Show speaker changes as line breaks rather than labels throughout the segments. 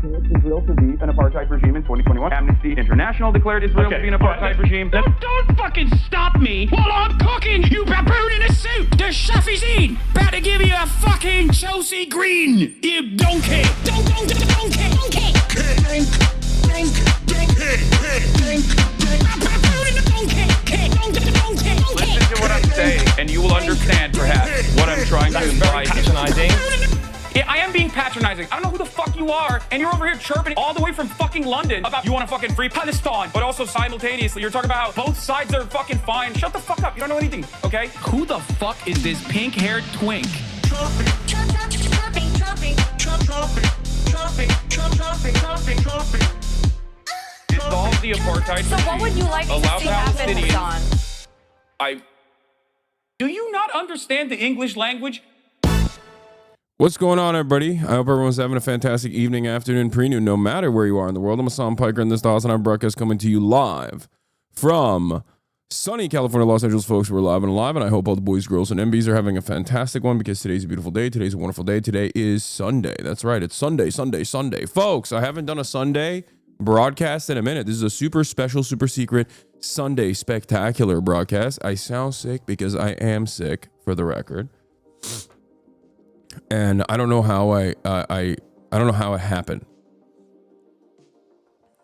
declared Israel to be an apartheid regime in 2021. Amnesty International declared Israel to be an apartheid regime.
Don't fucking stop me while I'm cooking, you baboon in a suit! The chef is in! Better give you a fucking Chelsea Green, you donkey! Donkey!
Listen to what I'm saying, and you will understand, perhaps, what I'm trying to imply.
Patronizing.
Yeah, I am being patronizing. I don't know who the fuck you are, and you're over here chirping all the way from fucking London about you want to fucking free Palestine, but also simultaneously you're talking about how both sides are fucking fine. Shut the fuck up. You don't know anything, okay?
Who the fuck is this pink-haired twink?
Dissolve the apartheid
So what would you like to see happen, Hasan?
Do you not understand the English language?
What's going on, everybody? I hope everyone's having a fantastic evening, afternoon, pre-noon, no matter where you are in the world. I'm Hasan Piker, and this is the HasanAbi broadcast coming to you live from sunny California, Los Angeles, folks. We're live and alive, and I hope all the boys, girls, and MBs are having a fantastic one because today's a beautiful day. Today's a wonderful day. Today is Sunday. That's right. It's Sunday. Folks, I haven't done a Sunday broadcast in a minute. This is a super special, super secret Sunday spectacular broadcast. I sound sick because I am sick, for the record. And I don't know how I don't know how it happened.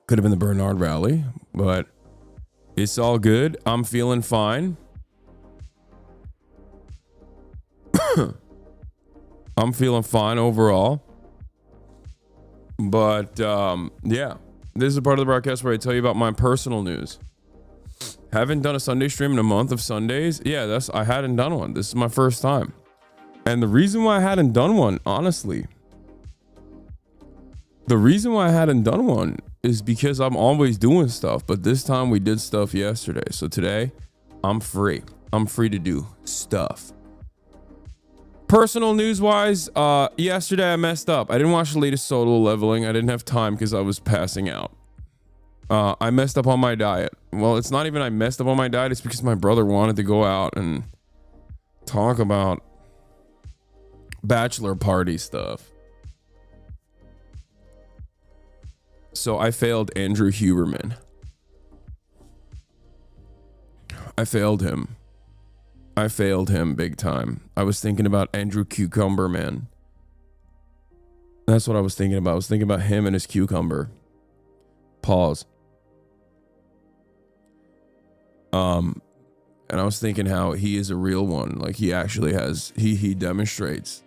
Could have been the Bernard Rally, but it's all good. I'm feeling fine. I'm feeling fine overall. But yeah, this is a part of the broadcast where I tell you about my personal news. Haven't done a Sunday stream in a month of Sundays. Yeah, I hadn't done one. This is my first time. And the reason why I hadn't done one, honestly, is because I'm always doing stuff. But this time we did stuff yesterday. So today I'm free. I'm free to do stuff. Personal news wise, yesterday I messed up. I didn't watch the latest Solo Leveling. I didn't have time because I was passing out. I messed up on my diet. Well, it's not even I messed up on my diet. It's because my brother wanted to go out and talk about bachelor party stuff. So I failed Andrew Huberman. I failed him big time. I was thinking about Andrew Cucumber Man. That's what I was thinking about. I was thinking about him and his cucumber. Pause. And I was thinking how he is a real one. Like he actually has, he demonstrates.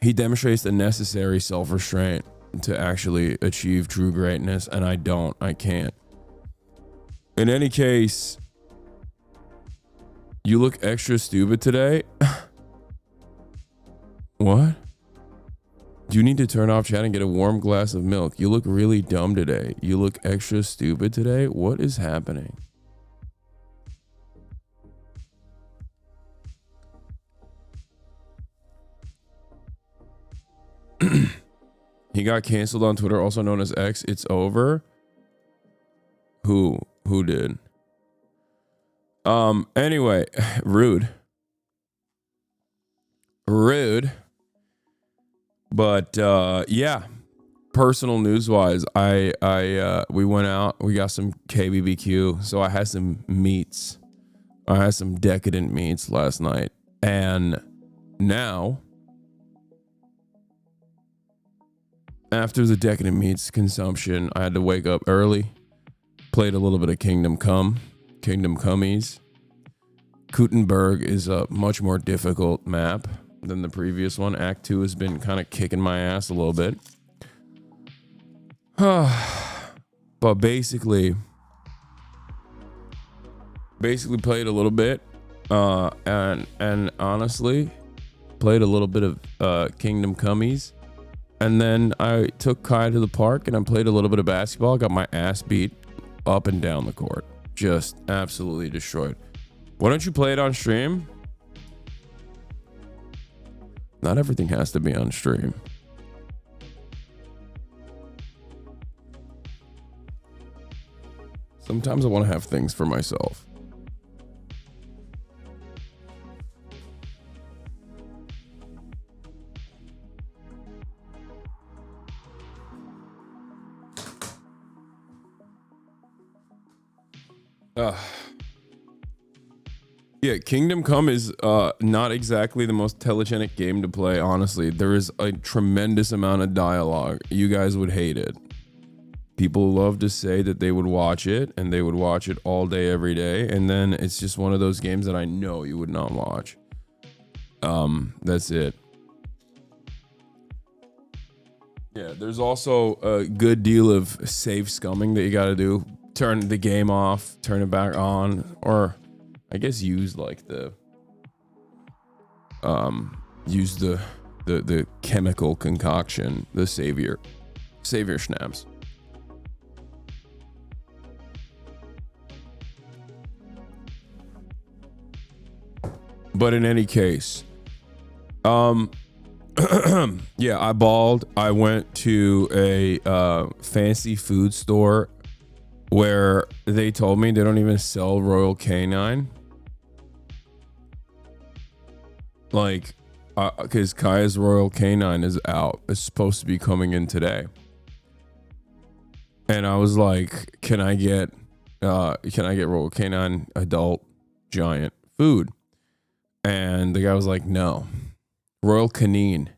He demonstrates the necessary self-restraint to actually achieve true greatness, and I don't. I can't. In any case, you look extra stupid today. What? Do you need to turn off chat and get a warm glass of milk? You look really dumb today. You look extra stupid today. What is happening? He got canceled on Twitter, also known as X. It's over. Who did? Anyway, rude. But yeah, personal news wise, we went out, we got some KBBQ. So I had some meats. I had some decadent meats last night, and now, after the decadent meats consumption, I had to wake up early, played a little bit of Kingdom Comeys. Gutenberg is a much more difficult map than the previous one. Act 2 has been kind of kicking my ass a little bit. But basically played a little bit, and honestly, played a little bit of Kingdom Comeys. And then I took Kai to the park and I played a little bit of basketball. Got my ass beat up and down the court. Just absolutely destroyed. Why don't you play it on stream? Not everything has to be on stream. Sometimes I want to have things for myself. Yeah, Kingdom Come is not exactly the most telegenic game to play, honestly. There is a tremendous amount of dialogue. You guys would hate it. People love to say that they would watch it, and they would watch it all day, every day, and then it's just one of those games that I know you would not watch. That's it. Yeah, there's also a good deal of save scumming that you got to do. Turn the game off, turn it back on, or I guess use like the chemical concoction, the savior schnapps. But in any case, yeah, I balled. I went to a fancy food store where they told me they don't even sell Royal Canine. Like, because Kaya's Royal Canine is out. It's supposed to be coming in today. And I was like, can I get Royal Canine adult giant food? And the guy was like, no. Royal Canin.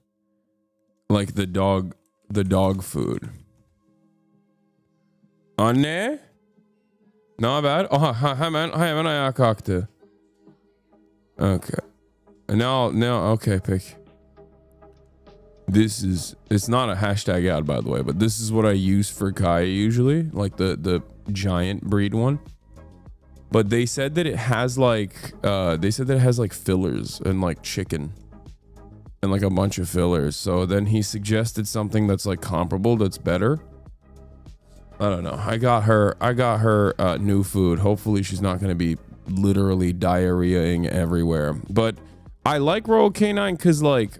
Like the dog food. Anne? Not bad. Oh, hemen ayağa kalktı. Okay. No, okay, pick. It's not a hashtag ad, by the way, but this is what I use for Kaya usually, like the giant breed one. But they said that it has like fillers and like chicken and like a bunch of fillers. So then he suggested something that's like comparable, that's better. I don't know. I got her new food. Hopefully she's not going to be literally diarrheaing everywhere. But I like Royal Canine because like,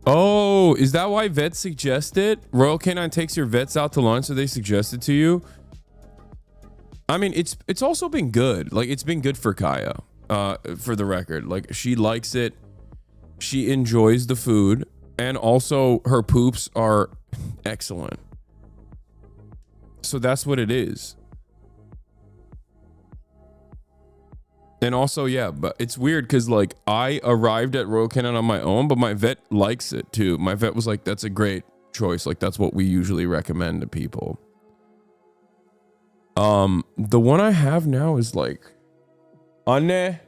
oh, is that why vets suggest it? Royal Canine takes your vets out to lunch, so they suggest it to you. I mean, it's also been good. Like, it's been good for Kaya, for the record. Like, she likes it. She enjoys the food. And also, her poops are excellent. So that's what it is. And also, yeah, but it's weird because, like, I arrived at Royal Canin on my own, but my vet likes it, too. My vet was like, that's a great choice. Like, that's what we usually recommend to people. The one I have now is, like, Anne,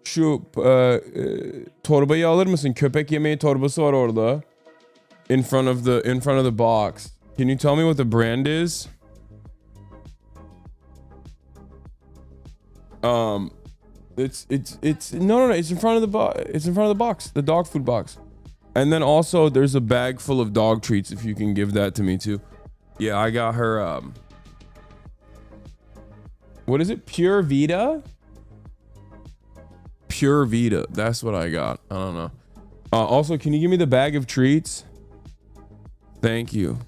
şu torbayı alır mısın? Köpek yemeği torbası var orada. In front of the box. Can you tell me what the brand is? It's no, it's in front of the box. It's in front of the box, the dog food box. And then also there's a bag full of dog treats if you can give that to me too. Yeah, I got her what is it? Pure Vita? Pure Vita. That's what I got. I don't know. Also, can you give me the bag of treats? Thank you.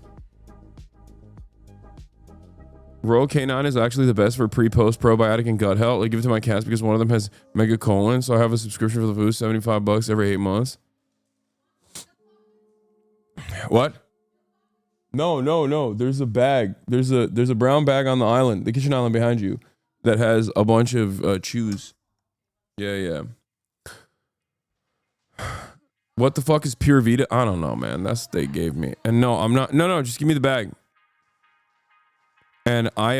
Royal Canine is actually the best for pre-post probiotic and gut health. I give it to my cats because one of them has mega colon, so I have a subscription for the food, $75 every 8 months. What? No. There's a bag. There's a brown bag on the island, the kitchen island behind you, that has a bunch of chews. Yeah. What the fuck is Pure Vita? I don't know, man. That's what they gave me. And no, I'm not. No, just give me the bag. And I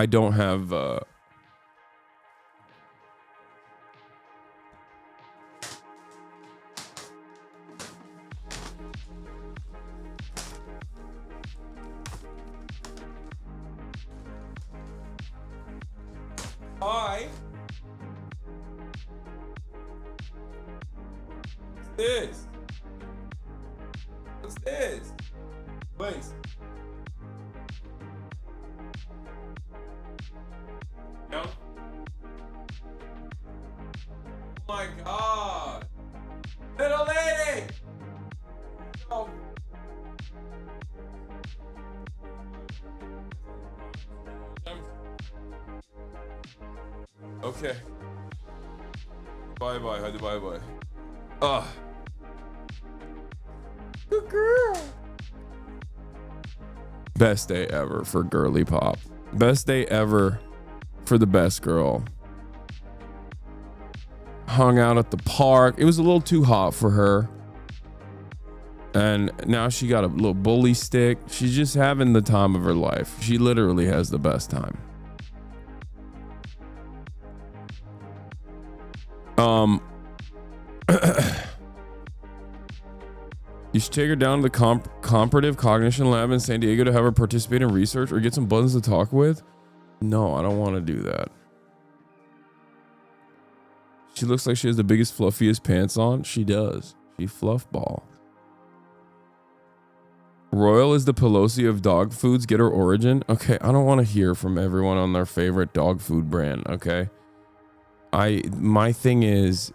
don't have Hi. What's this? Wait. No. Oh my god. Little lady. Oh. Okay. Bye. Hadi bye. Good girl. Best day ever for girly pop. Best day ever for the best girl. Hung out at the park. It was a little too hot for her. And now she got a little bully stick. She's just having the time of her life. She literally has the best time. You should take her down to the comparative cognition lab in San Diego to have her participate in research or get some buttons to talk with. No, I don't want to do that. She looks like she has the biggest, fluffiest pants on. She does. She fluff ball. Royal is the Pelosi of dog foods. Get her origin. Okay, I don't want to hear from everyone on their favorite dog food brand. Okay, my thing is,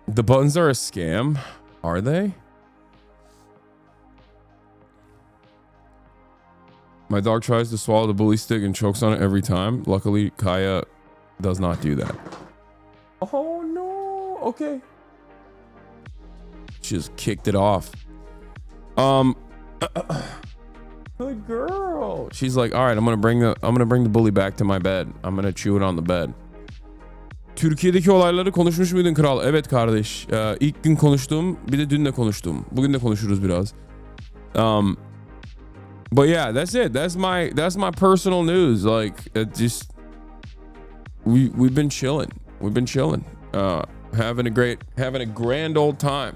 the buttons are a scam. Are they? My dog tries to swallow the bully stick and chokes on it every time. Luckily, Kaya does not do that. Oh no. Okay. She just kicked it off. Good girl. She's like, all right, I'm gonna bring the bully back to my bed. I'm gonna chew it on the bed. Türkiye'deki olayları konuşmuş muydun kral? Evet kardeş. İlk gün konuştum. Bir de dün de konuştum. Bugün de konuşuruz biraz. But yeah, that's it. That's my personal news. Like, it just we've been chilling. We've been chilling. Having a grand old time.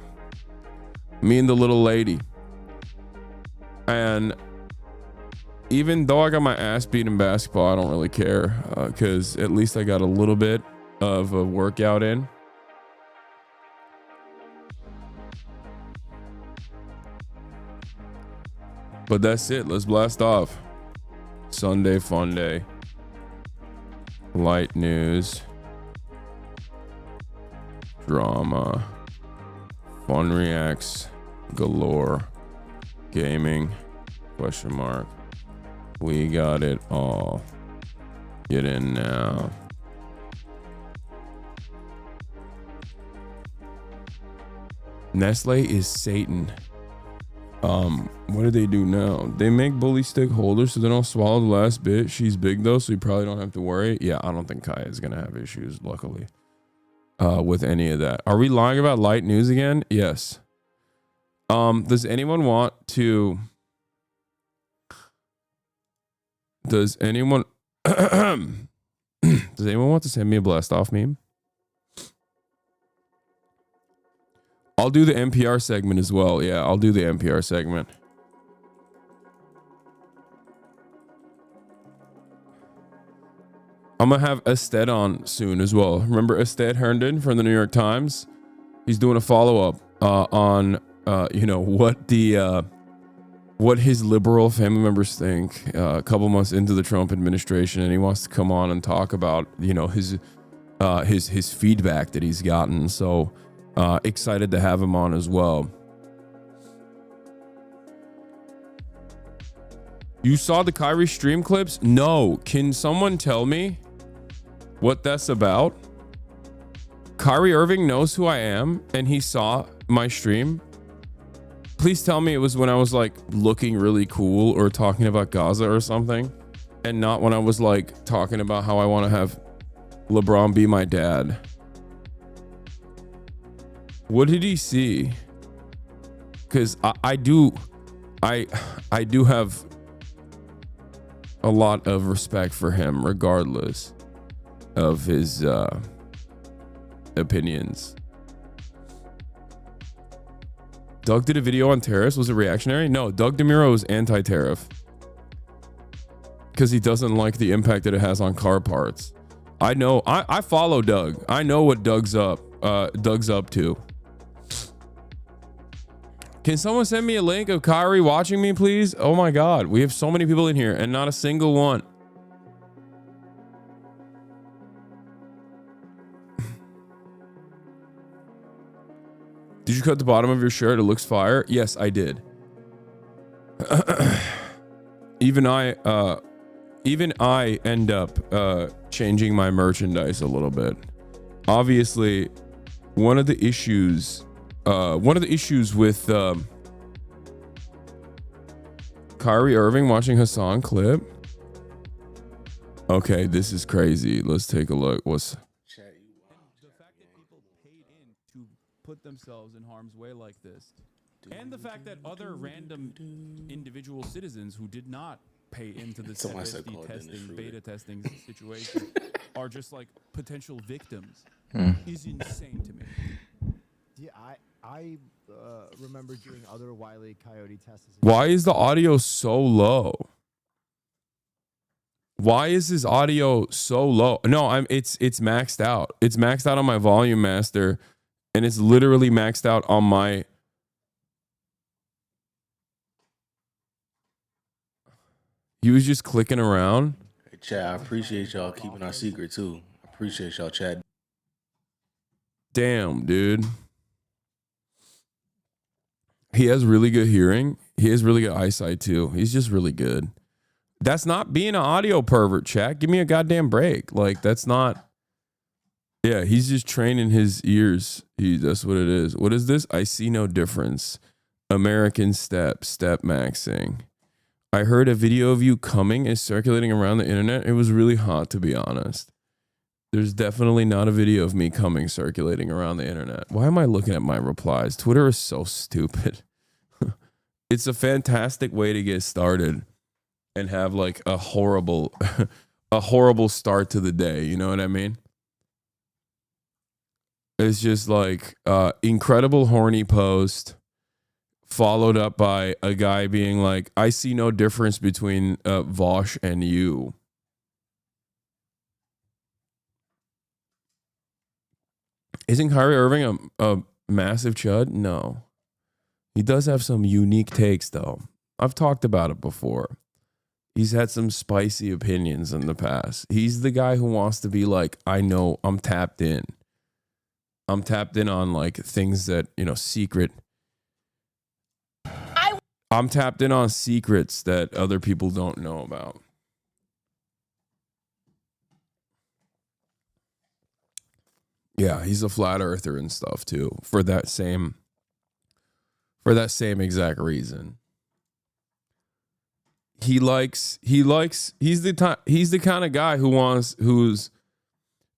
Me and the little lady. And even though I got my ass beat in basketball, I don't really care, because at least I got a little bit of a workout in. But that's it. Let's blast off. Sunday fun day. Light news. Drama. Fun reacts galore. Gaming, question mark. We got it all. Get in now. Nestle is Satan. What do they do now? They make bully stick holders so they don't swallow the last bit. She's big though, so you probably don't have to worry. Yeah, I don't think Kaya is gonna have issues, luckily, with any of that. Are we lying about light news again? Yes. Does anyone want to does anyone want to send me a blast off meme? I'll do the NPR segment as well. Yeah, I'll do the NPR segment. I'm gonna have Ested on soon as well. Remember Ested Herndon from the New York Times? He's doing a follow-up on what his liberal family members think a couple months into the Trump administration, and he wants to come on and talk about his feedback that he's gotten. So excited to have him on as well. You saw the Kyrie stream clips? No. Can someone tell me what that's about? Kyrie Irving knows who I am, and he saw my stream. Please tell me it was when I was like looking really cool or talking about Gaza or something, and not when I was like talking about how I want to have LeBron be my dad. What did he see? Because I do have a lot of respect for him regardless of his opinions. Doug did a video on tariffs. Was it reactionary? No, Doug DeMuro is anti-tariff because he doesn't like the impact that it has on car parts. I know. I follow Doug. I know what Doug's up to. Can someone send me a link of Kyrie watching me, please? Oh my God, we have so many people in here and not a single one. Did you cut the bottom of your shirt? It looks fire. Yes, I did. Even I end up changing my merchandise a little bit. Obviously, one of the issues with Kyrie Irving watching Hasan clip. Okay, this is crazy. Let's take a look. What's the fact that people paid in to put themselves in harm's way like this, and the fact that other random individual citizens who did not pay into this FSD testing, beta testing situation are just like potential victims is insane to me.
Yeah, I remember doing other Wile E. Coyote tests.
Why is the audio so low? Why is this audio so low? No, it's maxed out. It's maxed out on my volume master, and it's literally maxed out on my. He was just clicking around.
Hey, Chad, I appreciate y'all keeping our secret too. I appreciate y'all, Chad.
Damn, dude. He has really good hearing. He has really good eyesight too. He's just really good. That's not being an audio pervert, chat. Give me a goddamn break. Like, that's not. Yeah, he's just training his ears. That's what it is. What is this? I see no difference. American step maxing. I heard a video of you coming is circulating around the internet. It was really hot, to be honest. There's definitely not a video of me coming circulating around the internet. Why am I looking at my replies? Twitter is so stupid. It's a fantastic way to get started and have like a horrible start to the day. You know what I mean? It's just like incredible horny post followed up by a guy being like, I see no difference between Vosh and you. Isn't Kyrie Irving a massive chud? No. He does have some unique takes, though. I've talked about it before. He's had some spicy opinions in the past. He's the guy who wants to be like, I know, I'm tapped in. I'm tapped in on like things that, you know, secret. I'm tapped in on secrets that other people don't know about. Yeah, he's a flat earther and stuff too, for that same exact reason. He's the kind of guy who's,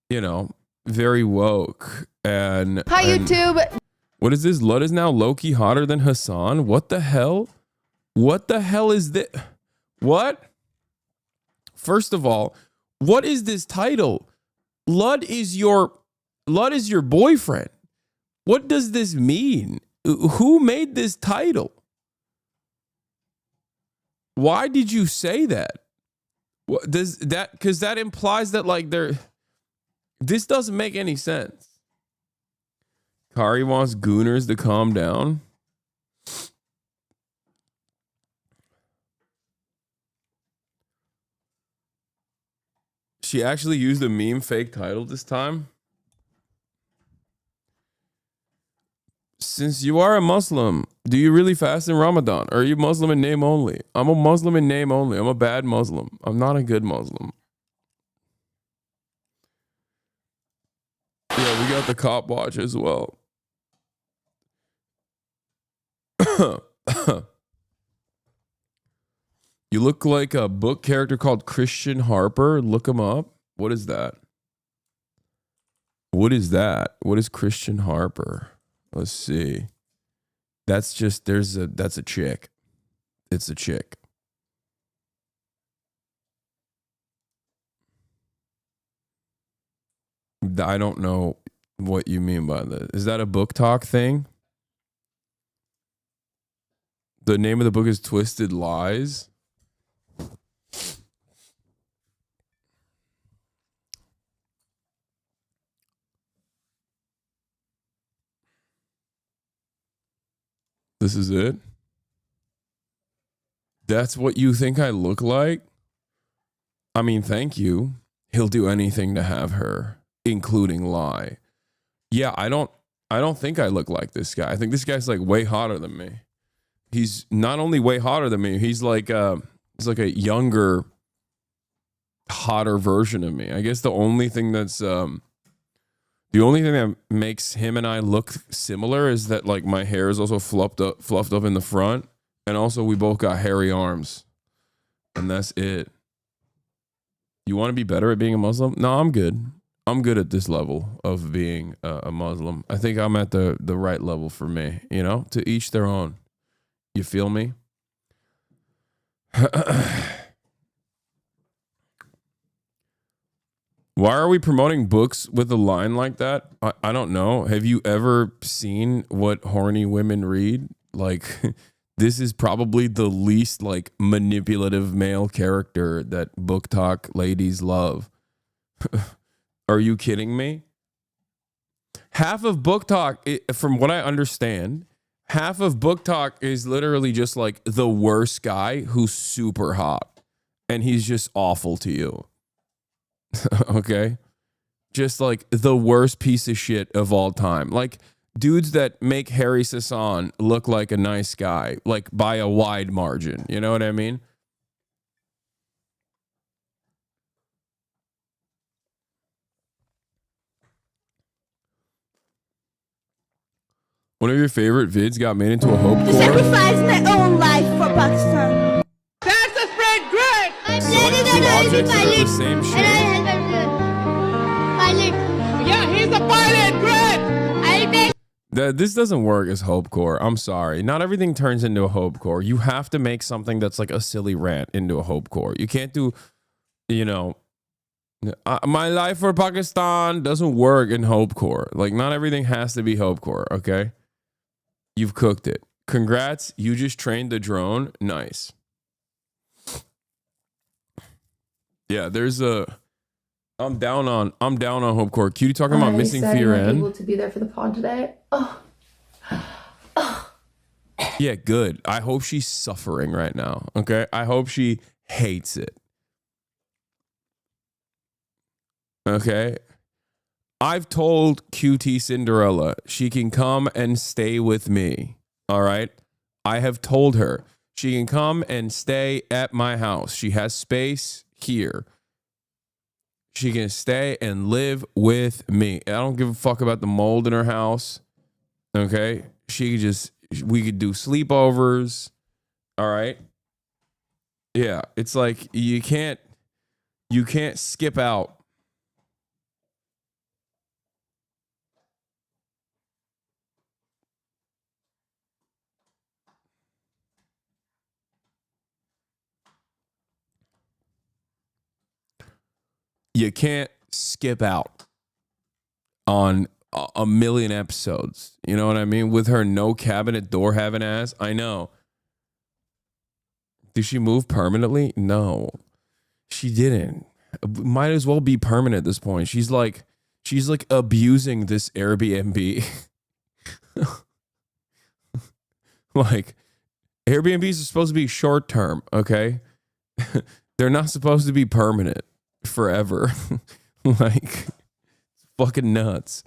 you know, very woke and
Hi, YouTube.
What is this? Lud is now low-key hotter than Hasan? What the hell? What the hell is this? What? First of all, what is this title? Lud is your boyfriend. What does this mean? Who made this title? Why did you say that? What does that? Because that implies that like this doesn't make any sense. Kari wants gooners to calm down. She actually used a meme fake title this time. Since you are a Muslim, do you really fast in Ramadan? Or are you Muslim in name only? I'm a Muslim in name only. I'm a bad Muslim. I'm not a good Muslim. Yeah, we got the cop watch as well. You look like a book character called Christian Harper. Look him up. What is that? What is that? What is Christian Harper? Let's see. That's a chick. It's a chick. I don't know what you mean by that. Is that a book talk thing? The name of the book is Twisted Lies. This is it? That's what you think I look like? I mean, thank you. He'll do anything to have her, including lie. Yeah, I don't think I look like this guy. I think this guy's like way hotter than me. He's not only way hotter than me, he's like a younger, hotter version of me. I guess the only thing that makes him and I look similar is that like my hair is also fluffed up in the front And also, we both got hairy arms. And that's it. You want to be better at being a Muslim? No, I'm good. I'm good at this level of being a Muslim. I think I'm at the right level for me, you know, to each their own. You feel me? Why are we promoting books with a line like that? I don't know. Have you ever seen what horny women read? Like, this is probably the least like manipulative male character that book talk ladies love. Are you kidding me? Half of book talk, from what I understand, half of book talk is literally just like the worst guy who's super hot and he's just awful to you. Okay? Just like the worst piece of shit of all time. Like dudes that make Harry Hasan look like a nice guy, like by a wide margin. You know what I mean? One of your favorite vids got made into a hope core.
Sacrifice my own life for Pakistan.
That's the spread great!
I'm
So like two objects that are the same shape.
Pilot.
Yeah, he's a pilot, great!
I'll make
This doesn't work as hope core. I'm sorry. Not everything turns into a hope core. You have to make something that's like a silly rant into a hope core. You can't do, you know, my life for Pakistan doesn't work in hope core. Like not everything has to be hope core. Okay. You've cooked it. Congrats. You just trained the drone. Nice. Yeah, there's a I'm down on hope core. Cutie talking about missing fear and
able to be there for the pod today. Oh.
yeah, good. I hope she's suffering right now. Okay. I hope she hates it. Okay. I've told QT Cinderella she can come and stay with me. All right. I have told her she can come and stay at my house. She has space here. She can stay and live with me. I don't give a fuck about the mold in her house. Okay. We could do sleepovers. All right. Yeah. It's like you can't skip out. You can't skip out on a million episodes. You know what I mean? With her no cabinet door having ass. I know. Did she move permanently? No, she didn't. Might as well be permanent at this point. She's like abusing this Airbnb. Like Airbnbs are supposed to be short term. Okay. They're not supposed to be permanent forever. Like it's fucking nuts.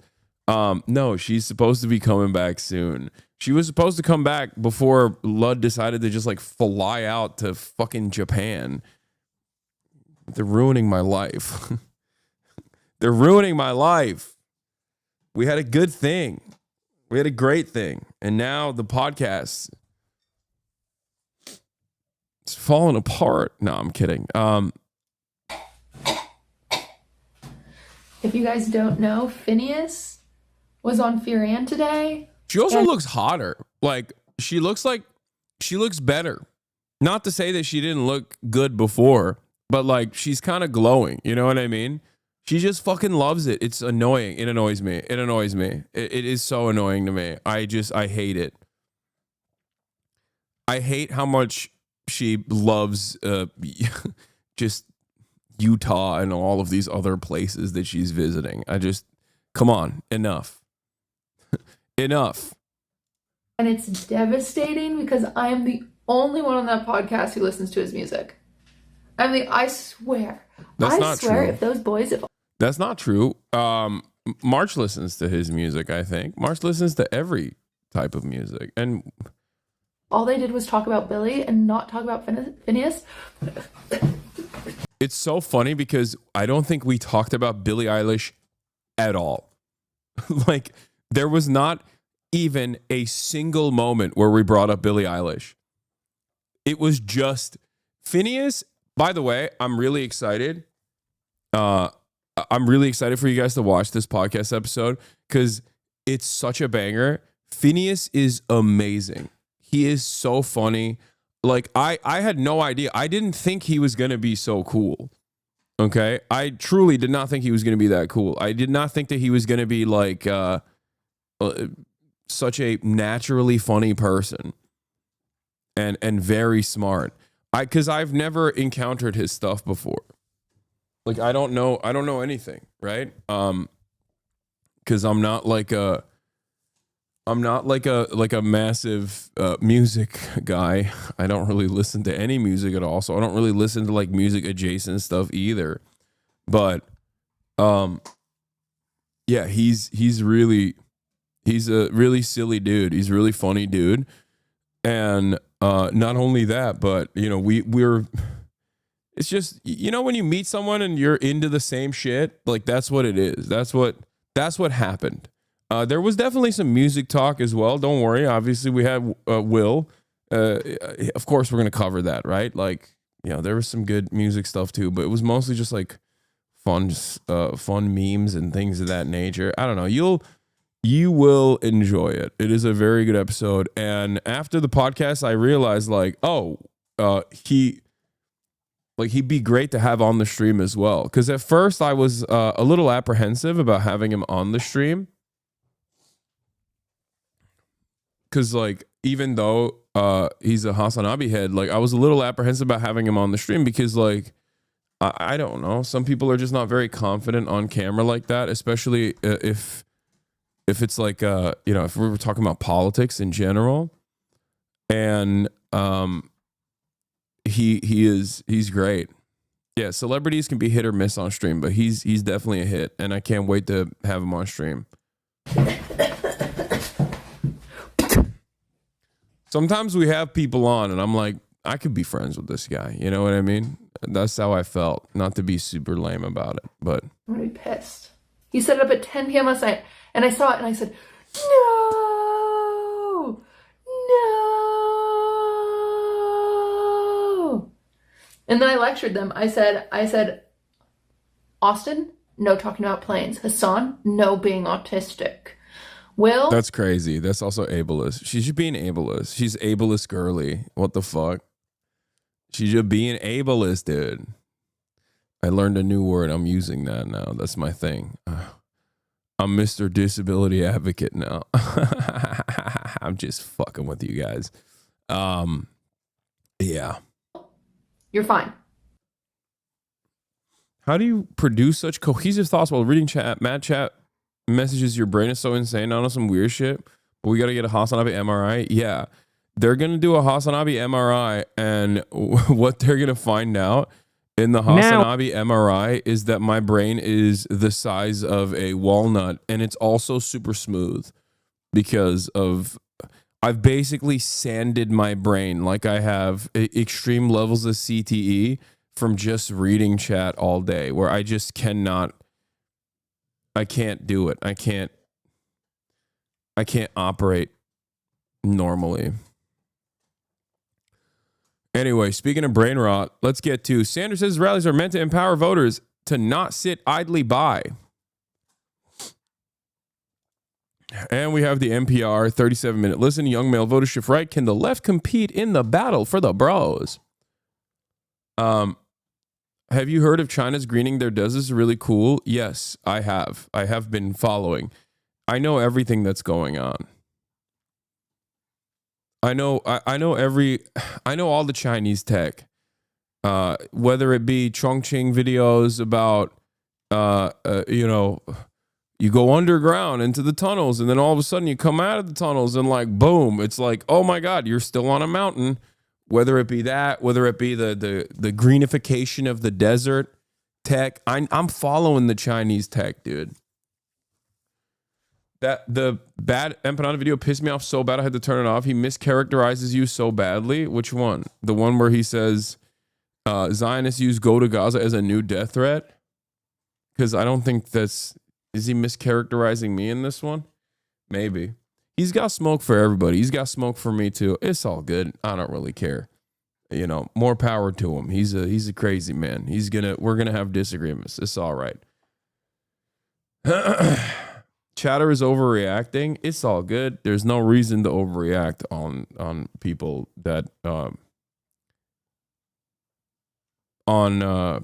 No, she's supposed to be coming back soon. She was supposed to come back before Lud decided to just like fly out to fucking Japan. They're ruining my life. They're ruining my life. We had a good thing. We had a great thing. And now the podcast it's falling apart. No, I'm kidding.
If you guys don't know, Phineas was on Fear and today.
She also looks hotter. Like she looks better. Not to say that she didn't look good before, but like she's kind of glowing. You know what I mean? She just fucking loves it. It's annoying. It annoys me. It annoys me. It is so annoying to me. I hate it. I hate how much she loves just Utah and all of these other places that she's visiting. Come on, enough. Enough.
And it's devastating because I am the only one on that podcast who listens to his music. I swear.
That's not true.
If those boys,
That's not true. March listens to his music, I think. March listens to every type of music. And
all they did was talk about Billy and not talk about Phineas.
It's so funny because I don't think we talked about Billie Eilish at all. Like, there was not even a single moment where we brought up Billie Eilish. it was just Phineas. By the way, I'm really excited. I'm really excited for you guys to watch this podcast episode because it's such a banger. Phineas is amazing. He is so funny. Like I had no idea. I didn't think he was going to be so cool. Okay. I truly did not think he was going to be that cool. I did not think that he was going to be like such a naturally funny person and very smart. Because I've never encountered his stuff before. Like I don't know anything, right? Because I'm not like a massive music guy. I don't really listen to any music at all, so I don't really listen to like music adjacent stuff either. But yeah, he's a really silly dude. He's a really funny dude, and not only that, but you know we're. It's just, you know, when you meet someone and you're into the same shit, like that's what it is. That's what happened. There was definitely some music talk as well. Don't worry. Obviously, we had Will. Of course, we're going to cover that, right? Like, you know, there was some good music stuff too, but it was mostly just like fun memes and things of that nature. I don't know. You will enjoy it. It is a very good episode. And after the podcast, I realized like, he'd be great to have on the stream as well. Because at first I was a little apprehensive about having him on the stream. Because like, even though he's a HasanAbi head, like I was a little apprehensive about having him on the stream because like, I don't know. Some people are just not very confident on camera like that, especially if it's like, you know, if we were talking about politics in general. And, he's great. Yeah, celebrities can be hit or miss on stream, but he's definitely a hit, and I can't wait to have him on stream. Sometimes we have people on, and I'm like, I could be friends with this guy. You know what I mean? That's how I felt. Not to be super lame about it, but
I'm gonna be pissed. He set it up at 10 p.m. last night, and I saw it, and I said, no. And then I lectured them. I said, Austin, no talking about planes. Hasan, no being autistic. Will?
That's crazy. That's also ableist. She's just being ableist. She's ableist girly. What the fuck? She's just being ableist, dude. I learned a new word. I'm using that now. That's my thing. I'm Mr. Disability Advocate now. I'm just fucking with you guys. Yeah.
You're fine.
How do you produce such cohesive thoughts while reading chat? Mad chat messages your brain is so insane on some weird shit. But we got to get a HasanAbi MRI. Yeah. They're going to do a HasanAbi MRI. And what they're going to find out in the HasanAbi MRI is that my brain is the size of a walnut. And it's also super smooth because of... I've basically sanded my brain like I have extreme levels of CTE from just reading chat all day where I just cannot, I can't do it. I can't operate normally. Anyway, speaking of brain rot, let's get to Sanders says rallies are meant to empower voters to not sit idly by. And we have the NPR 37-minute listen. Young male voters shift right. Can the left compete in the battle for the bros? Have you heard of China's greening their deserts? Really cool. Yes, I have. I have been following. I know everything that's going on. I know all the Chinese tech. Whether it be Chongqing videos about, you go underground into the tunnels and then all of a sudden you come out of the tunnels and like, boom, it's like, oh my God, you're still on a mountain. Whether it be that, whether it be the greenification of the desert tech. I'm following the Chinese tech, dude. That the bad empanada video pissed me off so bad I had to turn it off. He mischaracterizes you so badly. Which one? The one where he says Zionists use go to Gaza as a new death threat? Because I don't think that's... Is he mischaracterizing me in this one? Maybe. He's got smoke for everybody. He's got smoke for me too. It's all good. I don't really care. you know, more power to him. He's a crazy man. We're gonna have disagreements. It's all right. Chatter is overreacting. It's all good. There's no reason to overreact on people that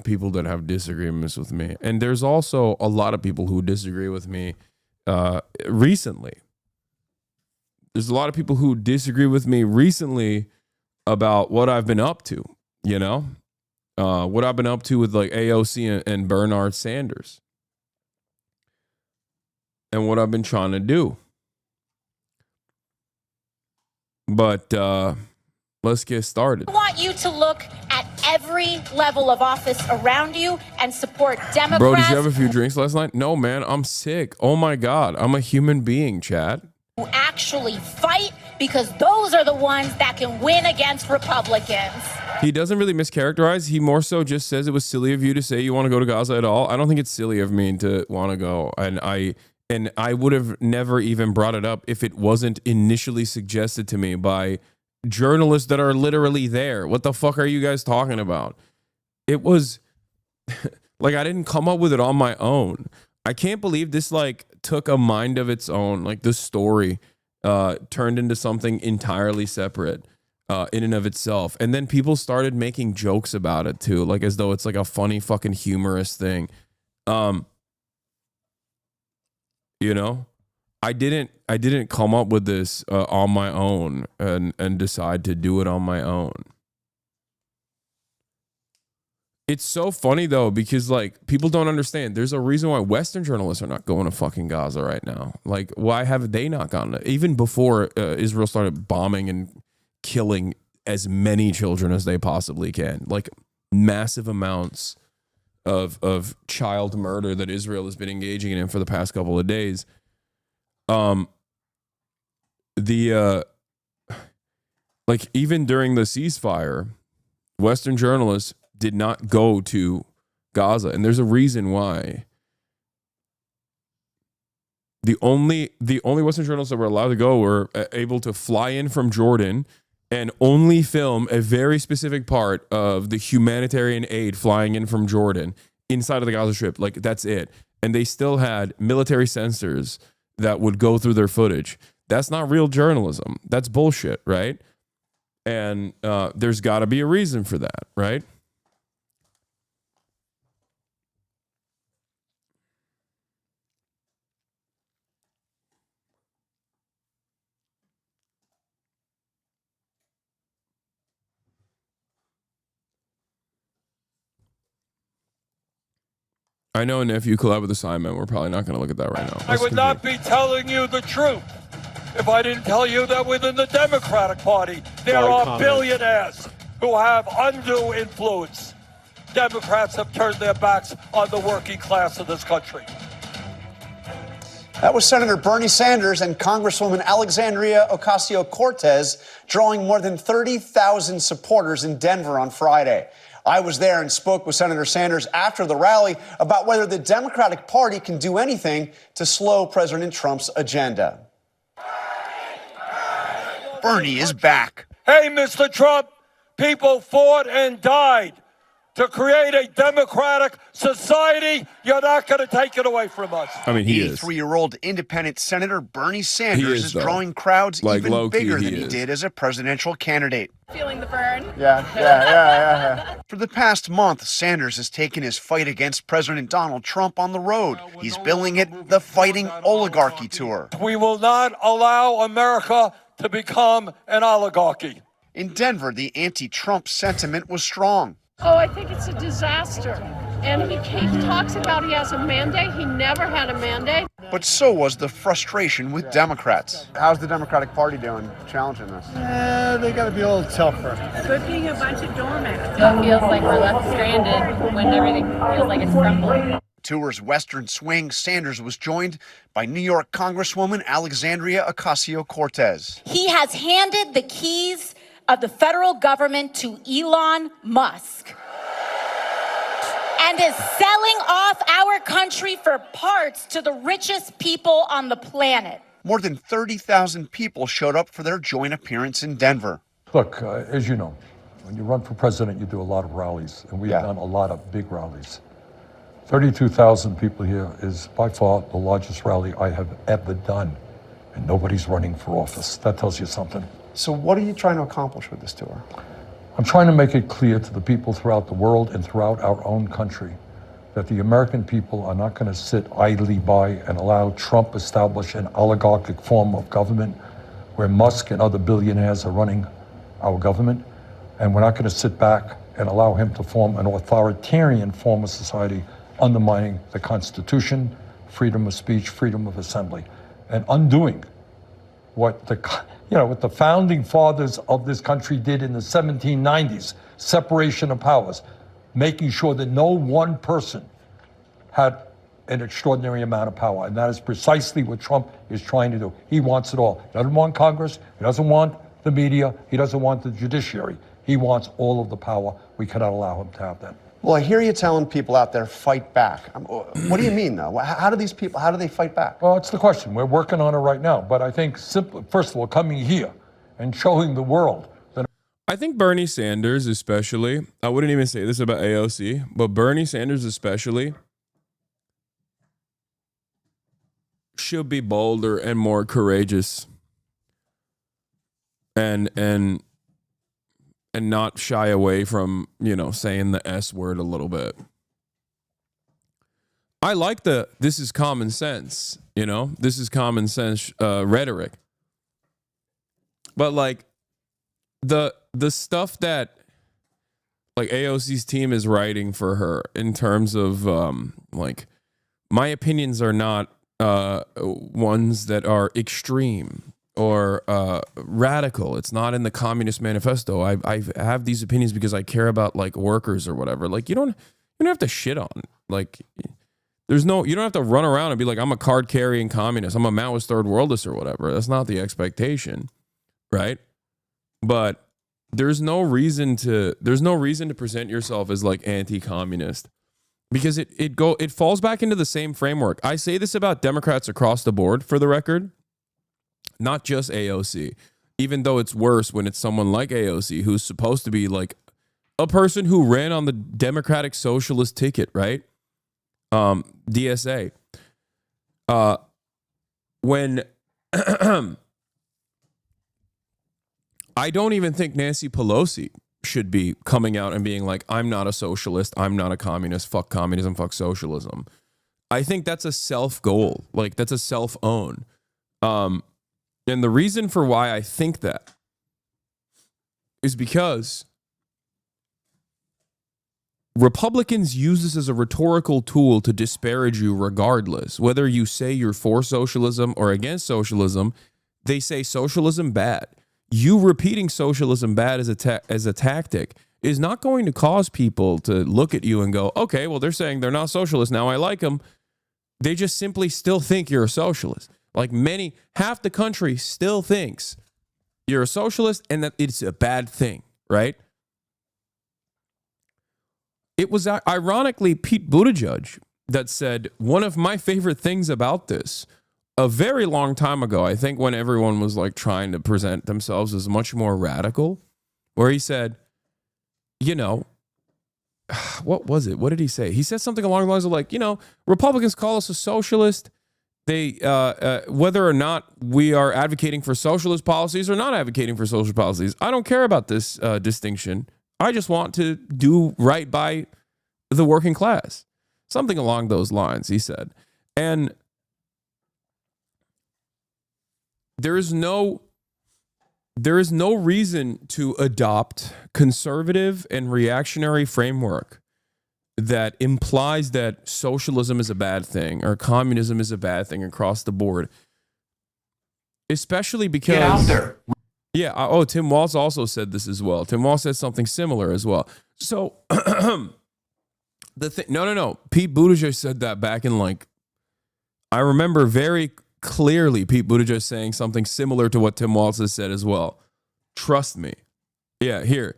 people that have disagreements with me. And there's also a lot of people who disagree with me recently. There's a lot of people who disagree with me recently about what I've been up to, you know, what I've been up to with like AOC and Bernard Sanders and what I've been trying to do. But let's get started.
I want you to look at every level of office around you and support Democrats.
Bro, did you have a few drinks last night? No, man, I'm sick. Oh my God, I'm a human being, Chad.
Who actually fight, because those are the ones that can win against Republicans.
He doesn't really mischaracterize. He more so just says it was silly of you to say you want to go to Gaza at all. I don't think it's silly of me to want to go. And I would have never even brought it up if it wasn't initially suggested to me by journalists that are literally there. What the fuck are you guys talking about? It was like, I didn't come up with it on my own. I can't believe this like took a mind of its own. Like the story turned into something entirely separate in and of itself. And then people started making jokes about it too, like as though it's like a funny fucking humorous thing. You know, I didn't come up with this on my own and decide to do it on my own. It's so funny though, because like people don't understand. There's a reason why Western journalists are not going to fucking Gaza right now. Like, why have they not gone to, even before Israel started bombing and killing as many children as they possibly can, like massive amounts of child murder that Israel has been engaging in for the past couple of days. Like even during the ceasefire, Western journalists did not go to Gaza, and there's a reason why. The only Western journalists that were allowed to go were able to fly in from Jordan and only film a very specific part of the humanitarian aid flying in from Jordan inside of the Gaza Strip. Like, that's it. And they still had military censors that would go through their footage. That's not real journalism. That's bullshit, right? And there's got to be a reason for that, right? I know, and if you collab with Simon, we're probably not going to look at that right now.
I would not be telling you the truth if I didn't tell you that within the Democratic Party, there are billionaires who have undue influence. Democrats have turned their backs on the working class of this country.
That was Senator Bernie Sanders and Congresswoman Alexandria Ocasio-Cortez drawing more than 30,000 supporters in Denver on Friday. I was there and spoke with Senator Sanders after the rally about whether the Democratic Party can do anything to slow President Trump's agenda.
Bernie is back.
Hey, Mr. Trump, people fought and died to create a democratic society. You're not going to take it away from us.
I mean, he is.
83-year-old independent Senator Bernie Sanders is
though.
Drawing crowds
Like,
even
low-key,
bigger than
he
he
is.
did as a presidential candidate.
Feeling the burn.
Yeah.
For the past month, Sanders has taken his fight against President Donald Trump on the road. He's billing it the Fighting Oligarchy Tour.
We will not allow America to become an oligarchy.
In Denver, the anti-Trump sentiment was strong.
Oh, I think it's a disaster. And he talks about he has a mandate. He never had a mandate.
But so was the frustration with Democrats.
How's the Democratic Party doing challenging this?
They got to be a little tougher.
Good being a bunch of doormats.
It feels like we're left stranded when everything feels like it's crumbling.
Tour's Western swing, Sanders was joined by New York Congresswoman Alexandria Ocasio-Cortez.
He has handed the keys of the federal government to Elon Musk and is selling off our country for parts to the richest people on the planet.
More than 30,000 people showed up for their joint appearance in Denver.
Look, as you know, When you run for president, you do a lot of rallies, and we've done a lot of big rallies. 32,000 people here is by far the largest rally I have ever done, and nobody's running for office. That tells you something.
So what are you trying to accomplish with this tour?
I'm trying to make it clear to the people throughout the world and throughout our own country that the American people are not going to sit idly by and allow Trump establish an oligarchic form of government where Musk and other billionaires are running our government. And we're not going to sit back and allow him to form an authoritarian form of society undermining the Constitution, freedom of speech, freedom of assembly, and undoing what what the founding fathers of this country did in the 1790s, separation of powers, making sure that no one person had an extraordinary amount of power. And that is precisely what Trump is trying to do. He wants it all. He doesn't want Congress. He doesn't want the media. He doesn't want the judiciary. He wants all of the power. We cannot allow him to have that.
Well, I hear you telling people out there, fight back. What do you mean, though? How do these people, how do they fight back?
Well, it's the question. We're working on it right now. But I think, first of all, coming here and showing the world that...
I think Bernie Sanders especially, I wouldn't even say this about AOC, but Bernie Sanders especially should be bolder and more courageous and not shy away from, saying the S word a little bit. I like this is common sense, this is common sense rhetoric. But like the stuff that like AOC's team is writing for her in terms of like my opinions are not ones that are extreme or radical. It's not in the Communist Manifesto. I have these opinions because I care about like workers or whatever. Like you don't have to shit on. Like you don't have to run around and be like, I'm a card carrying communist. I'm a Maoist third worldist or whatever. That's not the expectation, right? But there's no reason to present yourself as like anti-communist because it falls back into the same framework. I say this about Democrats across the board, for the record. Not just AOC, even though it's worse when it's someone like AOC who's supposed to be like a person who ran on the Democratic Socialist ticket, right? DSA. When I don't even think Nancy Pelosi should be coming out and being like, I'm not a socialist, I'm not a communist, fuck communism, fuck socialism. I think that's a self-goal. Like that's a self-own. And the reason for why I think that is because Republicans use this as a rhetorical tool to disparage you regardless. Whether you say you're for socialism or against socialism, they say socialism bad. You repeating socialism bad as a tactic is not going to cause people to look at you and go, okay, well, they're saying they're not socialist. Now I like them. They just simply still think you're a socialist. Like half the country still thinks you're a socialist and that it's a bad thing, right? It was ironically Pete Buttigieg that said one of my favorite things about this a very long time ago, I think when everyone was like trying to present themselves as much more radical, where he said, what was it? What did he say? He said something along the lines of like, Republicans call us a socialist. They, whether or not we are advocating for socialist policies or not advocating for social policies, I don't care about this distinction. I just want to do right by the working class. Something along those lines, he said. And there is no reason to adopt conservative and reactionary framework that implies that socialism is a bad thing or communism is a bad thing across the board. Especially because... Get out there. Yeah. Oh, Tim Walz also said this as well. Tim Walz said something similar as well. So, No. Pete Buttigieg said that back in I remember very clearly Pete Buttigieg saying something similar to what Tim Walz has said as well. Trust me. Yeah, here.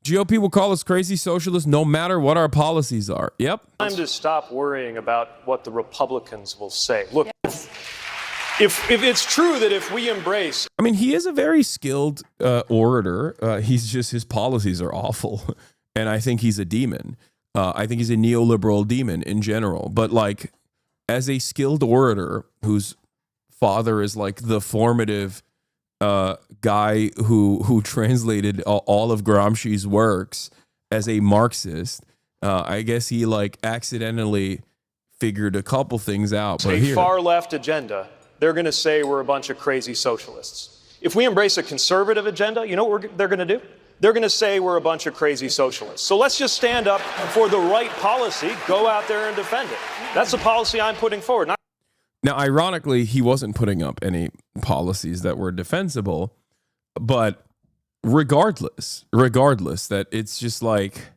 GOP will call us crazy socialists no matter what our policies are. Yep.
Time to stop worrying about what the Republicans will say. Look, if it's true that if we embrace,
I mean, he is a very skilled orator. His policies are awful, and I think he's a demon. I think he's a neoliberal demon in general. But like, as a skilled orator whose father is like the formative guy who translated all of Gramsci's works as a Marxist, I guess he like accidentally figured a couple things out. But
a far left agenda, they're going to say we're a bunch of crazy socialists. If we embrace a conservative agenda, you know what they're going to do? They're going to say we're a bunch of crazy socialists. So let's just stand up for the right policy, go out there and defend it. That's the policy I'm putting forward.
Now, ironically, he wasn't putting up any policies that were defensible, but regardless, that it's just like,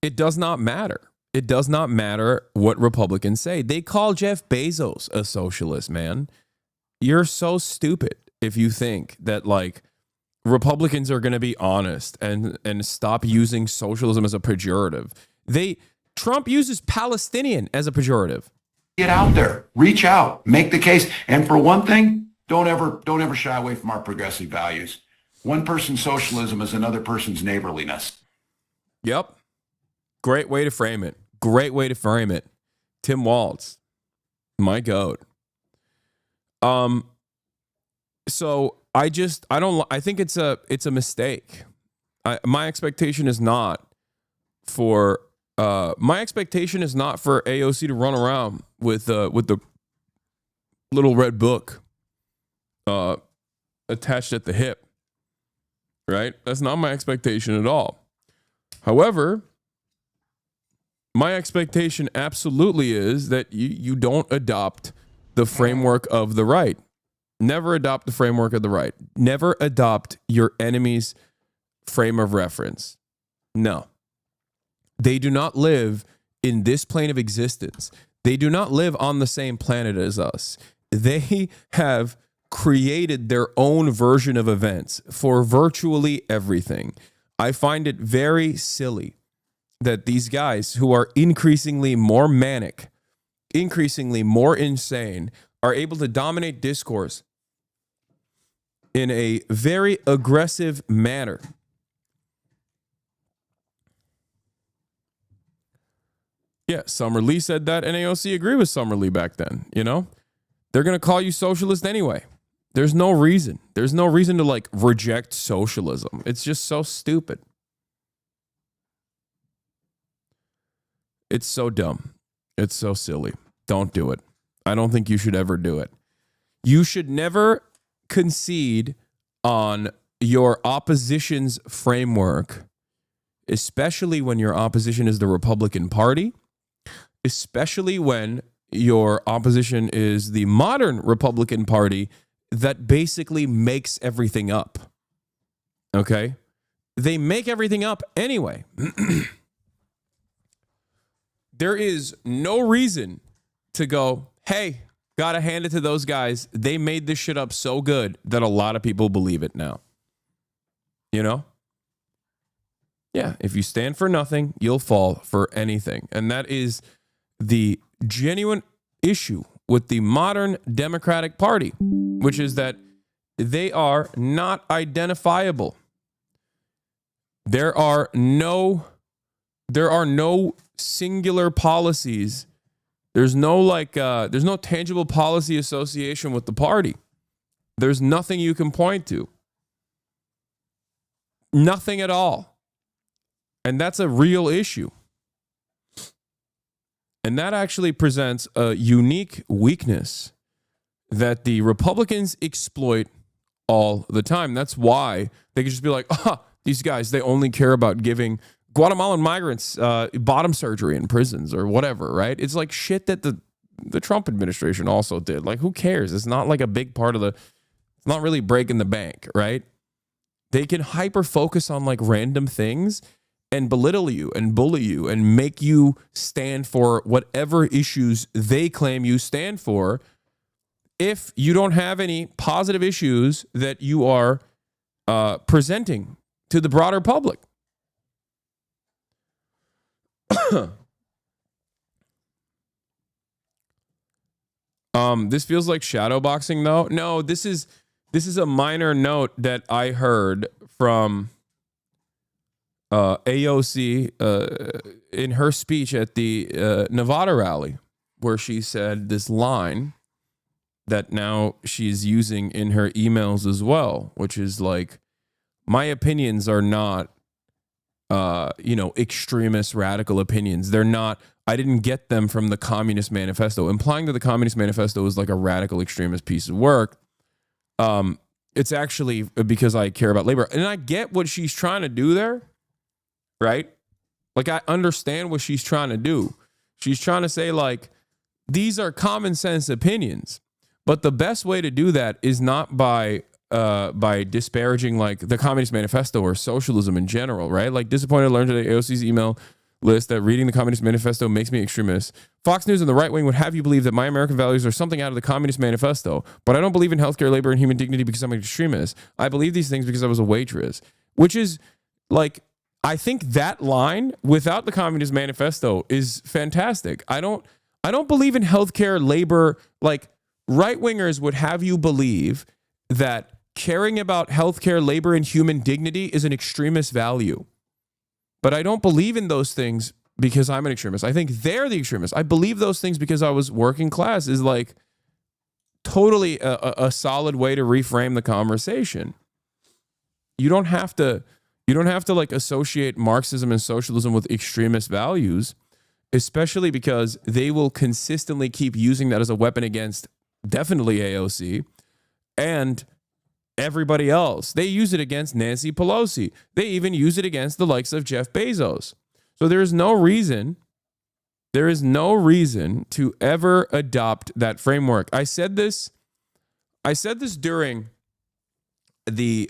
it does not matter. It does not matter what Republicans say. They call Jeff Bezos a socialist, man. You're so stupid if you think that like Republicans are going to be honest and stop using socialism as a pejorative. Trump uses Palestinian as a pejorative.
Get out there, reach out, make the case. And for one thing, don't ever shy away from our progressive values. One person's socialism is another person's neighborliness.
Yep. Great way to frame it. Great way to frame it. Tim Walz, my goat. So I think it's a mistake. My expectation is not for AOC to run around with the little red book attached at the hip. Right? That's not my expectation at all. However, my expectation absolutely is that you don't adopt the framework of the right. Never adopt the framework of the right. Never adopt your enemy's frame of reference. No. They do not live in this plane of existence. They do not live on the same planet as us. They have created their own version of events for virtually everything. I find it very silly that these guys who are increasingly more manic, increasingly more insane, are able to dominate discourse in a very aggressive manner. Yeah, Summer Lee said that, and AOC agreed with Summer Lee back then, you know? They're going to call you socialist anyway. There's no reason. There's no reason to, like, reject socialism. It's just so stupid. It's so dumb. It's so silly. Don't do it. I don't think you should ever do it. You should never concede on your opposition's framework, especially when your opposition is the Republican Party, especially when your opposition is the modern Republican Party that basically makes everything up. Okay? They make everything up anyway. There is no reason to go, hey, gotta hand it to those guys. They made this shit up so good that a lot of people believe it now. You know? Yeah, if you stand for nothing, you'll fall for anything. And that is the genuine issue with the modern Democratic Party, which is that they are not identifiable. There are no singular policies. There's no tangible policy association with the party. There's nothing you can point to. Nothing at all. And that's a real issue. And that actually presents a unique weakness that the Republicans exploit all the time. That's why they can just be like, these guys, they only care about giving Guatemalan migrants bottom surgery in prisons or whatever, right? It's like shit that the Trump administration also did. Like, who cares? It's not like a big part of it's not really breaking the bank, right? They can hyper focus on like random things and belittle you and bully you and make you stand for whatever issues they claim you stand for if you don't have any positive issues that you are presenting to the broader public. This feels like shadow boxing, though. No, this is a minor note that I heard from AOC in her speech at the Nevada rally, where she said this line that now she's using in her emails as well, which is like, my opinions are not, extremist radical opinions. They're not, I didn't get them from the Communist Manifesto, implying that the Communist Manifesto is like a radical extremist piece of work. It's actually because I care about labor. And I get what she's trying to do there, right? Like, I understand what she's trying to do. She's trying to say, like, these are common sense opinions. But the best way to do that is not by disparaging like the Communist Manifesto or socialism in general, right? Like, disappointed to learn today AOC's email list that reading the Communist Manifesto makes me extremist. Fox News and the right wing would have you believe that my American values are something out of the Communist Manifesto, but I don't believe in healthcare, labor, and human dignity because I'm an extremist. I believe these things because I was a waitress, which is like, I think that line without the Communist Manifesto is fantastic. I don't believe in healthcare, labor. Like, right wingers would have you believe that caring about healthcare, labor, and human dignity is an extremist value. But I don't believe in those things because I'm an extremist. I think they're the extremists. I believe those things because I was working class is like totally a solid way to reframe the conversation. You don't have to like associate Marxism and socialism with extremist values, especially because they will consistently keep using that as a weapon against definitely AOC and everybody else. They use it against Nancy Pelosi. They even use it against the likes of Jeff Bezos. So there is no reason to ever adopt that framework. I said this during the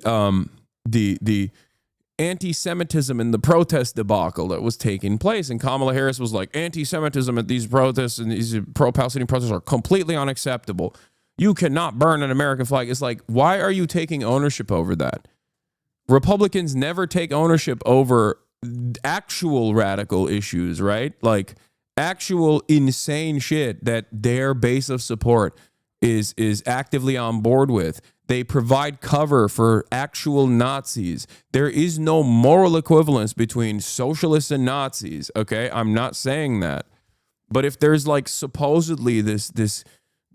anti-Semitism and the protest debacle that was taking place, and Kamala Harris was like, anti-Semitism at these protests and these pro-Palestinian protests are completely unacceptable. You cannot burn an American flag. It's like, why are you taking ownership over that? Republicans never take ownership over actual radical issues, right? Like actual insane shit that their base of support is actively on board with. They provide cover for actual Nazis. There is no moral equivalence between socialists and Nazis, okay? I'm not saying that. But if there's like supposedly this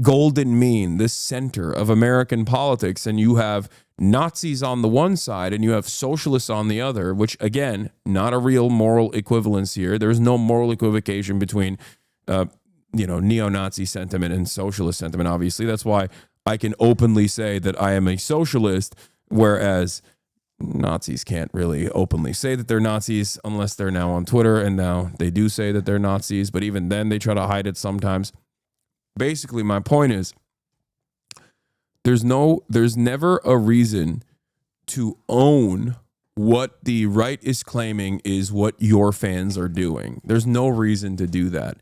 golden mean, this center of American politics, and you have Nazis on the one side and you have socialists on the other, which again, not a real moral equivalence here. There's no moral equivocation between, neo-Nazi sentiment and socialist sentiment. Obviously, that's why I can openly say that I am a socialist, whereas Nazis can't really openly say that they're Nazis unless they're now on Twitter, and now they do say that they're Nazis, but even then they try to hide it sometimes. Basically, my point is there's never a reason to own what the right is claiming is what your fans are doing. There's no reason to do that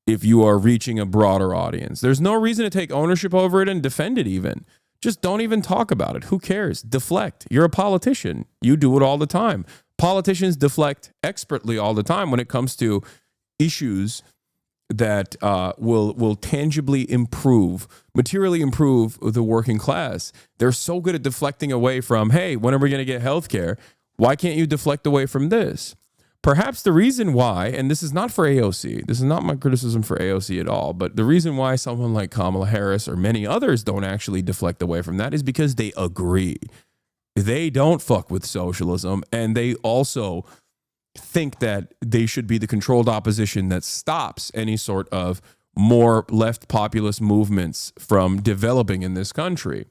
if you are reaching a broader audience. There's no reason to take ownership over it and defend it even. Just don't even talk about it. Who cares? Deflect. You're a politician. You do it all the time. Politicians deflect expertly all the time when it comes to issues that will tangibly materially improve the working class. They're so good at deflecting away from, hey, when are we going to get health care? Why can't you deflect away from this? Perhaps the reason why, and this is not for AOC, this is not my criticism for AOC at all, but the reason why someone like Kamala Harris or many others don't actually deflect away from that is because they agree. They don't fuck with socialism, and they also think that they should be the controlled opposition that stops any sort of more left populist movements from developing in this country.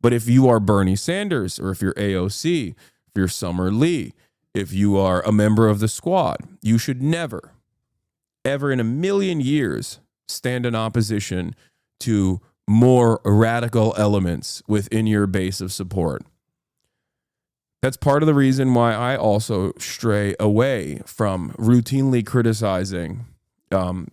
But if you are Bernie Sanders, or if you're AOC, if you're Summer Lee, if you are a member of the squad, you should never, ever in a million years stand in opposition to more radical elements within your base of support. That's part of the reason why I also stray away from routinely criticizing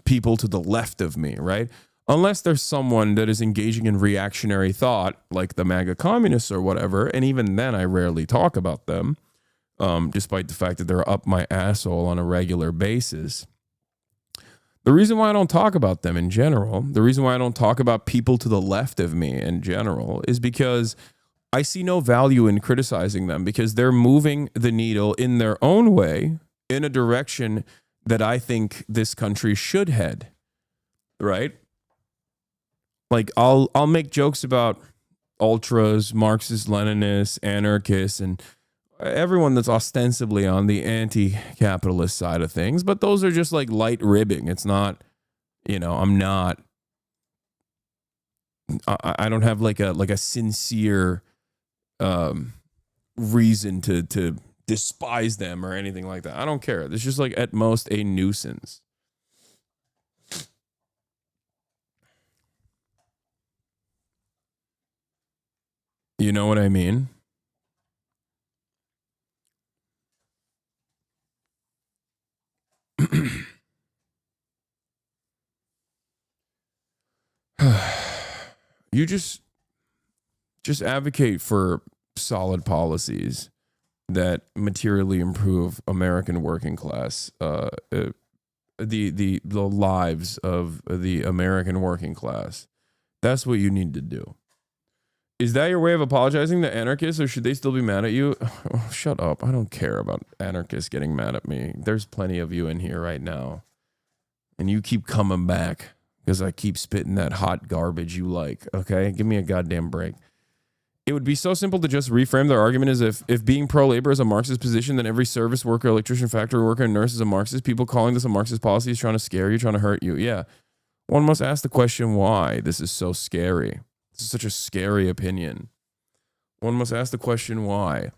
people to the left of me, right? Unless there's someone that is engaging in reactionary thought, like the MAGA communists or whatever, and even then I rarely talk about them, despite the fact that they're up my asshole on a regular basis. The reason why I don't talk about them in general, the reason why I don't talk about people to the left of me in general is because I see no value in criticizing them because they're moving the needle in their own way in a direction that I think this country should head. Right? Like I'll make jokes about ultras, Marxist, Leninists, anarchists, and everyone that's ostensibly on the anti-capitalist side of things, but those are just like light ribbing. It's not, you know, I don't have like a sincere reason to despise them or anything like that. I don't care. It's just like at most a nuisance. You know what I mean? You just advocate for solid policies that materially improve American working class, the lives of the American working class. That's what you need to do. Is that your way of apologizing to anarchists, or should they still be mad at you? Oh, shut up. I don't care about anarchists getting mad at me. There's plenty of you in here right now. And you keep coming back because I keep spitting that hot garbage you like, okay? Give me a goddamn break. It would be so simple to just reframe their argument as if being pro-labor is a Marxist position, then every service worker, electrician, factory worker, and nurse is a Marxist. People calling this a Marxist policy is trying to scare you, trying to hurt you. Yeah. One must ask the question why this is so scary. This is such a scary opinion. One must ask the question why.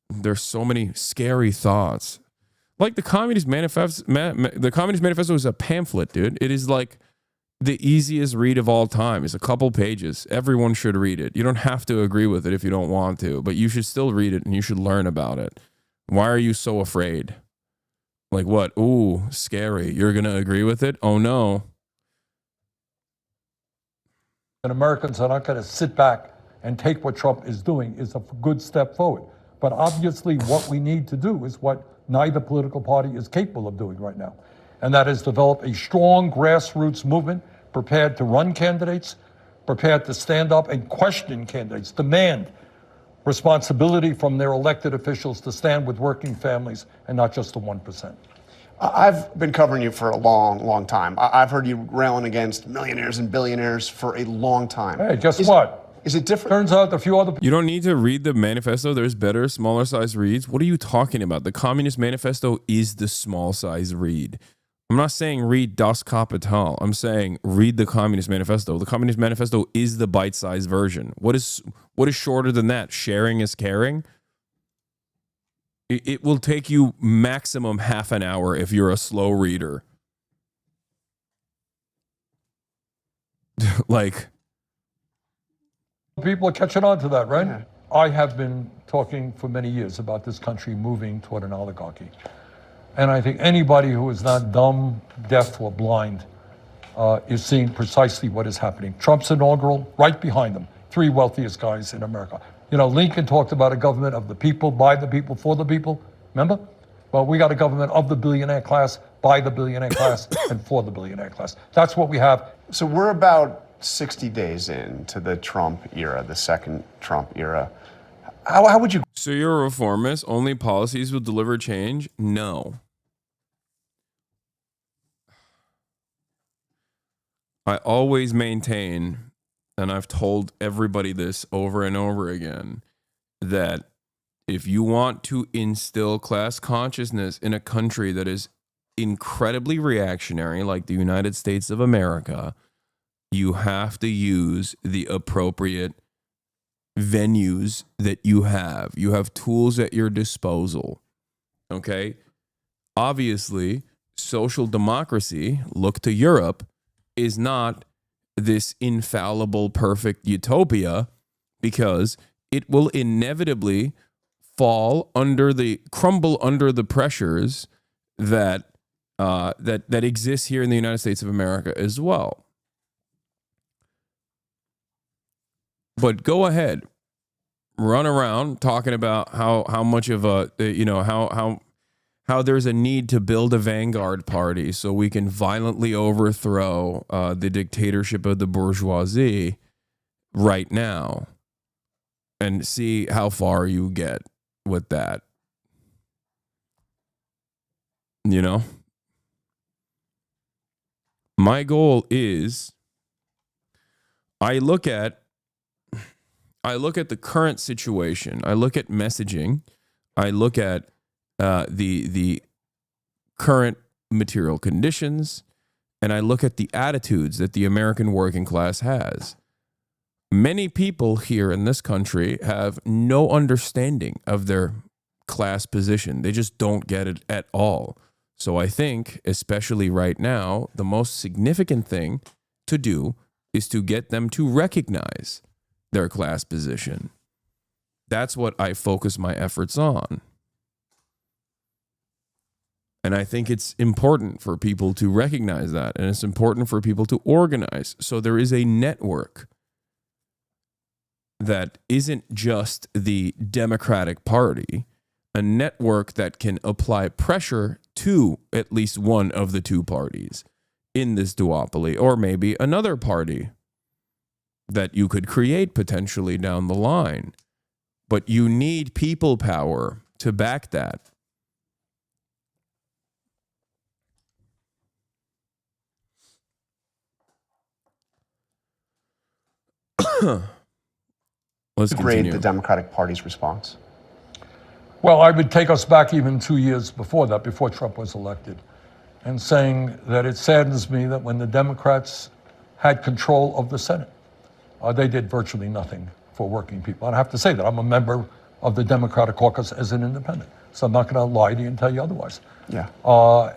There's so many scary thoughts. Like the Communist Manifesto, the Communist Manifesto is a pamphlet, dude. It is like the easiest read of all time. It's a couple pages. Everyone should read it. You don't have to agree with it if you don't want to, but you should still read it and you should learn about it. Why are you so afraid? Like what? Ooh, scary. You're going to agree with it? Oh no.
And Americans are not going to sit back and take what Trump is doing is a good step forward. But obviously what we need to do is what neither political party is capable of doing right now. And that is develop a strong grassroots movement prepared to run candidates, prepared to stand up and question candidates, demand responsibility from their elected officials to stand with working families and not just the 1%.
I've been covering you for a long, long time. I've heard you railing against millionaires and billionaires for a long time.
Hey, guess what?
Is it different?
Turns out a few other...
You don't need to read the manifesto. There's better, smaller size reads. What are you talking about? The Communist Manifesto is the small size read. I'm not saying read Das Kapital. I'm saying read the Communist Manifesto. The Communist Manifesto is the bite-sized version. What is shorter than that? Sharing is caring? It will take you maximum half an hour if you're a slow reader. Like...
People are catching on to that, right? Yeah. I have been talking for many years about this country moving toward an oligarchy. And I think anybody who is not dumb, deaf, or blind is seeing precisely what is happening. Trump's inaugural, right behind him, 3 wealthiest guys in America. You know, Lincoln talked about a government of the people, by the people, for the people. Remember? Well, we got a government of the billionaire class, by the billionaire class, and for the billionaire class. That's what we have.
So we're about 60 days into the Trump era, the second Trump era. How would you...
So you're a reformist? Only policies will deliver change? No. I always maintain, and I've told everybody this over and over again, that if you want to instill class consciousness in a country that is incredibly reactionary, like the United States of America, you have to use the appropriate venues that you have. You have tools at your disposal. Okay? Obviously, social democracy, look to Europe, is not this infallible, perfect utopia because it will inevitably crumble under the pressures that exist here in the United States of America as well. But go ahead, run around talking about how much of a, how how there's a need to build a vanguard party so we can violently overthrow the dictatorship of the bourgeoisie right now and see how far you get with that. You know? My goal is I look at the current situation. I look at messaging. I look at the current material conditions, and I look at the attitudes that the American working class has. Many people here in this country have no understanding of their class position. They just don't get it at all. So I think, especially right now, the most significant thing to do is to get them to recognize their class position. That's what I focus my efforts on. And I think it's important for people to recognize that. And it's important for people to organize. So there is a network that isn't just the Democratic Party, a network that can apply pressure to at least one of the two parties in this duopoly, or maybe another party that you could create potentially down the line. But you need people power to back that.
Let's grade the Democratic Party's response.
Well, I would take us back even 2 years before that, before Trump was elected, and saying that it saddens me that when the Democrats had control of the Senate, they did virtually nothing for working people. And I have to say that I'm a member of the Democratic caucus as an independent, so I'm not going to lie to you and tell you otherwise.
Yeah.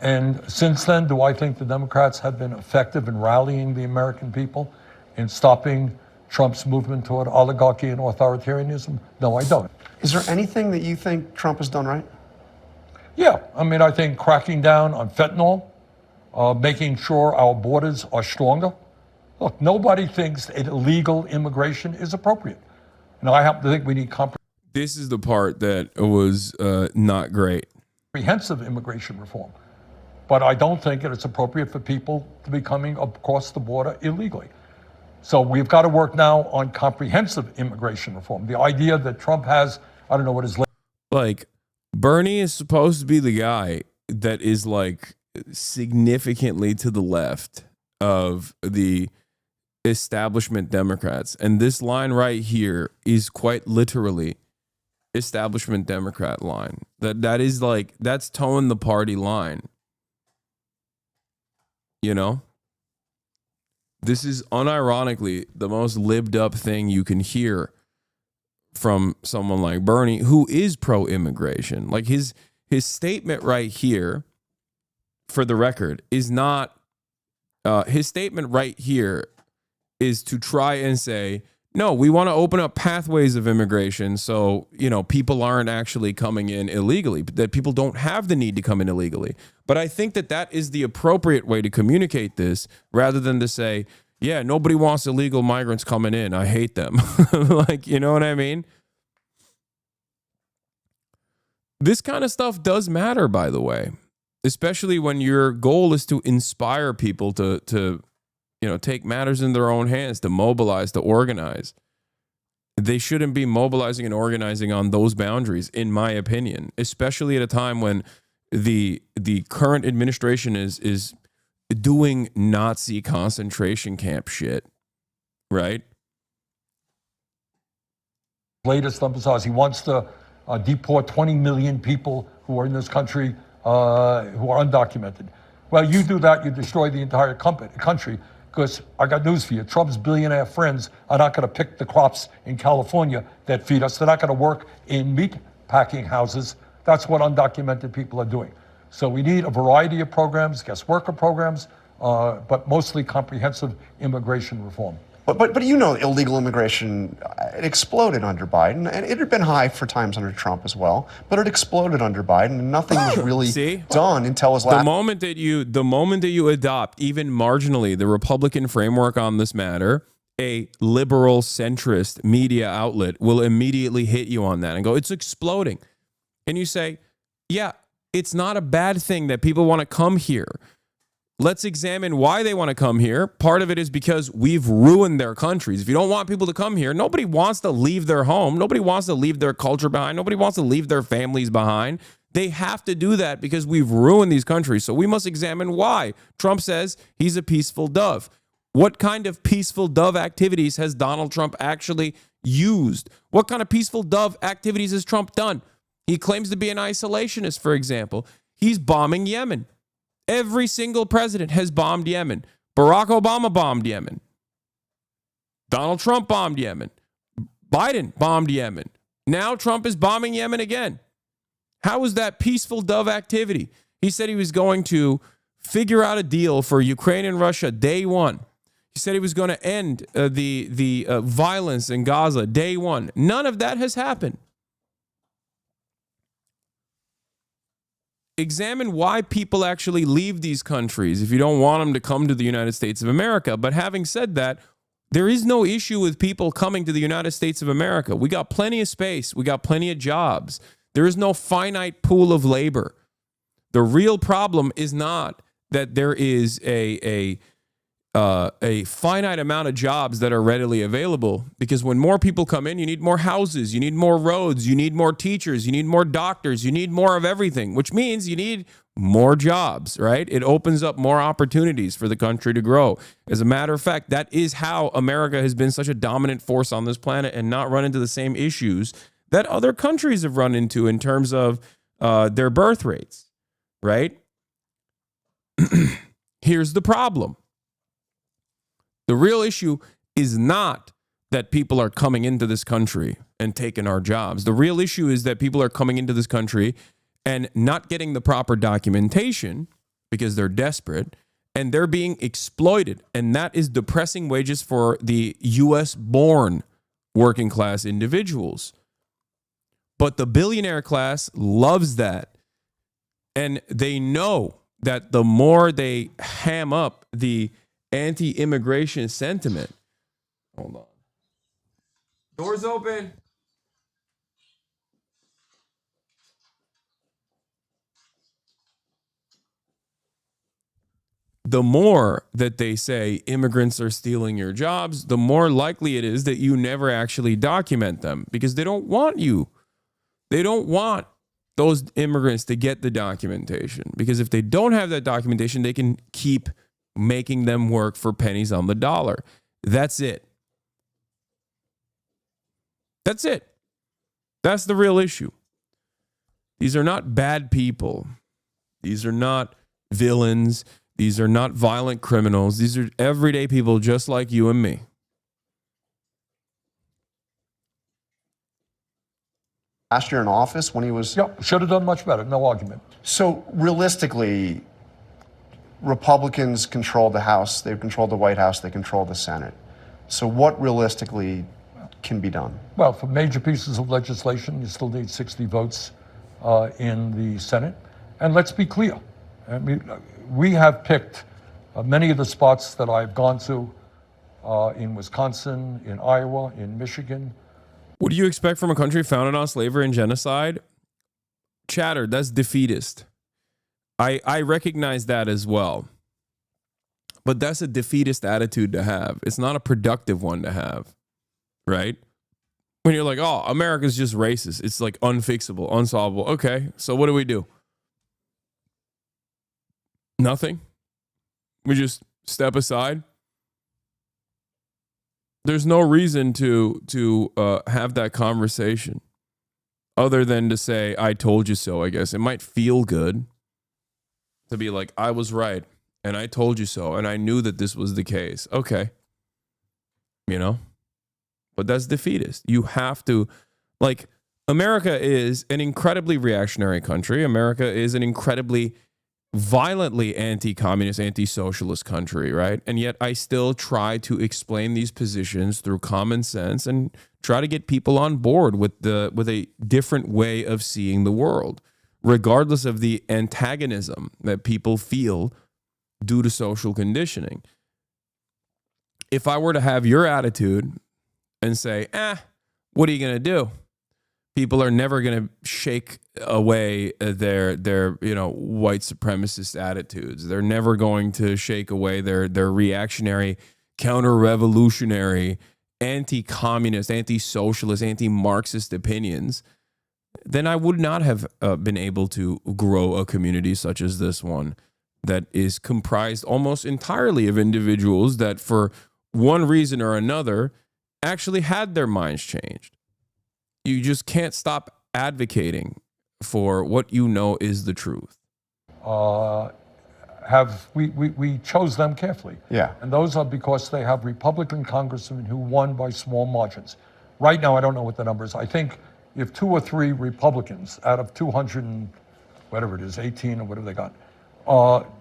And since then, do I think the Democrats have been effective in rallying the American people in stopping Trump's movement toward oligarchy and authoritarianism? No, I don't.
Is there anything that you think Trump has done right?
Yeah, I mean, I think cracking down on fentanyl, making sure our borders are stronger. Look, nobody thinks that illegal immigration is appropriate. And I happen to think we need
This is the part that was not great.
Comprehensive immigration reform. But I don't think that it's appropriate for people to be coming across the border illegally. So we've got to work now on comprehensive immigration reform. The idea that Trump has, I don't know what his...
Like, Bernie is supposed to be the guy that is like significantly to the left of the establishment Democrats. And this line right here is quite literally establishment Democrat line. That is like, that's towing the party line. You know? This is unironically the most libbed up thing you can hear from someone like Bernie, who is pro-immigration. Like his statement right here, for the record, is not, his statement right here is to try and say, no, we want to open up pathways of immigration so, you know, people aren't actually coming in illegally, that people don't have the need to come in illegally. But I think that that is the appropriate way to communicate this, rather than to say, yeah, nobody wants illegal migrants coming in. I hate them. Like, you know what I mean? This kind of stuff does matter, by the way, especially when your goal is to inspire people to you know, take matters in their own hands, to mobilize, to organize. They shouldn't be mobilizing and organizing on those boundaries, in my opinion, especially at a time when the current administration is doing Nazi concentration camp shit, right?
Latest emphasize, he wants to deport 20 million people who are in this country who are undocumented. Well, you do that, you destroy the entire country. Because I got news for you, Trump's billionaire friends are not going to pick the crops in California that feed us. They're not going to work in meat packing houses. That's what undocumented people are doing. So we need a variety of programs, guest worker programs, but mostly comprehensive immigration reform.
But you know, illegal immigration, it exploded under Biden, and it had been high for times under Trump as well, but it exploded under Biden, and nothing was really done until his last...
The moment that you adopt, even marginally, the Republican framework on this matter, a liberal centrist media outlet will immediately hit you on that and go, it's exploding. And you say, yeah, It's not a bad thing that people want to come here. Let's examine why they want to come here. Part of it is because we've ruined their countries. If you don't want people to come here, nobody wants to leave their home. Nobody wants to leave their culture behind. Nobody wants to leave their families behind. They have to do that because we've ruined these countries. So we must examine why. Trump says he's a peaceful dove. What kind of peaceful dove activities has Donald Trump actually used? What kind of peaceful dove activities has Trump done? He claims to be an isolationist, for example. He's bombing Yemen. Every single president has bombed Yemen. Barack Obama bombed Yemen. Donald Trump bombed Yemen. Biden bombed Yemen. Now Trump is bombing Yemen again. How is that peaceful dove activity? He said he was going to figure out a deal for Ukraine and Russia day one. He said he was going to end the violence in Gaza day one. None of that has happened. Examine why people actually leave these countries if you don't want them to come to the United States of America. But having said that, there is no issue with people coming to the United States of America. We got plenty of space. We got plenty of jobs. There is no finite pool of labor. The real problem is not that there is a finite amount of jobs that are readily available, because when more people come in, you need more houses, you need more roads, you need more teachers, you need more doctors, you need more of everything, which means you need more jobs, right? It opens up more opportunities for the country to grow. As a matter of fact, that is how America has been such a dominant force on this planet and not run into the same issues that other countries have run into in terms of their birth rates, right? Here's the problem. The real issue is not that people are coming into this country and taking our jobs. The real issue is that people are coming into this country and not getting the proper documentation because they're desperate, and they're being exploited. And that is depressing wages for the U.S.-born working class individuals. But the billionaire class loves that. And they know that the more they ham up the anti-immigration sentiment. Hold on. Doors open. The more that they say immigrants are stealing your jobs, the more likely it is that you never actually document them, because they don't want you. They don't want those immigrants to get the documentation, because if they don't have that documentation, they can keep making them work for pennies on the dollar. That's it. That's it. That's the real issue. These are not bad people. These are not villains. These are not violent criminals. These are everyday people just like you and me.
Last year in office when he was...
Yeah, should have done much better. No argument.
So realistically, Republicans control the House, they've controlled the White House, they control the Senate. So what realistically can be done?
Well, for major pieces of legislation, you still need 60 votes in the Senate. And let's be clear. I mean, we have picked many of the spots that I've gone to in Wisconsin, in Iowa, in Michigan.
What do you expect from a country founded on slavery and genocide? Chatter, that's defeatist. I recognize that as well. But that's a defeatist attitude to have. It's not a productive one to have, right? When you're like, oh, America's just racist. It's like unfixable, unsolvable. Okay, so what do we do? Nothing? We just step aside? There's no reason to have that conversation other than to say, I told you so, I guess. It might feel good to be like, I was right, and I told you so, and I knew that this was the case. Okay. You know? But that's defeatist. You have to, like, America is an incredibly reactionary country. America is an incredibly violently anti-communist, anti-socialist country, right? And yet I still try to explain these positions through common sense and try to get people on board with a different way of seeing the world, regardless of the antagonism that people feel due to social conditioning. If I were to have your attitude and say, what are you going to do? People are never going to shake away their white supremacist attitudes. They're never going to shake away their reactionary, counter-revolutionary, anti-communist, anti-socialist, anti-Marxist opinions. Then I would not have been able to grow a community such as this one that is comprised almost entirely of individuals that for one reason or another actually had their minds changed. You just can't stop advocating for what you know is the truth.
We chose them carefully.
Yeah.
And those are because they have Republican congressmen who won by small margins. Right now, I don't know what the number is. I think if 2 or 3 Republicans out of 200 and whatever it is, 18 or whatever they got,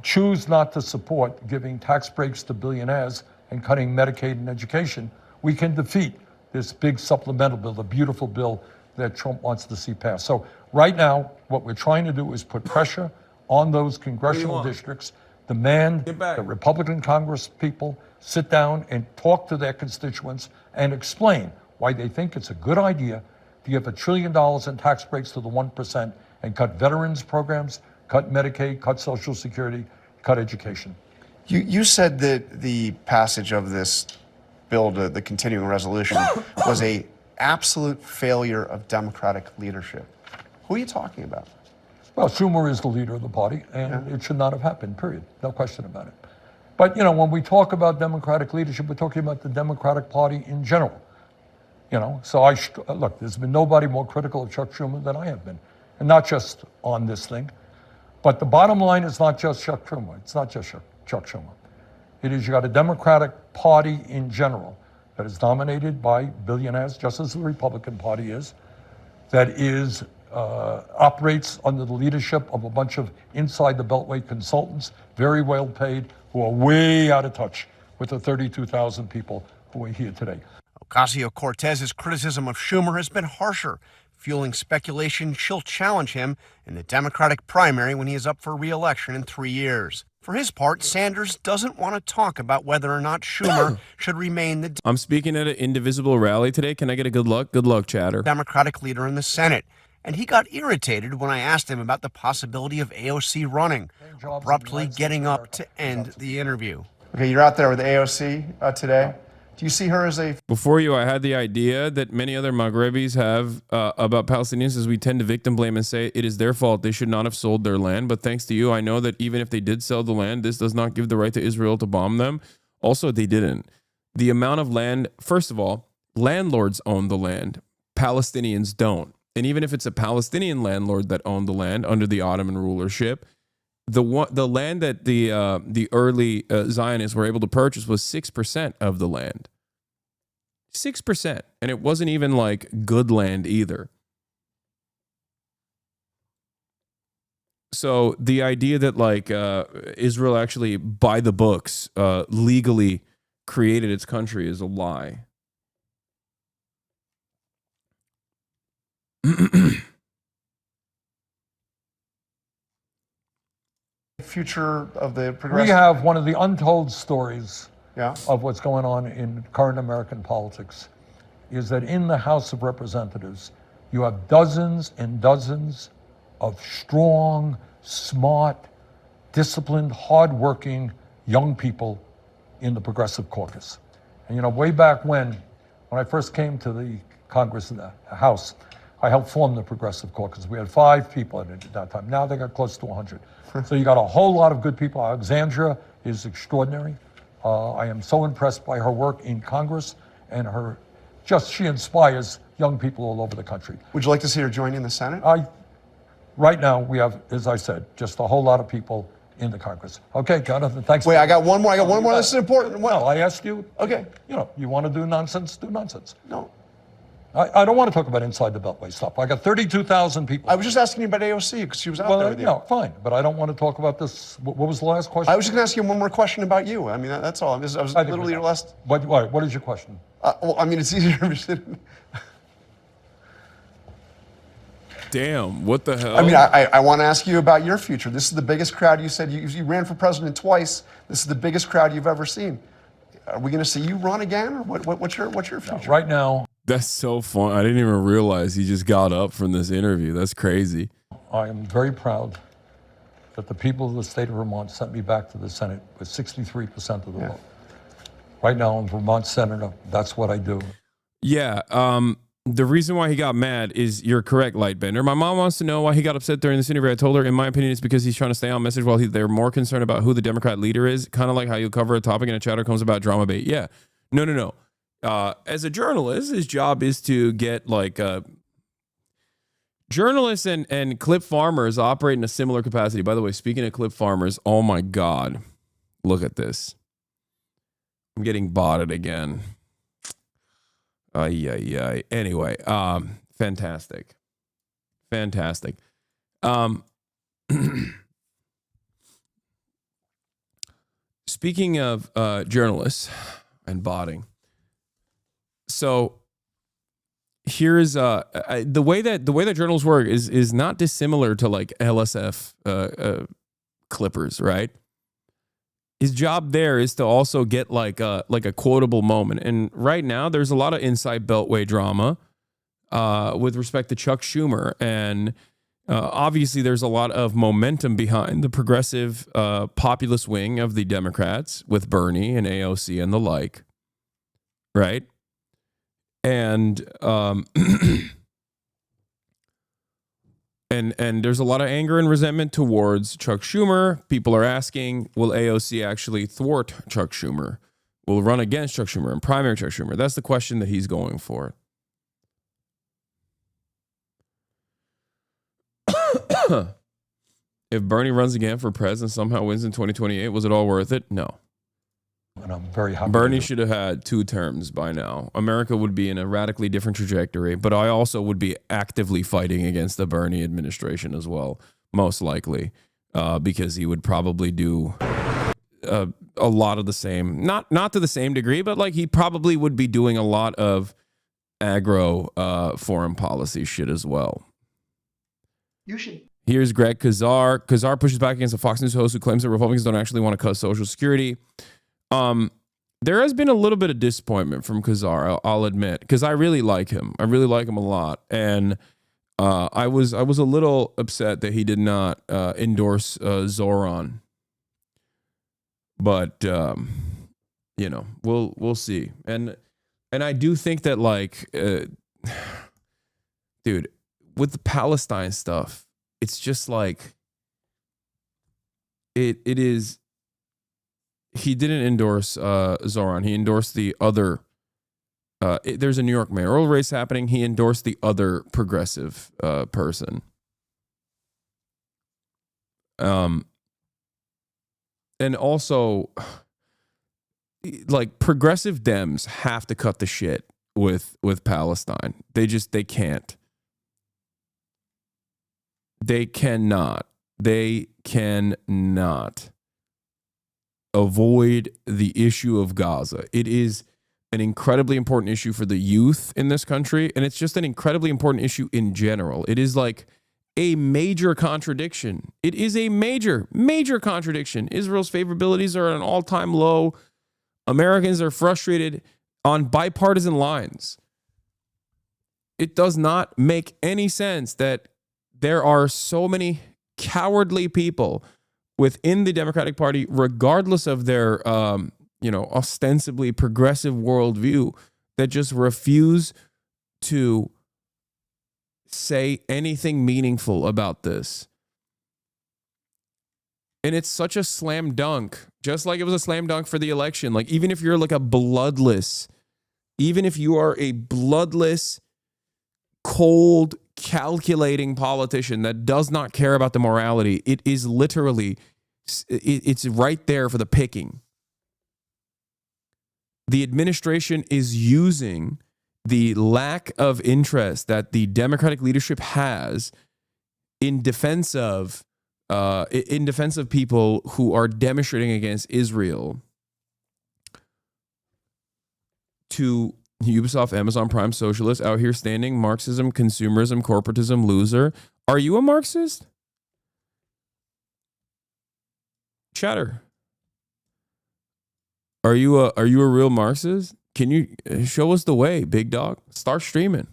choose not to support giving tax breaks to billionaires and cutting Medicaid and education, we can defeat this big supplemental bill, the beautiful bill that Trump wants to see passed. So right now, what we're trying to do is put pressure on those congressional districts, demand that Republican Congress people sit down and talk to their constituents and explain why they think it's a good idea to give $1 trillion in tax breaks to the 1% and cut veterans programs, cut Medicaid, cut Social Security, cut education.
You said that the passage of this bill to the continuing resolution was a absolute failure of Democratic leadership. Who are you talking about?
Well, Schumer is the leader of the party, and it should not have happened, period. No question about it. But, when we talk about Democratic leadership, we're talking about the Democratic Party in general. So look, there's been nobody more critical of Chuck Schumer than I have been. And not just on this thing. But the bottom line is not just Chuck Schumer. It's not just Chuck Schumer. It is you got a Democratic Party in general that is dominated by billionaires, just as the Republican Party is, that is operates under the leadership of a bunch of inside the Beltway consultants, very well paid, who are way out of touch with the 32,000 people who are here today.
Ocasio-Cortez's criticism of Schumer has been harsher, fueling speculation she'll challenge him in the Democratic primary when he is up for re-election in 3 years. For his part, Sanders doesn't want to talk about whether or not Schumer should remain the
I'm speaking at an Indivisible rally today. Can I get a good luck? Good luck, chatter.
Democratic leader in the Senate. And he got irritated when I asked him about the possibility of AOC running, abruptly getting up to end the interview. Okay, you're out there with AOC today. Do you see her as a...
Before you, I had the idea that many other Maghrebis have about Palestinians, as we tend to victim blame and say it is their fault. They should not have sold their land. But thanks to you, I know that even if they did sell the land, this does not give the right to Israel to bomb them. Also, they didn't. The amount of land, first of all, landlords own the land. Palestinians don't. And even if it's a Palestinian landlord that owned the land under the Ottoman rulership, the land that the early Zionists were able to purchase was 6% of the land. 6%. And it wasn't even like good land either. So the idea that like Israel actually by the books legally created its country is a lie.
Future of the progressive...
We have one of the untold stories of what's going on in current American politics is that in the House of Representatives, you have dozens and dozens of strong, smart, disciplined, hardworking young people in the Progressive Caucus. And way back when I first came to the Congress and the House, I helped form the Progressive Caucus. We had 5 people in it at that time. Now they got close to 100. So you got a whole lot of good people. Alexandria is extraordinary. I am so impressed by her work in Congress and she inspires young people all over the country.
Would you like to see her join in the Senate?
Right now we have, as I said, just a whole lot of people in the Congress. Okay, Jonathan, thanks.
Wait, I got one more. This is important.
Well, I asked you.
Okay.
You want to do nonsense, do nonsense.
No.
I don't want to talk about inside the Beltway stuff. I got 32,000 people.
I was just asking you about AOC because she was out there with you.
No, fine, but I don't want to talk about this. What was the last question?
I was just going to ask you one more question about you. I mean, that's all. I was literally your last...
What is your question?
Well, I mean, it's easier.
Damn, what the hell?
I mean, I want to ask you about your future. This is the biggest crowd. You said you ran for president twice. This is the biggest crowd you've ever seen. Are we going to see you run again, or what's your future?
Right now,
That's so fun. I didn't even realize he just got up from this interview. That's crazy.
I am very proud that the people of the state of Vermont sent me back to the Senate with 63% of the vote. Right now, I'm Vermont senator. That's what I do.
Yeah. The reason why he got mad is, you're correct, Lightbender. My mom wants to know why he got upset during this interview. I told her, in my opinion, it's because he's trying to stay on message while they're more concerned about who the Democrat leader is. Kind of like how you cover a topic and a chatter comes about drama bait. Yeah. No. As a journalist, his job is to get journalists and clip farmers operate in a similar capacity. By the way, speaking of clip farmers, oh my God, look at this. I'm getting botted again. Anyway, fantastic. Speaking of journalists and botting, so here's the way that journals work is not dissimilar to like LSF clippers, right? His job there is to also get like a quotable moment. And right now there's a lot of inside Beltway drama with respect to Chuck Schumer. And obviously there's a lot of momentum behind the progressive populist wing of the Democrats with Bernie and AOC and the like. Right? And And there's a lot of anger and resentment towards Chuck Schumer. People are asking, will AOC actually thwart Chuck Schumer? Will run against Chuck Schumer and primary Chuck Schumer? That's the question that he's going for. If Bernie runs again for president, somehow wins in 2028, was it all worth it? No.
And I'm very happy.
Bernie should have had 2 terms by now. America would be in a radically different trajectory, but I also would be actively fighting against the Bernie administration as well, most likely, because he would probably do a lot of the same, not to the same degree, but like he probably would be doing a lot of aggro foreign policy shit as well.
You should.
Here's Greg Kazar. Kazar pushes back against a Fox News host who claims that Republicans don't actually want to cut Social Security. There has been a little bit of disappointment from Kazar, I'll admit, because I really like him. I really like him a lot. And I was a little upset that he did not endorse Zoran. But we'll see. And I do think that dude, with the Palestine stuff, it's just like it is. He didn't endorse Zoran. He endorsed the other. There's a New York mayoral race happening. He endorsed the other progressive person. And also, like, progressive Dems have to cut the shit with Palestine. They can't. They cannot avoid the issue of Gaza. It is an incredibly important issue for the youth in this country, and it's just an incredibly important issue in general. It is like a major contradiction. It is a major contradiction. Israel's favorabilities are at an all-time low. Americans are frustrated on bipartisan lines. It does not make any sense that there are so many cowardly people within the Democratic Party, regardless of their, ostensibly progressive worldview, that just refuse to say anything meaningful about this. And it's such a slam dunk, just like it was a slam dunk for the election. Like, even if you're like even if you are a bloodless, cold, calculating politician that does not care about the morality, it is literally, it's right there for the picking. The administration is using the lack of interest that the Democratic leadership has in defense of people who are demonstrating against Israel to Ubisoft, Amazon Prime, socialists out here standing, Marxism, consumerism, corporatism, loser. Are you a Marxist? Chatter. Are you a real Marxist? Can you show us the way, big dog? Start streaming.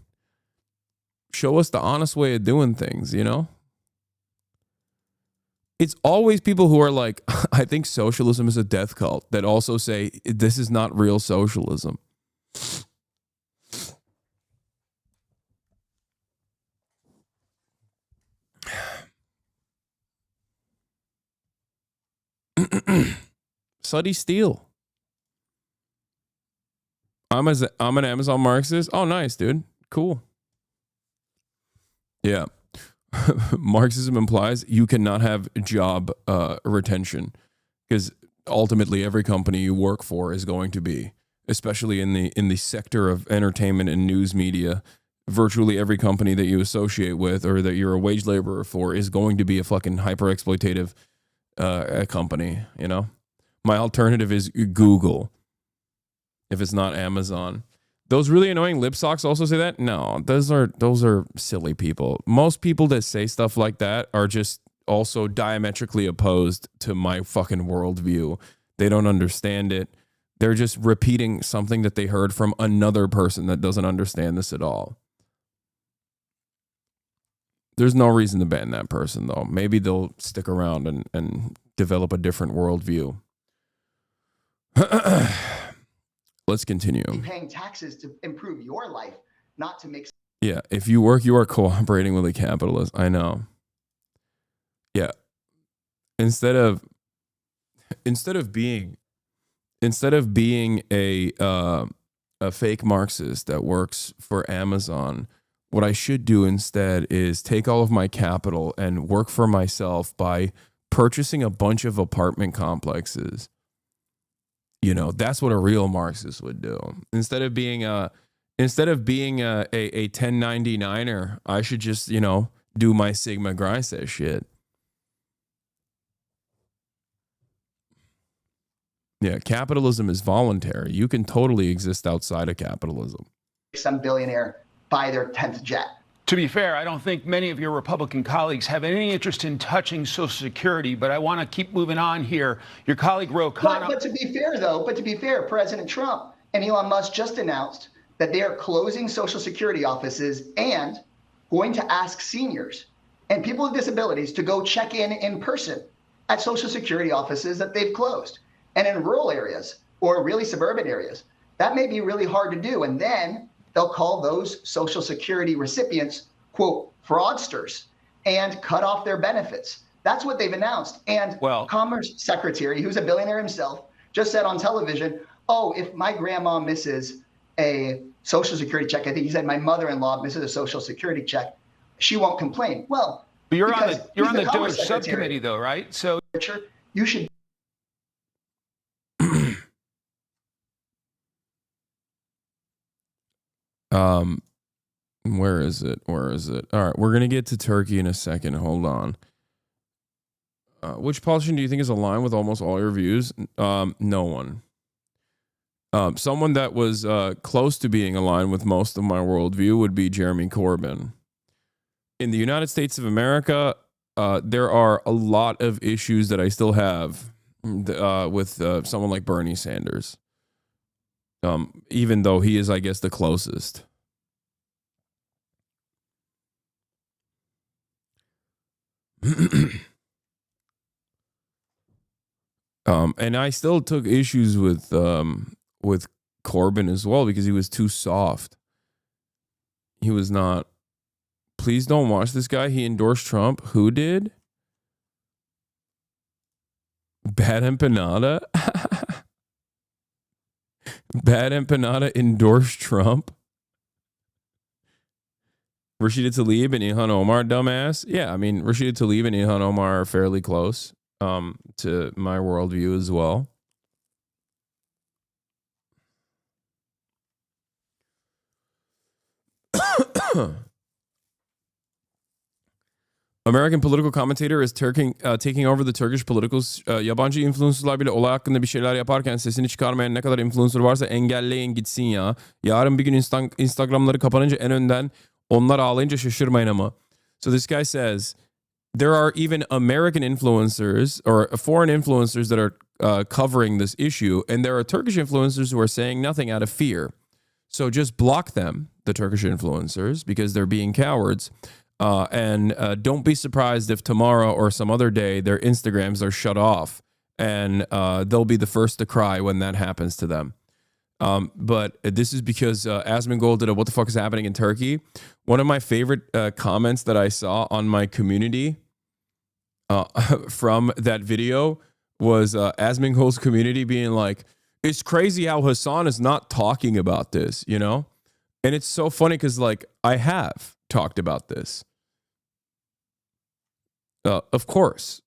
Show us the honest way of doing things, you know? It's always people who are like, I think socialism is a death cult, that also say this is not real socialism. Suddy Steele. I'm an Amazon Marxist. Oh, nice, dude. Cool. Yeah. Marxism implies you cannot have job retention, because ultimately every company you work for is going to be, especially in the sector of entertainment and news media, virtually every company that you associate with or that you're a wage laborer for is going to be a fucking hyper exploitative company, you know? My alternative is Google, if it's not Amazon. Those really annoying lip socks also say that? No, those are silly people. Most people that say stuff like that are just also diametrically opposed to my fucking worldview. They don't understand it. They're just repeating something that they heard from another person that doesn't understand this at all. There's no reason to ban that person, though. Maybe they'll stick around and develop a different worldview. Let's continue.
Paying taxes to improve your life, not to make.
Yeah, if you work, you are cooperating with a capitalist. I know. Yeah. Instead of being a fake Marxist that works for Amazon, what I should do instead is take all of my capital and work for myself by purchasing a bunch of apartment complexes. You know, that's what a real Marxist would do. Instead of being a 1099er, I should just, you know, do my Sigma Gryce shit. Yeah, capitalism is voluntary. You can totally exist outside of capitalism.
Some billionaire buy their 10th jet.
To be fair, I don't think many of your Republican colleagues have any interest in touching Social Security, but I want to keep moving on here. Your colleague wrote...
But to be fair, President Trump and Elon Musk just announced that they are closing Social Security offices and going to ask seniors and people with disabilities to go check in person at Social Security offices that they've closed. And in rural areas or really suburban areas, that may be really hard to do. And then they'll call those Social Security recipients, quote, fraudsters, and cut off their benefits. That's what they've announced. And Commerce Secretary, who's a billionaire himself, just said on television, oh, if my grandma misses a Social Security check, I think he said my mother-in-law misses a Social Security check, she won't complain. Well,
but you're on the DOGE subcommittee, though, right? So
you should.
Where is it? All right, we're gonna get to Turkey in a second. Hold on. Which politician do you think is aligned with almost all your views? No one. Someone that was close to being aligned with most of my worldview would be Jeremy Corbyn. In the United States of America, there are a lot of issues that I still have with someone like Bernie Sanders. Even though he is, I guess, the closest. And I still took issues with Corbyn as well because he was too soft. He was not. Please don't watch this guy. He endorsed Trump. Who did? Bad Empanada? Bad Empanada endorsed Trump? Rashida Tlaib and Ilhan Omar, dumbass? Yeah, I mean, Rashida Tlaib and Ilhan Omar are fairly close to my worldview as well. American political commentator is taking over the Turkish politicals. Yabancı influencerlar bile olay hakkında bir şeyler yaparken sesini çıkarmayan ne kadar influencer varsa engelleyin gitsin ya. Yarın bir gün Instagram'ları kapanınca en önden onlar ağlayınca şaşırmayın ama. So this guy says there are even American influencers or foreign influencers that are covering this issue, and there are Turkish influencers who are saying nothing out of fear. So just block them, the Turkish influencers, because they're being cowards. And don't be surprised if tomorrow or some other day their Instagrams are shut off, and they'll be the first to cry when that happens to them. But this is because Asmongold did a "What the fuck is happening in Turkey?" One of my favorite comments that I saw on my community from that video was Asmongold's community being like, "It's crazy how Hasan is not talking about this," you know? And it's so funny because, like, I have talked about this. Of course.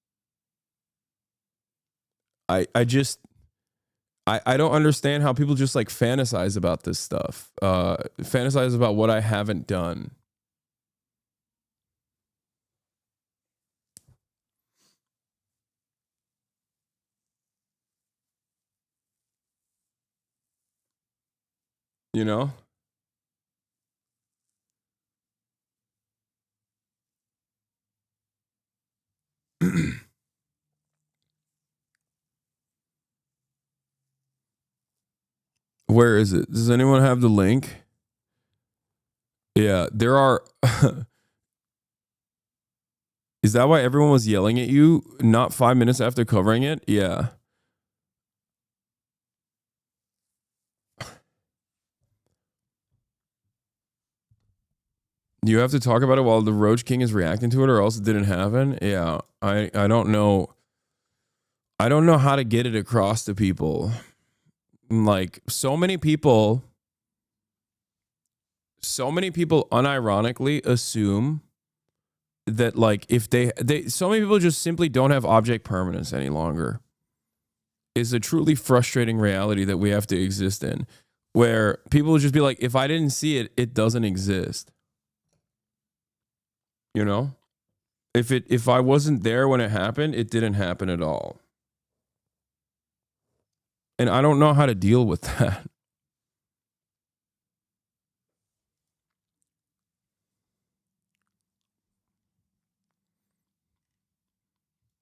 I don't understand how people just like fantasize about this stuff. Fantasize about what I haven't done. You know? Where is it? Does anyone have the link? Yeah, there are. Is that why everyone was yelling at you not 5 minutes after covering it? Yeah. You have to talk about it while the Roach King is reacting to it, or else it didn't happen. Yeah, I don't know. I don't know how to get it across to people. Like, so many people unironically assume that, like, if they so many people just simply don't have object permanence any longer. Is a truly frustrating reality that we have to exist in, where people will just be like, if I didn't see it, it doesn't exist. You know? If I wasn't there when it happened, it didn't happen at all. And I don't know how to deal with that.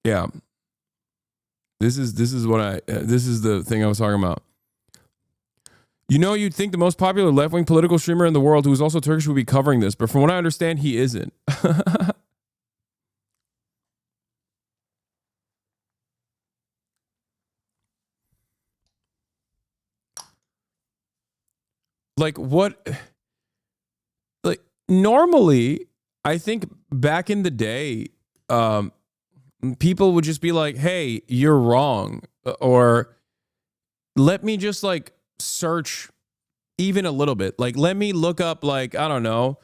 Yeah. This is the thing I was talking about. You know, you'd think the most popular left-wing political streamer in the world, who is also Turkish, would be covering this, but from what I understand, he isn't. Like, what? Like, normally, I think back in the day, people would just be like, hey, you're wrong. Or let me just, like, search even a little bit. Like, let me look up, like, I don't know,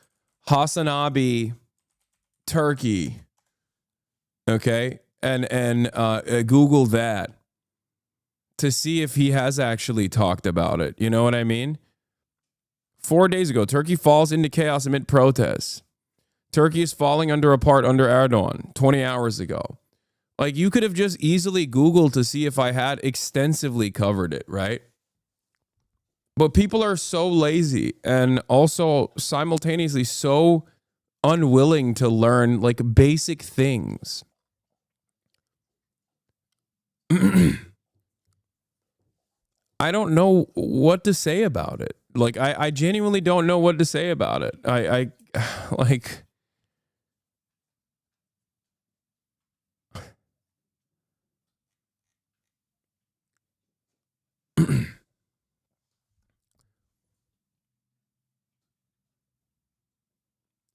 HasanAbi Turkey. Okay? And Google that to see if he has actually talked about it. You know what I mean? 4 days ago, Turkey falls into chaos amid protests. Turkey is falling apart under Erdogan 20 hours ago. Like, you could have just easily Googled to see if I had extensively covered it, right? But people are so lazy and also simultaneously so unwilling to learn, like, basic things. I don't know what to say about it. Like, I genuinely don't know what to say about it. I like...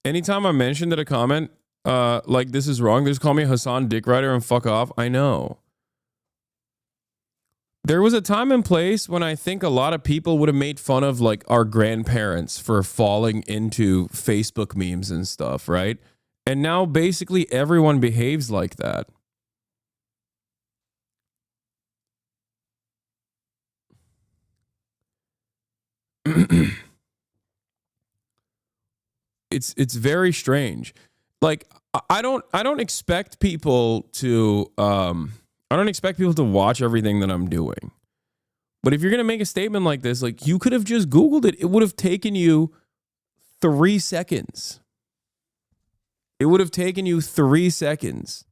Anytime I mention that a comment like this is wrong, they just call me Hasan Dick Rider and fuck off. I know. There was a time and place when I think a lot of people would have made fun of, like, our grandparents for falling into Facebook memes and stuff, right? And now basically everyone behaves like that. It's very strange. Like, I don't expect people to watch everything that I'm doing. But if you're gonna make a statement like this, like, you could have just Googled it. It would have taken you 3 seconds. It would have taken you 3 seconds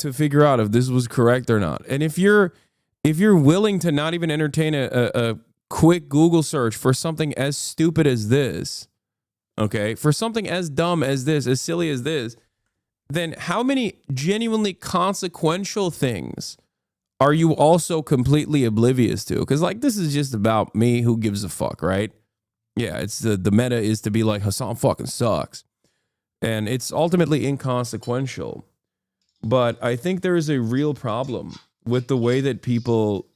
to figure out if this was correct or not. And if you're willing to not even entertain a quick Google search for something as stupid as this, okay, for something as dumb as this, as silly as this, then how many genuinely consequential things are you also completely oblivious to? Because, like, this is just about me. Who gives a fuck, right? Yeah, it's the meta is to be like, Hasan fucking sucks. And it's ultimately inconsequential. But I think there is a real problem with the way that people...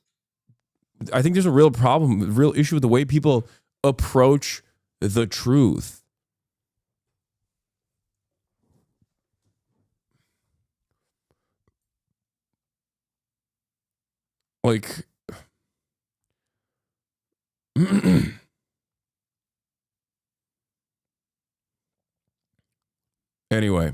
I think there's a real issue with the way people approach the truth. Like... Anyway.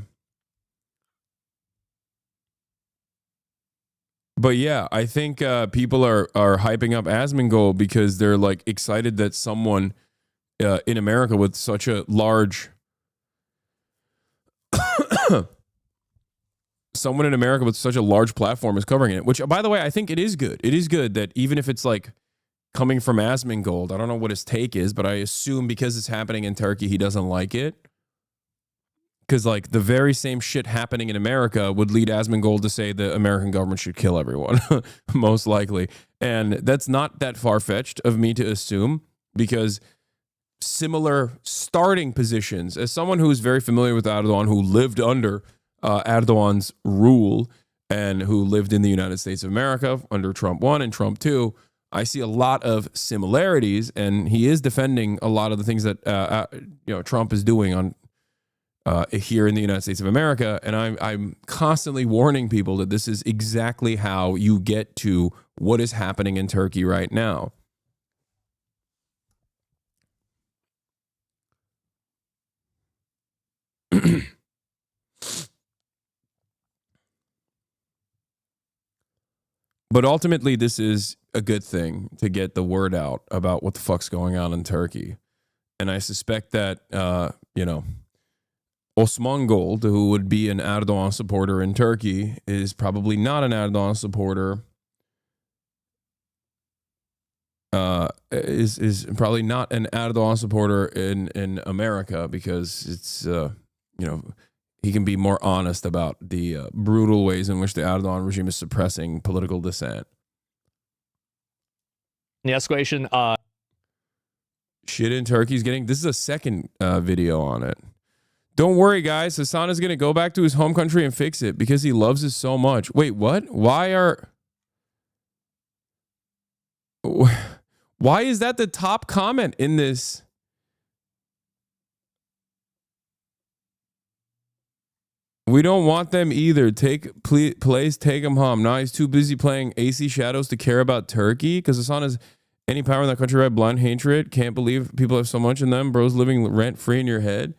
But yeah, I think people are hyping up Asmongold because they're like excited that someone in America with such a large platform is covering it, which, by the way, I think it is good. It is good that even if it's like coming from Asmongold, I don't know what his take is, but I assume because it's happening in Turkey, he doesn't like it. Because, like, the very same shit happening in America would lead Asmongold to say the American government should kill everyone, most likely. And that's not that far-fetched of me to assume, because similar starting positions, as someone who is very familiar with Erdogan, who lived under Erdogan's rule and who lived in the United States of America under Trump 1 and Trump 2, I see a lot of similarities, and he is defending a lot of the things that Trump is doing on here in the United States of America. And I'm constantly warning people that this is exactly how you get to what is happening in Turkey right now. But ultimately, this is a good thing to get the word out about what the fuck's going on in Turkey. And I suspect that, Osmangold, who would be an Erdogan supporter in Turkey, is probably not an Erdogan supporter. Is probably not an Erdogan supporter in America, because it's he can be more honest about the brutal ways in which the Erdogan regime is suppressing political dissent.
The escalation.
Shit in Turkey's getting. This is a second video on it. Don't worry, guys. Hasan is going to go back to his home country and fix it because he loves it so much. Wait, what? Why is that the top comment in this? We don't want them either. Please take him home. Now he's too busy playing AC Shadows to care about Turkey, because Hasan has any power in that country, right? Blind hatred. Can't believe people have so much in them. Bros living rent free in your head.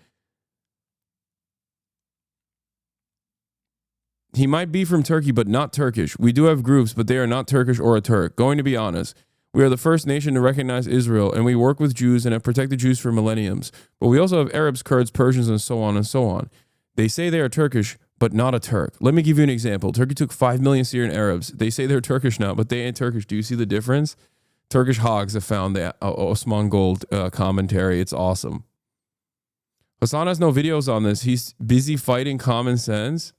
He might be from Turkey, but not Turkish. We do have groups, but they are not Turkish or a Turk. Going to be honest, we are the first nation to recognize Israel, and we work with Jews and have protected Jews for millenniums. But we also have Arabs, Kurds, Persians, and so on and so on. They say they are Turkish, but not a Turk. Let me give you an example. Turkey took 5 million Syrian Arabs. They say they're Turkish now, but they ain't Turkish. Do you see the difference? Turkish hogs have found the Osmangold commentary. It's awesome. Hasan has no videos on this. He's busy fighting common sense.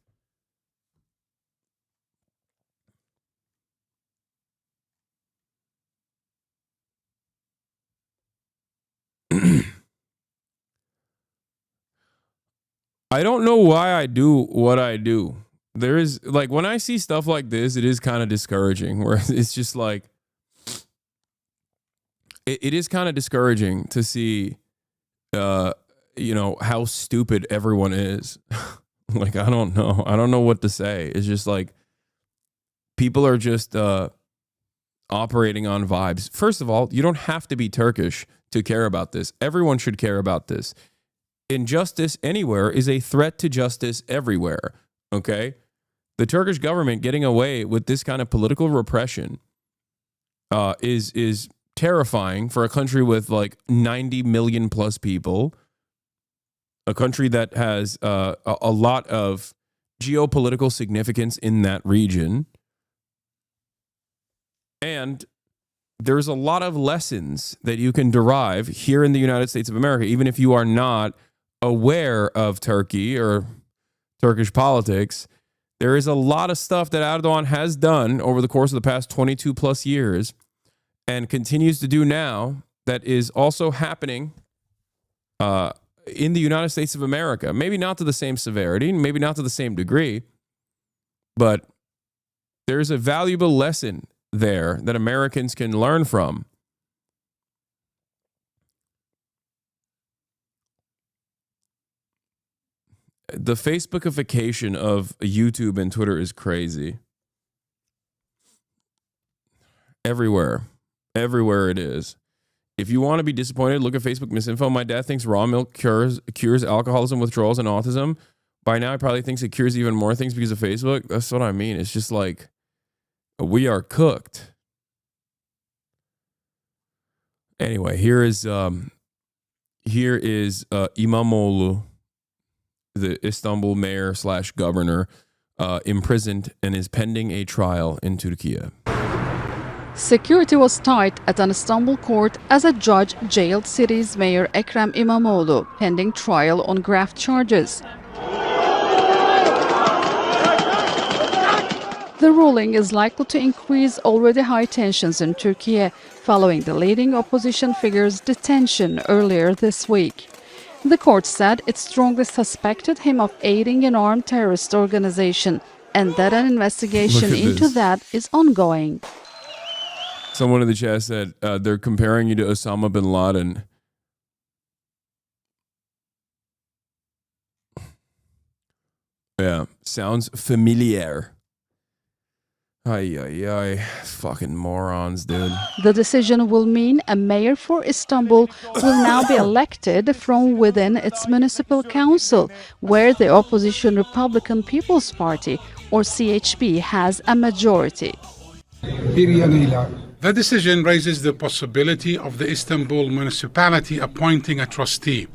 I don't know why I do what I do. There is, like, when I see stuff like this, it is kind of discouraging, where it's just like, it is kind of discouraging to see, how stupid everyone is. Like, I don't know what to say. It's just like, people are just operating on vibes. First of all, you don't have to be Turkish to care about this. Everyone should care about this. Injustice anywhere is a threat to justice everywhere. Okay? The Turkish government getting away with this kind of political repression is terrifying for a country with like 90 million plus people, a country that has a lot of geopolitical significance in that region. And there's a lot of lessons that you can derive here in the United States of America, even if you are not aware of Turkey or Turkish politics. There is a lot of stuff that Erdogan has done over the course of the past 22 plus years and continues to do now that is also happening in the United States of America. Maybe not to the same severity, maybe not to the same degree, but there's a valuable lesson there that Americans can learn from. The Facebookification of YouTube and Twitter is crazy. Everywhere it is. If you want to be disappointed, look at Facebook misinfo. My dad thinks raw milk cures alcoholism, withdrawals, and autism. By now, he probably thinks it cures even more things because of Facebook. That's what I mean. It's just like, we are cooked. Anyway, here is İmamoğlu, the Istanbul mayor / governor, imprisoned and is pending a trial in Turkey.
Security was tight at an Istanbul court as a judge jailed city's mayor Ekrem İmamoğlu, pending trial on graft charges. The ruling is likely to increase already high tensions in Turkey following the leading opposition figure's detention earlier this week. The court said it strongly suspected him of aiding an armed terrorist organization and that an investigation into that is ongoing.
Someone in the chat said they're comparing you to Osama bin Laden. Yeah, sounds familiar. Ay, fucking morons, dude.
The decision will mean a mayor for Istanbul will now be elected from within its municipal council, where the opposition Republican People's Party, or CHP, has a majority.
The decision raises the possibility of the Istanbul municipality appointing a trustee,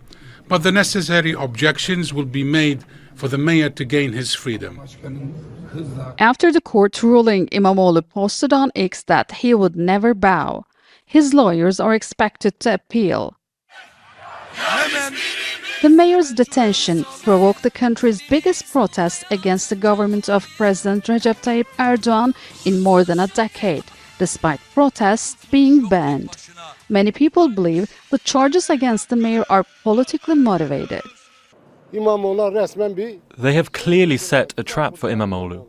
but the necessary objections will be made for the mayor to gain his freedom.
After the court ruling, İmamoğlu posted on X that he would never bow. His lawyers are expected to appeal. The mayor's detention provoked the country's biggest protest against the government of President Recep Tayyip Erdogan in more than a decade, despite protests being banned. Many people believe the charges against the mayor are politically motivated.
They have clearly set a trap for İmamoğlu.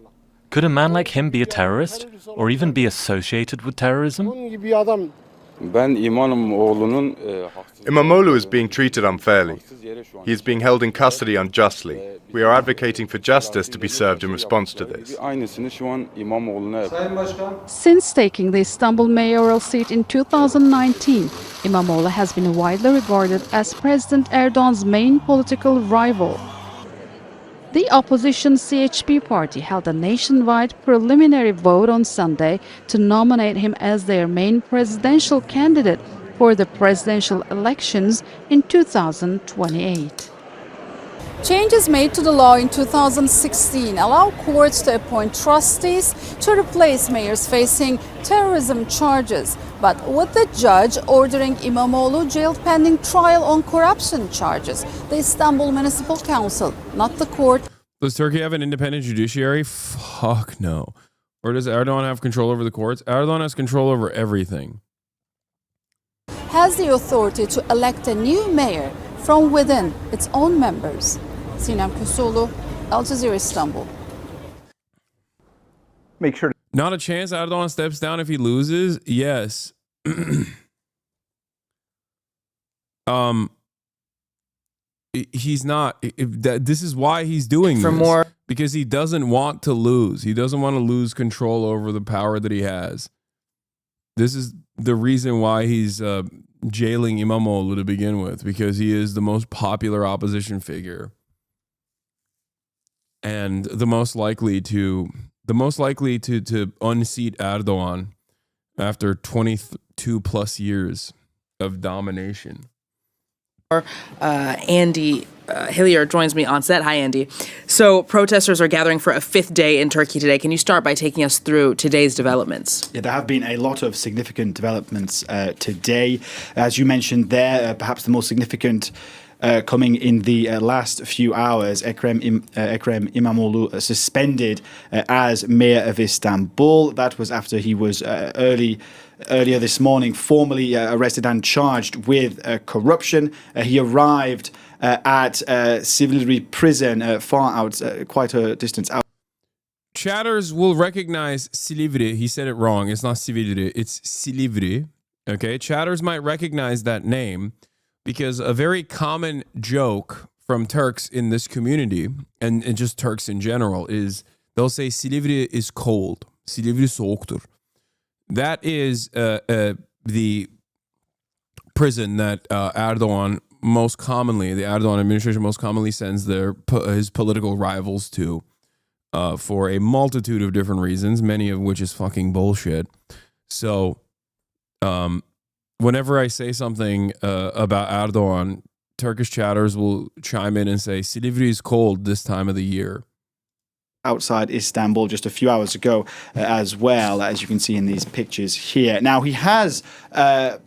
Could a man like him be a terrorist, or even be associated with terrorism?
İmamoğlu is being treated unfairly. He is being held in custody unjustly. We are advocating for justice to be served in response to this.
Since taking the Istanbul mayoral seat in 2019, İmamoğlu has been widely regarded as President Erdogan's main political rival. The opposition CHP party held a nationwide preliminary vote on Sunday to nominate him as their main presidential candidate for the presidential elections in 2028. Changes made to the law in 2016 allow courts to appoint trustees to replace mayors facing terrorism charges. But with the judge ordering İmamoğlu jailed pending trial on corruption charges, the Istanbul Municipal Council, not the court.
Does Turkey have an independent judiciary? Fuck no. Or does Erdogan have control over the courts? Erdogan has control over everything.
Has the authority to elect a new mayor from within its own members. Sinem Köseoğlu, Al Jazeera, Istanbul.
Make sure.
Not a chance Erdogan steps down if he loses? Yes. He's not. This is why he's doing this. Because he doesn't want to lose. He doesn't want to lose control over the power that he has. This is the reason why he's jailing İmamoğlu to begin with, because he is the most popular opposition figure and the most likely to unseat Erdogan after 22 plus years of domination.
Andy Hillier joins me on set. Hi, Andy. So protesters are gathering for a fifth day in Turkey today. Can you start by taking us through today's developments?
Yeah, there have been a lot of significant developments today. As you mentioned there, perhaps the most significant coming in the last few hours, Ekrem İmamoğlu suspended as mayor of Istanbul. That was after he was earlier this morning formally arrested and charged with corruption. He arrived at Silivri prison, far out, quite a distance out.
Chatters will recognize Silivri. He said it wrong. It's not Silivri. It's Silivri. Okay. Chatters might recognize that name because a very common joke from Turks in this community and just Turks in general is they'll say Silivri is cold. Silivri soğuktur. That is the prison that Erdogan most commonly, the Erdogan administration most commonly sends his political rivals to for a multitude of different reasons, many of which is fucking bullshit. So whenever I say something about Erdogan, Turkish chatters will chime in and say, Silivri is cold this time of the year.
Outside Istanbul just a few hours ago as well, as you can see in these pictures here. Now, he has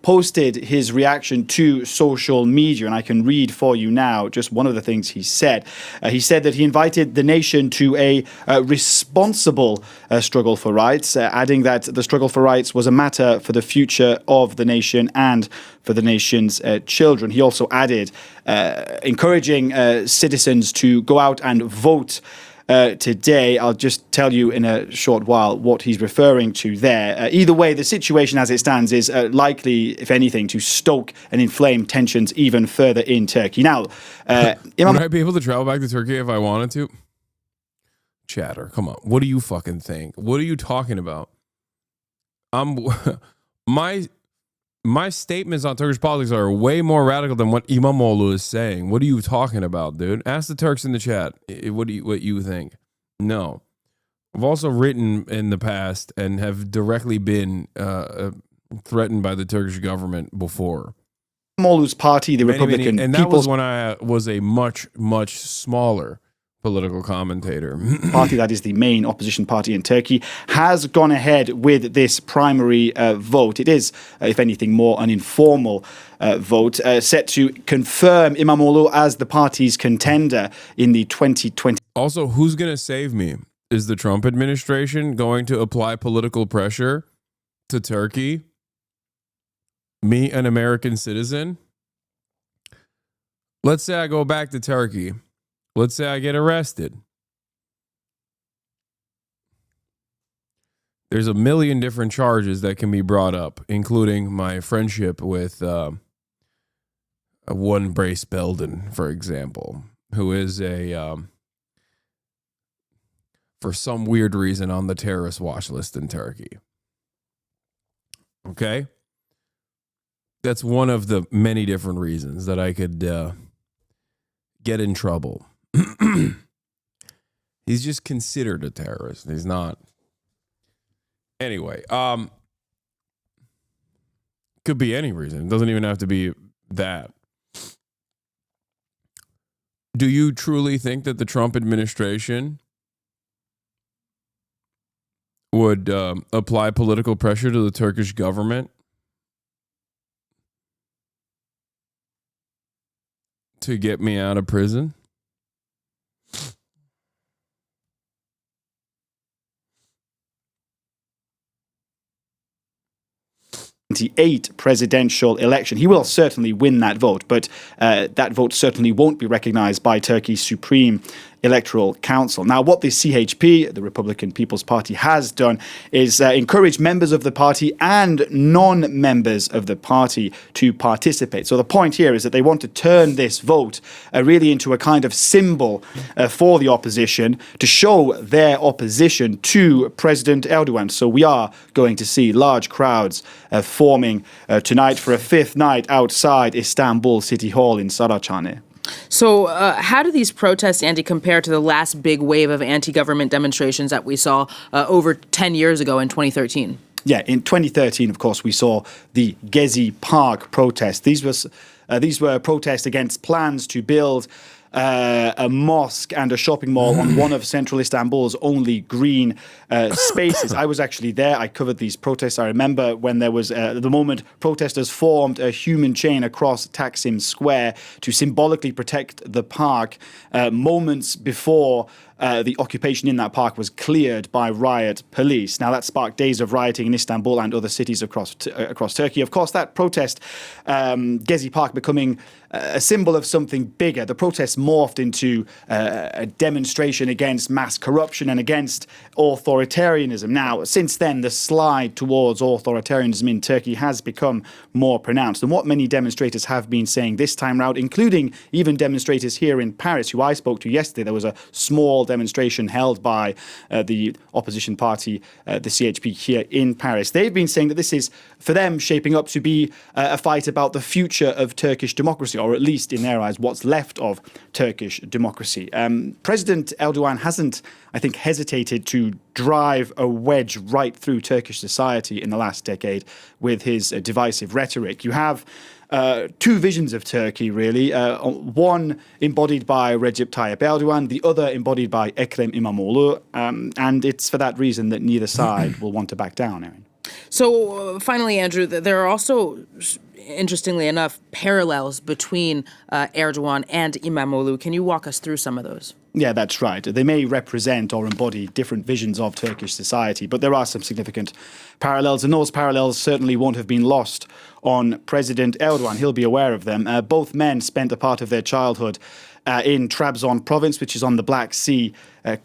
posted his reaction to social media, and I can read for you now just one of the things he said. He said that he invited the nation to a responsible struggle for rights, adding that the struggle for rights was a matter for the future of the nation and for the nation's children. He also added, encouraging citizens to go out and vote today. I'll just tell you in a short while what he's referring to there. Either way, the situation as it stands is likely, if anything, to stoke and inflame tensions even further in Turkey. Now,
would I be able to travel back to Turkey if I wanted to? Chatter, come on. What do you fucking think? What are you talking about? My statements on Turkish politics are way more radical than what İmamoğlu is saying. What are you talking about, dude? Ask the Turks in the chat what you think. No. I've also written in the past and have directly been threatened by the Turkish government before.
İmamoğlu's party, the Republican
and that
People's
was when I was a much, much smaller political commentator.
Party, that is the main opposition party in Turkey, has gone ahead with this primary vote. It is, if anything, more an informal vote, set to confirm İmamoğlu as the party's contender in the 2020.
Also, who's going to save me? Is the Trump administration going to apply political pressure to Turkey? Me, an American citizen? Let's say I go back to Turkey. Let's say I get arrested. There's a million different charges that can be brought up, including my friendship with one Brace Belden, for example, who is for some weird reason on the terrorist watch list in Turkey. Okay? That's one of the many different reasons that I could get in trouble. He's just considered a terrorist. He's not. Anyway, could be any reason. It doesn't even have to be that. Do you truly think that the Trump administration would apply political pressure to the Turkish government to get me out of prison?
2028 presidential election. He will certainly win that vote, but that vote certainly won't be recognized by Turkey's Supreme Electoral Council. Now, what the CHP, the Republican People's Party, has done is encourage members of the party and non-members of the party to participate. So the point here is that they want to turn this vote really into a kind of symbol for the opposition to show their opposition to President Erdogan. So we are going to see large crowds forming tonight for a fifth night outside Istanbul City Hall in Saraçhane.
So how do these protests, Andy, compare to the last big wave of anti-government demonstrations that we saw over 10 years ago in 2013?
Yeah, in 2013, of course, we saw the Gezi Park protest. These These were protests against plans to build a mosque and a shopping mall on one of central Istanbul's only green spaces. I was actually there. I covered these protests. I remember when there was, at the moment, protesters formed a human chain across Taksim Square to symbolically protect the park moments before the occupation in that park was cleared by riot police. Now, that sparked days of rioting in Istanbul and other cities across Turkey. Of course, that protest, Gezi Park becoming a symbol of something bigger. The protests morphed into a demonstration against mass corruption and against authoritarianism. Now, since then, the slide towards authoritarianism in Turkey has become more pronounced. And what many demonstrators have been saying this time round, including even demonstrators here in Paris, who I spoke to yesterday, there was a small demonstration held by the opposition party, the CHP, here in Paris. They've been saying that this is, for them, shaping up to be a fight about the future of Turkish democracy, or at least in their eyes, what's left of Turkish democracy. President Erdogan hasn't, I think, hesitated to drive a wedge right through Turkish society in the last decade with his divisive rhetoric. You have two visions of Turkey, really. One embodied by Recep Tayyip Erdogan, the other embodied by Ekrem İmamoğlu. And it's for that reason that neither side will want to back down, Erin.
So finally, Andrew, there are also, interestingly enough, parallels between Erdogan and İmamoğlu. Can you walk us through some of those?
Yeah, that's right. They may represent or embody different visions of Turkish society, but there are some significant parallels, and those parallels certainly won't have been lost on President Erdogan. He'll be aware of them. Both men spent a part of their childhood in Trabzon province, which is on the Black Sea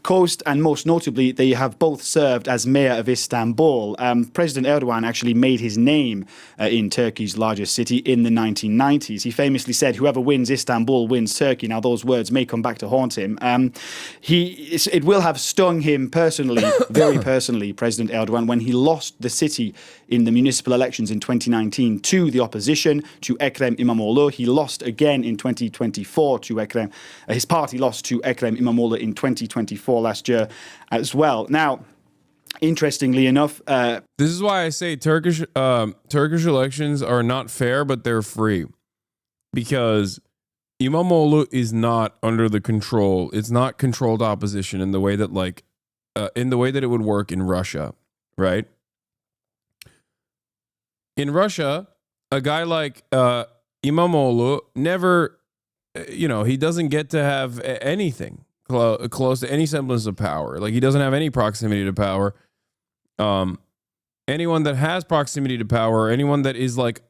coast, and most notably, they have both served as mayor of Istanbul. President Erdogan actually made his name in Turkey's largest city in the 1990s. He famously said, "Whoever wins Istanbul wins Turkey." Now, those words may come back to haunt him. It will have stung him personally, very personally, President Erdogan, when he lost the city in the municipal elections in 2019 to the opposition, to Ekrem İmamoğlu. He lost again in 2024 to Ekrem. His party lost to Ekrem İmamoğlu in 2024 last year as well. Now, interestingly enough,
this is why I say Turkish elections are not fair, but they're free, because İmamoğlu is not under the control. It's not controlled opposition in the way that it would work in Russia, right? In Russia, a guy like İmamoğlu never, he doesn't get to have anything close to any semblance of power. Like, he doesn't have any proximity to power. Anyone that has proximity to power, anyone that is like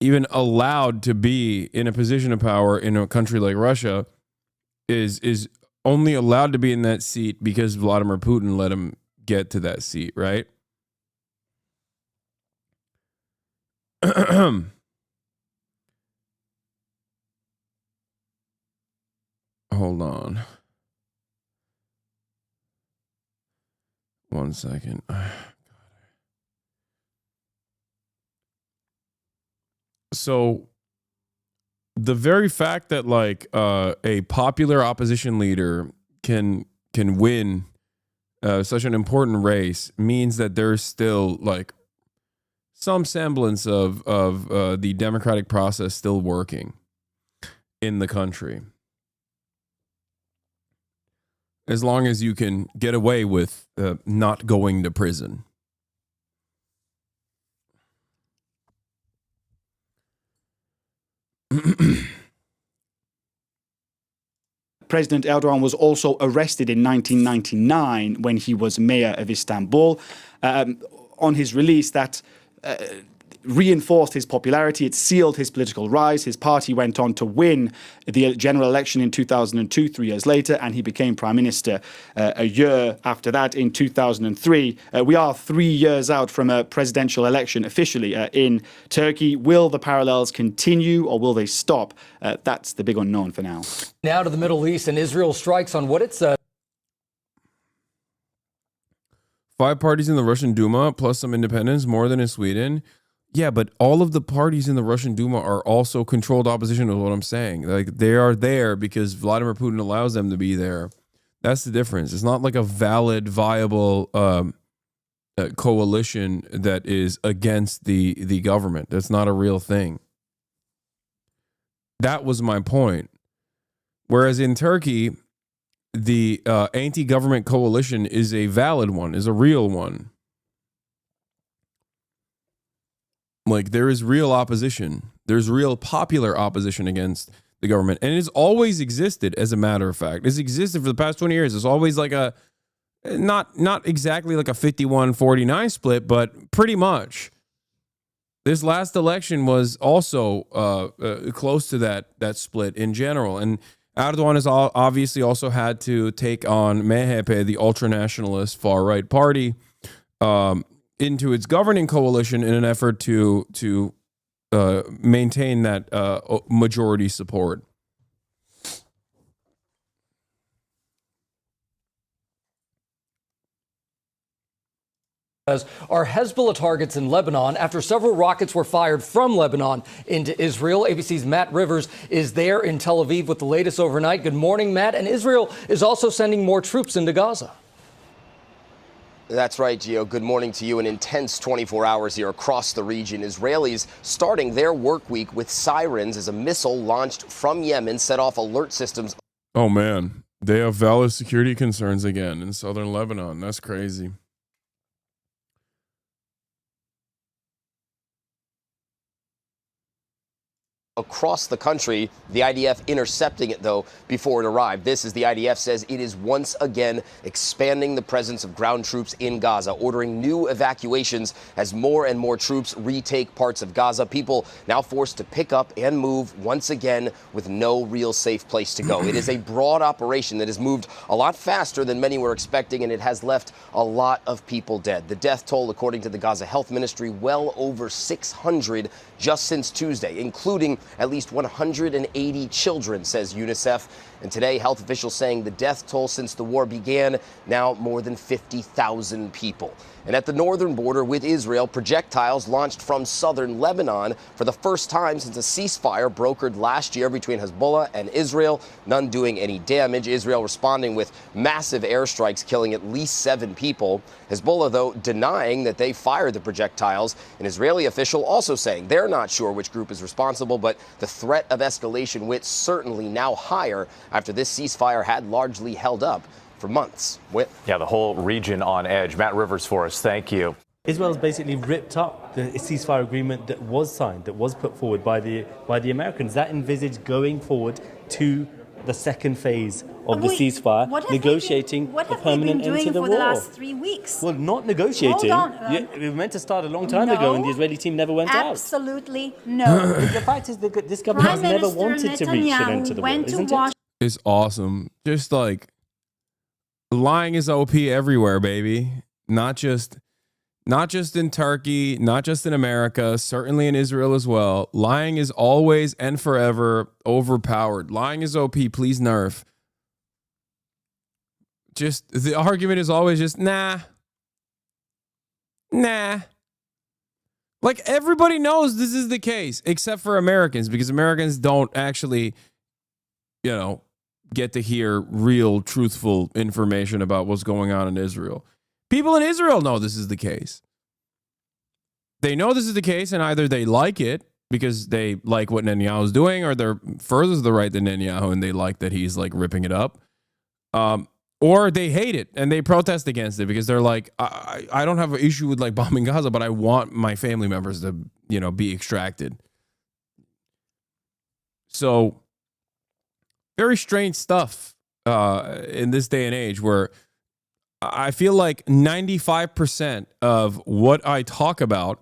even allowed to be in a position of power in a country like Russia is only allowed to be in that seat because Vladimir Putin let him get to that seat, right? Hold on. 1 second. So the very fact that a popular opposition leader can win such an important race means that there's still some semblance of the democratic process still working in the country. As long as you can get away with not going to prison.
President Erdogan was also arrested in 1999 when he was mayor of Istanbul. On his release, that reinforced his popularity. It sealed his political rise. His party went on to win the general election in 2002, 3 years later, and he became prime minister a year after that in 2003. We are 3 years out from a presidential election officially in Turkey. Will the parallels continue or will they stop? That's the big unknown for now.
Now to the Middle East, and Israel strikes on what it says.
5 parties in the Russian Duma, plus some independents, more than in Sweden. Yeah, but all of the parties in the Russian Duma are also controlled opposition, is what I'm saying. Like, they are there because Vladimir Putin allows them to be there. That's the difference. It's not like a valid, viable coalition that is against the government. That's not a real thing. That was my point. Whereas in Turkey, the anti-government coalition is a valid one, is a real one. Like, there is real opposition. There's real popular opposition against the government. And it's always existed, as a matter of fact. It's existed for the past 20 years. It's always like a, not exactly like a 51-49 split, but pretty much. This last election was also close to that split in general. And Erdogan has obviously also had to take on MHP, the ultranationalist far-right party, into its governing coalition in an effort to maintain that majority support.
Are Hezbollah targets in Lebanon after several rockets were fired from Lebanon into Israel? ABC's Matt Rivers is there in Tel Aviv with the latest overnight. Good morning, Matt. And Israel is also sending more troops into Gaza.
That's right, Gio. Good morning to you. An intense 24 hours here across the region. Israelis starting their work week with sirens as a missile launched from Yemen set off alert systems.
Oh, man. They have valid security concerns again in southern Lebanon. That's crazy.
Across the country, the IDF intercepting it, though, before it arrived. This, as the IDF says, it is once again expanding the presence of ground troops in Gaza, ordering new evacuations as more and more troops retake parts of Gaza. People now forced to pick up and move once again with no real safe place to go. It is a broad operation that has moved a lot faster than many were expecting, and it has left a lot of people dead. The death toll, according to the Gaza Health Ministry, well over 600 just since Tuesday, including at least 180 children, says UNICEF. And today, health officials saying the death toll since the war began, now more than 50,000 people. And at the northern border with Israel, projectiles launched from southern Lebanon for the first time since a ceasefire brokered last year between Hezbollah and Israel, none doing any damage. Israel responding with massive airstrikes, killing at least 7 people. Hezbollah, though, denying that they fired the projectiles. An Israeli official also saying they're not sure which group is responsible, but the threat of escalation wit certainly now higher after this ceasefire had largely held up for months.
Yeah, the whole region on edge. Matt Rivers for us. Thank you.
Israel's basically ripped up the ceasefire agreement that was signed, that was put forward by the Americans. That envisaged going forward to the second phase of the ceasefire, negotiating a permanent end to the war.
For the last 3 weeks?
Well, not negotiating.
Hold on.
We were meant to start a long time ago, and the Israeli team never went out.
Absolutely no.
The fact is that this government has never wanted to reach an end to the war, isn't it?
It's awesome. Just like, lying is OP everywhere, baby. Not just in Turkey, not just in America, certainly in Israel as well. Lying is always and forever overpowered. Lying is OP, please nerf. Just, the argument is always just, nah. Like, everybody knows this is the case, except for Americans, because Americans don't actually, get to hear real, truthful information about what's going on in Israel. People in Israel know this is the case. They know this is the case, and either they like it because they like what Netanyahu's doing, or they're further to the right than Netanyahu and they like that he's like ripping it up. Or they hate it and they protest against it because they're like, I don't have an issue with like bombing Gaza, but I want my family members to, be extracted. So very strange stuff in this day and age where I feel like 95% of what I talk about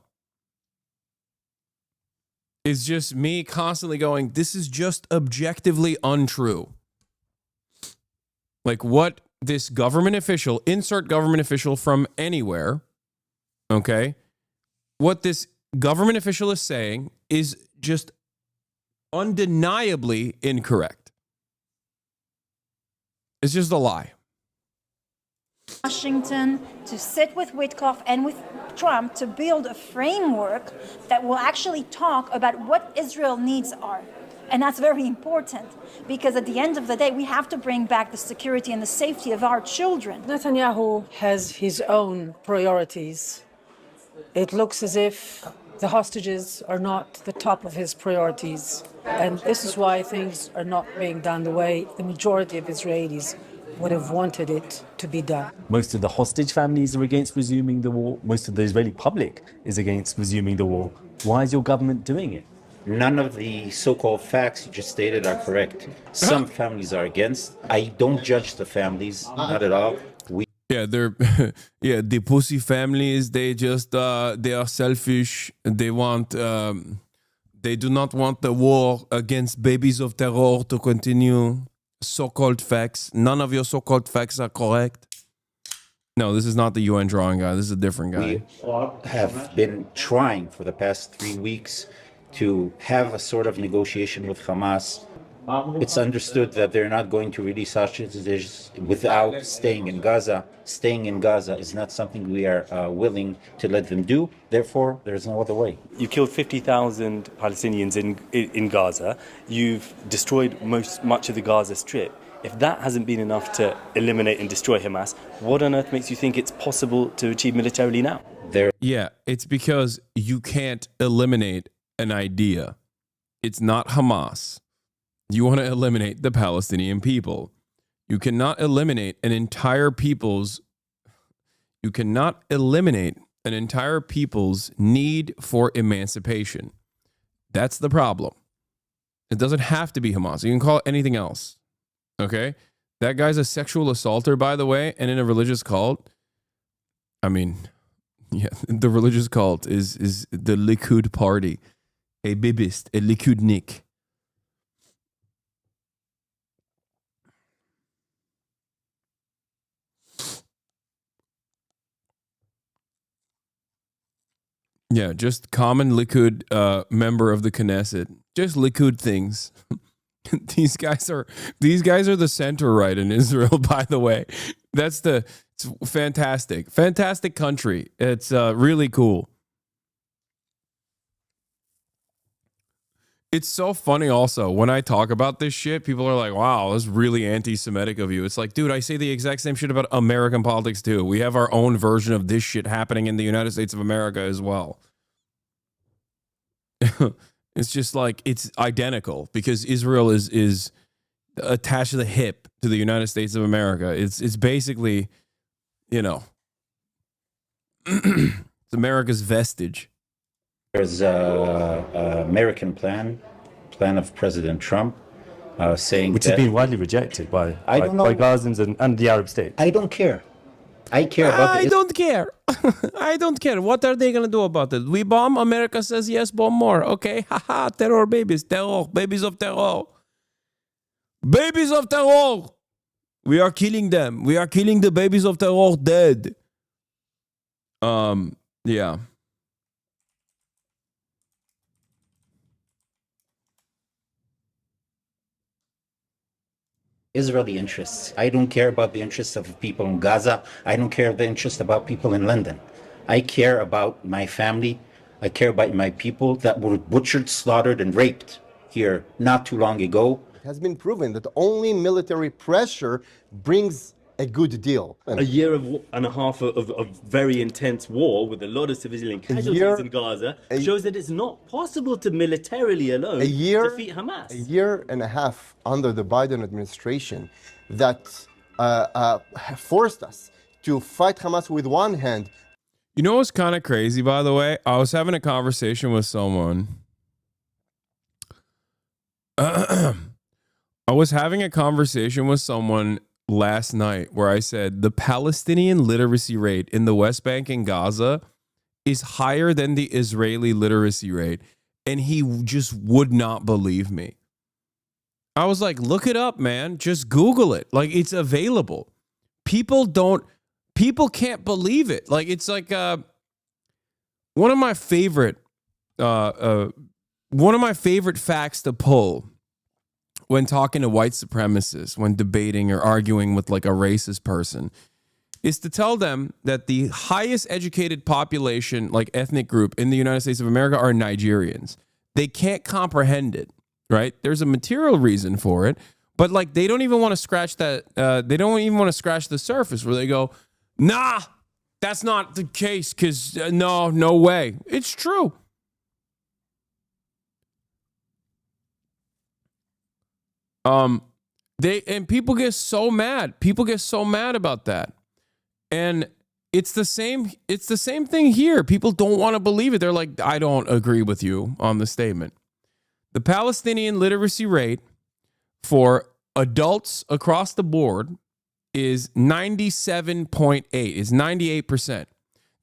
is just me constantly going, this is just objectively untrue. Like what this government official, insert government official from anywhere, okay? What this government official is saying is just undeniably incorrect. It's just a lie.
Washington to sit with Witkoff and with Trump to build a framework that will actually talk about what Israel needs are. And that's very important because at the end of the day, we have to bring back the security and the safety of our children.
Netanyahu has his own priorities. It looks as if
the hostages are not the top of his priorities. And this is why things are not being done the way the majority of Israelis would have wanted it to be done.
Most of the hostage families are against resuming the war. Most of the Israeli public is against resuming the war. Why is your government doing it?
None of the so-called facts you just stated are correct. Some families are against. I don't judge the families, not at all.
Yeah, they're the pussy families. They just they are selfish. They want they do not want the war against babies of terror to continue. So-called facts. None of your so-called facts are correct. No, this is not the UN drawing guy. This is a different guy.
We have been trying for the past 3 weeks to have a sort of negotiation with Hamas. It's understood that they're not going to release hostages without staying in Gaza. Staying in Gaza is not something we are willing to let them do. Therefore, there's no other way.
You killed 50,000 Palestinians in Gaza. You've destroyed much of the Gaza Strip. If that hasn't been enough to eliminate and destroy Hamas, what on earth makes you think it's possible to achieve militarily now?
Yeah, it's because you can't eliminate an idea. It's not Hamas. You want to eliminate the Palestinian people. You cannot eliminate an entire people's need for emancipation. That's the problem. It doesn't have to be Hamas. You can call it anything else. Okay? That guy's a sexual assaulter, by the way, and in a religious cult. I mean, yeah, the religious cult is the Likud party. A bibist, a Likudnik. Yeah, just common Likud member of the Knesset. Just Likud things. These guys are the center right in Israel, by the way. It's fantastic. Fantastic country. It's really cool. It's so funny also, when I talk about this shit, people are like, wow, that's really anti-Semitic of you. It's like, dude, I say the exact same shit about American politics too. We have our own version of this shit happening in the United States of America as well. It's just like, it's identical because Israel is attached to the hip to the United States of America. It's basically, you know, it's America's vestige.
There's an American plan of President Trump saying
which has been widely rejected by Gazans and the Arab states.
I don't care. I care about
I don't care. I don't care. What are they going to do about it? We bomb? America says yes, bomb more. Okay, haha, terror babies, terror, babies of terror. Babies of terror. We are killing them. We are killing the babies of terror dead. Yeah.
Israeli interests. I don't care about the interests of people in Gaza. I don't care the interests about people in London. I care about my family. I care about my people that were butchered, slaughtered, and raped here not too long ago.
It has been proven that only military pressure brings a good deal.
A year and a half of very intense war with a lot of civilian casualties in Gaza shows that it's not possible to militarily alone defeat Hamas.
A year and a half under the Biden administration that forced us to fight Hamas with one hand.
You know what's kind of crazy, by the way? I was having a conversation with someone. I was having a conversation with someone last night where I said the Palestinian literacy rate in the West Bank and Gaza is higher than the Israeli literacy rate. And he just would not believe me. I was like, look it up, man. Just Google it. Like, it's available. People can't believe it. Like, it's like one of my favorite facts to pull when talking to white supremacists, when debating or arguing with like a racist person, is to tell them that the highest educated population, like ethnic group in the United States of America, are Nigerians. They can't comprehend it, right? There's a material reason for it, but like they don't even want to scratch that. They don't even want to scratch the surface where they go, nah, that's not the case because no way. It's true. People get so mad. People get so mad about that. And it's the same thing here. People don't want to believe it. They're like, I don't agree with you on the statement. The Palestinian literacy rate for adults across the board is 97.8, is 98%.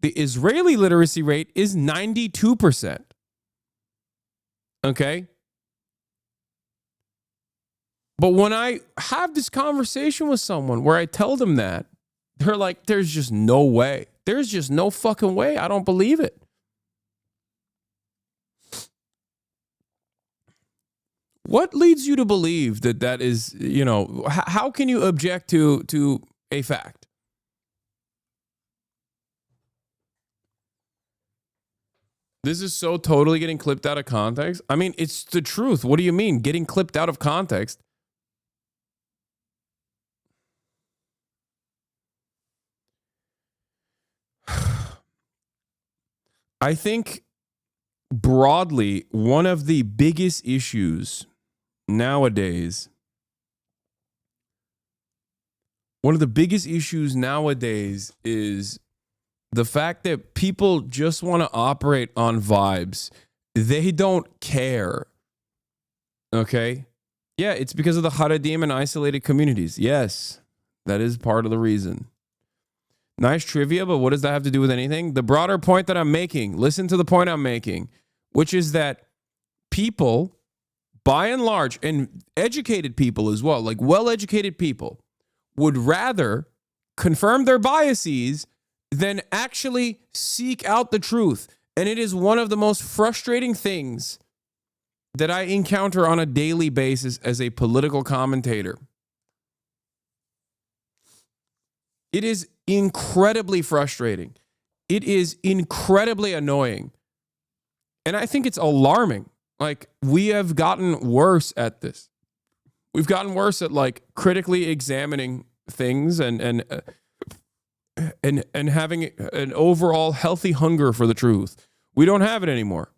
The Israeli literacy rate is 92%. Okay? But when I have this conversation with someone where I tell them that, they're like, there's just no way. There's just no fucking way. I don't believe it. What leads you to believe that that is, you know, how can you object to a fact? This is so totally getting clipped out of context. I mean, it's the truth. What do you mean? Getting clipped out of context? I think broadly, one of the biggest issues nowadays is the fact that people just want to operate on vibes. They don't care. Okay? Yeah, it's because of the Haredim and isolated communities. Yes, that is part of the reason. Nice trivia, but what does that have to do with anything? The broader point that I'm making, listen to the point I'm making, which is that people, by and large, and educated people as well, like well-educated people, would rather confirm their biases than actually seek out the truth. And it is one of the most frustrating things that I encounter on a daily basis as a political commentator. It is incredibly frustrating. It is incredibly annoying. And I think it's alarming. Like, we have gotten worse at this. We've gotten worse at like critically examining things and having an overall healthy hunger for the truth. We don't have it anymore.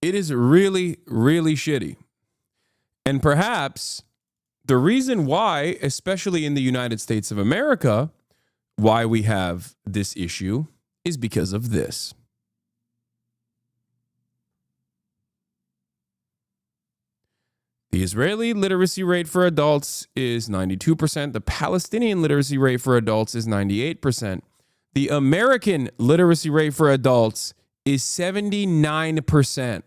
It is really, really shitty. And perhaps the reason why, especially in the United States of America, why we have this issue is because of this. The Israeli literacy rate for adults is 92%. The Palestinian literacy rate for adults is 98%. The American literacy rate for adults is 79%.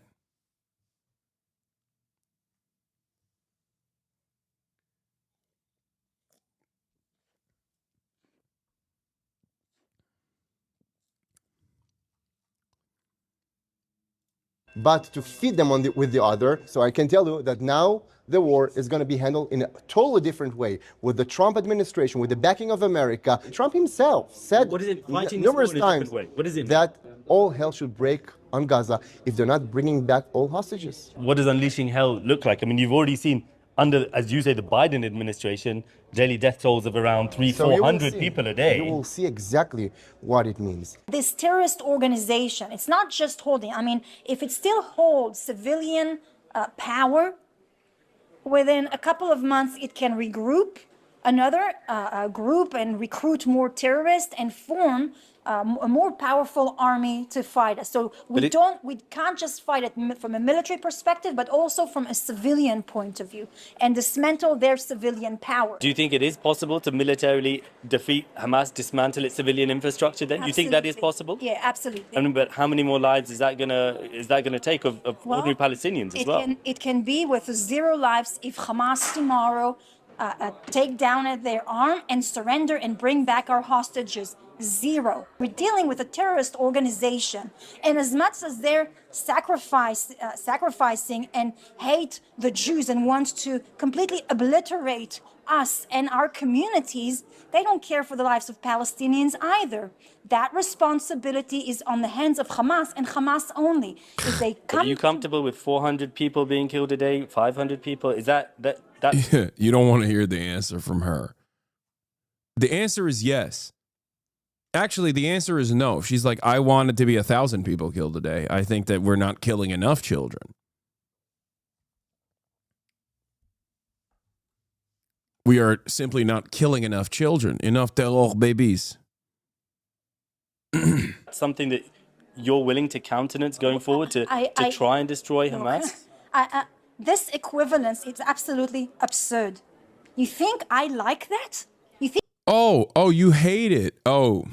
But to feed them with the other. So I can tell you that now the war is going to be handled in a totally different way with the Trump administration, with the backing of America. Trump himself said numerous times that all hell should break on Gaza if they're not bringing back all hostages.
What does unleashing hell look like? I mean, you've already seen under, as you say, the Biden administration, daily death tolls of around 300-400 people a day.
You will see exactly what it means.
This terrorist organization, it's not just holding, I mean, if it still holds civilian power, within a couple of months, it can regroup another group and recruit more terrorists and form a more powerful army to fight us. So we can't just fight it from a military perspective, but also from a civilian point of view and dismantle their civilian power.
Do you think it is possible to militarily defeat Hamas, dismantle its civilian infrastructure then?
Absolutely.
You think that is possible?
Yeah, absolutely.
I mean, but how many more lives is that gonna take of ordinary Palestinians as well?
It can be with 0 lives if Hamas tomorrow take down their arm and surrender and bring back our hostages. 0. We're dealing with a terrorist organization, and as much as they're sacrificing and hate the Jews and want to completely obliterate us and our communities, they don't care for the lives of Palestinians either. That responsibility is on the hands of Hamas and Hamas only. If they
Are you comfortable with 400 people being killed a day, 500 people? Is that
You don't want to hear the answer from her. The answer is yes. Actually, the answer is no. She's like, I want it to be 1,000 people killed a day. I think that we're not killing enough children. We are simply not killing enough children, enough terror babies.
Something that you're willing to countenance going forward to try and destroy Hamas?
This equivalence is absolutely absurd. You think I like that? You think?
Oh, you hate it. Oh,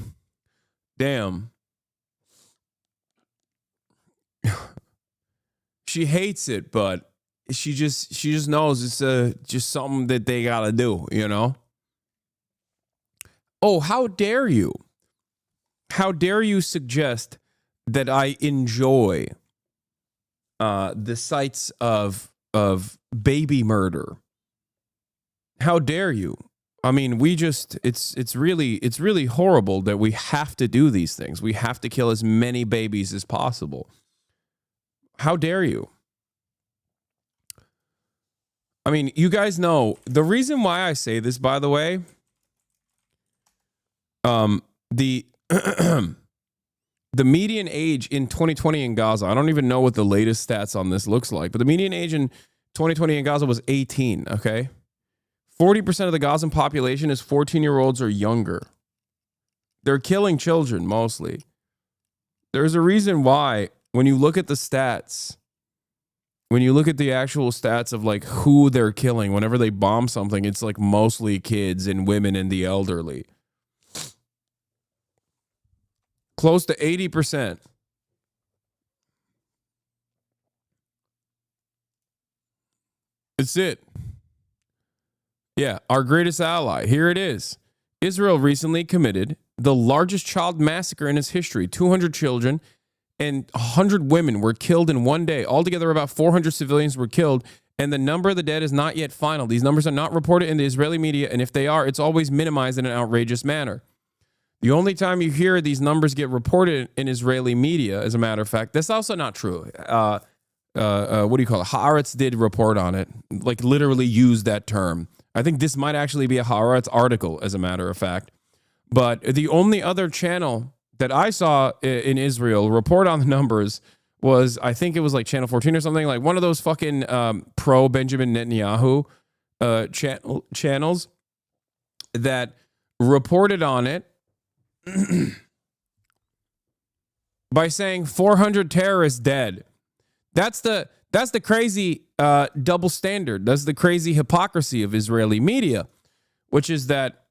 damn. She hates it, but she just knows it's just something that they gotta do, you know? Oh, how dare you? How dare you suggest that I enjoy the sights of baby murder? How dare you? I mean, it's really horrible that we have to do these things. We have to kill as many babies as possible. How dare you? I mean, you guys know the reason why I say this, by the way, the median age in 2020 in Gaza, I don't even know what the latest stats on this looks like, but the median age in 2020 in Gaza was 18, okay? 40% of the Gazan population is 14-year-olds or younger. They're killing children mostly. There's a reason why when you look at the stats, when you look at the actual stats of like who they're killing, whenever they bomb something, it's like mostly kids and women and the elderly. Close to 80%. It's it. Yeah, our greatest ally. Here it is. Israel recently committed the largest child massacre in its history. 200 children and 100 women were killed in one day. Altogether, about 400 civilians were killed, and the number of the dead is not yet final. These numbers are not reported in the Israeli media, and if they are, it's always minimized in an outrageous manner. The only time you hear these numbers get reported in Israeli media, as a matter of fact, that's also not true. What do you call it? Haaretz did report on it, like literally use that term. I think this might actually be a Haaretz article, as a matter of fact. But the only other channel that I saw in Israel report on the numbers was, I think it was like Channel 14 or something, like one of those fucking pro Benjamin Netanyahu channels that reported on it by saying 400 terrorists dead. That's the crazy double standard. That's the crazy hypocrisy of Israeli media, which is that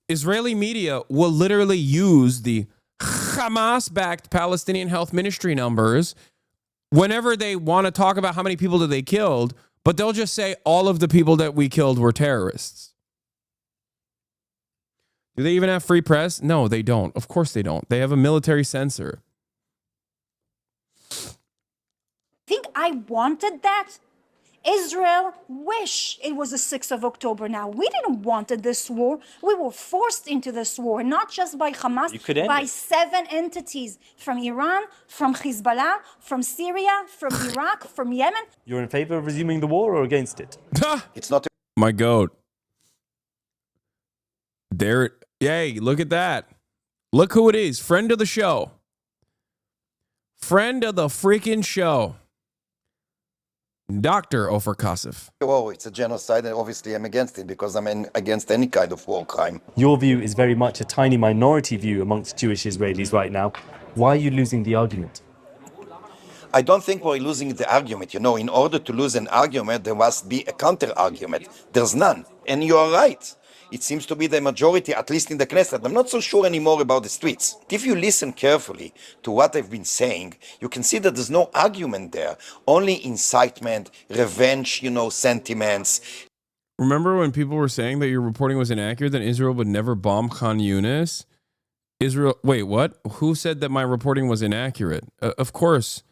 Israeli media will literally use the Hamas-backed Palestinian Health Ministry numbers whenever they want to talk about how many people that they killed, but they'll just say all of the people that we killed were terrorists. Do they even have free press? No, they don't. Of course they don't. They have a military censor.
Think I wanted that? Israel wish it was the 6th of October now. We didn't want this war. We were forced into this war, not just by Hamas, by 7 entities from Iran, from Hezbollah, from Syria, from Iraq, from Yemen.
You're in favor of resuming the war or against it?
It's not.
My goat. There. Yay, look at that. Look who it is. Friend of the show. Friend of the freaking show. Dr. Ofer Kasif.
Oh, it's a genocide, and obviously I'm against it because I'm against any kind of war crime.
Your view is very much a tiny minority view amongst Jewish Israelis right now. Why are you losing the argument?
I don't think we're losing the argument. You know, in order to lose an argument, there must be a counter-argument. There's none. And you are right. It seems to be the majority, at least in the Knesset. I'm not so sure anymore about the streets. If you listen carefully to what I've been saying, you can see that there's no argument there. Only incitement, revenge, sentiments.
Remember when people were saying that your reporting was inaccurate, that Israel would never bomb Khan Yunis? Wait, what? Who said that my reporting was inaccurate? Of course.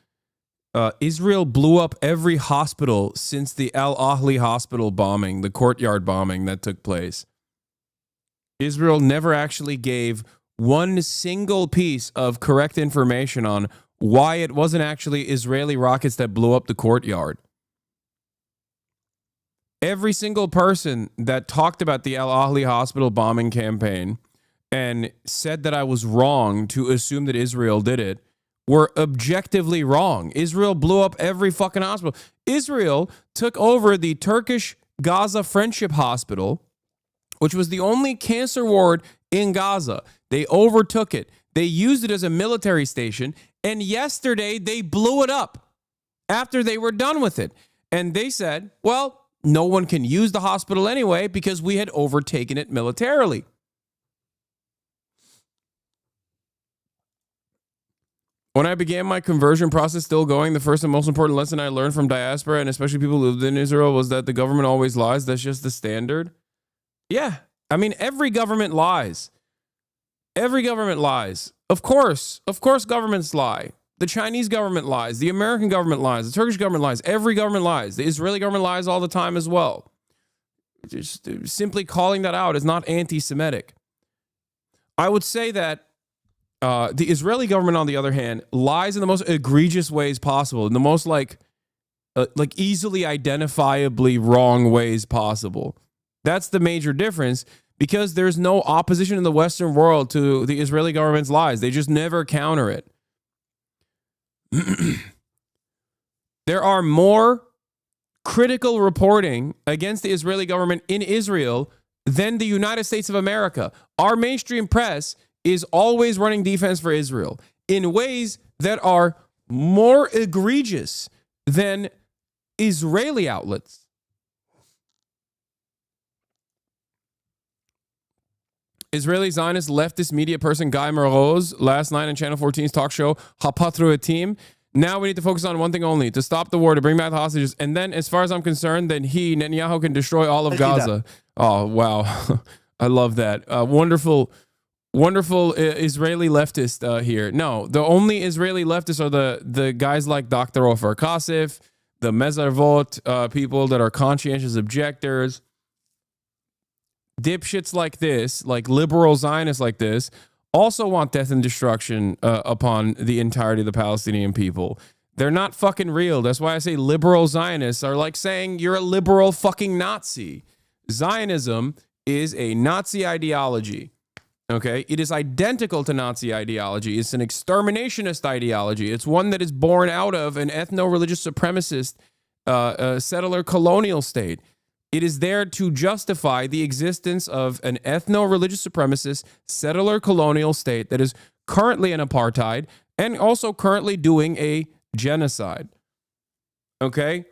Israel blew up every hospital since the Al Ahli hospital bombing, the courtyard bombing that took place. Israel never actually gave one single piece of correct information on why it wasn't actually Israeli rockets that blew up the courtyard. every single person that talked about the Al Ahli hospital bombing campaign and said that I was wrong to assume that Israel did it were objectively wrong. Israel blew up every fucking hospital. Israel took over the Turkish Gaza Friendship Hospital, which was the only cancer ward in Gaza. They overtook it. They used it as a military station, and yesterday they blew it up after they were done with it. And they said, well, no one can use the hospital anyway because we had overtaken it militarily. When I began my conversion process, still going, the first and most important lesson I learned from diaspora, and especially people who lived in Israel, was that the government always lies. That's just the standard. Yeah. I mean, every government lies. Every government lies. Of course governments lie. The Chinese government lies. The American government lies. The Turkish government lies. Every government lies. The Israeli government lies all the time as well. Just simply calling that out is not anti-Semitic. I would say that the Israeli government, on the other hand, lies in the most egregious ways possible, in the most like easily identifiably wrong ways possible. That's the major difference, because there's no opposition in the Western world to the Israeli government's lies. They just never counter it. There are more critical reporting against the Israeli government in Israel than the United States of America. Our mainstream press is always running defense for Israel in ways that are more egregious than Israeli outlets. Israeli Zionist leftist media person Guy Meroz last night on Channel 14's talk show Hapatru Team. Now we need to focus on one thing only: to stop the war, to bring back the hostages, and then, as far as I'm concerned, then Netanyahu can destroy all of Gaza. Oh wow, I love that. Wonderful Israeli leftist here. No, the only Israeli leftists are the guys like Dr. Ofer Kasif, the Mezarvot people that are conscientious objectors. Dipshits like this, like liberal Zionists like this, also want death and destruction upon the entirety of the Palestinian people. They're not fucking real. That's why I say liberal Zionists are like saying you're a liberal fucking Nazi. Zionism is a Nazi ideology. Okay, it is identical to Nazi ideology. It's an exterminationist ideology. It's one that is born out of an ethno-religious supremacist settler colonial state. It is there to justify the existence of an ethno-religious supremacist settler colonial state that is currently an apartheid and also currently doing a genocide. Okay?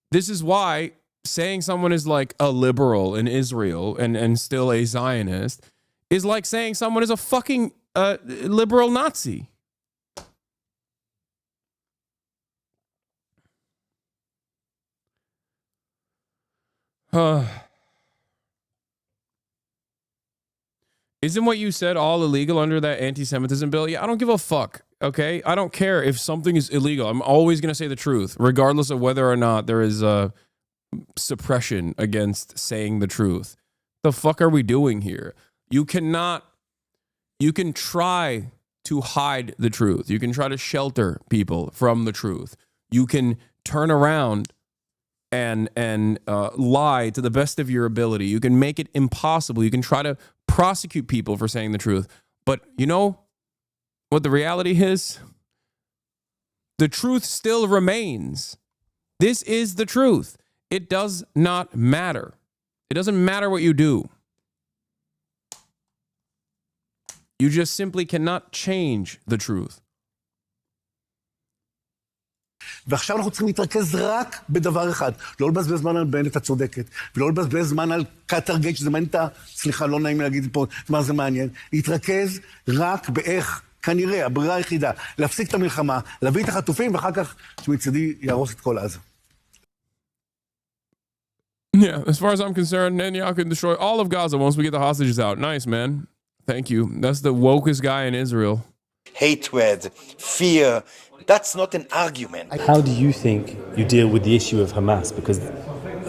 This is why saying someone is like a liberal in Israel and still a Zionist is like saying someone is a fucking liberal Nazi. Isn't what you said all illegal under that anti-Semitism bill? Yeah, I don't give a fuck, okay? I don't care if something is illegal. I'm always going to say the truth, regardless of whether or not there is suppression against saying the truth. The fuck are we doing here? You can try to hide the truth. You can try to shelter people from the truth. You can turn around and lie to the best of your ability. You can make it impossible. You can try to prosecute people for saying the truth. But you know what the reality is? The truth still remains. This is the truth. It does not matter. It doesn't matter what you do. You just simply cannot change the truth.
ועכשיו אנחנו צריכים להתרכז רק בדבר אחד, לא לבזבז זמן על בנט, את צודקת, ולא לבזבז זמן על קטר גייט, שזה מעניין סליחה, לא נעים להגיד פה מה זה מעניין, להתרכז רק באיך, כנראה, הברירה היחידה, להפסיק את המלחמה, להביא את החטופים, ואחר כך שמצדי יהרוס את כל עזה.
Yeah, as far as I'm concerned, Netanyahu can destroy all of Gaza once we get the hostages out. Nice, man. Thank you. That's the wokest guy in Israel.
Hatred, fear, that's not an argument.
How do you think you deal with the issue of Hamas? Because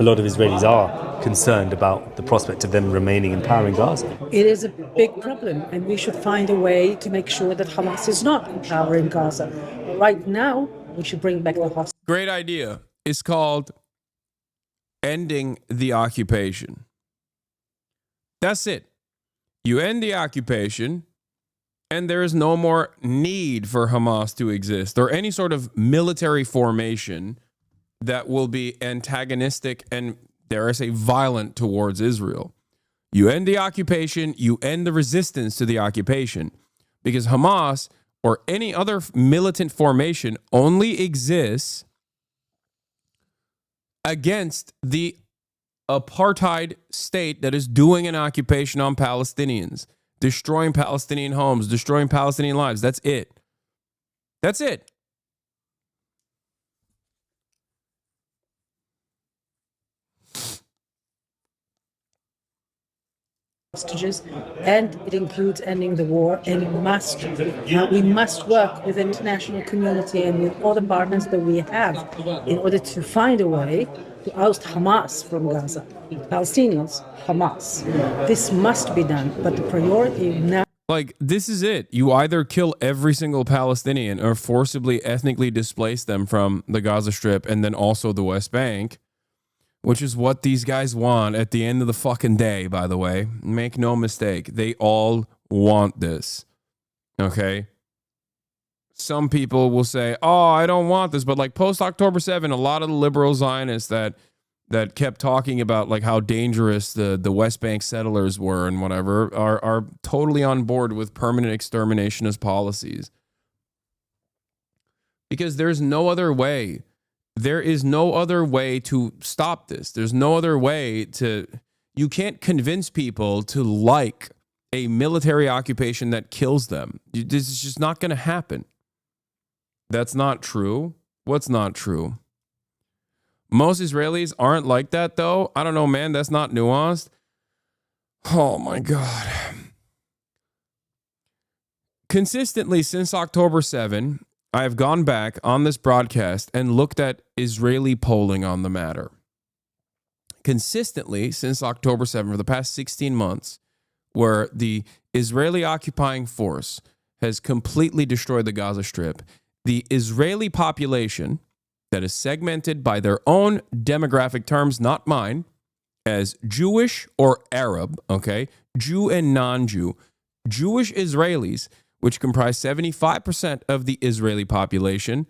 a lot of Israelis are concerned about the prospect of them remaining in power in Gaza.
It is a big problem, and we should find a way to make sure that Hamas is not in power in Gaza. Right now, we should bring back the hostages.
Great idea. is called ending the occupation. That's it. You end the occupation, and there is no more need for Hamas to exist or any sort of military formation that will be antagonistic and, dare I say, violent towards Israel. You end the occupation, you end the resistance to the occupation, because Hamas or any other militant formation only exists against the apartheid state that is doing an occupation on Palestinians, destroying Palestinian homes, destroying Palestinian lives. That's it. That's it.
Hostages, and it includes ending the war, and we must work with the international community and with all the partners that we have in order to find a way to oust Hamas from Gaza. Palestinians, Hamas. This must be done, but the priority now.
Like, this is it. You either kill every single Palestinian or forcibly ethnically displace them from the Gaza Strip and then also the West Bank, which is what these guys want at the end of the fucking day, by the way. Make no mistake. They all want this. Okay? Some people will say, oh, I don't want this. But like post-October 7, a lot of the liberal Zionists that kept talking about like how dangerous the West Bank settlers were and whatever are totally on board with permanent exterminationist policies. Because there's no other way. There is no other way to stop this. There's no other way to... You can't convince people to like a military occupation that kills them. This is just not going to happen. That's not true. What's not true? Most Israelis aren't like that, though. I don't know, man. That's not nuanced. Oh, my God. Consistently since October 7... I have gone back on this broadcast and looked at Israeli polling on the matter. Consistently, since October 7, for the past 16 months, where the Israeli occupying force has completely destroyed the Gaza Strip, the Israeli population that is segmented by their own demographic terms, not mine, as Jewish or Arab, okay, Jew and non-Jew, Jewish Israelis, which comprise 75% of the Israeli population,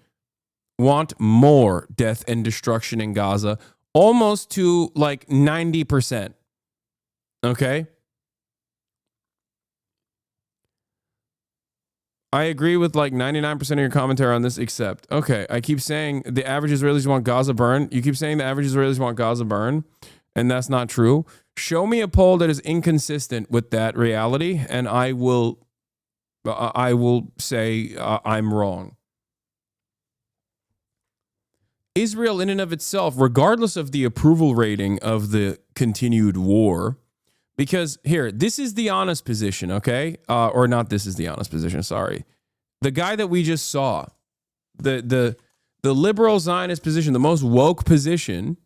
want more death and destruction in Gaza, almost to like 90%. Okay? I agree with like 99% of your commentary on this, except, okay, I keep saying the average Israelis want Gaza burned. You keep saying the average Israelis want Gaza burned, and that's not true. Show me a poll that is inconsistent with that reality, and I will say I'm wrong. Israel in and of itself, regardless of the approval rating of the continued war, because here, this is the honest position, okay? Or not this is the honest position, sorry. The guy that we just saw, the liberal Zionist position, the most woke position,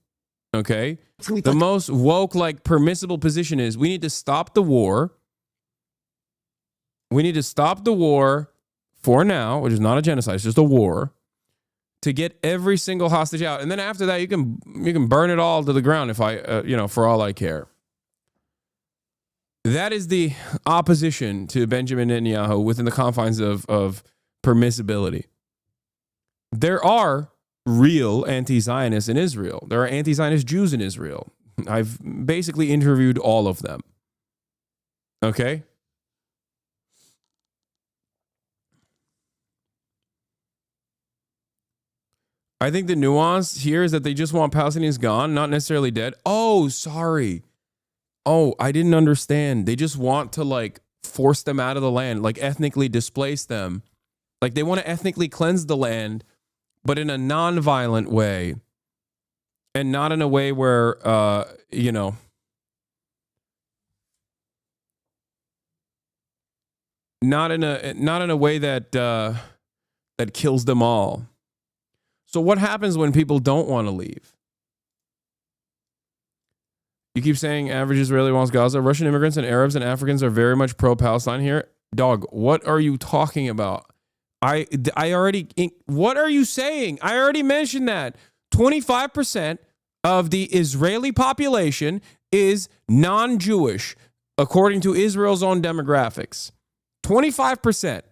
okay? The most woke, like, permissible position is we need to stop the war. We need to stop the war for now, which is not a genocide, it's just a war, to get every single hostage out. And then after that, you can burn it all to the ground if for all I care. That is the opposition to Benjamin Netanyahu within the confines of permissibility. There are real anti-Zionists in Israel. There are anti-Zionist Jews in Israel. I've basically interviewed all of them. Okay? I think the nuance here is that they just want Palestinians gone, not necessarily dead. Oh, sorry. Oh, I didn't understand. They just want to like force them out of the land, like ethnically displace them. Like they want to ethnically cleanse the land, but in a non-violent way and not in a way where, not in a way that that kills them all. So what happens when people don't want to leave? You keep saying average Israeli wants Gaza. Russian immigrants and Arabs and Africans are very much pro-Palestine here. Dog, what are you talking about? I already, what are you saying? I already mentioned that. 25% of the Israeli population is non-Jewish, according to Israel's own demographics. 25%.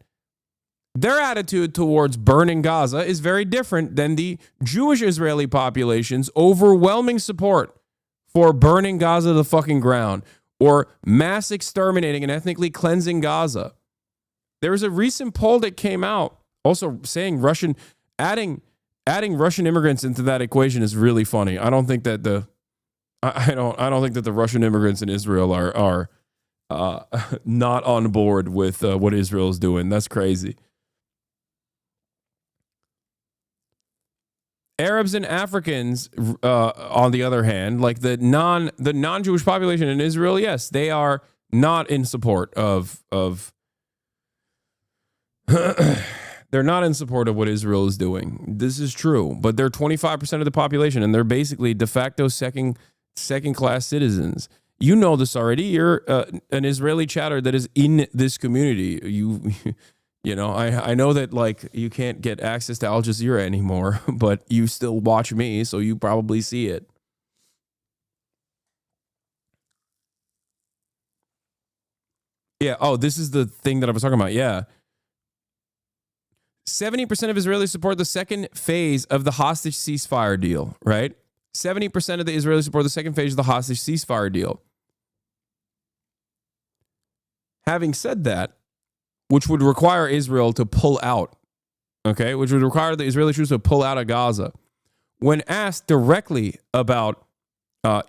Their attitude towards burning Gaza is very different than the Jewish Israeli population's overwhelming support for burning Gaza to the fucking ground or mass exterminating and ethnically cleansing Gaza. There was a recent poll that came out also saying adding Russian immigrants into that equation is really funny. I don't think that the Russian immigrants in Israel are not on board with what Israel is doing. That's crazy. Arabs and Africans, on the other hand, like the non-Jewish population in Israel, yes, they are not in support of they're not in support of what Israel is doing. This is true, but they're 25% of the population, and they're basically de facto second-class citizens. You know this already. You're an Israeli chatter that is in this community. You know, I know that, like, you can't get access to Al Jazeera anymore, but you still watch me, so you probably see it. Yeah, oh, this is the thing that I was talking about, yeah. 70% of Israelis support the second phase of the hostage ceasefire deal, right? 70% of the Israelis support the second phase of the hostage ceasefire deal. Having said that, which would require Israel to pull out, okay? Which would require the Israeli troops to pull out of Gaza. When asked directly about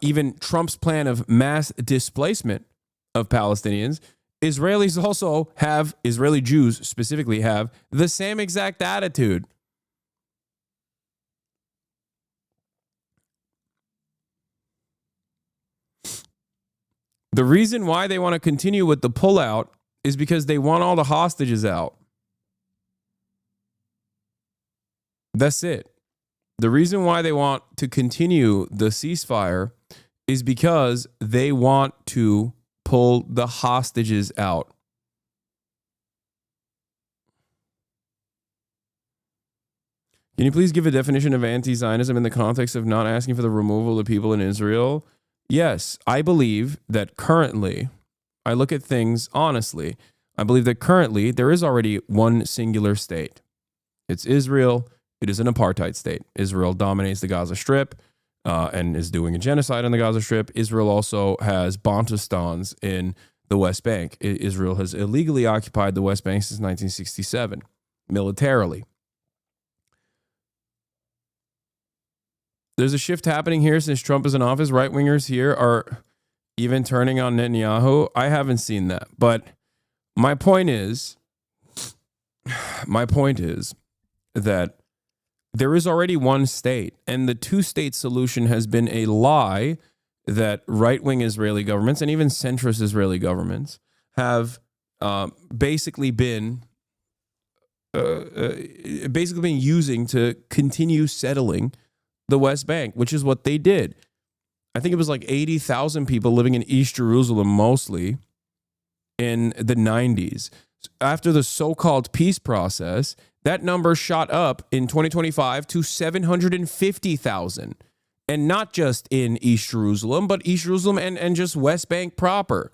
even Trump's plan of mass displacement of Palestinians, Israeli Jews specifically have the same exact attitude. The reason why they want to continue with the pullout is because they want all the hostages out. That's it. The reason why they want to continue the ceasefire is because they want to pull the hostages out. Can you please give a definition of anti-Zionism in the context of not asking for the removal of people in Israel? Yes, I believe that currently, I look at things honestly. I believe that currently there is already one singular state. It's Israel. It is an apartheid state. Israel dominates the Gaza Strip and is doing a genocide on the Gaza Strip. Israel also has Bantustans in the West Bank. Israel has illegally occupied the West Bank since 1967, militarily. There's a shift happening here since Trump is in office. Right-wingers here are even turning on Netanyahu. I haven't seen that. But my point is that there is already one state, and the two-state solution has been a lie that right-wing Israeli governments and even centrist Israeli governments have basically been using to continue settling the West Bank, which is what they did. I think it was like 80,000 people living in East Jerusalem mostly in the 90s. After the so-called peace process, that number shot up in 2025 to 750,000. And not just in East Jerusalem, but East Jerusalem and just West Bank proper.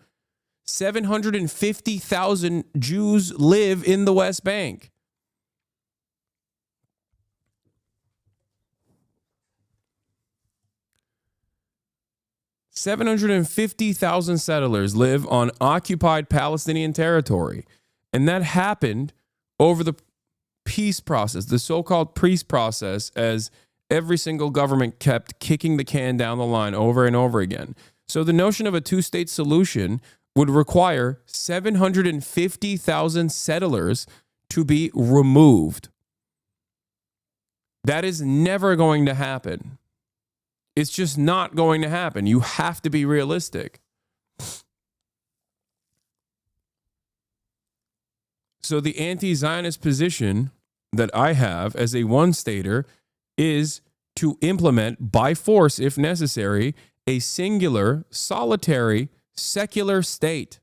750,000 Jews live in the West Bank. $750,000 settlers live on occupied Palestinian territory. And that happened over the peace process, the so-called peace process, as every single government kept kicking the can down the line over and over again. So the notion of a two-state solution would require 750,000 settlers to be removed. That is never going to happen. It's just not going to happen. You have to be realistic. So the anti-Zionist position that I have as a one-stater is to implement by force, if necessary, a singular, solitary, secular state.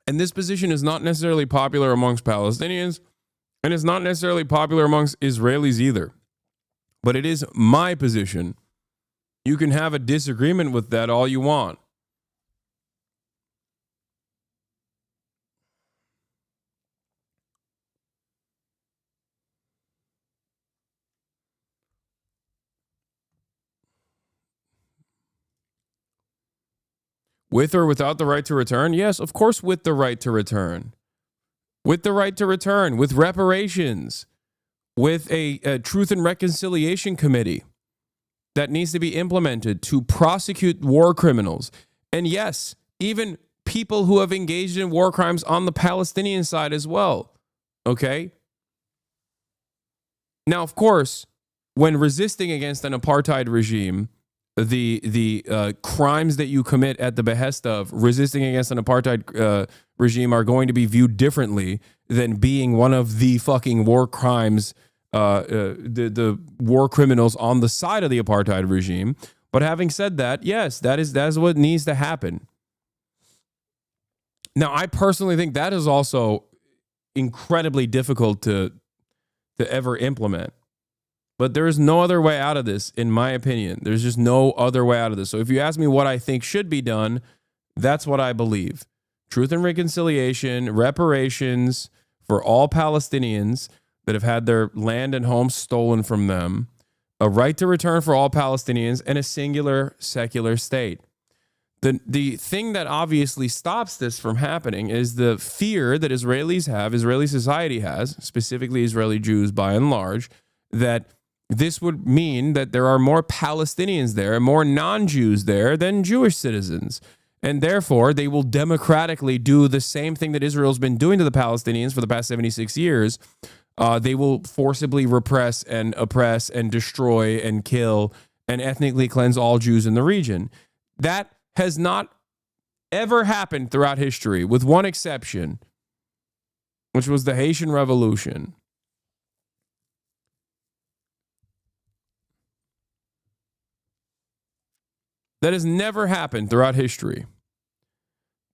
And this position is not necessarily popular amongst Palestinians, and it's not necessarily popular amongst Israelis either. But it is my position. You can have a disagreement with that all you want. With or without the right to return? Yes, of course, with the right to return. With the right to return, with reparations, with a Truth and Reconciliation Committee that needs to be implemented to prosecute war criminals. And yes, even people who have engaged in war crimes on the Palestinian side as well. Okay? Now, of course, when resisting against an apartheid regime, the crimes that you commit at the behest of resisting against an apartheid regime are going to be viewed differently than being one of the fucking war crimes, the war criminals on the side of the apartheid regime. But having said that, yes, that is what needs to happen. Now, I personally think that is also incredibly difficult to ever implement. But there is no other way out of this, in my opinion. There's just no other way out of this. So if you ask me what I think should be done, that's what I believe. Truth and reconciliation, reparations for all Palestinians that have had their land and homes stolen from them, a right to return for all Palestinians, and a singular secular state. The thing that obviously stops this from happening is the fear that Israelis have, Israeli society has, specifically Israeli Jews by and large, that this would mean that there are more Palestinians there and more non-Jews there than Jewish citizens. And therefore, they will democratically do the same thing that Israel's been doing to the Palestinians for the past 76 years. They will forcibly repress and oppress and destroy and kill and ethnically cleanse all Jews in the region. That has not ever happened throughout history, with one exception, which was the Haitian Revolution. That has never happened throughout history.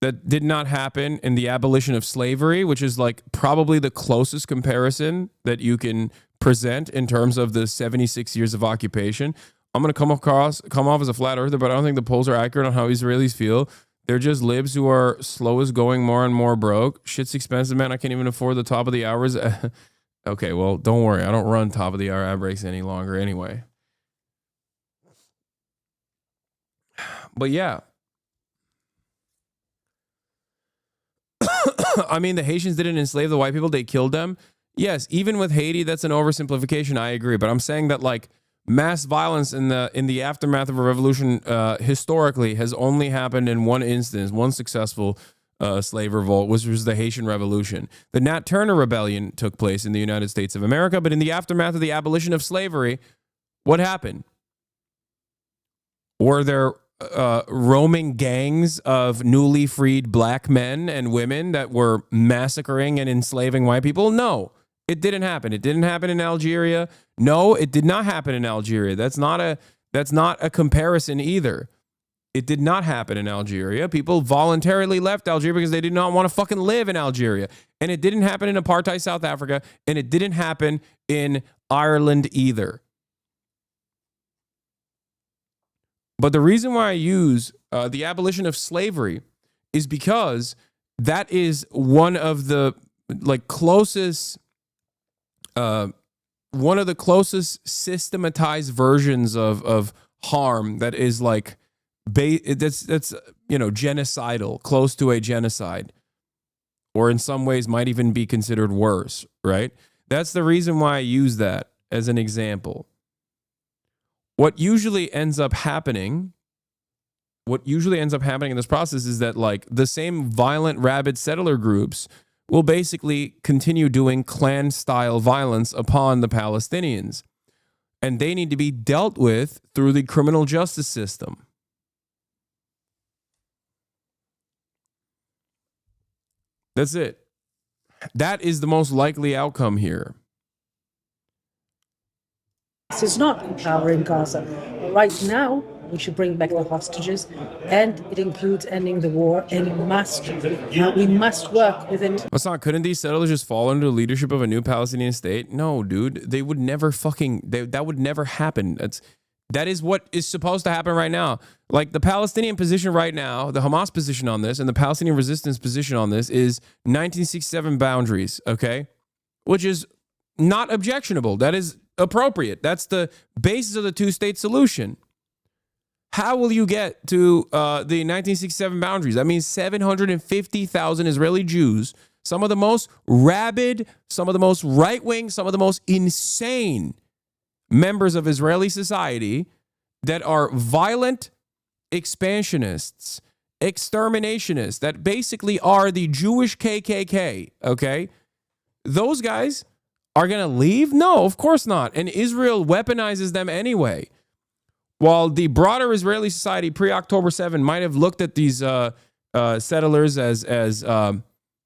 That did not happen in the abolition of slavery, which is like probably the closest comparison that you can present in terms of the 76 years of occupation. I'm going to come off as a flat earther, but I don't think the polls are accurate on how Israelis feel. They're just libs who are slow as going, more and more broke. Shit's expensive, man. I can't even afford the top of the hours. Okay, well, don't worry. I don't run top of the hour ad breaks any longer anyway. But yeah. I mean, the Haitians didn't enslave the white people. They killed them. Yes, even with Haiti, that's an oversimplification. I agree. But I'm saying that like mass violence in the aftermath of a revolution historically has only happened in one instance, one successful slave revolt, which was the Haitian Revolution. The Nat Turner Rebellion took place in the United States of America. But in the aftermath of the abolition of slavery, what happened? Were there roaming gangs of newly freed black men and women that were massacring and enslaving white people? No, it didn't happen. It didn't happen in Algeria. No, it did not happen in Algeria. That's not a comparison either. It did not happen in Algeria. People voluntarily left Algeria because they did not want to fucking live in Algeria. And it didn't happen in apartheid South Africa, and it didn't happen in Ireland either. But the reason why I use the abolition of slavery is because that is one of the closest systematized versions of harm that is like that's genocidal, close to a genocide, or in some ways might even be considered worse, right? That's the reason why I use that as an example. What usually ends up happening in this process is that like the same violent, rabid settler groups will basically continue doing clan-style violence upon the Palestinians. And they need to be dealt with through the criminal justice system. That's it. That is the most likely outcome here.
This is not empowering Gaza. Right now, we should bring back the hostages, and it includes ending the war, and we must work within.
Hasan, couldn't these settlers just fall under the leadership of a new Palestinian state? No, dude, they would never that would never happen. That is what is supposed to happen right now. Like the Palestinian position right now, the Hamas position on this, and the Palestinian resistance position on this is 1967 boundaries, okay? Which is not objectionable. That is appropriate. That's the basis of the two-state solution. How will you get to the 1967 boundaries? That means 750,000 Israeli Jews, some of the most rabid, some of the most right-wing, some of the most insane members of Israeli society that are violent expansionists, exterminationists, that basically are the Jewish KKK, okay? Those guys are going to leave? No, of course not. And Israel weaponizes them anyway. While the broader Israeli society pre-October 7 might have looked at these settlers as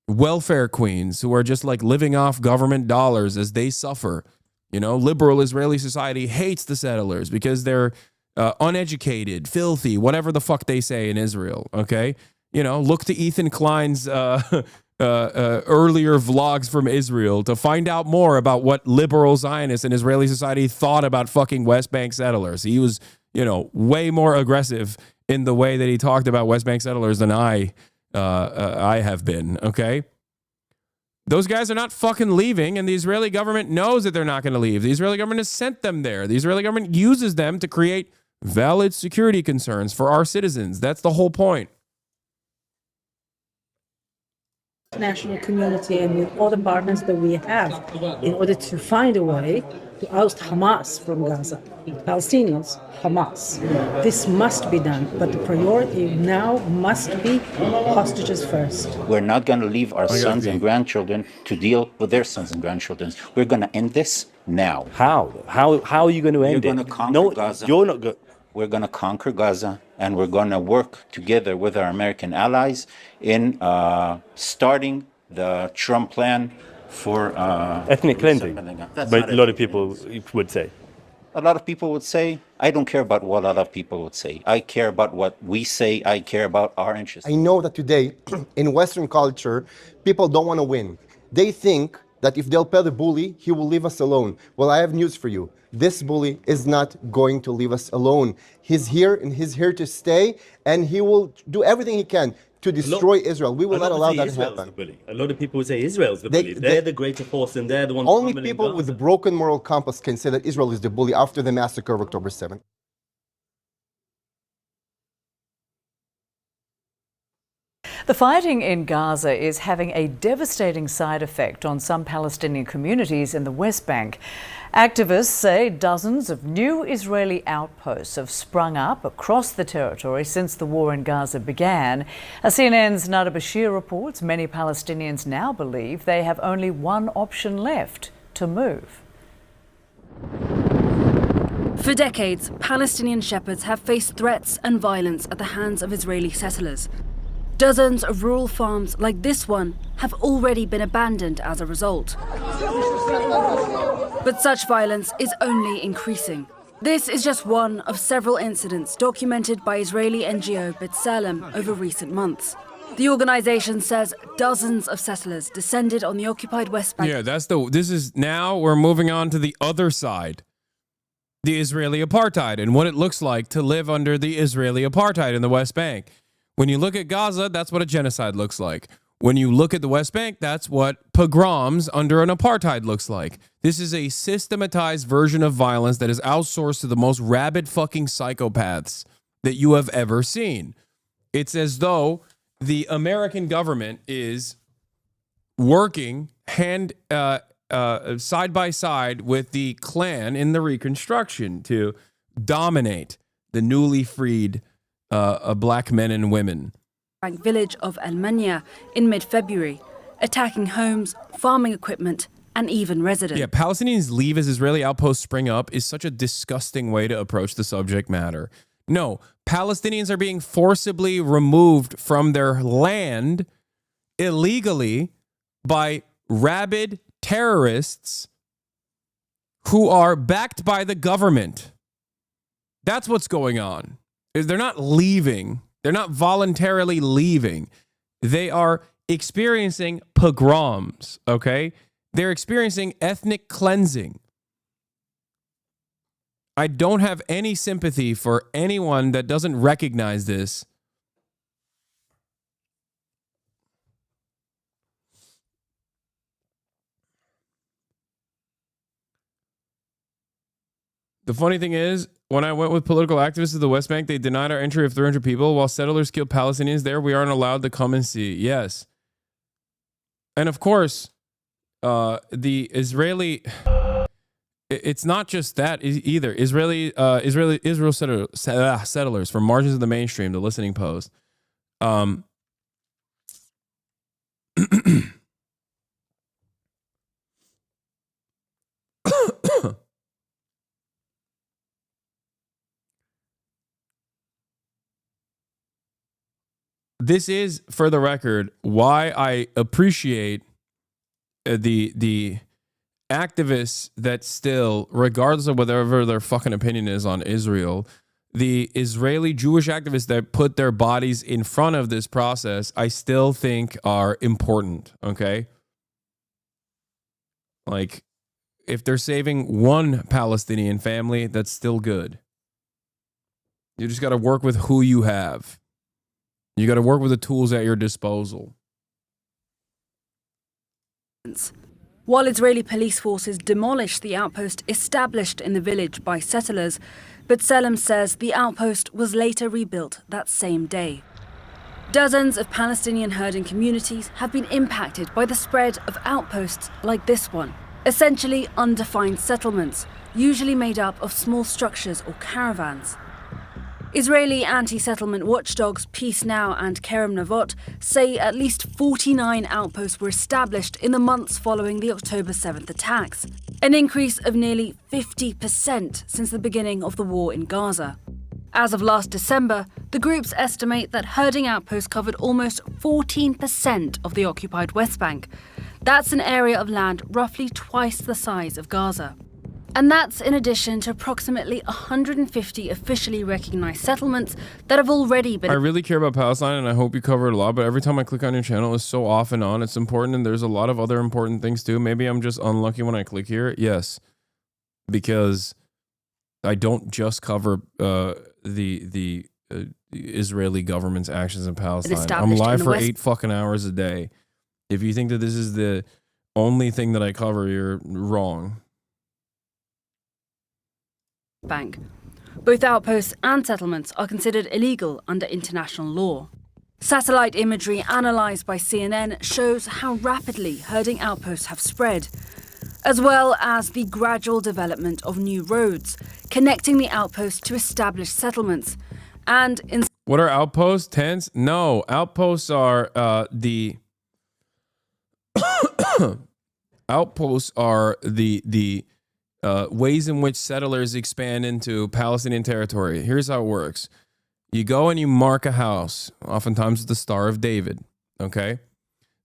welfare queens who are just like living off government dollars as they suffer. You know, liberal Israeli society hates the settlers because they're uneducated, filthy, whatever the fuck they say in Israel, okay? You know, look to Ethan Klein's earlier vlogs from Israel to find out more about what liberal Zionists in Israeli society thought about fucking West Bank settlers. He was, you know, way more aggressive in the way that he talked about West Bank settlers than I have been, okay? Those guys are not fucking leaving, and the Israeli government knows that they're not going to leave. The Israeli government has sent them there. The Israeli government uses them to create valid security concerns for our citizens. That's the whole point.
International community and with all the partners that we have in order to find a way to oust Hamas from Gaza. Palestinians, Hamas. This must be done, but the priority now must be hostages first.
We're not going to leave our sons and grandchildren to deal with their sons and grandchildren. We're going to end this now.
How? How are you going to end it?
You're going to conquer Gaza.
You're not good.
We're going to conquer Gaza, and we're going to work together with our American allies in starting the Trump plan for
ethnic cleansing. But a lot of people would say.
A lot of people would say, I don't care about what a lot of people would say. I care about what we say. I care about our interests.
I know that today, in Western culture, people don't want to win. They think that if they'll pay the bully, he will leave us alone. Well, I have news for you. This bully is not going to leave us alone. He's here, and he's here to stay, and he will do everything he can to destroy Israel. We will not allow that to happen.
A lot of people would say Israel's the bully. They're the greater force, and they're the ones.
Only people with a broken moral compass can say that Israel is the bully after the massacre of October 7th.
The fighting in Gaza is having a devastating side effect on some Palestinian communities in the West Bank. Activists say dozens of new Israeli outposts have sprung up across the territory since the war in Gaza began. As CNN's Nada Bashir reports, many Palestinians now believe they have only one option left: to move.
For decades, Palestinian shepherds have faced threats and violence at the hands of Israeli settlers. Dozens of rural farms like this one have already been abandoned as a result. But such violence is only increasing. This is just one of several incidents documented by Israeli NGO B'Tselem over recent months. The organization says dozens of settlers descended on the occupied West Bank.
Yeah, this is now we're moving on to the other side. The Israeli apartheid and what it looks like to live under the Israeli apartheid in the West Bank. When you look at Gaza, that's what a genocide looks like. When you look at the West Bank, that's what pogroms under an apartheid looks like. This is a systematized version of violence that is outsourced to the most rabid fucking psychopaths that you have ever seen. It's as though the American government is working side by side with the Klan in the Reconstruction to dominate the newly freed black men and women.
Village of El Mania in mid-February, attacking homes, farming equipment, and even residents.
Yeah, Palestinians leave as Israeli outposts spring up is such a disgusting way to approach the subject matter. No, Palestinians are being forcibly removed from their land illegally by rabid terrorists who are backed by the government. That's what's going on. is they're not leaving. They're not voluntarily leaving. They are experiencing pogroms, okay? They're experiencing ethnic cleansing. I don't have any sympathy for anyone that doesn't recognize this. The funny thing is, when I went with political activists to the West Bank, they denied our entry of 300 people. While settlers killed Palestinians there, we aren't allowed to come and see. Yes. And of course, the Israeli... It's not just that either. Israel settlers from margins of the mainstream, the Listening Post. This is, for the record, why I appreciate the activists that still, regardless of whatever their fucking opinion is on Israel, the Israeli Jewish activists that put their bodies in front of this process, I still think are important, okay? Like, if they're saving one Palestinian family, that's still good. You just got to work with who you have. You got to work with the tools at your disposal.
While Israeli police forces demolished the outpost established in the village by settlers, B'Tselem says the outpost was later rebuilt that same day. Dozens of Palestinian herding communities have been impacted by the spread of outposts like this one, essentially undefined settlements, usually made up of small structures or caravans. Israeli anti-settlement watchdogs Peace Now and Kerem Navot say at least 49 outposts were established in the months following the October 7th attacks, an increase of nearly 50% since the beginning of the war in Gaza. As of last December, the groups estimate that herding outposts covered almost 14% of the occupied West Bank. That's an area of land roughly twice the size of Gaza. And that's in addition to approximately 150 officially recognized settlements that have already been...
I really care about Palestine, and I hope you cover it a lot, but every time I click on your channel, it's so off and on. It's important, and there's a lot of other important things too. Maybe I'm just unlucky when I click here. Yes, because I don't just cover the Israeli government's actions in Palestine. I'm live for 8 fucking hours a day. If you think that this is the only thing that I cover, you're wrong.
Bank. Both outposts and settlements are considered illegal under international law. Satellite imagery analysed by CNN shows how rapidly herding outposts have spread, as well as the gradual development of new roads connecting the outposts to established settlements. And in
what are outposts? Tents? No, outposts are outposts are the ways in which settlers expand into Palestinian territory. Here's how it works. You go and you mark a house, oftentimes with the Star of David, okay?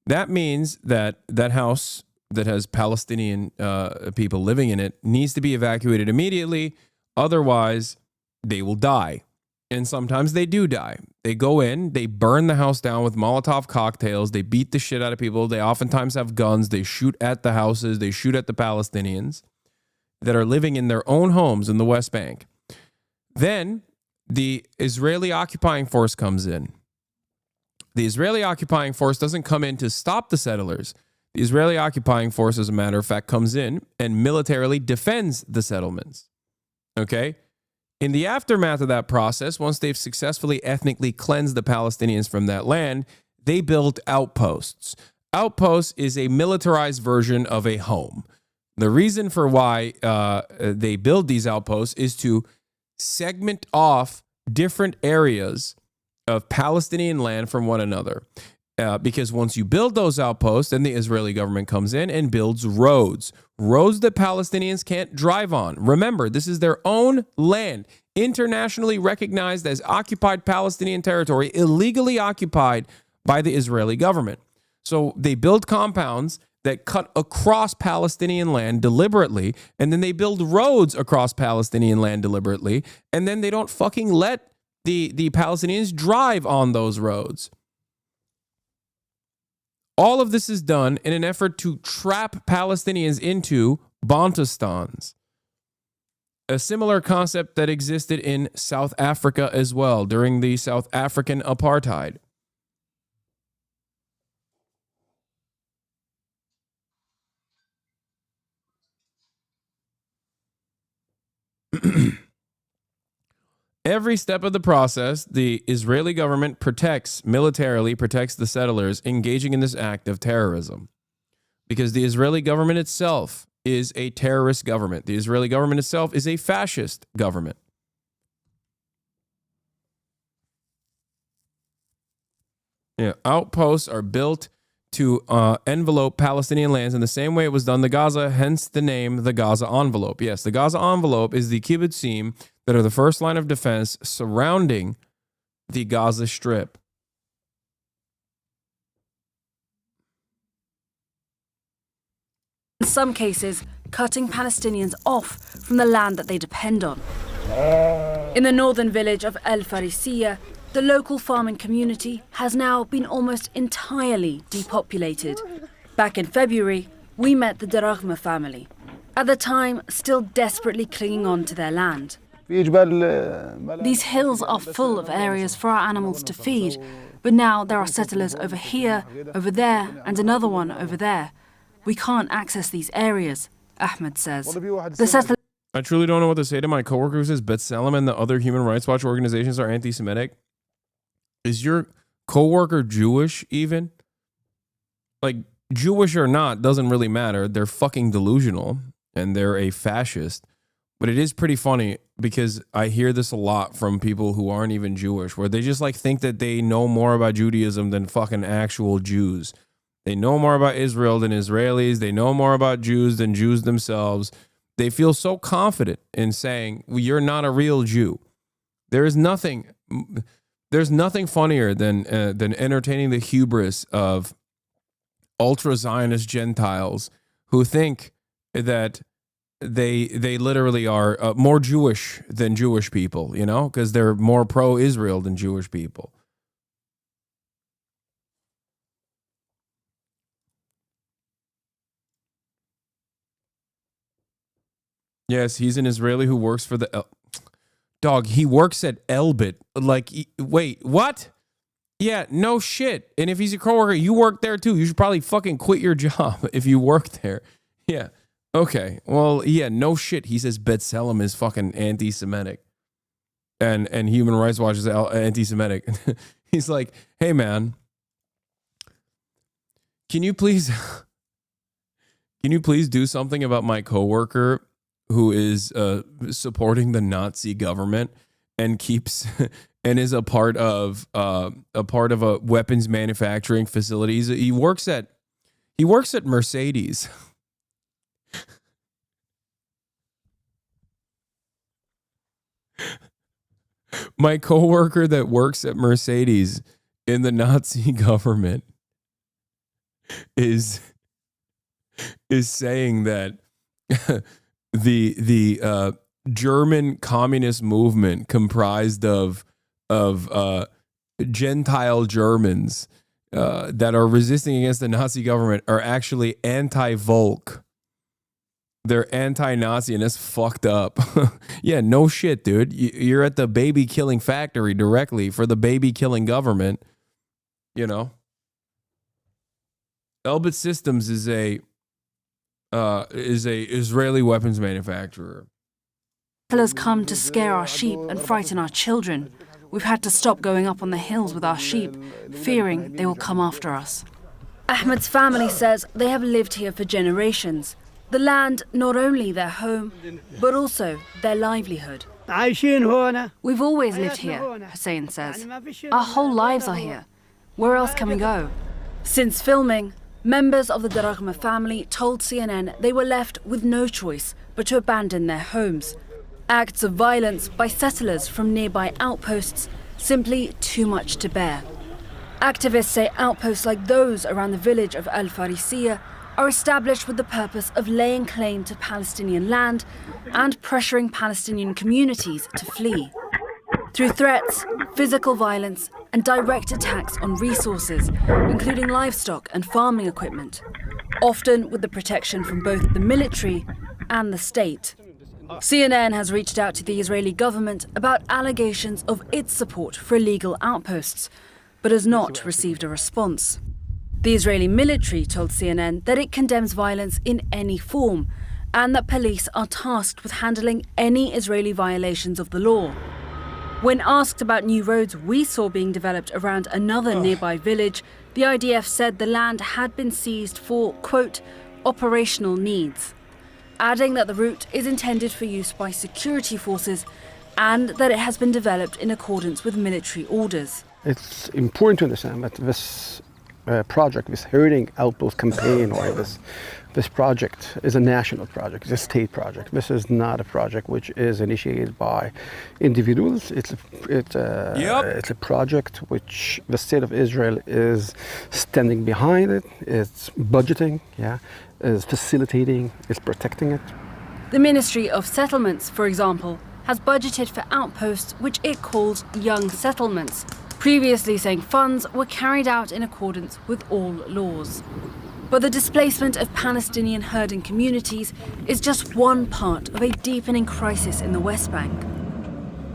That means that that house that has Palestinian people living in it needs to be evacuated immediately. Otherwise, they will die. And sometimes they do die. They go in, they burn the house down with Molotov cocktails, they beat the shit out of people, they oftentimes have guns, they shoot at the houses, they shoot at the Palestinians that are living in their own homes in the West Bank. Then the Israeli occupying force comes in. The Israeli occupying force doesn't come in to stop the settlers. The Israeli occupying force, as a matter of fact, comes in and militarily defends the settlements. Okay? In the aftermath of that process, once they've successfully ethnically cleansed the Palestinians from that land, they build outposts. Outposts is a militarized version of a home. The reason for why they build these outposts is to segment off different areas of Palestinian land from one another. Because once you build those outposts, then the Israeli government comes in and builds roads that Palestinians can't drive on. Remember, this is their own land, internationally recognized as occupied Palestinian territory, illegally occupied by the Israeli government. So they build compounds that cut across Palestinian land deliberately, and then they build roads across Palestinian land deliberately, and then they don't fucking let the Palestinians drive on those roads. All of this is done in an effort to trap Palestinians into Bantustans, a similar concept that existed in South Africa as well during the South African apartheid. Every step of the process, the Israeli government militarily protects the settlers engaging in this act of terrorism. Because the Israeli government itself is a terrorist government. The Israeli government itself is a fascist government. Yeah, outposts are built to envelope Palestinian lands in the same way it was done to Gaza, hence the name the Gaza envelope. Yes, the Gaza envelope is the kibbutzim that are the first line of defense surrounding the Gaza Strip.
In some cases, cutting Palestinians off from the land that they depend on. In the northern village of El Farisiya, the local farming community has now been almost entirely depopulated. Back in February, we met the Darahma family, at the time still desperately clinging on to their land. These hills are full of areas for our animals to feed, but now there are settlers over here, over there, and another one over there. We can't access these areas, Ahmed says. The settlers
I truly don't know what to say to my coworker who says B'Tselem and the other Human Rights Watch organizations are anti-Semitic. Is your coworker Jewish even? Like, Jewish or not, doesn't really matter. They're fucking delusional and they're a fascist. But it is pretty funny because I hear this a lot from people who aren't even Jewish, where they just like think that they know more about Judaism than fucking actual Jews. They know more about Israel than Israelis. They know more about Jews than Jews themselves. They feel so confident in saying, well, you're not a real Jew. There's nothing funnier than entertaining the hubris of ultra-Zionist Gentiles who think that they literally are more Jewish than Jewish people, you know, because they're more pro-Israel than Jewish people. Yes, he's an Israeli who works for the... Dog, he works at Elbit. Like, wait, what? Yeah, no shit. And if he's a coworker, you work there too. You should probably fucking quit your job if you work there. Yeah. Okay. Well, yeah, no shit. He says B'Tselem is fucking anti-Semitic. And Human Rights Watch is anti-Semitic. He's like, hey, man, can you please do something about my coworker who is supporting the Nazi government and keeps and is a part of a weapons manufacturing facility. He works at Mercedes. My coworker that works at Mercedes in the Nazi government is saying that the German communist movement comprised of Gentile Germans that are resisting against the Nazi government are actually anti-Volk. They're anti-Nazi, and it's fucked up. Yeah, no shit, dude. You're at the baby killing factory directly for the baby killing government. You know, Elbit Systems is a Israeli weapons manufacturer.
settlers come to scare our sheep and frighten our children. We've had to stop going up on the hills with our sheep, fearing they will come after us. Ahmed's family says they have lived here for generations. The land, not only their home, but also their livelihood. We've always lived here, Hasan says. Our whole lives are here. Where else can we go? Since filming, members of the Darahma family told CNN they were left with no choice but to abandon their homes. Acts of violence by settlers from nearby outposts simply too much to bear. Activists say outposts like those around the village of Al Farisiya are established with the purpose of laying claim to Palestinian land and pressuring Palestinian communities to flee. through threats, physical violence, and direct attacks on resources, including livestock and farming equipment, often with the protection from both the military and the state. CNN has reached out to the Israeli government about allegations of its support for illegal outposts, but has not received a response. The Israeli military told CNN that it condemns violence in any form and that police are tasked with handling any Israeli violations of the law. When asked about new roads we saw being developed around another nearby village, the IDF said the land had been seized for, quote, operational needs, adding that the route is intended for use by security forces and that it has been developed in accordance with military orders.
It's important to understand that this project, this herding outpost campaign, or this project is a national project, it's a state project. This is not a project which is initiated by individuals. It's a project which the state of Israel is standing behind it, it's budgeting, is facilitating, is protecting it.
The Ministry of Settlements, for example, has budgeted for outposts which it calls young settlements, previously saying funds were carried out in accordance with all laws. But the displacement of Palestinian herding communities is just one part of a deepening crisis in the West Bank.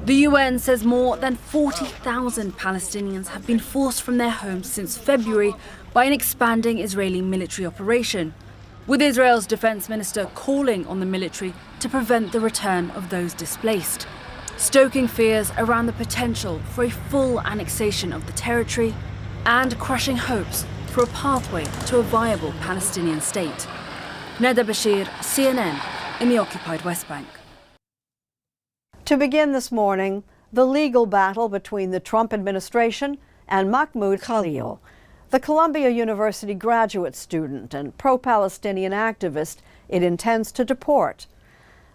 The UN says more than 40,000 Palestinians have been forced from their homes since February by an expanding Israeli military operation, with Israel's defense minister calling on the military to prevent the return of those displaced, stoking fears around the potential for a full annexation of the territory and crushing hopes for a pathway to a viable Palestinian state. Neda Bashir, CNN, in the occupied West Bank.
To begin this morning, the legal battle between the Trump administration and Mahmoud Khalil, the Columbia University graduate student and pro-Palestinian activist it intends to deport.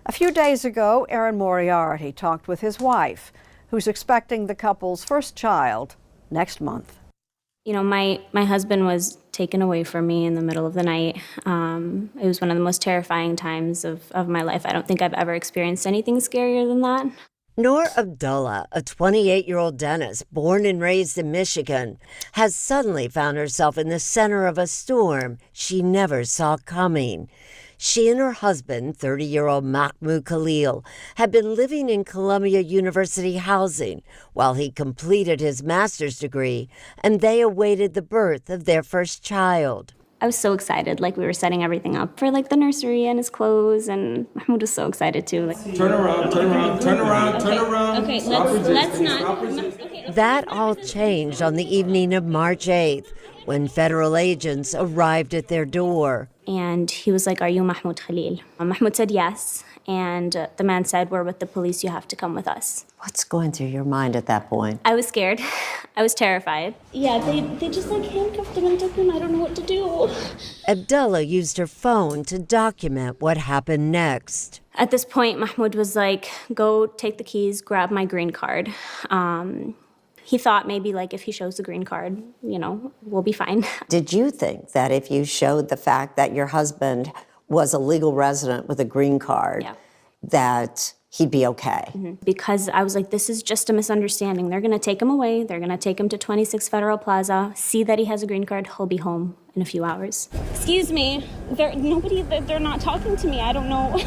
A few days ago, Aaron Moriarty talked with his wife, who's expecting the couple's first child next month.
You know, my husband was taken away from me in the middle of the night. It was one of the most terrifying times of my life. I don't think I've ever experienced anything scarier than that.
Noor Abdullah, a 28-year-old dentist born and raised in Michigan, has suddenly found herself in the center of a storm she never saw coming. She and her husband, 30-year-old Mahmoud Khalil, had been living in Columbia University housing while he completed his master's degree, and they awaited the birth of their first child.
I was so excited, like we were setting everything up for like the nursery and his clothes, and Mahmoud was so excited too. Like,
turn around, turn around, turn around, turn around.
Okay, let's not.
That all changed on the evening of March 8th when federal agents arrived at their door.
And he was like, "Are you Mahmoud Khalil?" Mahmoud said yes, and the man said, "We're with the police, you have to come with us."
What's going through your mind at that point?
I was scared. I was terrified. Yeah, they just like handcuffed him and took him. I don't know what to do.
Abdullah used her phone to document what happened next.
At this point, Mahmoud was like, "Go take the keys, grab my green card." He thought maybe like if he shows the green card, you know, we'll be fine.
Did you think that if you showed the fact that your husband was a legal resident with a green card, that he'd be okay?
Mm-hmm. Because I was like, this is just a misunderstanding. They're going to take him away. They're going to take him to 26 Federal Plaza, see that he has a green card. He'll be home in a few hours. Excuse me. They're not talking to me. I don't know.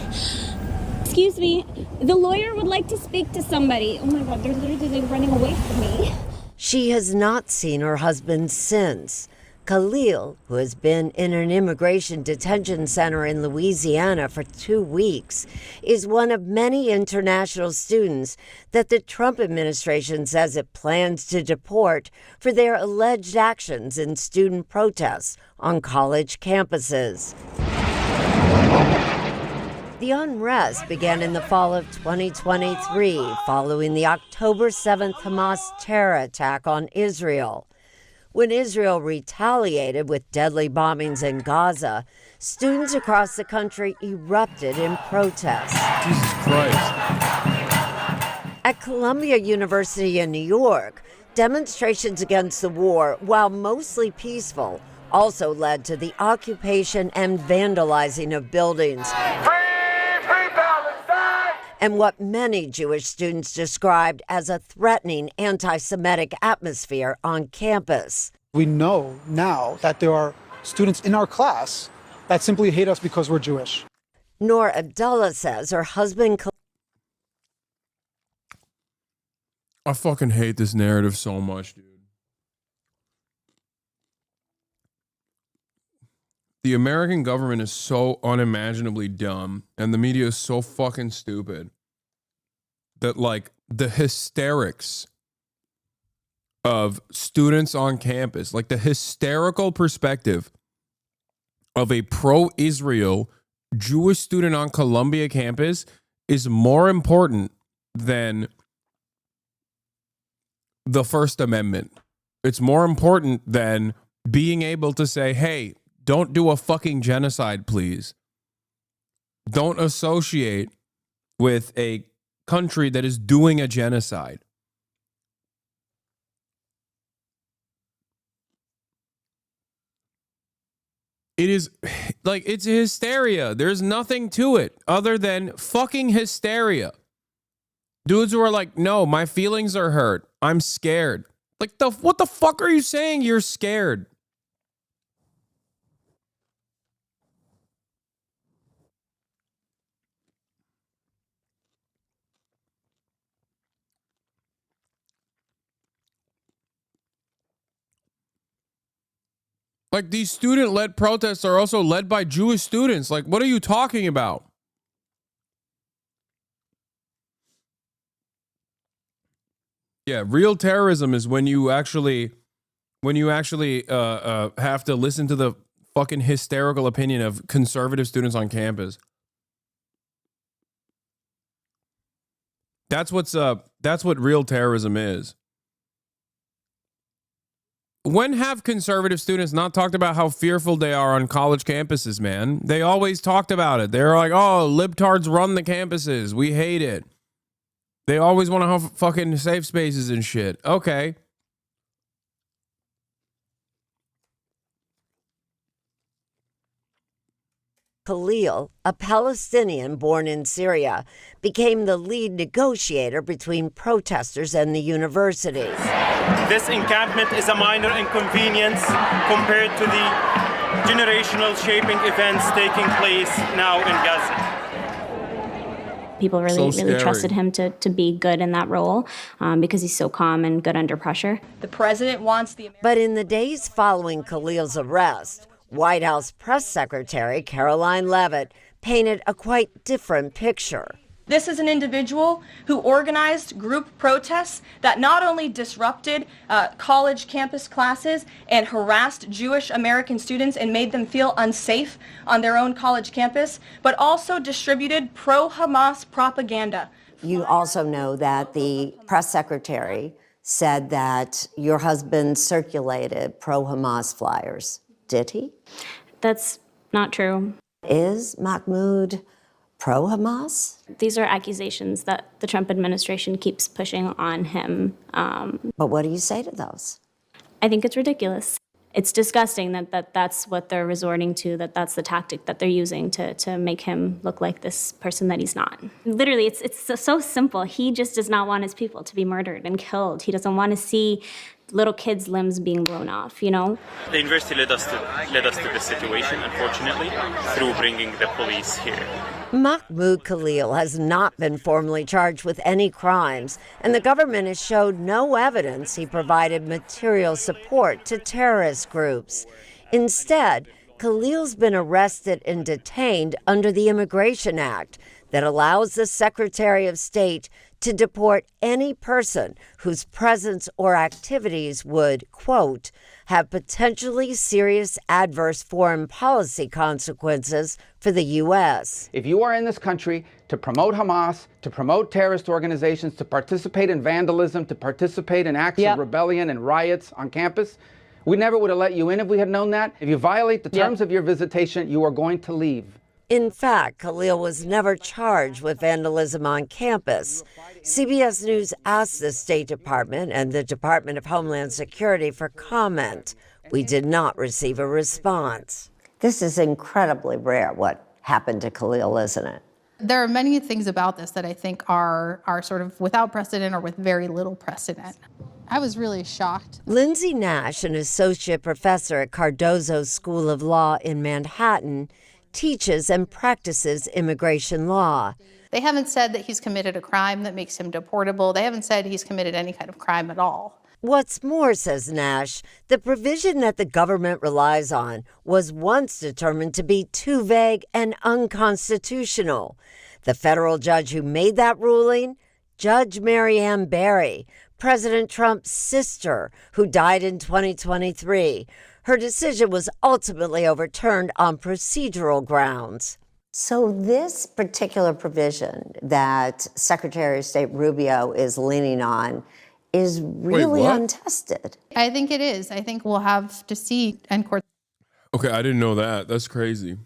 Excuse me, the lawyer would like to speak to somebody. Oh my God, they're literally running away from me.
She has not seen her husband since. Khalil, who has been in an immigration detention center in Louisiana for 2 weeks, is one of many international students that the Trump administration says it plans to deport for their alleged actions in student protests on college campuses. The unrest began in the fall of 2023 following the October 7th Hamas terror attack on Israel. When Israel retaliated with deadly bombings in Gaza, students across the country erupted in protest.
Jesus Christ.
At Columbia University in New York, demonstrations against the war, while mostly peaceful, also led to the occupation and vandalizing of buildings and what many Jewish students described as a threatening anti-Semitic atmosphere on campus.
We know now that there are students in our class that simply hate us because we're Jewish.
Noor Abdullah says her husband...
I fucking hate this narrative so much, dude. The American government is so unimaginably dumb, and the media is so fucking stupid that, like, the hysterics of students on campus, like the hysterical perspective of a pro-Israel Jewish student on Columbia campus is more important than the First Amendment. It's more important than being able to say, hey, don't do a fucking genocide, please. Don't associate with a country that is doing a genocide. It is like, it's hysteria. There's nothing to it other than fucking hysteria. Dudes who are like, no, my feelings are hurt. I'm scared. Like, what the fuck are you saying? You're scared. Like, these student-led protests are also led by Jewish students. Like, what are you talking about? Yeah, real terrorism is when you actually have to listen to the fucking hysterical opinion of conservative students on campus. That's what real terrorism is. When have conservative students not talked about how fearful they are on college campuses, man? They always talked about it. They're like, oh, libtards run the campuses. We hate it. They always want to have fucking safe spaces and shit. Okay.
Khalil, a Palestinian born in Syria, became the lead negotiator between protesters and the university.
This encampment is a minor inconvenience compared to the generational shaping events taking place now in Gaza.
People really trusted him to be good in that role because he's so calm and good under pressure.
The president wants the...
But in the days following Khalil's arrest, White House Press Secretary Caroline Leavitt painted a quite different picture.
This is an individual who organized group protests that not only disrupted college campus classes and harassed Jewish American students and made them feel unsafe on their own college campus, but also distributed pro-Hamas propaganda.
You also know that the press secretary said that your husband circulated pro-Hamas flyers. Did he?
That's not true.
Is Mahmoud pro-Hamas?
These are accusations that the Trump administration keeps pushing on him.
But what do you say to those?
I think it's ridiculous. It's disgusting that's what they're resorting to, that's the tactic that they're using to make him look like this person that he's not. Literally, it's so simple. He just does not want his people to be murdered and killed. He doesn't want to see little kids' limbs being blown off, you know?
The university led us to this situation, unfortunately, through bringing the police here.
Mahmoud Khalil has not been formally charged with any crimes, and the government has showed no evidence he provided material support to terrorist groups. Instead, Khalil's been arrested and detained under the Immigration Act that allows the Secretary of State to deport any person whose presence or activities would, quote, have potentially serious adverse foreign policy consequences for the U.S.
If you are in this country to promote Hamas, to promote terrorist organizations, to participate in vandalism, to participate in acts of rebellion and riots on campus, we never would have let you in if we had known that. If you violate the terms of your visitation, you are going to leave.
In fact, Khalil was never charged with vandalism on campus. CBS News asked the State Department and the Department of Homeland Security for comment. We did not receive a response. This is incredibly rare, what happened to Khalil, isn't it?
There are many things about this that I think are sort of without precedent or with very little precedent. I was really shocked.
Lindsay Nash, an associate professor at Cardozo School of Law in Manhattan, teaches and practices immigration law.
They haven't said that he's committed a crime that makes him deportable. They haven't said he's committed any kind of crime at all.
What's more, says Nash, the provision that the government relies on was once determined to be too vague and unconstitutional. The federal judge who made that ruling, Judge Mary Ann Barry, President Trump's sister, who died in 2023. Her decision was ultimately overturned on procedural grounds.
So this particular provision that Secretary of State Rubio is leaning on is really untested.
I think it is. I think we'll have to see end court.
Okay, I didn't know that. That's crazy.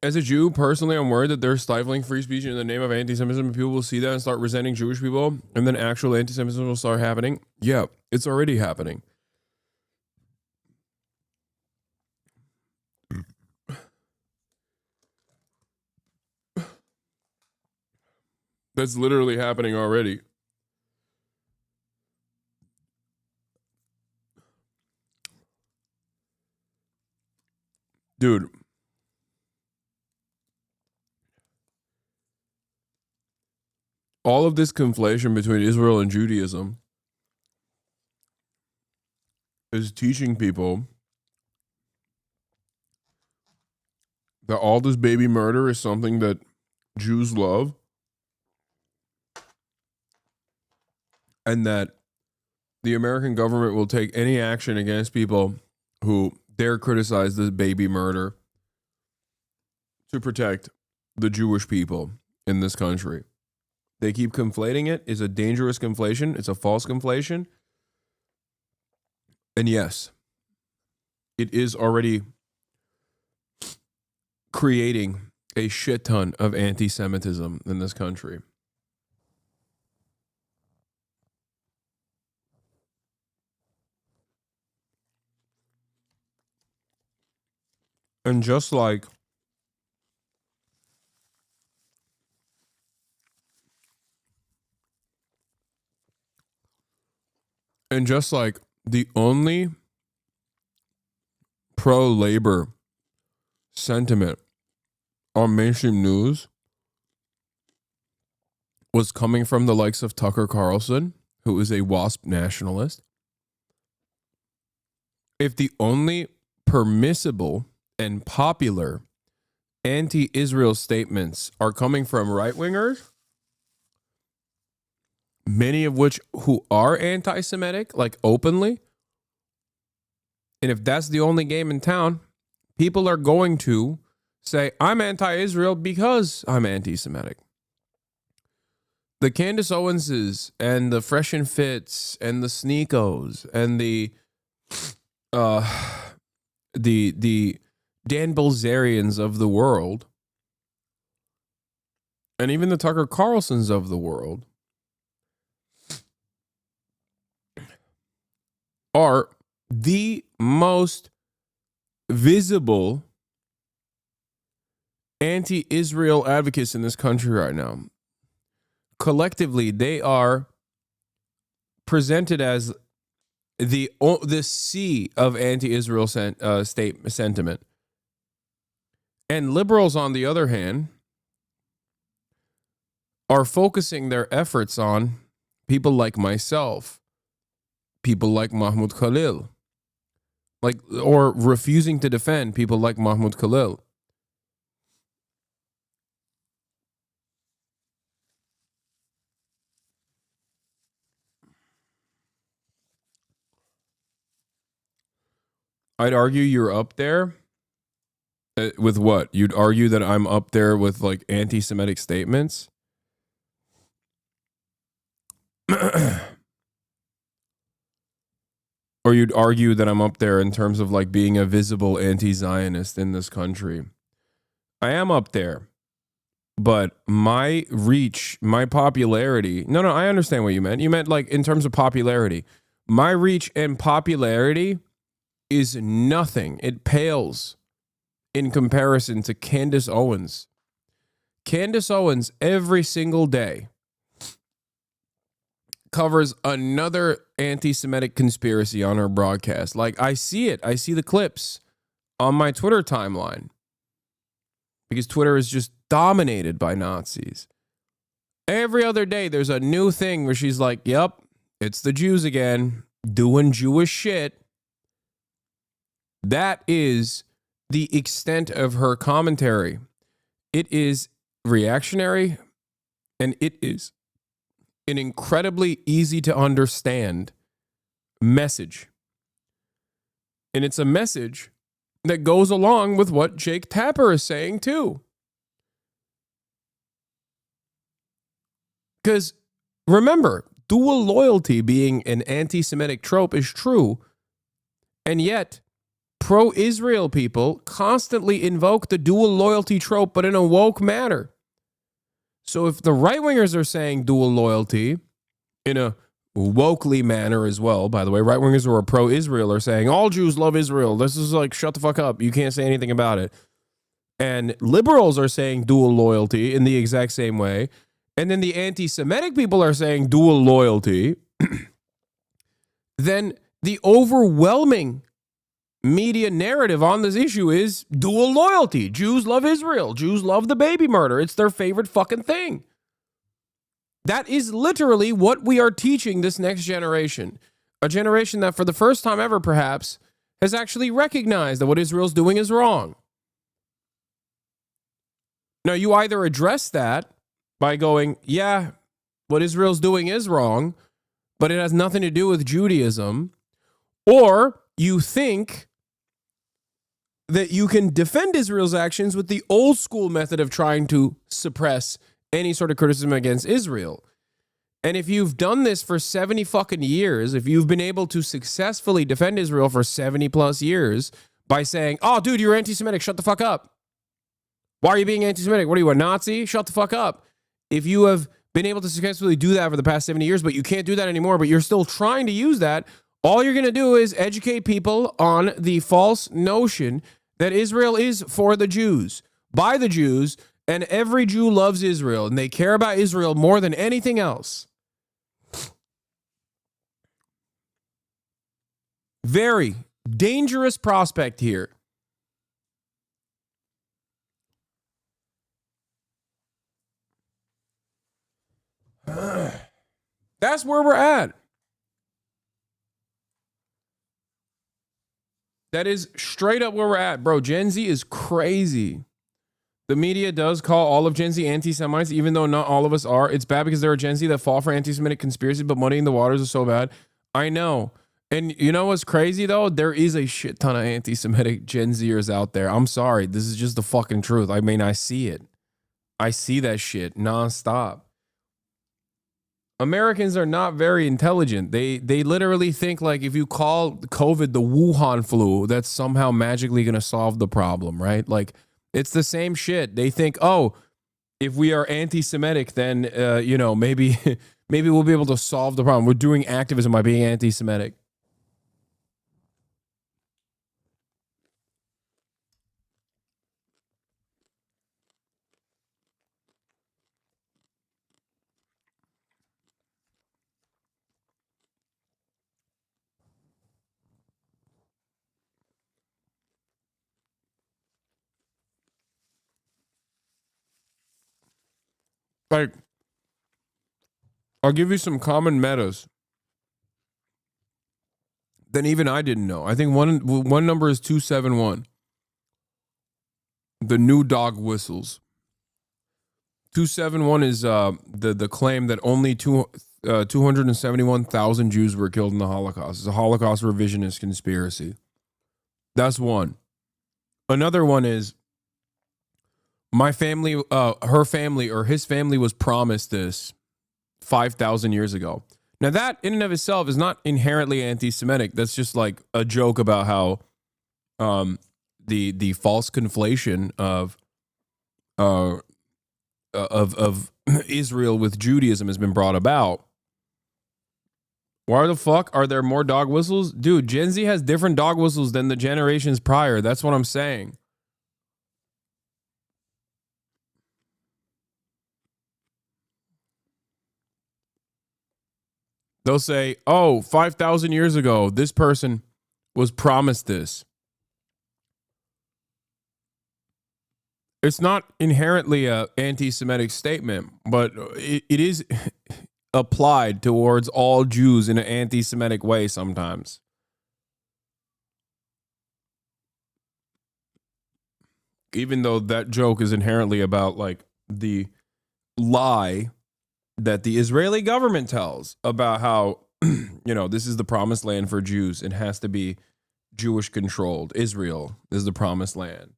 As a Jew, personally, I'm worried that they're stifling free speech in the name of anti-Semitism. People will see that and start resenting Jewish people, and then actual anti-Semitism will start happening. Yeah, it's already happening. That's literally happening already. Dude. All of this conflation between Israel and Judaism is teaching people that all this baby murder is something that Jews love, and that the American government will take any action against people who dare criticize this baby murder to protect the Jewish people in this country. They keep conflating it. It's a dangerous conflation. It's a false conflation. And yes, it is already creating a shit ton of anti-Semitism in this country. And just like the only pro-labor sentiment on mainstream news was coming from the likes of Tucker Carlson, who is a WASP nationalist, if the only permissible and popular anti-Israel statements are coming from right-wingers, many of which who are anti-Semitic, like openly, and if that's the only game in town, people are going to say, I'm anti-Israel because I'm anti-Semitic. The Candace Owenses and the Fresh and Fits and the Sneakos and the Dan Bilzerians of the world, and even the Tucker Carlsons of the world, are the most visible anti-Israel advocates in this country right now. Collectively, they are presented as the sea of anti-Israel sentiment. And liberals, on the other hand, are focusing their efforts on people like myself, people like Mahmoud Khalil, or refusing to defend people like Mahmoud Khalil. I'd argue you're up there with what? You'd argue that I'm up there with like anti-Semitic statements? Or you'd argue that I'm up there in terms of like being a visible anti-Zionist in this country. I am up there. but my reach, my popularity. No, I understand what you meant. You meant like in terms of popularity. My reach and popularity is nothing. It pales in comparison to Candace Owens. Candace Owens every single day covers another anti-Semitic conspiracy on her broadcast. Like, I see it. I see the clips on my Twitter timeline because Twitter is just dominated by Nazis. Every other day, there's a new thing where she's like, yep, it's the Jews again, doing Jewish shit. That is the extent of her commentary. It is reactionary, and it is an incredibly easy to understand message. And it's a message that goes along with what Jake Tapper is saying too. Because remember, dual loyalty being an anti-Semitic trope is true. And yet, pro-Israel people constantly invoke the dual loyalty trope, but in a woke manner. So if the right-wingers are saying dual loyalty in a wokely manner as well, by the way, right-wingers who are pro-Israel are saying all Jews love Israel. This is like, shut the fuck up. You can't say anything about it. And liberals are saying dual loyalty in the exact same way. And then the anti-Semitic people are saying dual loyalty. Then the overwhelming media narrative on this issue is dual loyalty. Jews love Israel. Jews love the baby murder. It's their favorite fucking thing. That is literally what we are teaching this next generation. A generation that for the first time ever, perhaps, has actually recognized that what Israel's doing is wrong. Now, you either address that by going, yeah, what Israel's doing is wrong, but it has nothing to do with Judaism, or you think that you can defend Israel's actions with the old school method of trying to suppress any sort of criticism against Israel. And if you've done this for 70 fucking years, if you've been able to successfully defend Israel for 70 plus years by saying, oh, dude, you're anti-Semitic, shut the fuck up. Why are you being anti-Semitic? What are you, a Nazi? Shut the fuck up. If you have been able to successfully do that for the past 70 years, but you can't do that anymore, but you're still trying to use that, all you're going to do is educate people on the false notion that Israel is for the Jews, by the Jews, and every Jew loves Israel, and they care about Israel more than anything else. Very dangerous prospect here. That's where we're at. That is straight up where we're at, bro. Gen Z is crazy. The media does call all of Gen Z anti-Semites, even though not all of us are. It's bad because there are Gen Z that fall for anti-Semitic conspiracies, but muddying the waters is so bad. I know. And you know what's crazy, though? There is a shit ton of anti-Semitic Gen Zers out there. I'm sorry. This is just the fucking truth. I mean, I see it. I see that shit nonstop. Americans are not very intelligent. They literally think like if you call COVID the Wuhan flu, that's somehow magically going to solve the problem, right? Like it's the same shit. They think, oh, if we are anti-Semitic, then, maybe we'll be able to solve the problem. We're doing activism by being anti-Semitic. Like, I'll give you some common metas that even I didn't know. I think one number is 271. The new dog whistles. 271 is the claim that only 271,000 Jews were killed in the Holocaust. It's a Holocaust revisionist conspiracy. That's one. Another one is my family, her family, or his family was promised this 5,000 years ago. Now that in and of itself is not inherently anti-Semitic. That's just like a joke about how the false conflation of of Israel with Judaism has been brought about. Why the fuck are there more dog whistles? Dude, Gen Z has different dog whistles than the generations prior. That's what I'm saying. They'll say, oh, 5,000 years ago, this person was promised this. It's not inherently an anti-Semitic statement, but it is applied towards all Jews in an anti-Semitic way sometimes. Even though that joke is inherently about like the lie that the Israeli government tells about how, this is the promised land for Jews. It has to be Jewish controlled. Israel is the promised land.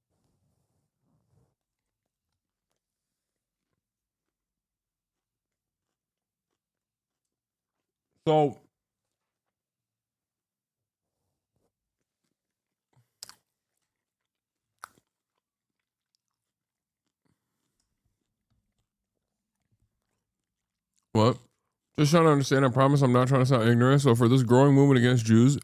So what? Just trying to understand. I promise I'm not trying to sound ignorant. So for this growing movement against Jews,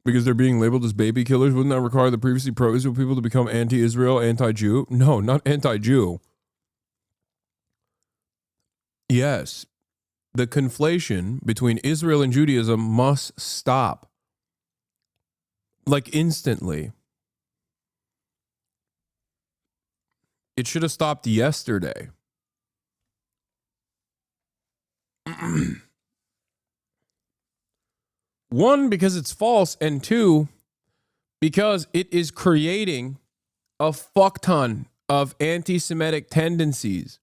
because they're being labeled as baby killers, wouldn't that require the previously pro-Israel people to become anti-Israel, anti-Jew? No, not anti-Jew. Yes. The conflation between Israel and Judaism must stop. Like instantly. It should have stopped yesterday. One, because it's false, and two, because it is creating a fuck ton of anti-Semitic tendencies.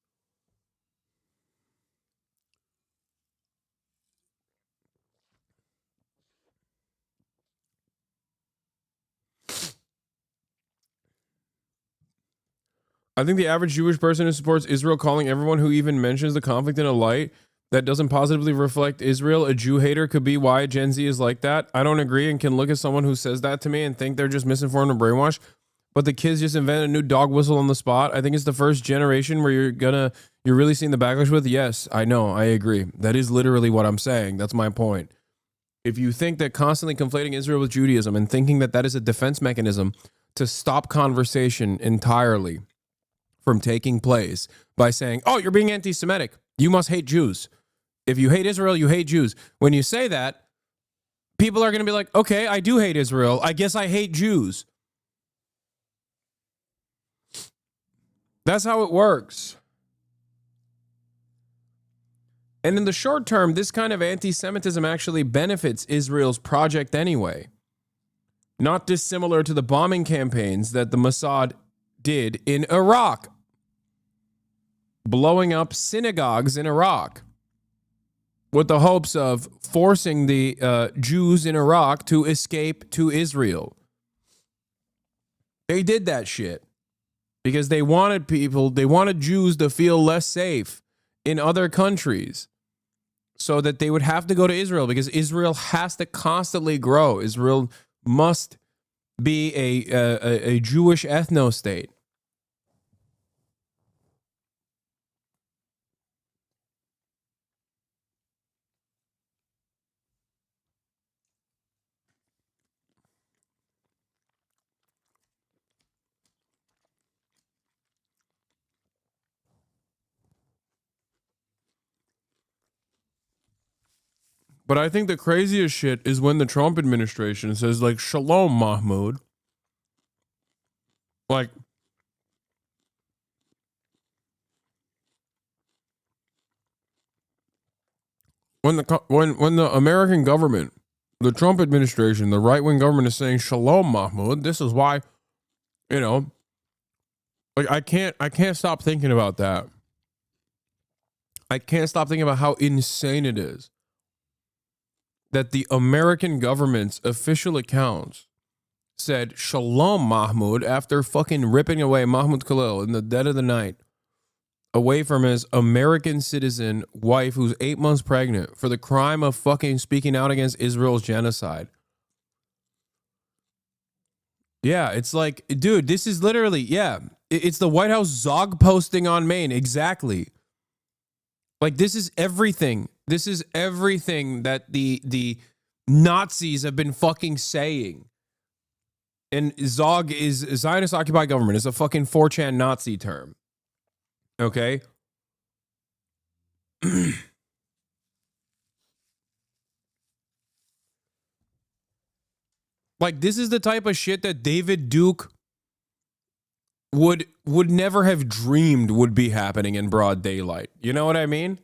I think the average Jewish person who supports Israel calling everyone who even mentions the conflict in a light that doesn't positively reflect Israel a Jew hater could be why Gen Z is like that. I don't agree and can look at someone who says that to me and think they're just misinformed and brainwashed. But the kids just invented a new dog whistle on the spot. I think it's the first generation where you're really seeing the backlash with. Yes, I know. I agree. That is literally what I'm saying. That's my point. If you think that constantly conflating Israel with Judaism and thinking that that is a defense mechanism to stop conversation entirely from taking place by saying, oh, you're being anti-Semitic, you must hate Jews. If you hate Israel, you hate Jews. When you say that, people are going to be like, okay, I do hate Israel. I guess I hate Jews. That's how it works. And in the short term, this kind of anti-Semitism actually benefits Israel's project anyway. Not dissimilar to the bombing campaigns that the Mossad did in Iraq. Blowing up synagogues in Iraq with the hopes of forcing the Jews in Iraq to escape to Israel. They did that shit because they wanted Jews to feel less safe in other countries so that they would have to go to Israel because Israel has to constantly grow. Israel must be a Jewish ethno-state. But I think the craziest shit is when the Trump administration says, like, Shalom, Mahmoud. Like, when the American government, the Trump administration, the right-wing government is saying, Shalom, Mahmoud, this is why, like, I can't stop thinking about that. I can't stop thinking about how insane it is that the American government's official accounts said Shalom Mahmoud after fucking ripping away Mahmoud Khalil in the dead of the night away from his American citizen wife who's 8 months pregnant for the crime of fucking speaking out against Israel's genocide. Yeah, it's like, dude, this is literally, It's the White House Zog posting on Maine. Exactly. Like, this is everything. This is everything that the Nazis have been fucking saying. And Zog is Zionist occupied government. It's a fucking 4chan Nazi term. Okay? Like, this is the type of shit that David Duke would never have dreamed would be happening in broad daylight. You know what I mean?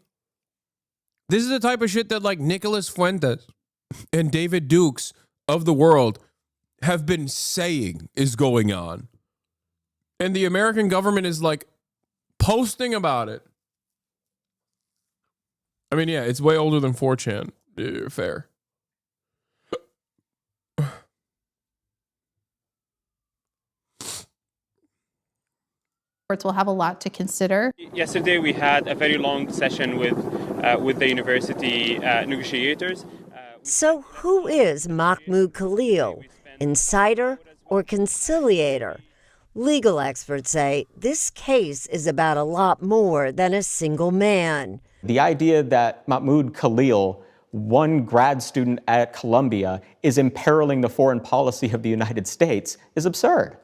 This is the type of shit that, like, Nicholas Fuentes and David Dukes of the world have been saying is going on. And the American government is, like, posting about it. I mean, yeah, it's way older than 4chan. Fair.
Will have a lot to consider.
Yesterday we had a very long session with the university negotiators.
So who is Mahmoud Khalil? Insider or conciliator? Legal experts say this case is about a lot more than a single man.
The idea that Mahmoud Khalil, one grad student at Columbia, is imperiling the foreign policy of the United States is absurd.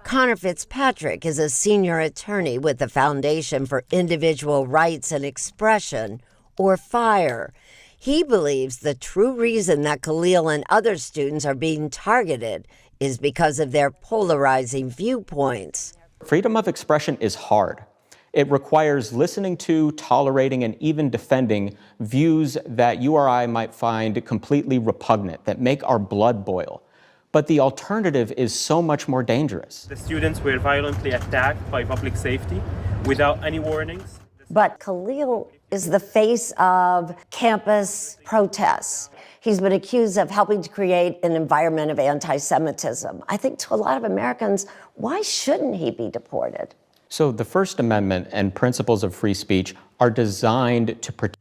Connor Fitzpatrick is a senior attorney with the Foundation for Individual Rights and Expression, or FIRE. He believes the true reason that Khalil and other students are being targeted is because of their polarizing viewpoints.
Freedom of expression is hard. It requires listening to, tolerating, and even defending views that you or I might find completely repugnant, that make our blood boil. But the alternative is so much more dangerous.
The students were violently attacked by public safety without any warnings.
But Khalil is the face of campus protests. He's been accused of helping to create an environment of anti-Semitism. I think to a lot of Americans, why shouldn't he be deported?
So the First Amendment and principles of free speech are designed to protect.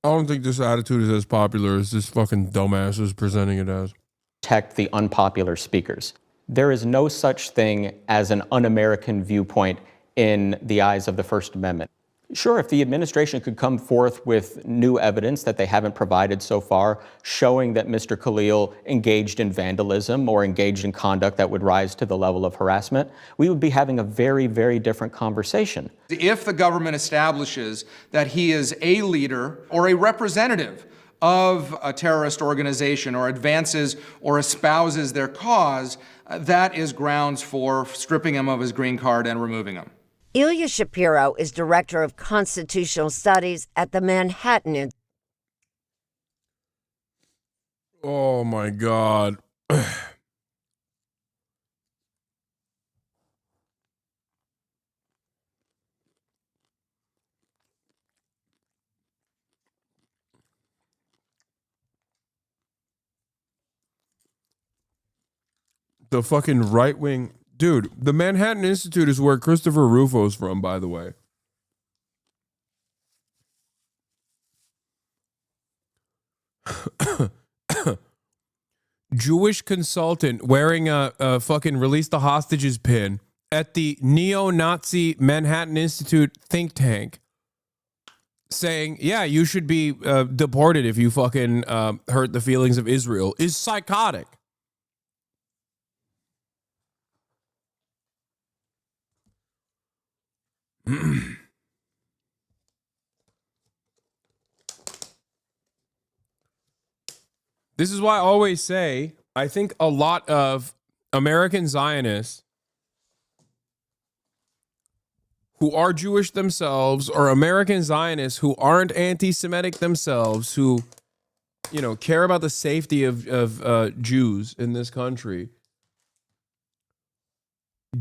I don't think this attitude is as popular as this fucking dumbass is presenting it as.
Protect the unpopular speakers. There is no such thing as an un-American viewpoint in the eyes of the First Amendment. Sure, if the administration could come forth with new evidence that they haven't provided so far, showing that Mr. Khalil engaged in vandalism or engaged in conduct that would rise to the level of harassment, we would be having a very, very different conversation.
If the government establishes that he is a leader or a representative of a terrorist organization or advances or espouses their cause, that is grounds for stripping him of his green card and removing him.
Ilya Shapiro is director of constitutional studies at the Manhattan Institute.
Oh my God. The fucking right wing. Dude, the Manhattan Institute is where Christopher Rufo's from, by the way. Jewish consultant wearing a fucking release the hostages pin at the neo-Nazi Manhattan Institute think tank saying, yeah, you should be deported if you fucking hurt the feelings of Israel is psychotic. This is why I always say, I think a lot of American Zionists who are Jewish themselves or American Zionists who aren't anti-Semitic themselves, who, you know, care about the safety of Jews in this country,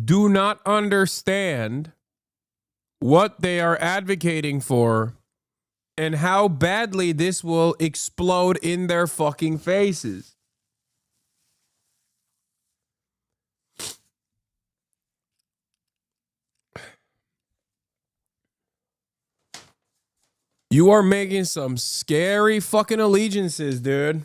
do not understand what they are advocating for and how badly this will explode in their fucking faces. You are making some scary fucking allegiances, dude.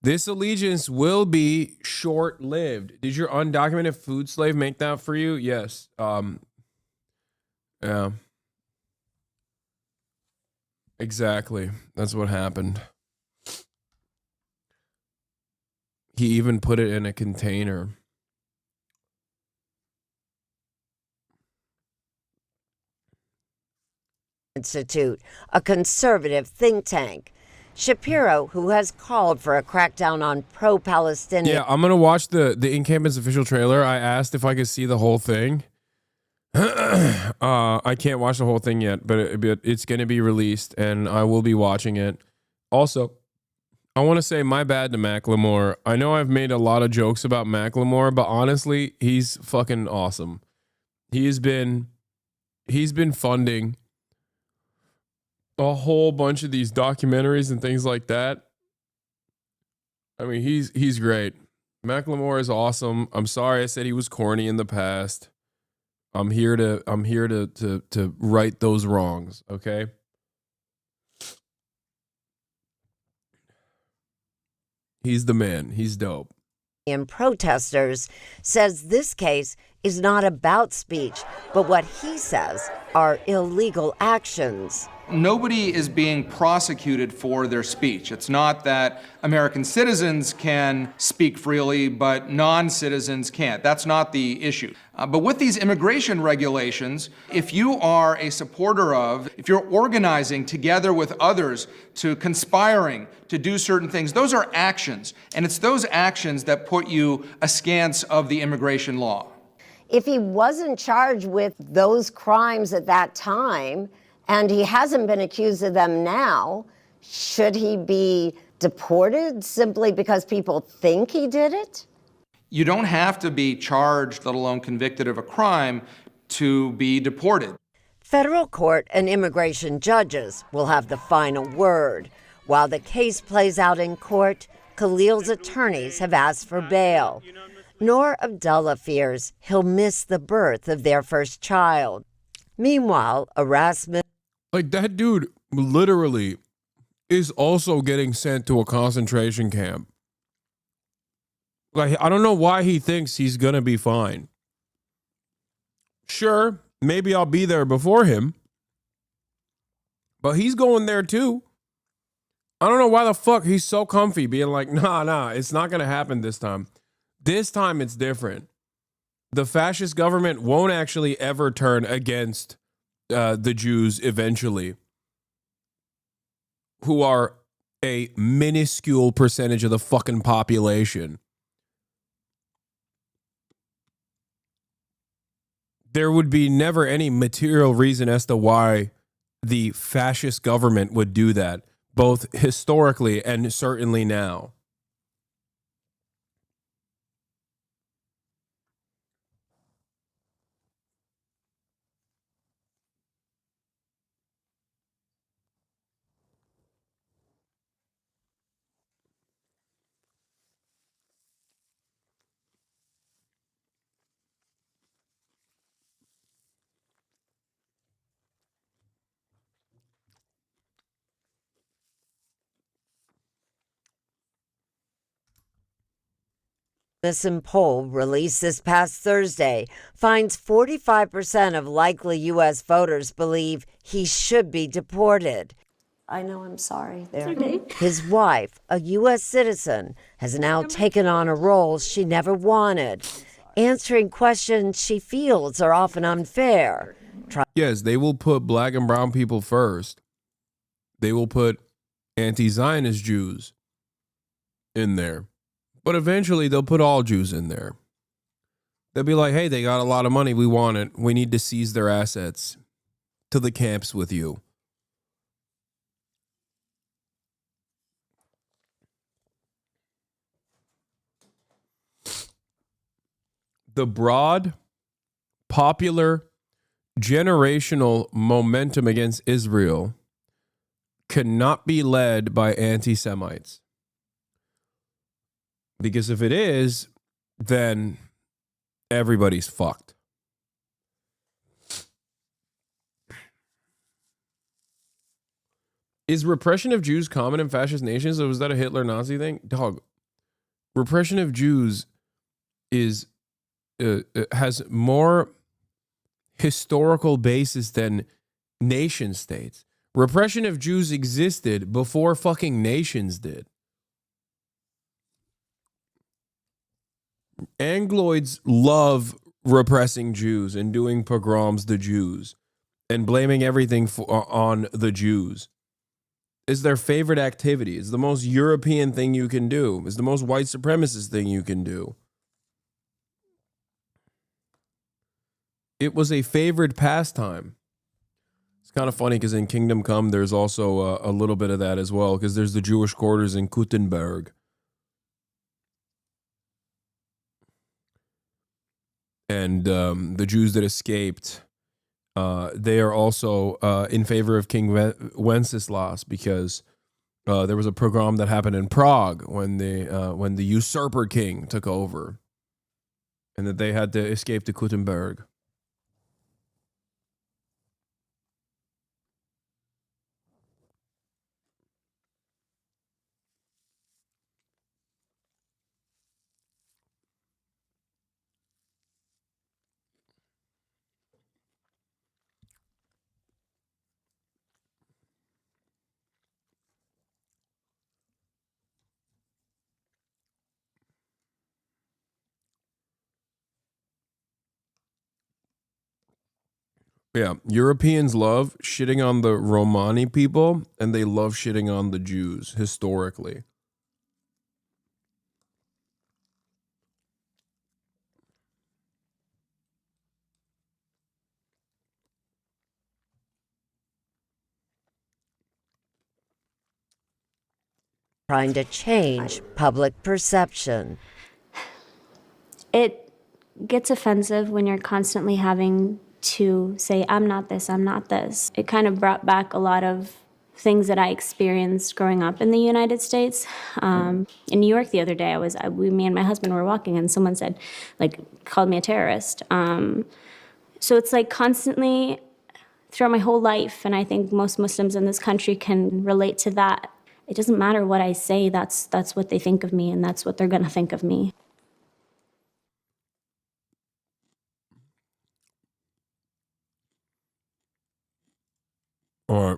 This allegiance will be short-lived. Did your undocumented food slave make that for you? Yes. Yeah. Exactly. That's what happened. He even put it in a container.
Institute, a conservative think tank. Shapiro, who has called for a crackdown on pro-Palestinian.
Yeah, I'm gonna watch the in-campus official trailer. I asked if I could see the whole thing. I can't watch the whole thing yet, but it's gonna be released, and I will be watching it. Also, I want to say my bad to Macklemore. I know I've made a lot of jokes about Macklemore, but honestly, he's fucking awesome. He's been funding a whole bunch of these documentaries and things like that. I mean, he's great. Macklemore is awesome. I'm sorry I said he was corny in the past. I'm here to right those wrongs, okay? He's the man. He's dope.
And protesters says this case is not about speech, but what he says are illegal actions.
Nobody is being prosecuted for their speech. It's not that American citizens can speak freely, but non-citizens can't. That's not the issue. But with these immigration regulations, if you are a supporter of, if you're organizing together with others to conspiring to do certain things, those are actions. And it's those actions that put you askance of the immigration law.
If he wasn't charged with those crimes at that time, and he hasn't been accused of them now, should he be deported simply because people think he did it?
You don't have to be charged, let alone convicted of a crime, to be deported.
Federal court and immigration judges will have the final word. While the case plays out in court, Khalil's attorneys have asked for bail. Noor Abdullah fears he'll miss the birth of their first child. Meanwhile, Erasmus.
Like, that dude literally is also getting sent to a concentration camp. Like, I don't know why he thinks he's gonna be fine. Sure, maybe I'll be there before him, but he's going there too. I don't know why the fuck he's so comfy being like, nah, it's not gonna happen this time. This time it's different. The fascist government won't actually ever turn against the Jews eventually, who are a minuscule percentage of the fucking population. There would be never any material reason as to why the fascist government would do that, both historically and certainly now.
Rasmussen poll released this past Thursday finds 45% of likely U.S. voters believe he should be deported.
I know, I'm sorry. There.
Okay.
His wife, a U.S. citizen, has now taken on a role she never wanted, answering questions she feels are often unfair.
Yes, they will put black and brown people first. They will put anti-Zionist Jews in there. But eventually they'll put all Jews in there. They'll be like, hey, they got a lot of money. We want it. We need to seize their assets. To the camps with you. The broad, popular, generational momentum against Israel cannot be led by anti-Semites. Because if it is, then everybody's fucked. Is repression of Jews common in fascist nations, or was that a Hitler Nazi thing? Dog, repression of Jews is has more historical basis than nation states. Repression of Jews existed before fucking nations did. Angloids love repressing Jews and doing pogroms to Jews and blaming everything on the Jews. Is their favorite activity. It's the most European thing you can do. It's the most white supremacist thing you can do. It was a favorite pastime. It's kind of funny because in Kingdom Come, there's also a little bit of that as well, because there's the Jewish quarters in Kuttenberg. And the Jews that escaped, they are also in favor of King Wenceslas, because there was a pogrom that happened in Prague when the usurper king took over, and that they had to escape to Kuttenberg. Yeah, Europeans love shitting on the Romani people, and they love shitting on the Jews historically.
Trying to change public perception.
It gets offensive when you're constantly having to say, I'm not this, I'm not this. It kind of brought back a lot of things that I experienced growing up in the United States. In New York the other day, me and my husband were walking, and someone said, called me a terrorist. So it's like constantly throughout my whole life, and I think most Muslims in this country can relate to that. It doesn't matter what I say, that's what they think of me, and that's what they're gonna think of me.
All right.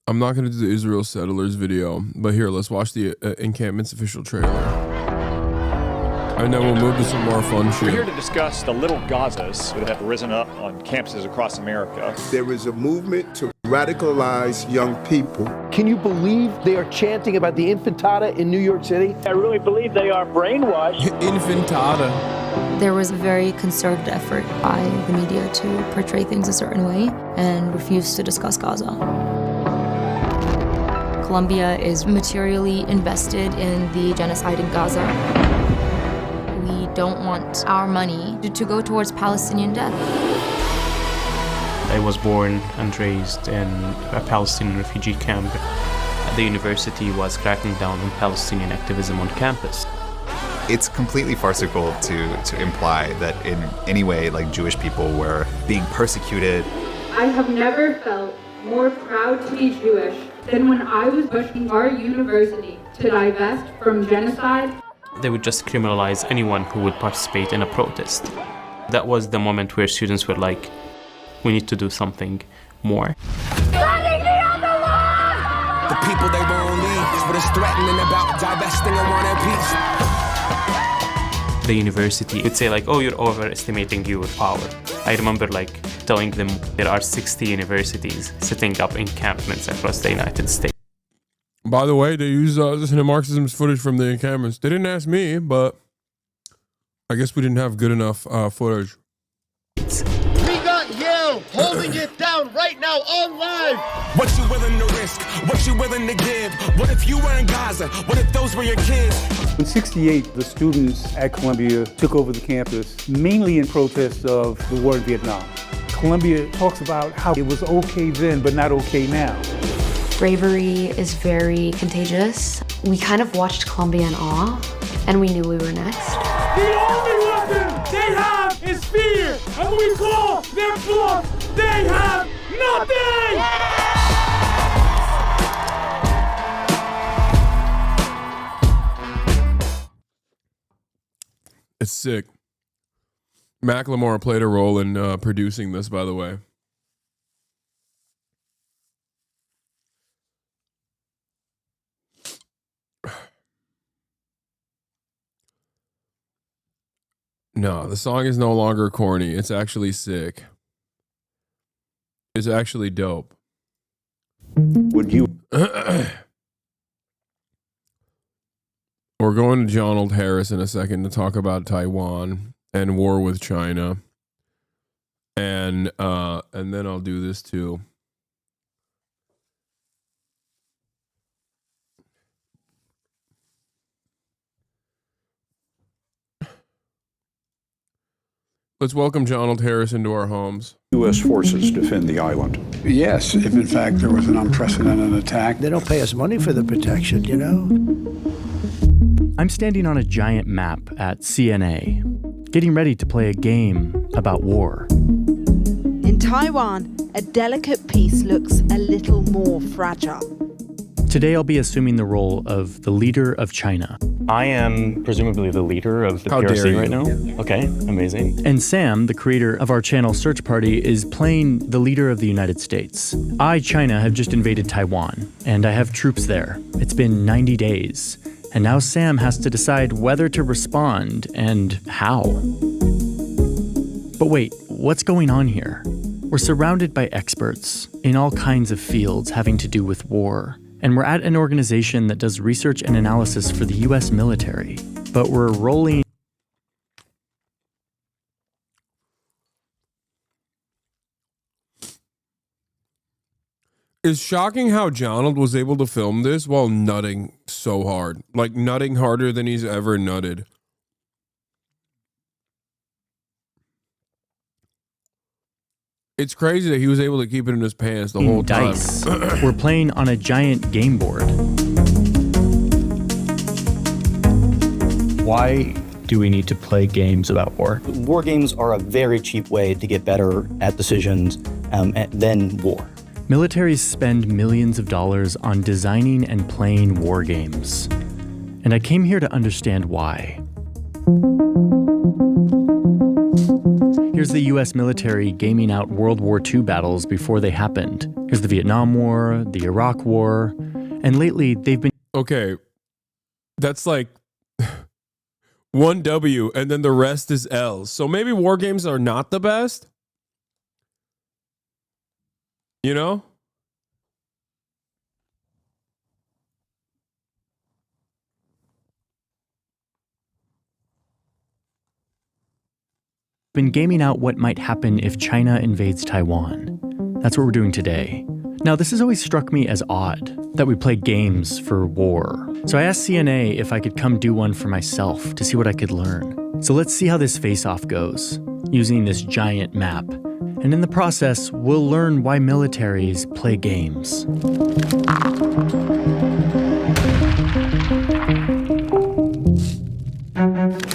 I'm not going to do the Israel settlers video, but here, let's watch the encampment's official trailer. And then we'll move to some more fun shit.
We're here to discuss the little Gazas that have risen up on campuses across America.
There is a movement to radicalize young people.
Can you believe they are chanting about the intifada in New York City?
I really believe they are brainwashed.
Intifada.
There was a very concerted effort by the media to portray things a certain way and refuse to discuss Gaza. Colombia is materially invested in the genocide in Gaza. We don't want our money to go towards Palestinian death.
I was born and raised in a Palestinian refugee camp. The university was cracking down on Palestinian activism on campus.
It's completely farcical to imply that in any way, Jewish people were being persecuted.
I have never felt more proud to be Jewish than when I was pushing our university to divest from genocide.
They would just criminalize anyone who would participate in a protest. That was the moment where students were like, we need to do something more.
The people they won't leave is what is threatening about divesting and wanting peace.
The university would say oh, you're overestimating your power. I remember telling them there are 60 universities setting up encampments across the United States.
By the way, they use Marxism's footage from the encampments. They didn't ask me, but I guess we didn't have good enough footage.
We got Yale holding it down right now on live. What you willing to risk? What you willing to give? What if you were in Gaza? What if those were your kids?
In '68, the students at Columbia took over the campus, mainly in protest of the war in Vietnam. Columbia talks about how it was okay then, but not okay now.
Bravery is very contagious. We kind of watched Columbia in awe, and we knew we were next.
The only weapon they have is fear, and we call their bluff. They have nothing!
sick. Macklemore played a role in producing this, by the way. No, the song is no longer corny. It's actually sick. It's actually dope.
Would you?
We're going to Donald Harris in a second to talk about Taiwan and war with China. And then I'll do this too. Let's welcome Donald Harris into our homes.
U.S. forces defend the island.
Yes, if in fact there was an unprecedented attack.
They don't pay us money for the protection, you know?
I'm standing on a giant map at CNA, getting ready to play a game about war.
In Taiwan, a delicate peace looks a little more fragile.
Today I'll be assuming the role of the leader of China.
I am presumably the leader of the PRC right now. Yeah. Okay, amazing.
And Sam, the creator of our channel Search Party, is playing the leader of the United States. I, China, have just invaded Taiwan, and I have troops there. It's been 90 days, and now Sam has to decide whether to respond and how. But wait, what's going on here? We're surrounded by experts in all kinds of fields having to do with war. And we're at an organization that does research and analysis for the US military. But we're rolling.
It's shocking how Donald was able to film this while nutting so hard. Like nutting harder than he's ever nutted. It's crazy that he was able to keep it in his pants the whole time.
Dice. We're playing on a giant game board.
Why do we need to play games about war? War games are a very cheap way to get better at decisions than war.
Militaries spend millions of dollars on designing and playing war games. And I came here to understand why. Here's the US military gaming out World War II battles before they happened. Here's the Vietnam War, the Iraq War, and lately they've been...
Okay, that's like one W and then the rest is L's. So maybe war games are not the best? You know?
Been gaming out what might happen if China invades Taiwan. That's what we're doing today. Now, this has always struck me as odd, that we play games for war. So I asked CNA if I could come do one for myself to see what I could learn. So let's see how this face-off goes, using this giant map. And in the process, we'll learn why militaries play games.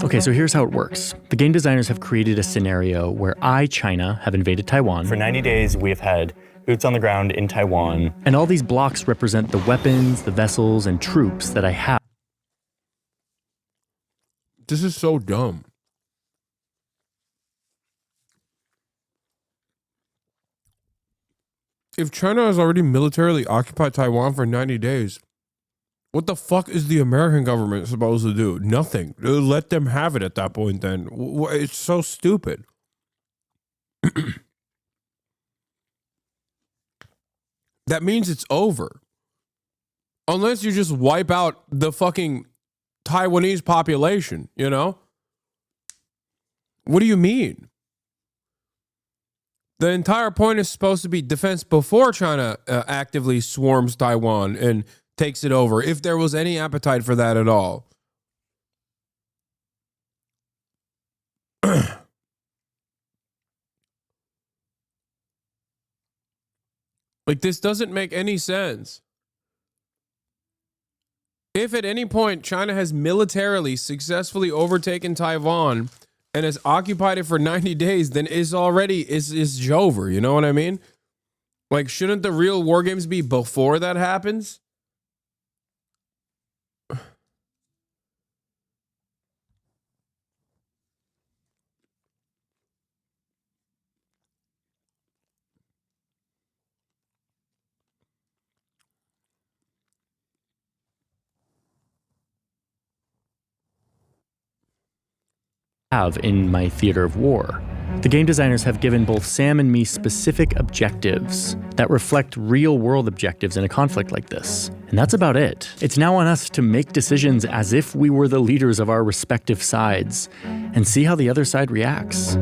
Okay, so here's how it works. The game designers have created a scenario where I, China, have invaded Taiwan.
For 90 days, we have had boots on the ground in Taiwan.
And all these blocks represent the weapons, the vessels, and troops that I have.
This is so dumb. If China has already militarily occupied Taiwan for 90 days, what the fuck is the American government supposed to do? Nothing. Let them have it at that point then. It's so stupid. That means it's over. Unless you just wipe out the fucking Taiwanese population, you know? What do you mean? The entire point is supposed to be defense before China actively swarms Taiwan and takes it over, if there was any appetite for that at all. Like, this doesn't make any sense. If at any point China has militarily successfully overtaken Taiwan and has occupied it for 90 days, then it's already is over. You know what I mean? Like, shouldn't the real war games be before that happens?
have in my theater of war. The game designers have given both Sam and me specific objectives that reflect real-world objectives in a conflict like this. And that's about it. It's now on us to make decisions as if we were the leaders of our respective sides and see how the other side reacts.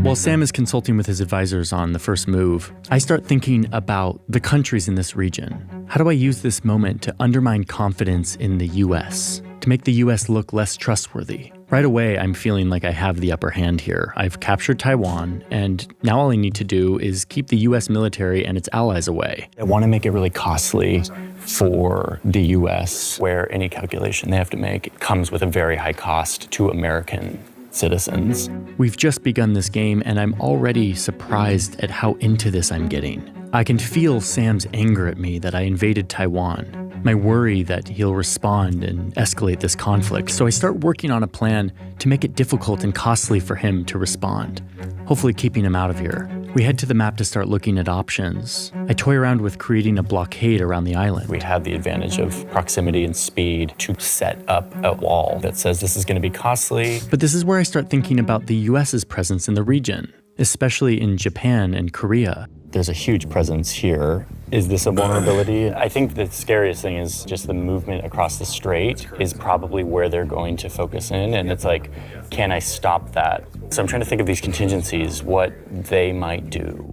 While Sam is consulting with his advisors on the first move, I start thinking about the countries in this region. How do I use this moment to undermine confidence in the US, to make the US look less trustworthy? Right away, I'm feeling like I have the upper hand here. I've captured Taiwan, and now all I need to do is keep the US military and its allies away. I want to make it really costly for the US, where any calculation they have to make comes with a very high cost to American citizens. We've just begun this game, and I'm already surprised at how into this I'm getting. I can feel Sam's anger at me that I invaded Taiwan, my worry that he'll respond and escalate this conflict, so I start working on a plan to make it difficult and costly for him to respond, hopefully keeping him out of here. We head to the map to start looking at options. I toy around with creating a blockade around the island. We'd have the advantage of proximity and speed to set up a wall that says this is going to be costly. But this is where I start thinking about the US's presence in the region, especially in Japan and Korea. There's a huge presence here. Is this a vulnerability? I think the scariest thing is just the movement across the strait is probably where they're going to focus in. And it's like, can I stop that? So I'm trying to think of these contingencies, what they might do.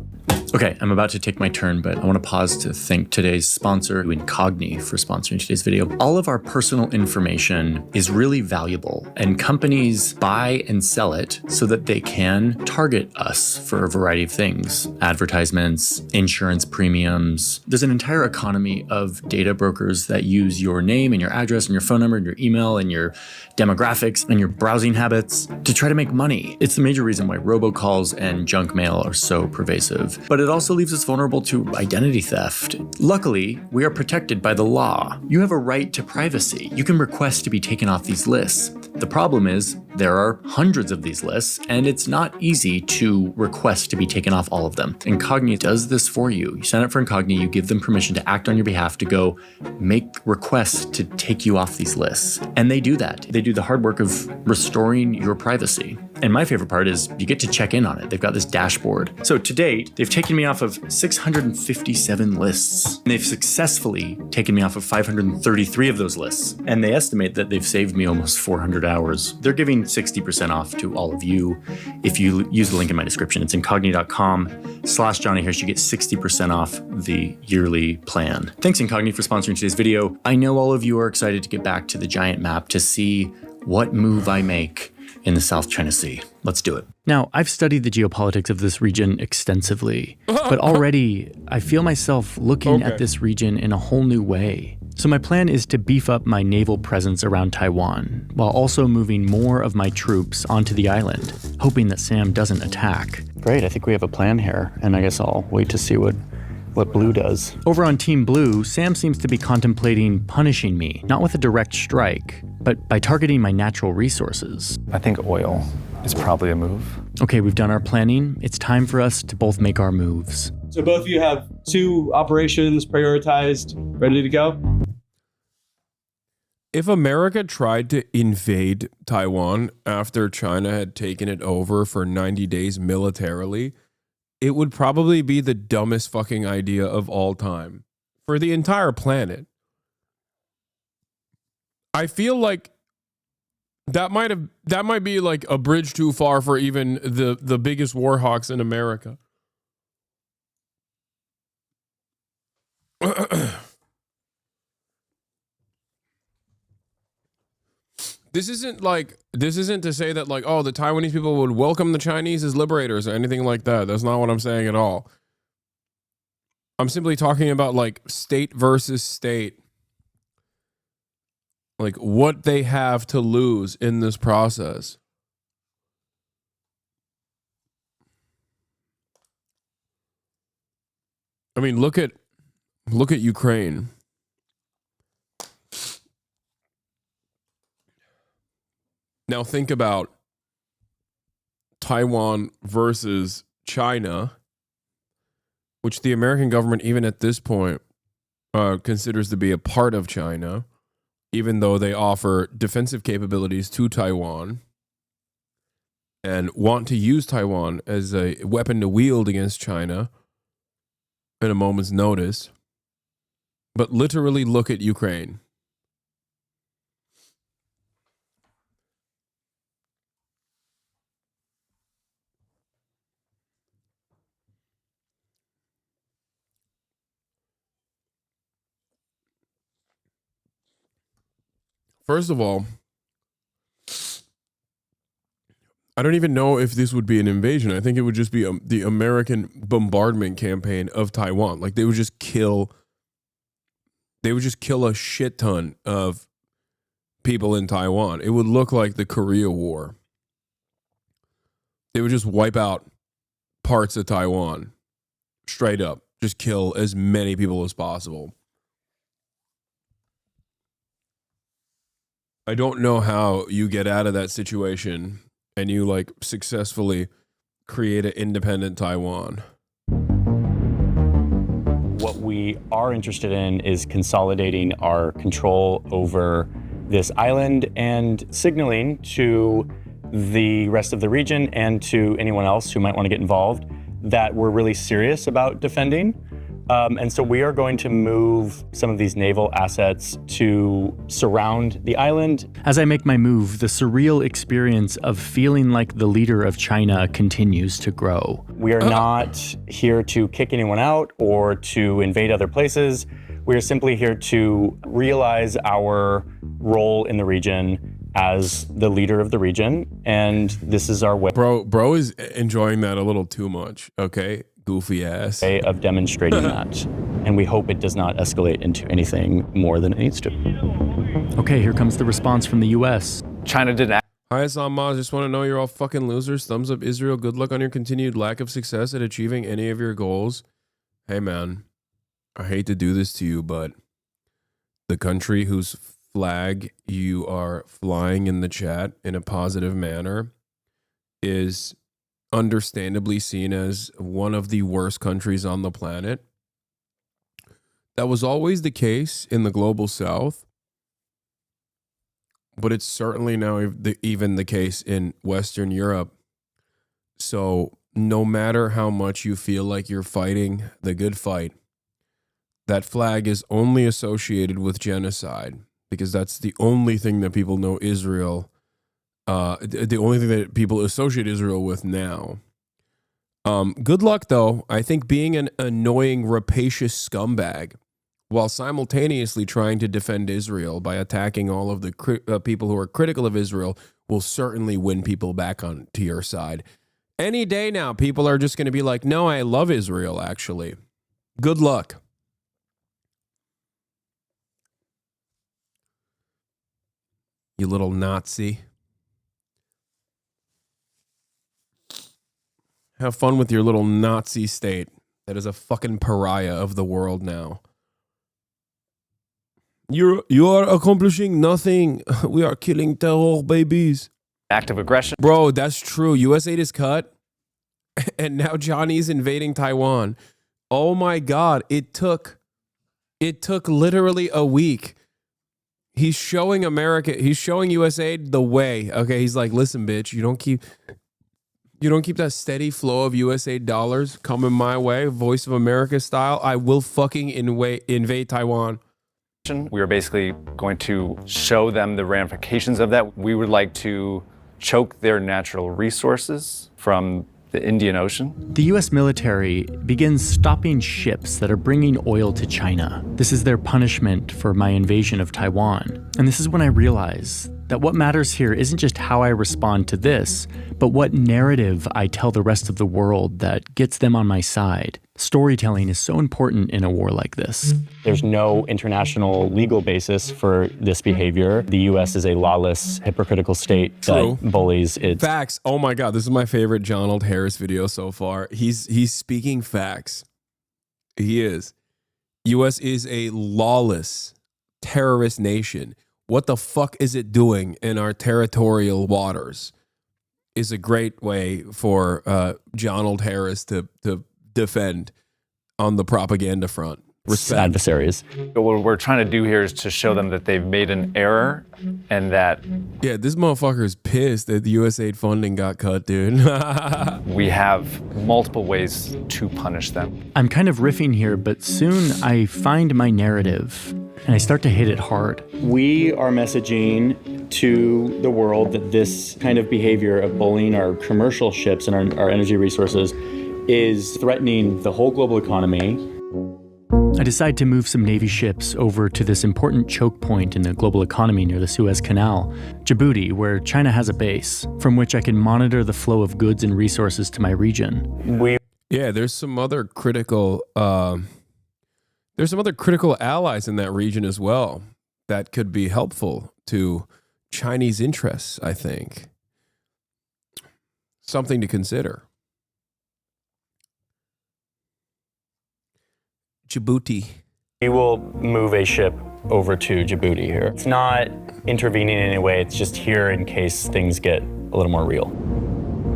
Okay, I'm about to take my turn, but I want to pause to thank today's sponsor, Incogni, for sponsoring today's video. All of our personal information is really valuable, and companies buy and sell it so that they can target us for a variety of things. Advertisements, insurance premiums. There's an entire economy of data brokers that use your name and your address and your phone number and your email and your demographics and your browsing habits to try to make money. It's the major reason why robocalls and junk mail are so pervasive. But it also leaves us vulnerable to identity theft. Luckily, we are protected by the law. You have a right to privacy. You can request to be taken off these lists. The problem is there are hundreds of these lists, and it's not easy to request to be taken off all of them. Incogni does this for you. You sign up for Incogni, you give them permission to act on your behalf to go make requests to take you off these lists. And they do that. They do the hard work of restoring your privacy. And my favorite part is you get to check in on it. They've got this dashboard. So to date, they've taken me off of 657 lists. And they've successfully taken me off of 533 of those lists. And they estimate that they've saved me almost 400 hours. They're giving 60% off to all of you. If you use the link in my description, it's incogni.com/Johnny Hirsch. You get 60% off the yearly plan. Thanks Incogni for sponsoring today's video. I know all of you are excited to get back to the giant map to see what move I make in the South China Sea. Let's do it. Now, I've studied the geopolitics of this region extensively, but already I feel myself looking at this region in a whole new way. So my plan is to beef up my naval presence around Taiwan, while also moving more of my troops onto the island, hoping that Sam doesn't attack. Great, I think we have a plan here, and I guess I'll wait to see what Blue does. Over on Team Blue, Sam seems to be contemplating punishing me, not with a direct strike, but by targeting my natural resources.
I think oil is probably a move.
Okay, we've done our planning. It's time for us to both make our moves.
So both of you have 2 operations prioritized, ready to go?
If America tried to invade Taiwan after China had taken it over for 90 days militarily, it would probably be the dumbest fucking idea of all time for the entire planet. I feel like that might be like a bridge too far for even the biggest war hawks in America. This isn't to say that like, oh, the Taiwanese people would welcome the Chinese as liberators or anything like that. That's not what I'm saying at all. I'm simply talking about like state versus state. Like what they have to lose in this process. I mean, look at Ukraine. Now think about Taiwan versus China, which the American government, even at this point, considers to be a part of China. even though they offer defensive capabilities to Taiwan and want to use Taiwan as a weapon to wield against China at a moment's notice. But literally look at Ukraine. First of all, I don't even know if this would be an invasion. I think it would just be the American bombardment campaign of Taiwan. Like they would just kill a shit ton of people in Taiwan. It would look like the Korea War. They would just wipe out parts of Taiwan straight up. Just kill as many people as possible. I don't know how you get out of that situation and you like successfully create an independent Taiwan.
What we are interested in is consolidating our control over this island and signaling to the rest of the region and to anyone else who might want to get involved that we're really serious about defending. And so we are going to move some of these naval assets to surround the island.
As I make my move, the surreal experience of feeling like the leader of China continues to grow.
We are not here to kick anyone out or to invade other places. We are simply here to realize our role in the region as the leader of the region, and this is our way.
Bro is enjoying that a little too much, okay? Goofy ass.
Way of demonstrating that, and we hope it does not escalate into anything more than it needs to.
Okay, here comes the response from the U.S.
China didn't act.
Hi, Hasan March. Just want to know you're all fucking losers. Thumbs up, Israel. Good luck on your continued lack of success at achieving any of your goals. Hey, man, I hate to do this to you, but the country whose flag you are flying in the chat in a positive manner is understandably seen as one of the worst countries on the planet. That was always the case in the global south, but it's certainly now even the case in Western Europe. So no matter how much you feel like you're fighting the good fight, that flag is only associated with genocide, because that's the only thing that people know Israel, the only thing that people associate Israel with now. Good luck, though. I think being an annoying, rapacious scumbag while simultaneously trying to defend Israel by attacking all of the people who are critical of Israel will certainly win people back on to your side. Any day now, people are just going to be like, no, I love Israel, actually. Good luck. You little Nazi. Have fun with your little Nazi state that is a fucking pariah of the world now. You are accomplishing nothing. We are killing terror babies.
Act of aggression.
Bro, that's true. US aid is cut, and now Johnny's invading Taiwan. Oh my God. It took literally a week. He's showing US aid the way. Okay, he's like, listen, bitch, you don't keep that steady flow of US aid dollars coming my way, Voice of America style. I will fucking invade Taiwan.
We are basically going to show them the ramifications of that. We would like to choke their natural resources from the Indian Ocean.
The U.S. military begins stopping ships that are bringing oil to China. This is their punishment for my invasion of Taiwan. And this is when I realize that what matters here isn't just how I respond to this, but what narrative I tell the rest of the world that gets them on my side. Storytelling is so important in a war like this.
There's no international legal basis for this behavior. The U.S. is a lawless, hypocritical state that bullies its...
Facts. Oh my God, this is my favorite Donald Harris video so far. He's speaking facts. He is. U.S. is a lawless, terrorist nation. What the fuck is it doing in our territorial waters? Is a great way for Donald Harris to defend on the propaganda front.
adversaries.
What we're trying to do here is to show them that they've made an error and that...
Yeah, this motherfucker is pissed that the USAID funding got cut, dude.
we have multiple ways to punish them.
I'm kind of riffing here, but soon I find my narrative and I start to hit it hard.
We are messaging to the world that this kind of behavior of bullying our commercial ships and our energy resources is threatening the whole global economy.
I decide to move some Navy ships over to this important choke point in the global economy near the Suez Canal, Djibouti, where China has a base, from which I can monitor the flow of goods and resources to my region.
Yeah, there's some other critical allies in that region as well that could be helpful to Chinese interests, I think. Something to consider. Djibouti.
We will move a ship over to Djibouti here. It's not intervening in any way. It's just here in case things get a little more real.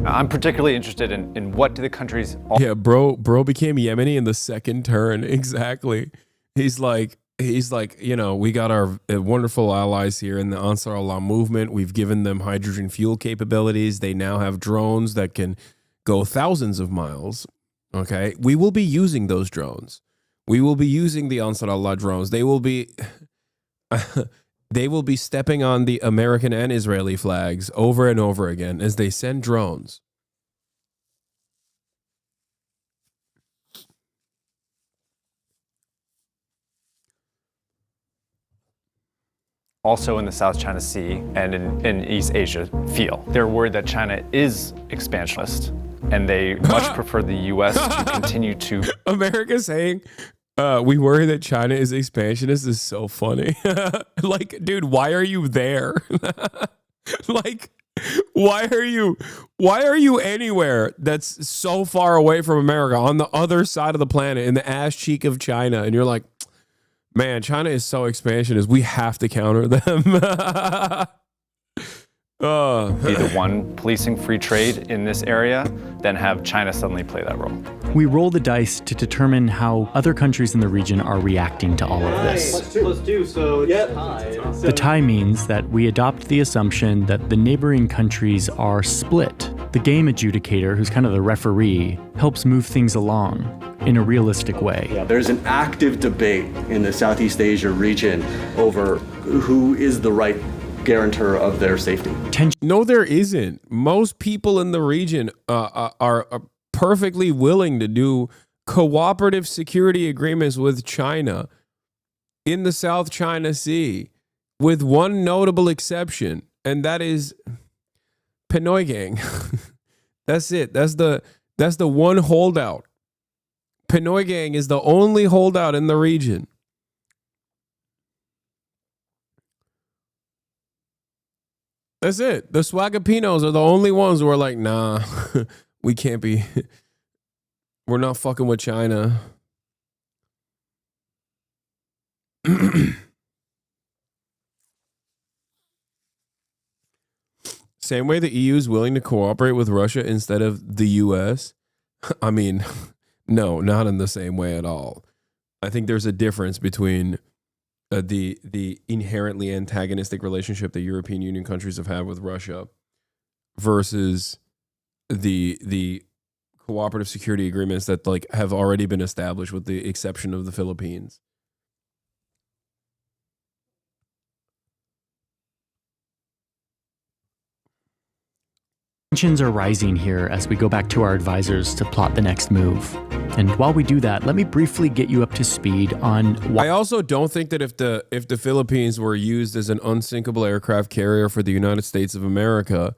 I'm particularly interested in what do the countries...
Yeah, bro became Yemeni in the second turn. Exactly. He's like, you know, we got our wonderful allies here in the Ansar Allah movement. We've given them hydrogen fuel capabilities. They now have drones that can go thousands of miles. Okay. We will be using those drones. We will be using the Ansar Allah drones. They will be stepping on the American and Israeli flags over and over again as they send drones.
Also in the South China Sea and in East Asia feel. They're worried that China is expansionist and they much prefer the U.S. to continue to...
America saying... we worry that China is expansionist is so funny. Like, dude, why are you there? Like, why are you anywhere that's so far away from America on the other side of the planet in the ass cheek of China? And you're like, man, China is so expansionist. We have to counter them.
Be the one policing free trade in this area, then have China suddenly play that role.
We roll the dice to determine how other countries in the region are reacting to all of this. The tie means that we adopt the assumption that the neighboring countries are split. The game adjudicator, who's kind of the referee, helps move things along in a realistic way.
There's an active debate in the Southeast Asia region over who is the right guarantor of their safety.
No, there isn't. Most people in the region are perfectly willing to do cooperative security agreements with China in the South China Sea, with one notable exception, and that is Pinoy Gang. That's it. That's the one holdout. Pinoy Gang is the only holdout in the region. That's it. The Swagapinos are the only ones who are like, nah, we can't be. We're not fucking with China. Same way the EU is willing to cooperate with Russia instead of the US. I mean, no, not in the same way at all. I think there's a difference between the inherently antagonistic relationship the European Union countries have had with Russia versus the cooperative security agreements that like have already been established, with the exception of the Philippines.
Tensions are rising here as we go back to our advisors to plot the next move. And while we do that, let me briefly get you up to speed on why.
I also don't think that if the Philippines were used as an unsinkable aircraft carrier for the United States of America,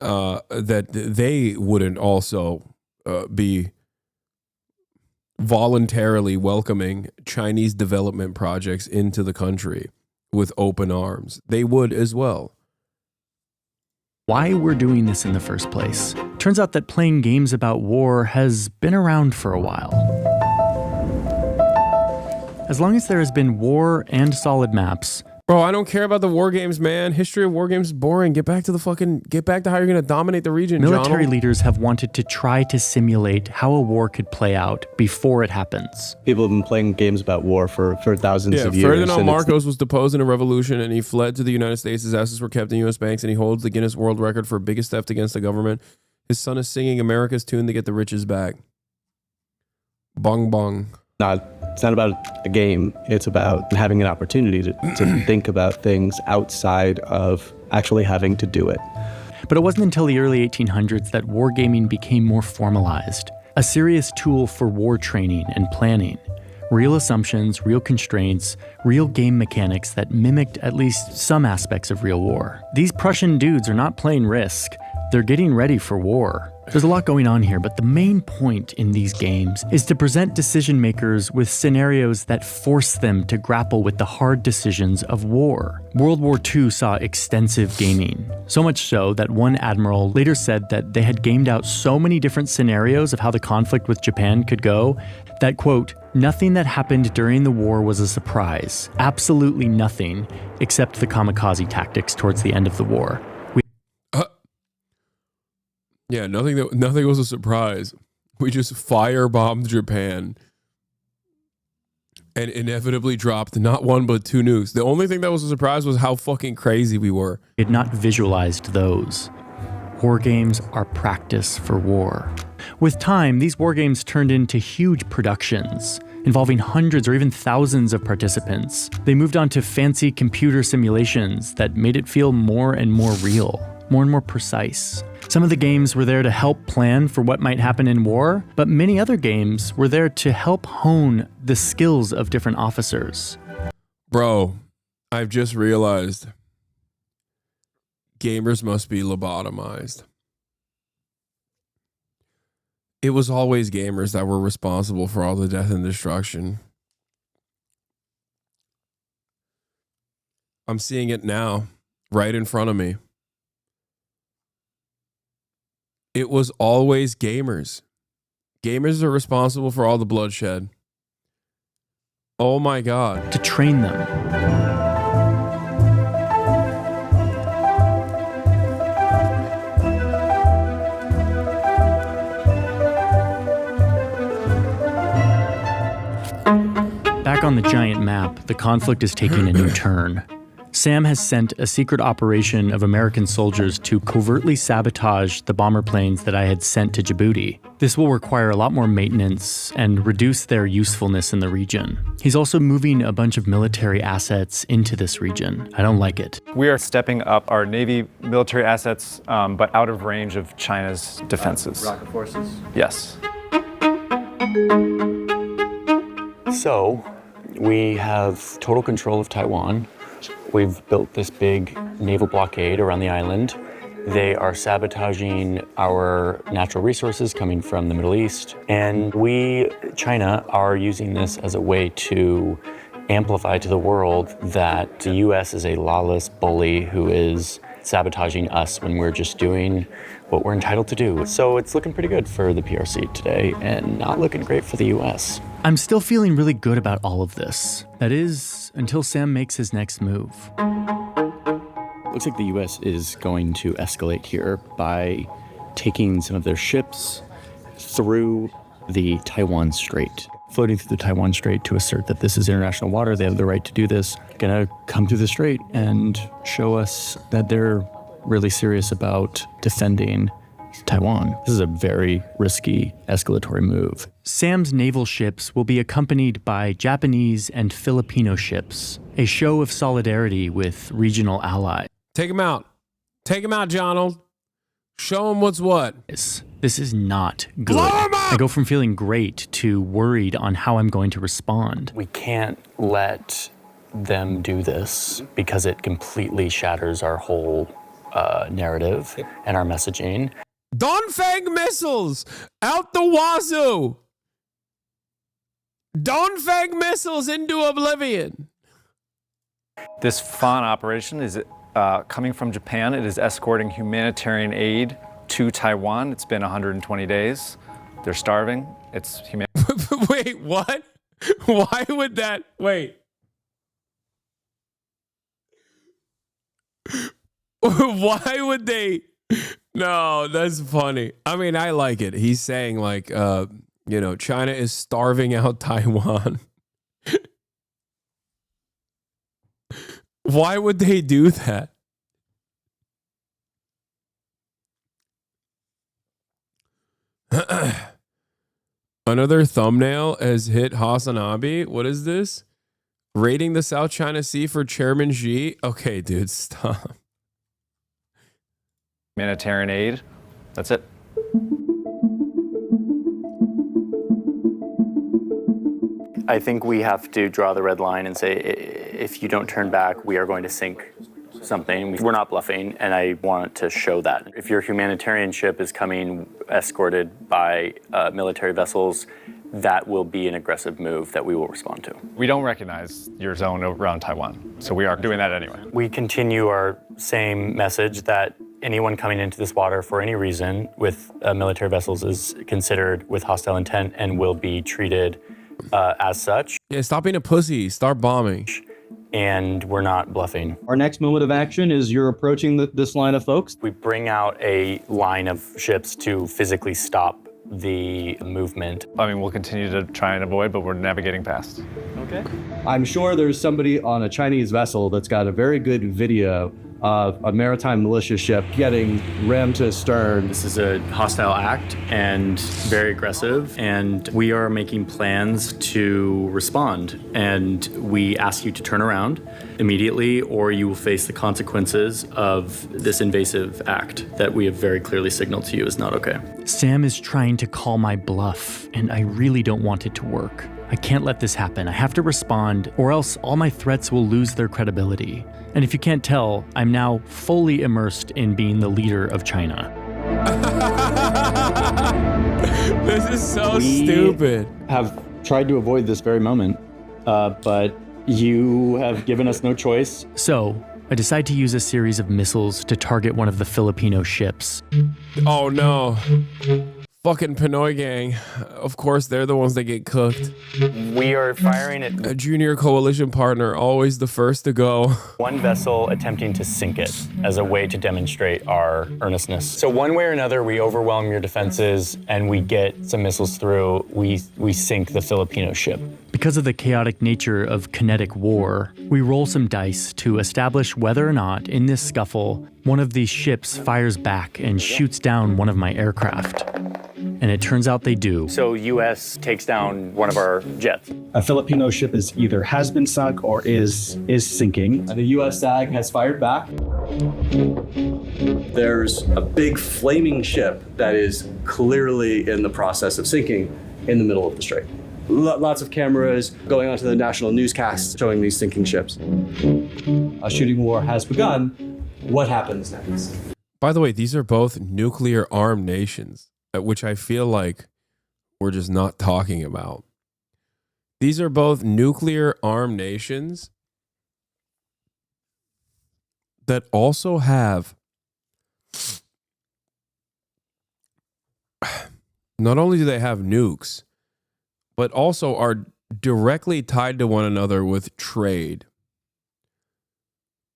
that they wouldn't also be voluntarily welcoming Chinese development projects into the country with open arms. They would as well.
Why we're doing this in the first place. Turns out that playing games about war has been around for a while. As long as there has been war and solid maps,
Bro, I don't care about the war games, man. History of war games is boring. Get back to how you're going to dominate the region,
Military
John.
leaders have wanted to try to simulate how a war could play out before it happens.
People have been playing games about war for thousands of years.
Ferdinand Marcos was deposed in a revolution, and he fled to the United States. His assets were kept in U.S. banks, and he holds the Guinness World Record for biggest theft against the government. His son is singing America's tune to get the riches back. Bong bong.
It's not about a game. It's about having an opportunity to think about things outside of actually having to do it.
But it wasn't until the early 1800s that wargaming became more formalized, a serious tool for war training and planning. Real assumptions, real constraints, real game mechanics that mimicked at least some aspects of real war. These Prussian dudes are not playing Risk. They're getting ready for war. There's a lot going on here, but the main point in these games is to present decision makers with scenarios that force them to grapple with the hard decisions of war. World War II saw extensive gaming, so much so that one admiral later said that they had gamed out so many different scenarios of how the conflict with Japan could go that, quote, nothing that happened during the war was a surprise. Absolutely nothing, except the kamikaze tactics towards the end of the war.
Yeah, nothing was a surprise. We just firebombed Japan and inevitably dropped not one but two nukes. The only thing that was a surprise was how fucking crazy we were.
We had not visualized those. War games are practice for war. With time, these war games turned into huge productions involving hundreds or even thousands of participants. They moved on to fancy computer simulations that made it feel more and more real, more and more precise. Some of the games were there to help plan for what might happen in war, but many other games were there to help hone the skills of different officers.
Bro, I've just realized gamers must be lobotomized. It was always gamers that were responsible for all the death and destruction. I'm seeing it now, right in front of me. It was always gamers. Gamers are responsible for all the bloodshed. Oh my God.
To train them. Back on the giant map, the conflict is taking a new turn. Sam has sent a secret operation of American soldiers to covertly sabotage the bomber planes that I had sent to Djibouti. This will require a lot more maintenance and reduce their usefulness in the region. He's also moving a bunch of military assets into this region. I don't like it.
We are stepping up our Navy military assets, but out of range of China's defenses.
Rocket forces?
Yes.
So, we have total control of Taiwan. We've built this big naval blockade around the island. They are sabotaging our natural resources coming from the Middle East. And we, China, are using this as a way to amplify to the world that the US is a lawless bully who is sabotaging us when we're just doing what we're entitled to do. So it's looking pretty good for the PRC today and not looking great for the US.
I'm still feeling really good about all of this. That is, until Sam makes his next move.
Looks like the US is going to escalate here by taking some of their ships through the Taiwan Strait. Floating through the Taiwan Strait to assert that this is international water, they have the right to do this. Gonna come through the strait and show us that they're really serious about defending Taiwan. This is a very risky escalatory move.
Sam's naval ships will be accompanied by Japanese and Filipino ships, a show of solidarity with regional allies.
Take him out. Take him out, Jonald. Show him what's what.
This is not good. I go from feeling great to worried on how I'm going to respond.
We can't let them do this because it completely shatters our whole narrative and our messaging.
Dongfeng missiles out the wazoo. Dongfeng missiles into oblivion.
This FUN operation is coming from Japan. It is escorting humanitarian aid to Taiwan. It's been 120 days. They're starving. It's humanitarian.
Wait, what? Why would that? Wait. Why would they? No, that's funny. I mean, I like it. He's saying like, China is starving out Taiwan. Why would they do that? Another thumbnail has hit HasanAbi. What is this? Raiding the South China Sea for Chairman Xi? Okay, dude, stop.
Humanitarian aid. That's it.
I think we have to draw the red line and say, if you don't turn back, we are going to sink something. We're not bluffing, and I want to show that. If your humanitarian ship is coming escorted by military vessels, that will be an aggressive move that we will respond to.
We don't recognize your zone around Taiwan, so we are doing that anyway.
We continue our same message that anyone coming into this water for any reason with military vessels is considered with hostile intent and will be treated as such.
Yeah, stop being a pussy. Start bombing.
And we're not bluffing.
Our next moment of action is you're approaching this line of folks.
We bring out a line of ships to physically stop the movement.
I mean, we'll continue to try and avoid, but we're navigating past.
Okay.
I'm sure there's somebody on a Chinese vessel that's got a very good video of a maritime militia ship getting rammed to stern.
This is a hostile act and very aggressive, and we are making plans to respond. And we ask you to turn around immediately, or you will face the consequences of this invasive act that we have very clearly signaled to you is not okay.
Sam is trying to call my bluff, and I really don't want it to work. I can't let this happen. I have to respond, or else all my threats will lose their credibility. And if you can't tell, I'm now fully immersed in being the leader of China.
This is so stupid.
We have tried to avoid this very moment, but you have given us no choice.
So, I decide to use a series of missiles to target one of the Filipino ships.
Oh no. Fucking Pinoy gang. Of course, they're the ones that get cooked.
We are firing at
a junior coalition partner, always the first to go.
One vessel attempting to sink it as a way to demonstrate our earnestness. So one way or another, we overwhelm your defenses and we get some missiles through. We sink the Filipino ship.
Because of the chaotic nature of kinetic war, we roll some dice to establish whether or not, in this scuffle, one of these ships fires back and shoots down one of my aircraft. And it turns out they do.
So U.S. takes down one of our jets.
A Filipino ship has been sunk or is sinking. The U.S. SAG has fired back.
There's a big flaming ship that is clearly in the process of sinking in the middle of the strait. Lots of cameras going onto the national newscasts showing these sinking ships. A shooting war has begun. What happens next?
By the way, these are both nuclear armed nations, which I feel like we're just not talking about. These are both nuclear armed nations that also have, not only do they have nukes, but also are directly tied to one another with trade.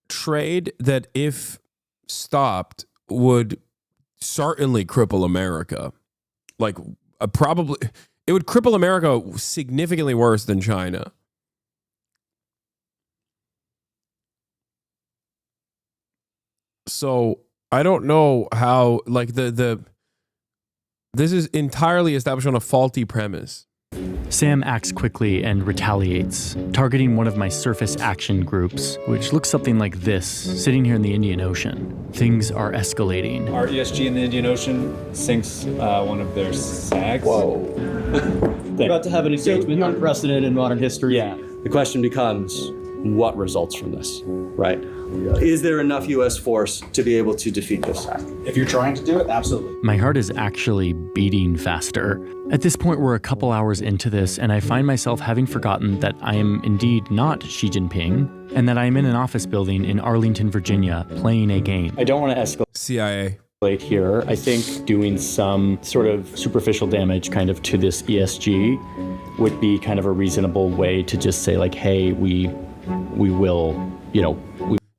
Trade that, if stopped, would certainly cripple America. Like, probably, it would cripple America significantly worse than China. So I don't know how, like, this is entirely established on a faulty premise.
Sam acts quickly and retaliates, targeting one of my surface action groups, which looks something like this, sitting here in the Indian Ocean. Things are escalating.
Our ESG in the Indian Ocean sinks one of their SAGs.
Whoa. We're about to have an engagement unprecedented in modern history.
Yeah.
The question becomes, what results from this, right? Is there enough U.S. force to be able to defeat this attack?
If you're trying to do it, absolutely.
My heart is actually beating faster. At this point, we're a couple hours into this, and I find myself having forgotten that I am indeed not Xi Jinping, and that I am in an office building in Arlington, Virginia, playing a game.
I don't want to escalate.
CIA.
Here. I think doing some sort of superficial damage kind of to this ESG would be kind of a reasonable way to just say, like, hey, we will,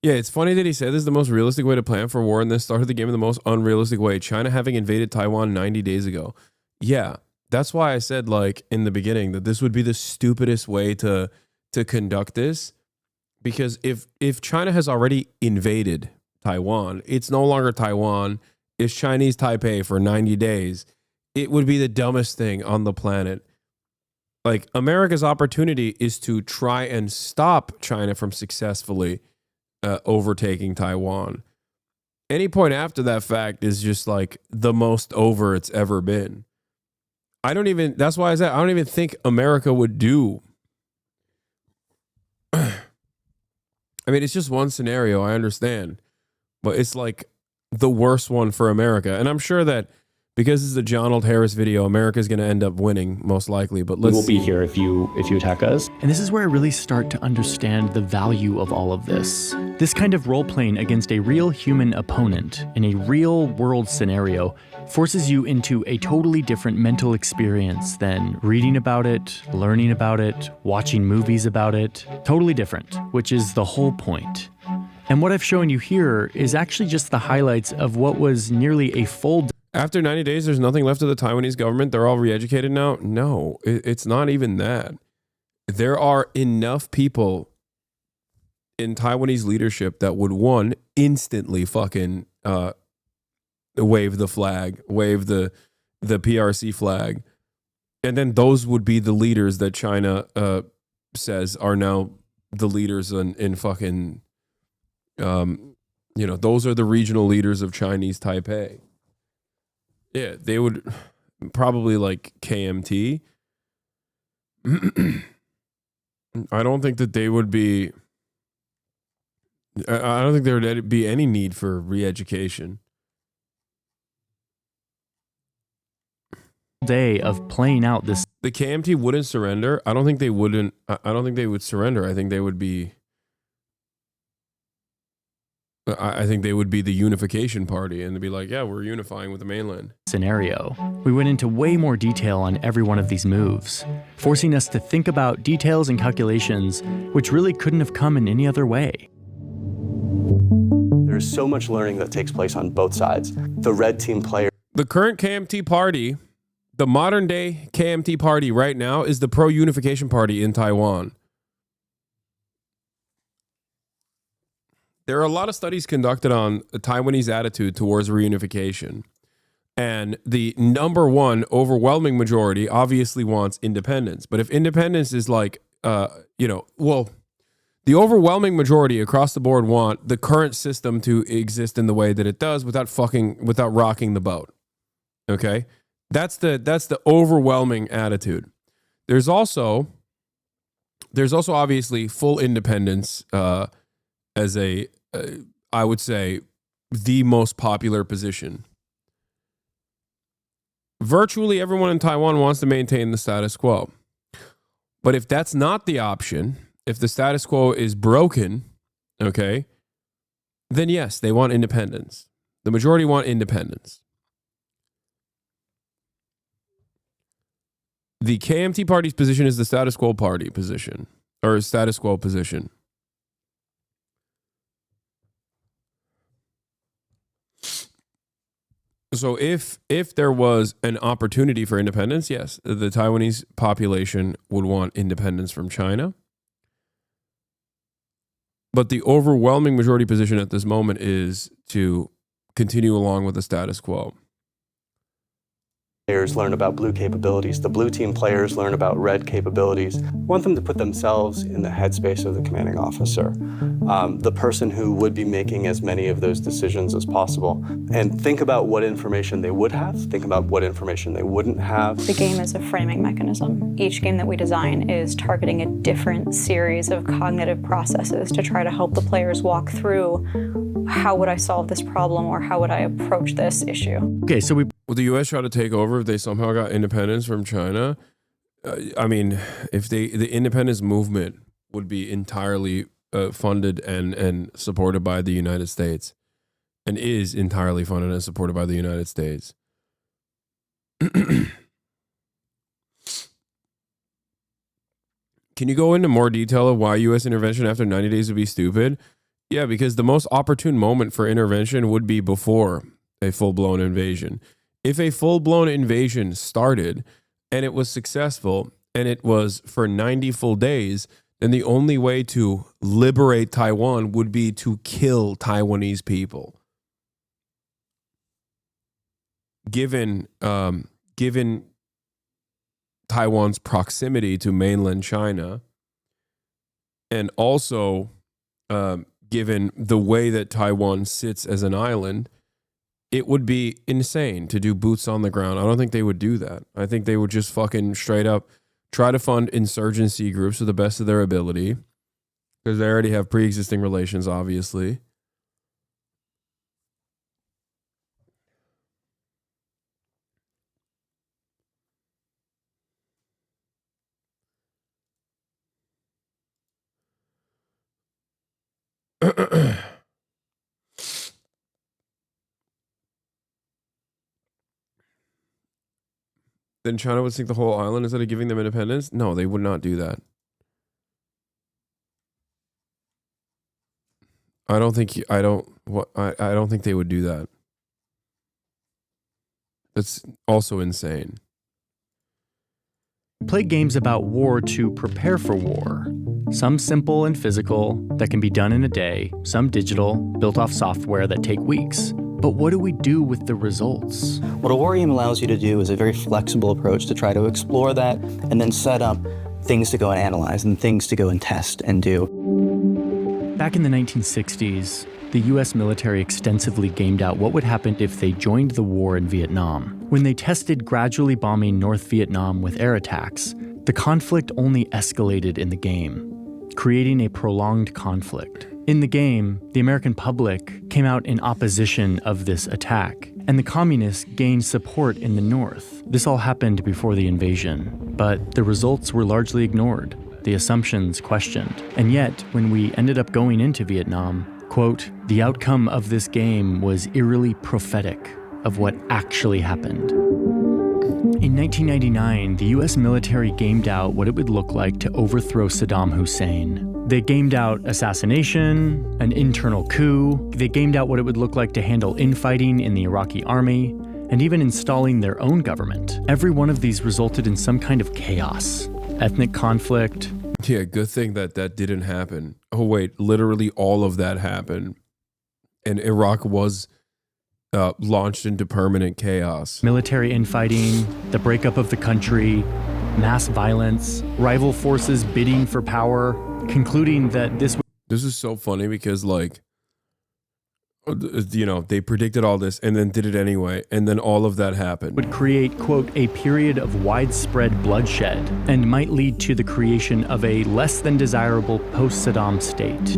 Yeah, it's funny that he said this is the most realistic way to plan for war and then started the game in the most unrealistic way. China having invaded Taiwan 90 days ago. Yeah, that's why I said like in the beginning that this would be the stupidest way to conduct this. Because if China has already invaded Taiwan, it's no longer Taiwan, it's Chinese Taipei for 90 days. It would be the dumbest thing on the planet. Like America's opportunity is to try and stop China from successfully overtaking Taiwan. Any point after that fact is just like the most over it's ever been. That's why I said I don't even think America would do. I mean, it's just one scenario, I understand. But it's like the worst one for America. And I'm sure that because it's a John Old Harris video, America's going to end up winning most likely. But
we will be here if you attack us.
And this is where I really start to understand the value of all of this. This kind of role-playing against a real human opponent in a real-world scenario forces you into a totally different mental experience than reading about it, learning about it, watching movies about it. Totally different, which is the whole point. And what I've shown you here is actually just the highlights of what was nearly a full...
After 90 days, there's nothing left of the Taiwanese government. They're all re-educated now. No, it's not even that. There are enough people in Taiwanese leadership that would, one, instantly fucking wave the flag, wave the PRC flag. And then those would be the leaders that China says are now the leaders in fucking, those are the regional leaders of Chinese Taipei. Yeah, they would probably like KMT. I don't think that they would be. I don't think there would be any need for re-education.
Day of playing out this.
The KMT wouldn't surrender. I don't think they wouldn't. I don't think they would surrender. I think they would be. I think they would be the unification party and they'd be like, yeah, we're unifying with the mainland.
Scenario. We went into way more detail on every one of these moves, forcing us to think about details and calculations which really couldn't have come in any other way.
There's so much learning that takes place on both sides. The red team player.
The current KMT party, the modern day KMT party right now is the pro-unification party in Taiwan. There are a lot of studies conducted on the Taiwanese attitude towards reunification. And the number one overwhelming majority obviously wants independence. But if independence is like, the overwhelming majority across the board want the current system to exist in the way that it does without rocking the boat. Okay? That's the overwhelming attitude. There's also obviously full independence as I would say, the most popular position. Virtually everyone in Taiwan wants to maintain the status quo. But if that's not the option, if the status quo is broken, okay, then yes, they want independence. The majority want independence. The KMT party's position is the status quo party position, or status quo position. So if there was an opportunity for independence, yes, the Taiwanese population would want independence from China. But the overwhelming majority position at this moment is to continue along with the status quo.
Players learn about blue capabilities. The blue team players learn about red capabilities. I want them to put themselves in the headspace of the commanding officer, the person who would be making as many of those decisions as possible, and think about what information they would have, think about what information they wouldn't have.
The game is a framing mechanism. Each game that we design is targeting a different series of cognitive processes to try to help the players walk through how would I solve this problem or how would I approach this issue.
Okay, so would
the U.S. try to take over if they somehow got independence from China? I mean, if the independence movement would be entirely funded and supported by the United States, and is entirely funded and supported by the United States. Can you go into more detail of why U.S. intervention after 90 days would be stupid? Yeah, because the most opportune moment for intervention would be before a full-blown invasion. If a full-blown invasion started and it was successful and it was for 90 full days, then the only way to liberate Taiwan would be to kill Taiwanese people. Given Taiwan's proximity to mainland China, and also given the way that Taiwan sits as an island, it would be insane to do boots on the ground. I don't think they would do that. I think they would just fucking straight up try to fund insurgency groups to the best of their ability, because they already have pre-existing relations, obviously. Then China would sink the whole island instead of giving them independence? No, they would not do that. I don't think they would do that. That's also insane.
Play games about war to prepare for war. Some simple and physical that can be done in a day, some digital, built off software that take weeks. But what do we do with the results?
What a war game allows you to do is a very flexible approach to try to explore that and then set up things to go and analyze and things to go and test and do.
Back in the 1960s, the US military extensively gamed out what would happen if they joined the war in Vietnam. When they tested gradually bombing North Vietnam with air attacks, the conflict only escalated in the game, creating a prolonged conflict. In the game, the American public came out in opposition of this attack, and the communists gained support in the North. This all happened before the invasion, but the results were largely ignored, the assumptions questioned. And yet, when we ended up going into Vietnam, quote, the outcome of this game was eerily prophetic of what actually happened. In 1999, the US military gamed out what it would look like to overthrow Saddam Hussein. They gamed out assassination, an internal coup. They gamed out what it would look like to handle infighting in the Iraqi army, and even installing their own government. Every one of these resulted in some kind of chaos, ethnic conflict.
Yeah, good thing that that didn't happen. Oh wait, literally all of that happened. And Iraq was launched into permanent chaos.
Military infighting, the breakup of the country, mass violence, rival forces bidding for power, concluding that this
is so funny because, like, you know, they predicted all this and then did it anyway, and then all of that happened.
Would create, quote, a period of widespread bloodshed and might lead to the creation of a less than desirable post-Saddam state.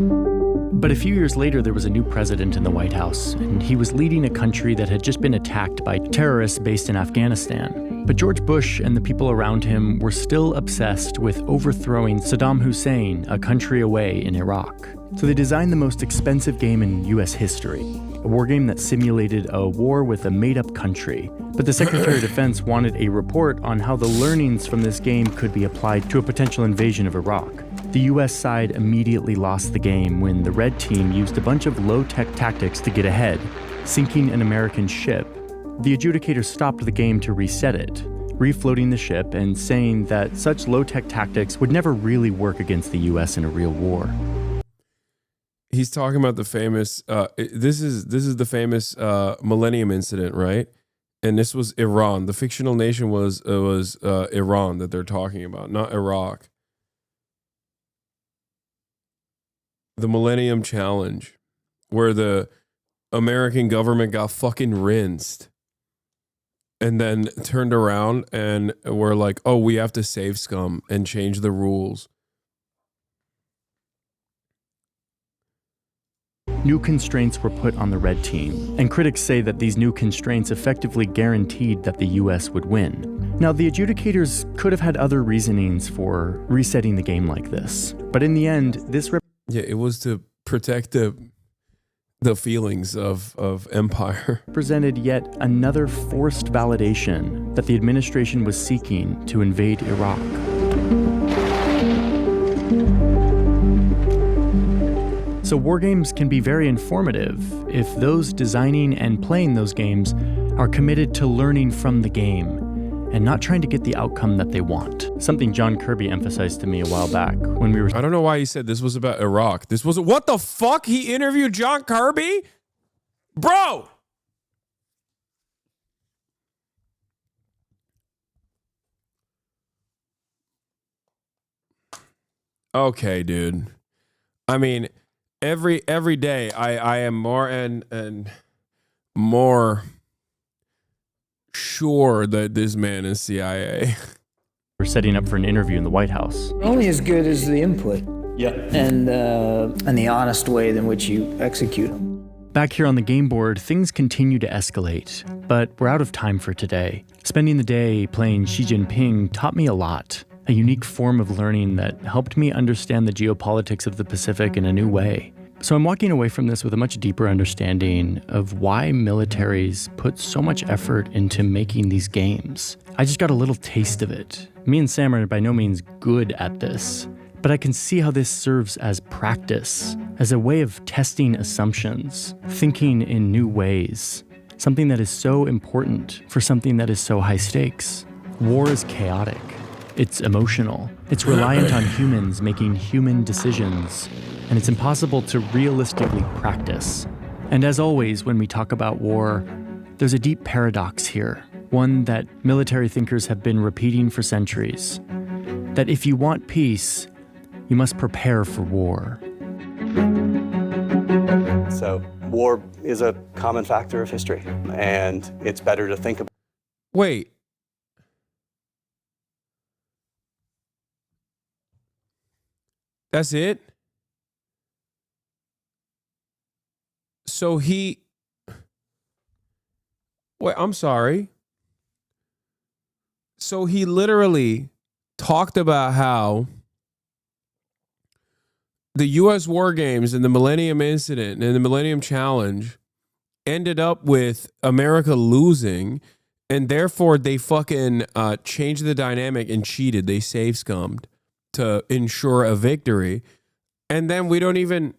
But a few years later, there was a new president in the White House, and he was leading a country that had just been attacked by terrorists based in Afghanistan. But George Bush and the people around him were still obsessed with overthrowing Saddam Hussein, a country away in Iraq. So they designed the most expensive game in US history, a war game that simulated a war with a made-up country. But the Secretary of Defense wanted a report on how the learnings from this game could be applied to a potential invasion of Iraq. The US side immediately lost the game when the red team used a bunch of low-tech tactics to get ahead, sinking an American ship. The adjudicator stopped the game to reset it, refloating the ship and saying that such low-tech tactics would never really work against the US in a real war.
He's talking about the famous, this is the famous Millennium Incident, right? And this was Iran. The fictional nation was Iran that they're talking about, not Iraq. The Millennium Challenge, where the American government got fucking rinsed and then turned around and were like, oh, we have to save scum and change the rules.
New constraints were put on the red team, and critics say that these new constraints effectively guaranteed that the US would win. Now, the adjudicators could have had other reasonings for resetting the game like this, but in the end, this
yeah, it was to protect the feelings of empire.
Represented yet another forced validation that the administration was seeking to invade Iraq. So war games can be very informative if those designing and playing those games are committed to learning from the game and not trying to get the outcome that they want. Something John Kirby emphasized to me a while back when we were...
I don't know why he said this was about Iraq. This was... What the fuck? He interviewed John Kirby? Bro! Okay, dude. I mean, every day I am more and more sure that this man is CIA.
We're setting up for an interview in the White House.
Only as good as the input.
Yeah.
And the honest way in which you execute them.
Back here on the game board, things continue to escalate, but we're out of time for today. Spending the day playing Xi Jinping taught me a lot. A unique form of learning that helped me understand the geopolitics of the Pacific in a new way. So I'm walking away from this with a much deeper understanding of why militaries put so much effort into making these games. I just got a little taste of it. Me and Sam are by no means good at this, but I can see how this serves as practice, as a way of testing assumptions, thinking in new ways, something that is so important for something that is so high stakes. War is chaotic. It's emotional. It's reliant on humans making human decisions, and it's impossible to realistically practice. And as always, when we talk about war, there's a deep paradox here, one that military thinkers have been repeating for centuries, that if you want peace, you must prepare for war.
So war is a common factor of history, and it's better to think about.
Wait. That's it? So he... Wait, I'm sorry. So he literally talked about how the U.S. war games and the Millennium Incident and the Millennium Challenge ended up with America losing, and therefore they fucking changed the dynamic and cheated. They save scummed to ensure a victory. And then we don't even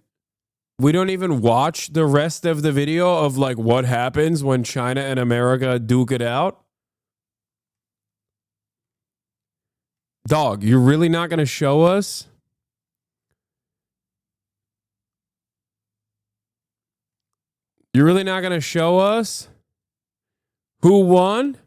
watch the rest of the video of like what happens when China and America duke it out. Dog, you're really not going to show us? You're really not going to show us who won?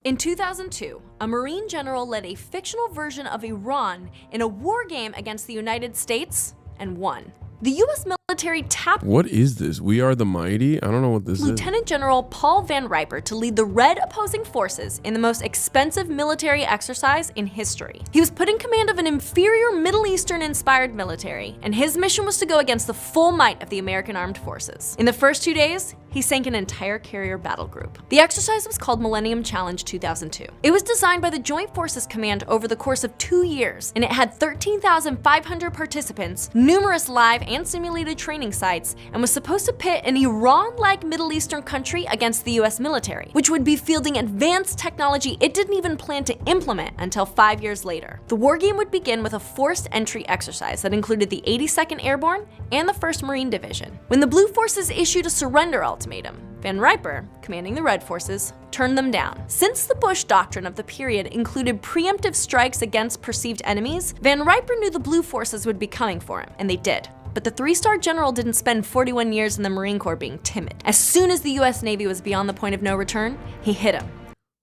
In 2002, a Marine general led a fictional version of Iran in a war game against the United States and won. The U.S. military tapped
What is this? We Are the Mighty? I don't know what this is.
Lieutenant General Paul Van Riper to lead the Red opposing forces in the most expensive military exercise in history. He was put in command of an inferior Middle Eastern-inspired military, and his mission was to go against the full might of the American armed forces. In the first 2 days, he sank an entire carrier battle group. The exercise was called Millennium Challenge 2002. It was designed by the Joint Forces Command over the course of 2 years, and it had 13,500 participants, numerous live and simulated training sites, and was supposed to pit an Iran-like Middle Eastern country against the US military, which would be fielding advanced technology it didn't even plan to implement until 5 years later. The war game would begin with a forced entry exercise that included the 82nd Airborne and the 1st Marine Division. When the Blue Forces issued a surrender ultimatum, Van Riper, commanding the Red Forces, turned them down. Since the Bush doctrine of the period included preemptive strikes against perceived enemies, Van Riper knew the Blue Forces would be coming for him, and they did. But the 3-star general didn't spend 41 years in the Marine Corps being timid. As soon as the US Navy was beyond the point of no return, he hit him.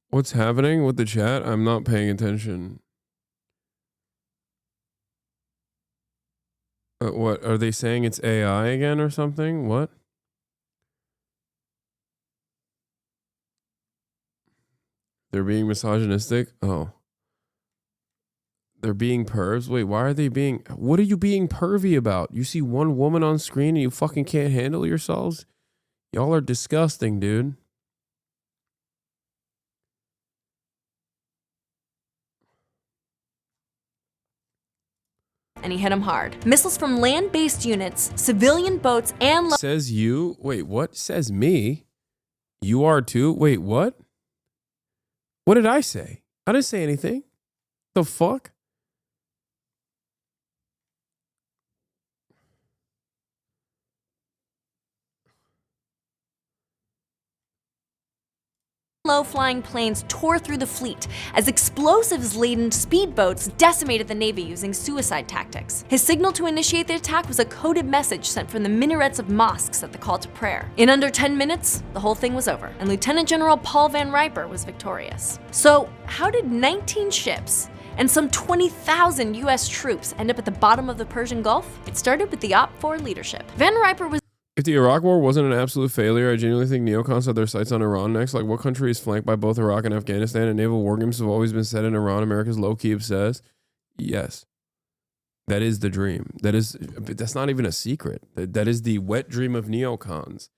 What's happening with the chat? I'm not paying attention. What, are they saying it's AI again or something? What? They're being misogynistic? Oh. They're being pervs? Wait, why are they being... What are you being pervy about? You see one woman on screen and you fucking can't handle yourselves? Y'all are disgusting, dude.
And he hit him hard. Missiles from land-based units, civilian boats, and...
Says you? Wait, what? Says me? You are too? Wait, what? What did I say? I didn't say anything. The fuck?
Low-flying planes tore through the fleet as explosives-laden speedboats decimated the Navy using suicide tactics. His signal to initiate the attack was a coded message sent from the minarets of mosques at the call to prayer. In under 10 minutes, the whole thing was over, and Lieutenant General Paul Van Riper was victorious. So, how did 19 ships and some 20,000 US troops end up at the bottom of the Persian Gulf? It started with the Op 4 leadership. Van Riper was
If the Iraq War wasn't an absolute failure, I genuinely think neocons had their sights on Iran next. Like, what country is flanked by both Iraq and Afghanistan, and naval war games have always been set in Iran? America's low-key obsessed. Yes. That is the dream. That's not even a secret. That is the wet dream of neocons.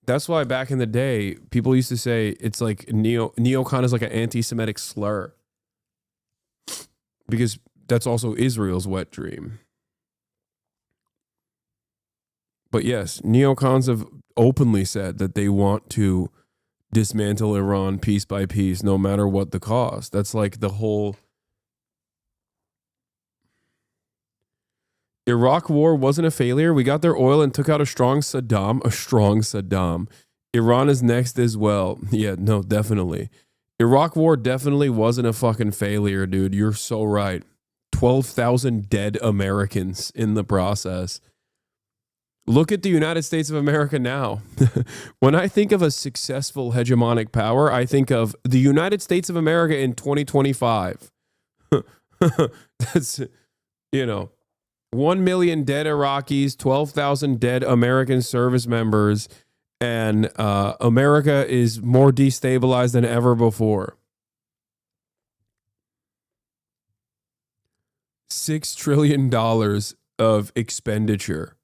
That's why back in the day, people used to say it's like neocon is like an anti-Semitic slur. Because that's also Israel's wet dream. But yes, neocons have openly said that they want to dismantle Iran piece by piece, no matter what the cost. That's like the whole Iraq war wasn't a failure. We got their oil and took out a strong Saddam. Iran is next as well. Yeah, no, definitely. Iraq war definitely wasn't a fucking failure, dude. You're so right. 12,000 dead Americans in the process. Look at the United States of America now. When I think of a successful hegemonic power, I think of the United States of America in 2025. That's, 1 million dead Iraqis, 12,000 dead American service members, and America is more destabilized than ever before. $6 trillion of expenditure.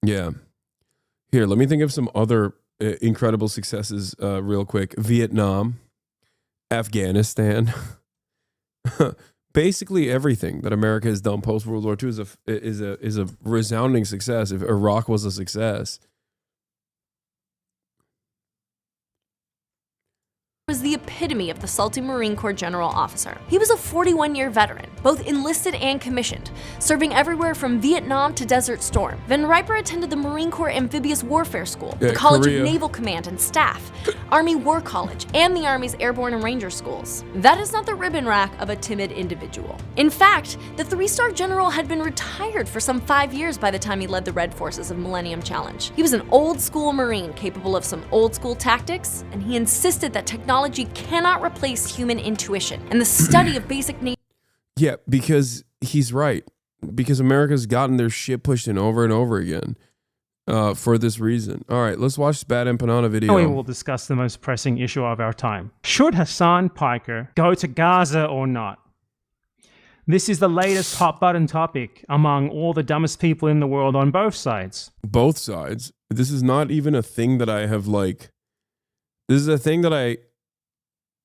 Yeah. Here, let me think of some other incredible successes real quick. Vietnam, Afghanistan. Basically everything that America has done post World War II is a resounding success. If Iraq was a success,
was the epitome of the salty Marine Corps general officer. He was a 41-year veteran, both enlisted and commissioned, serving everywhere from Vietnam to Desert Storm. Van Riper attended the Marine Corps Amphibious Warfare School, the College of Naval Command and Staff, Army War College, and the Army's Airborne and Ranger Schools. That is not the ribbon rack of a timid individual. In fact, the 3-star general had been retired for some 5 years by the time he led the Red Forces of Millennium Challenge. He was an old-school Marine capable of some old-school tactics, and he insisted that technology cannot replace human intuition and the study of basic nature.
Yeah, because he's right. Because America's gotten their shit pushed in over and over again for this reason. All right, let's watch this Bad Empanada video.
Now we will discuss the most pressing issue of our time. Should Hasan Piker go to Gaza or not? This is the latest hot button topic among all the dumbest people in the world on both sides.
Both sides. This is not even a thing that I have this is a thing that I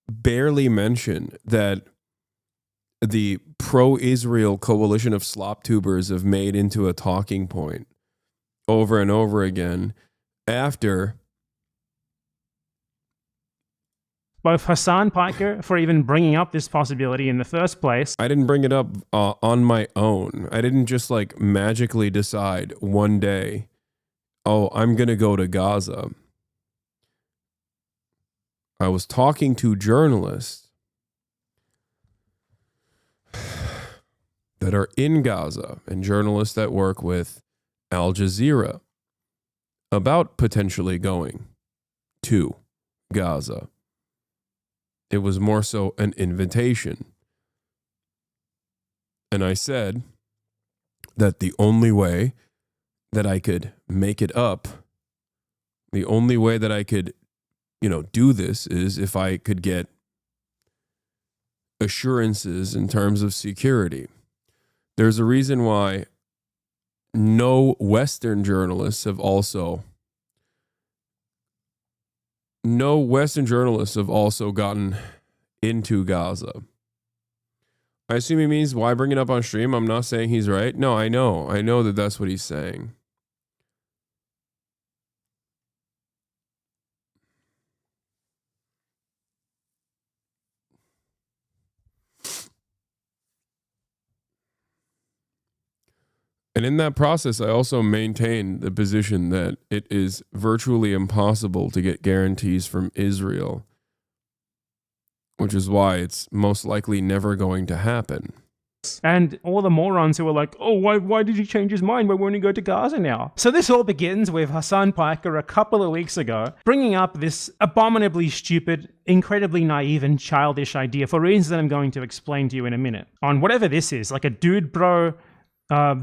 barely mention, that the pro-Israel coalition of slop tubers have made into a talking point over and over again after
both Hasan Piker for even bringing up this possibility in the first place.
I didn't bring it up on my own. I didn't just magically decide one day, oh, I'm going to go to Gaza. I was talking to journalists that are in Gaza and journalists that work with Al Jazeera about potentially going to Gaza. It was more so an invitation. And I said that the only way that I could make it up, the only way that I could do this is if I could get assurances in terms of security. There's a reason why no Western journalists have also gotten into Gaza. I assume he means, why bring it up on stream? I'm not saying he's right. No, I know that that's what he's saying. And in that process, I also maintain the position that it is virtually impossible to get guarantees from Israel, which is why it's most likely never going to happen.
And all the morons who were like, oh, why did he change his mind? Why won't he go to Gaza now? So this all begins with Hasan Piker a couple of weeks ago bringing up this abominably stupid, incredibly naive and childish idea for reasons that I'm going to explain to you in a minute on whatever this is, like a dude bro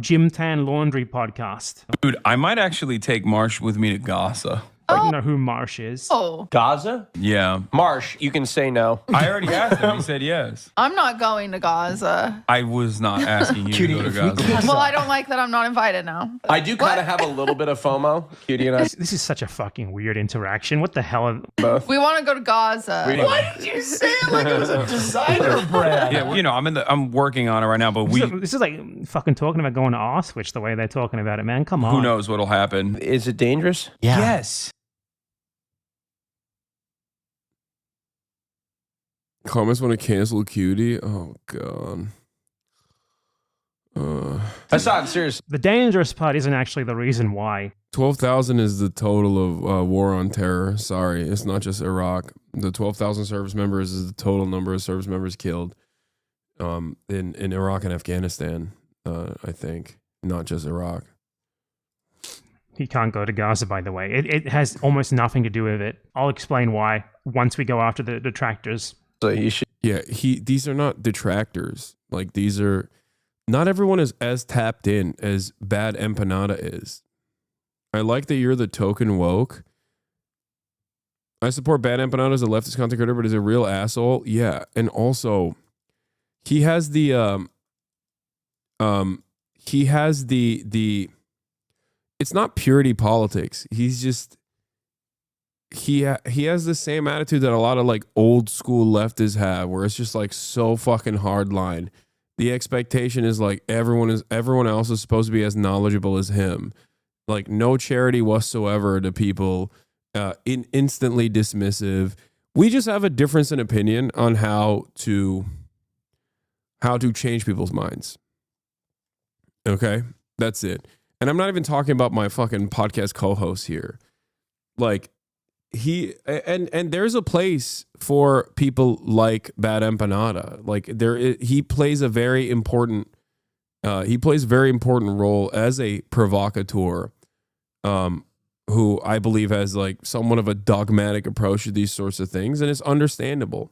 gym tan laundry podcast.
Dude, I might actually take Marsh with me to Gaza.
I don't know who Marsh is.
Oh,
Gaza? Yeah.
Marsh, you can say no.
I already asked him. He said yes.
I'm not going to Gaza.
I was not asking you to go to Gaza.
Well, I don't like that I'm not invited now.
I do kind of have a little bit of FOMO, Cutie and I.
This is such a fucking weird interaction. What the hell? Are
both?
We want to go to Gaza.
Why did you say it like it was a designer brand?
Yeah, well, you know, I'm working on it right now, but
this is like fucking talking about going to Auschwitz the way they're talking about it, man. Come on.
Who knows what'll happen?
Is it dangerous?
Yeah. Yes.
Comments want to cancel Cutie? Oh, God.
Hasan, serious.
The dangerous part isn't actually the reason why.
12,000 is the total of war on terror. Sorry, it's not just Iraq. The 12,000 service members is the total number of service members killed in Iraq and Afghanistan, I think. Not just Iraq.
He can't go to Gaza, by the way. It has almost nothing to do with it. I'll explain why once we go after the detractors.
So you should.
Yeah, these are not detractors. Like, these are. Not everyone is as tapped in as Bad Empanada is. I like that you're the token woke. I support Bad Empanada as a leftist content creator, but he's a real asshole. Yeah, and also, he has the it's not purity politics. He's just he has the same attitude that a lot of like old school leftists have, where it's just like so fucking hardline. The expectation is like everyone else is supposed to be as knowledgeable as him. Like no charity whatsoever to people, instantly dismissive. We just have a difference in opinion on how to change people's minds. Okay? That's it. And I'm not even talking about my fucking podcast co-host here. Like and there's a place for people like Bad Empanada. Like he plays a very important role as a provocateur, who I believe has like somewhat of a dogmatic approach to these sorts of things, and it's understandable.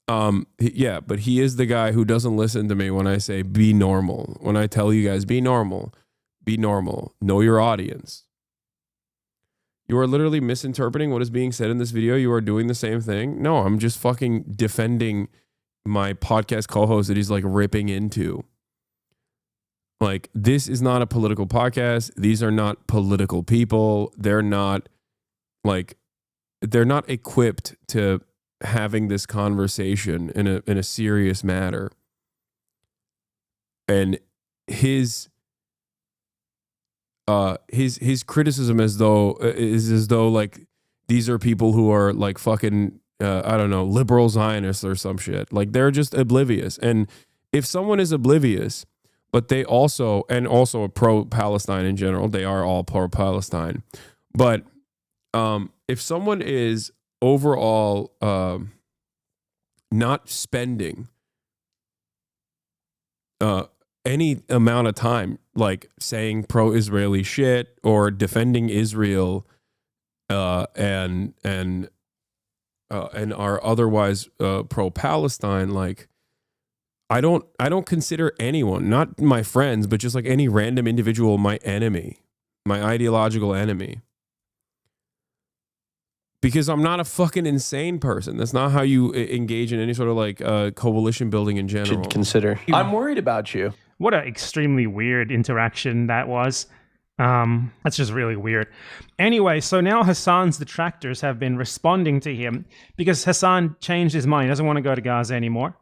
Yeah, but he is the guy who doesn't listen to me when I say be normal. When I tell you guys be normal, know your audience. You are literally misinterpreting what is being said in this video. You are doing the same thing. No, I'm just fucking defending my podcast co-host that he's like ripping into. Like, this is not a political podcast. These are not political people. They're not equipped to having this conversation in a serious matter. And his criticism is as though like these are people who are like fucking I don't know, liberal Zionists or some shit. Like they're just oblivious. And if someone is oblivious, but they also pro-Palestine in general, they are all pro-Palestine. But if someone is overall not spending any amount of time like saying pro-Israeli shit or defending Israel and are otherwise pro-Palestine, like I don't consider anyone, not my friends, but just like any random individual, my enemy, my ideological enemy. Because I'm not a fucking insane person. That's not how you engage in any sort of like coalition building in general.
Should consider. I'm worried about you.
What an extremely weird interaction that was. That's just really weird. Anyway, so now Hasan's detractors have been responding to him because Hasan changed his mind. He doesn't want to go to Gaza anymore.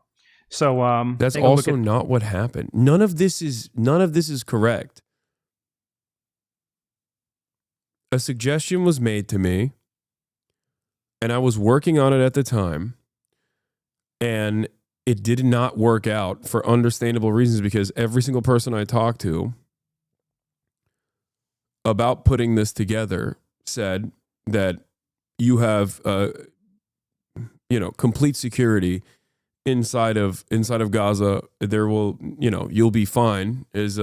So
that's also not what happened. None of this is correct. A suggestion was made to me, and I was working on it at the time, and it did not work out for understandable reasons, because every single person I talked to about putting this together said that you have, complete security inside of Gaza. There will, you'll be fine with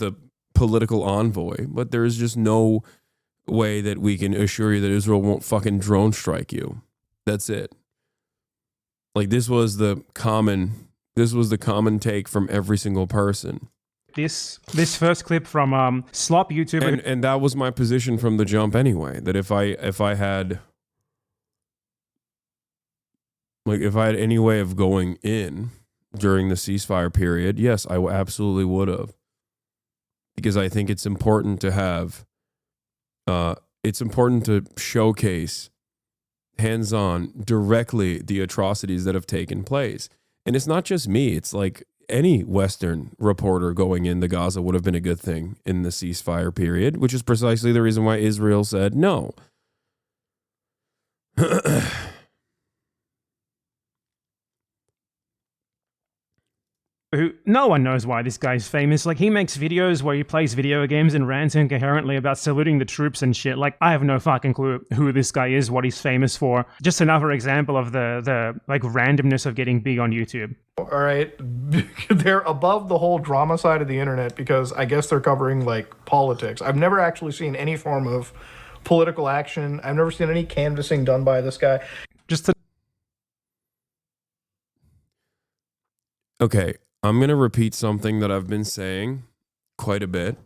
a political envoy, but there is just no way that we can assure you that Israel won't fucking drone strike you. That's it. Like this was the common take from every single person.
This first clip from Slop YouTube,
and that was my position from the jump anyway. That if I had any way of going in during the ceasefire period, yes, I absolutely would have, because I think it's important to have. It's important to showcase hands-on directly the atrocities that have taken place. And it's not just me. It's like any Western reporter going into Gaza would have been a good thing in the ceasefire period, which is precisely the reason why Israel said no.
who no one knows why this guy's famous. Like, he makes videos where he plays video games and rants incoherently about saluting the troops and shit. Like, I have no fucking clue who this guy is, what he's famous for. Just another example of the like randomness of getting big on YouTube.
All right, they're above the whole drama side of the internet because I guess they're covering like politics. I've never actually seen any form of political action. I've never seen any canvassing done by this guy.
Okay, I'm going to repeat something that I've been saying quite a bit.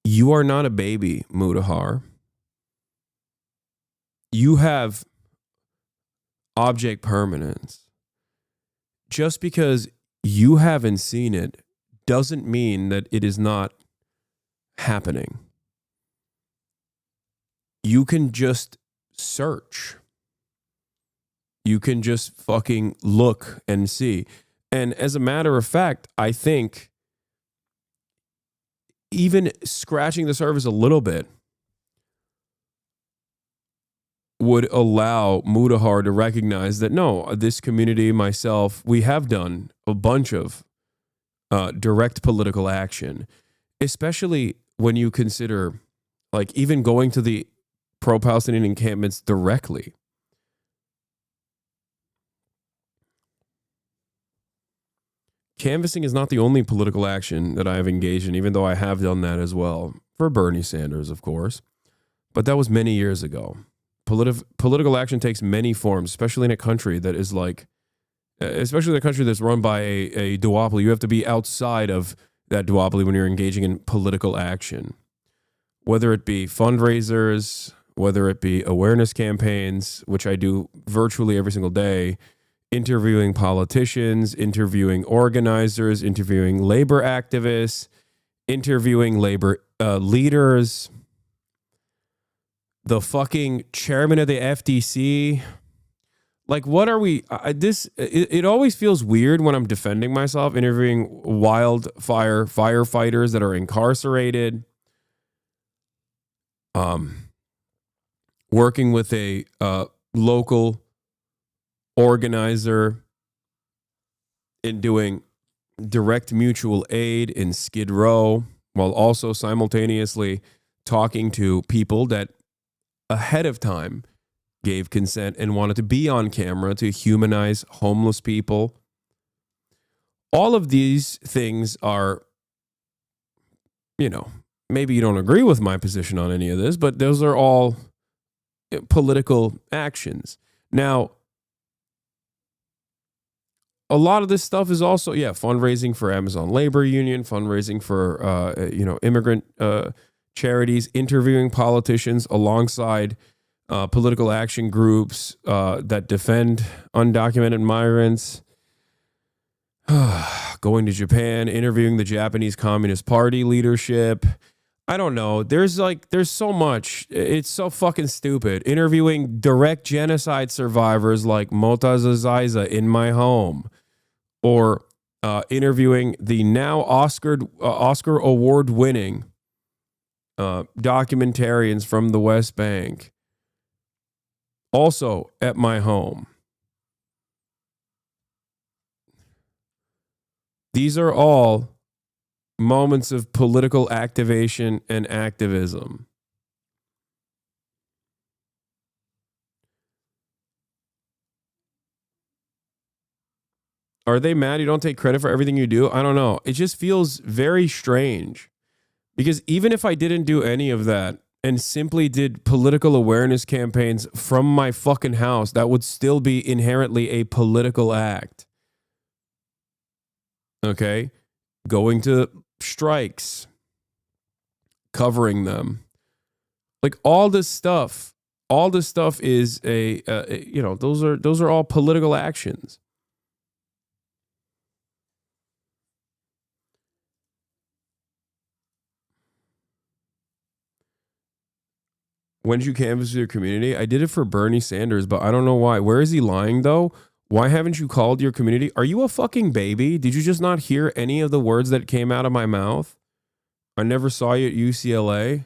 You are not a baby, Mudahar. You have object permanence. Just because you haven't seen it doesn't mean that it is not happening. You can just search. You can just fucking look and see. And as a matter of fact, I think even scratching the surface a little bit would allow Mudahar to recognize that, no, this community, myself, we have done a bunch of direct political action, especially when you consider, like, even going to the pro-Palestinian encampments directly. Canvassing is not the only political action that I have engaged in, even though I have done that as well, for Bernie Sanders, of course. But that was many years ago. Political action takes many forms, especially in a country that is like, especially in a country that's run by a duopoly. You have to be outside of that duopoly when you're engaging in political action. Whether it be fundraisers, whether it be awareness campaigns, which I do virtually every single day, interviewing politicians, interviewing organizers, interviewing labor activists, interviewing labor leaders, the fucking chairman of the FDC. Like, what are we? It always feels weird when I'm defending myself, interviewing wildfire firefighters that are incarcerated, working with a local organizer in doing direct mutual aid in Skid Row, while also simultaneously talking to people that ahead of time gave consent and wanted to be on camera to humanize homeless people. All of these things are, maybe you don't agree with my position on any of this, but those are all political actions. Now, a lot of this stuff is also, fundraising for Amazon Labor Union, fundraising for, immigrant charities, interviewing politicians alongside political action groups that defend undocumented migrants, going to Japan, interviewing the Japanese Communist Party leadership. I don't know. There's so much. It's so fucking stupid. Interviewing direct genocide survivors like Motaza Zaiza in my home. Or interviewing the now Oscar award-winning documentarians from the West Bank, also at my home. These are all moments of political activation and activism. Are they mad you don't take credit for everything you do? I don't know. It just feels very strange. Because even if I didn't do any of that and simply did political awareness campaigns from my fucking house, that would still be inherently a political act. Okay? Going to strikes, covering them. Like all this stuff is those are all political actions. When did you canvass your community? I did it for Bernie Sanders, but I don't know why. Where is he lying, though? Why haven't you called your community? Are you a fucking baby? Did you just not hear any of the words that came out of my mouth? I never saw you at UCLA.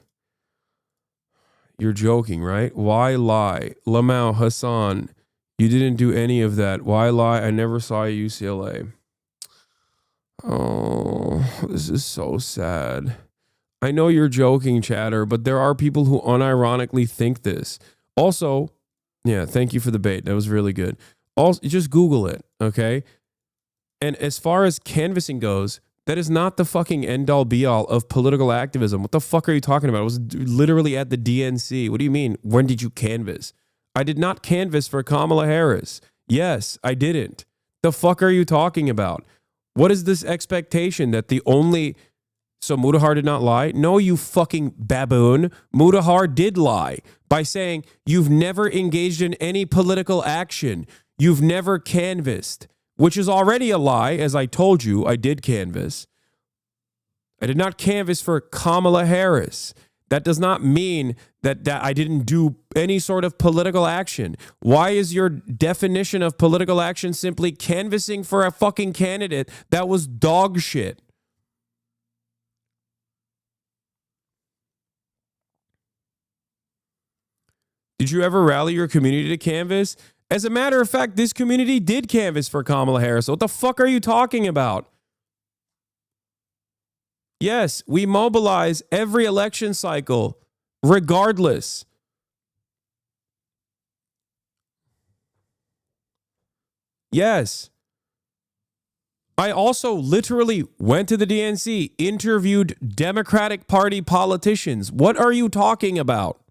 You're joking, right? Why lie? Lamau, Hasan, you didn't do any of that. Why lie? I never saw you at UCLA. Oh, this is so sad. I know you're joking, chatter, but there are people who unironically think this. Also, yeah, thank you for the bait. That was really good. Also, just Google it, okay? And as far as canvassing goes, that is not the fucking end-all be-all of political activism. What the fuck are you talking about? I was literally at the DNC. What do you mean? When did you canvass? I did not canvass for Kamala Harris. Yes, I didn't. The fuck are you talking about? What is this expectation that the only... So Mudahar did not lie? No, you fucking baboon. Mudahar did lie by saying you've never engaged in any political action. You've never canvassed, which is already a lie. As I told you, I did canvass. I did not canvass for Kamala Harris. That does not mean that I didn't do any sort of political action. Why is your definition of political action simply canvassing for a fucking candidate that was dog shit? Did you ever rally your community to canvass? As a matter of fact, this community did canvass for Kamala Harris. What the fuck are you talking about? Yes, we mobilize every election cycle, regardless. Yes. I also literally went to the DNC, interviewed Democratic Party politicians. What are you talking about?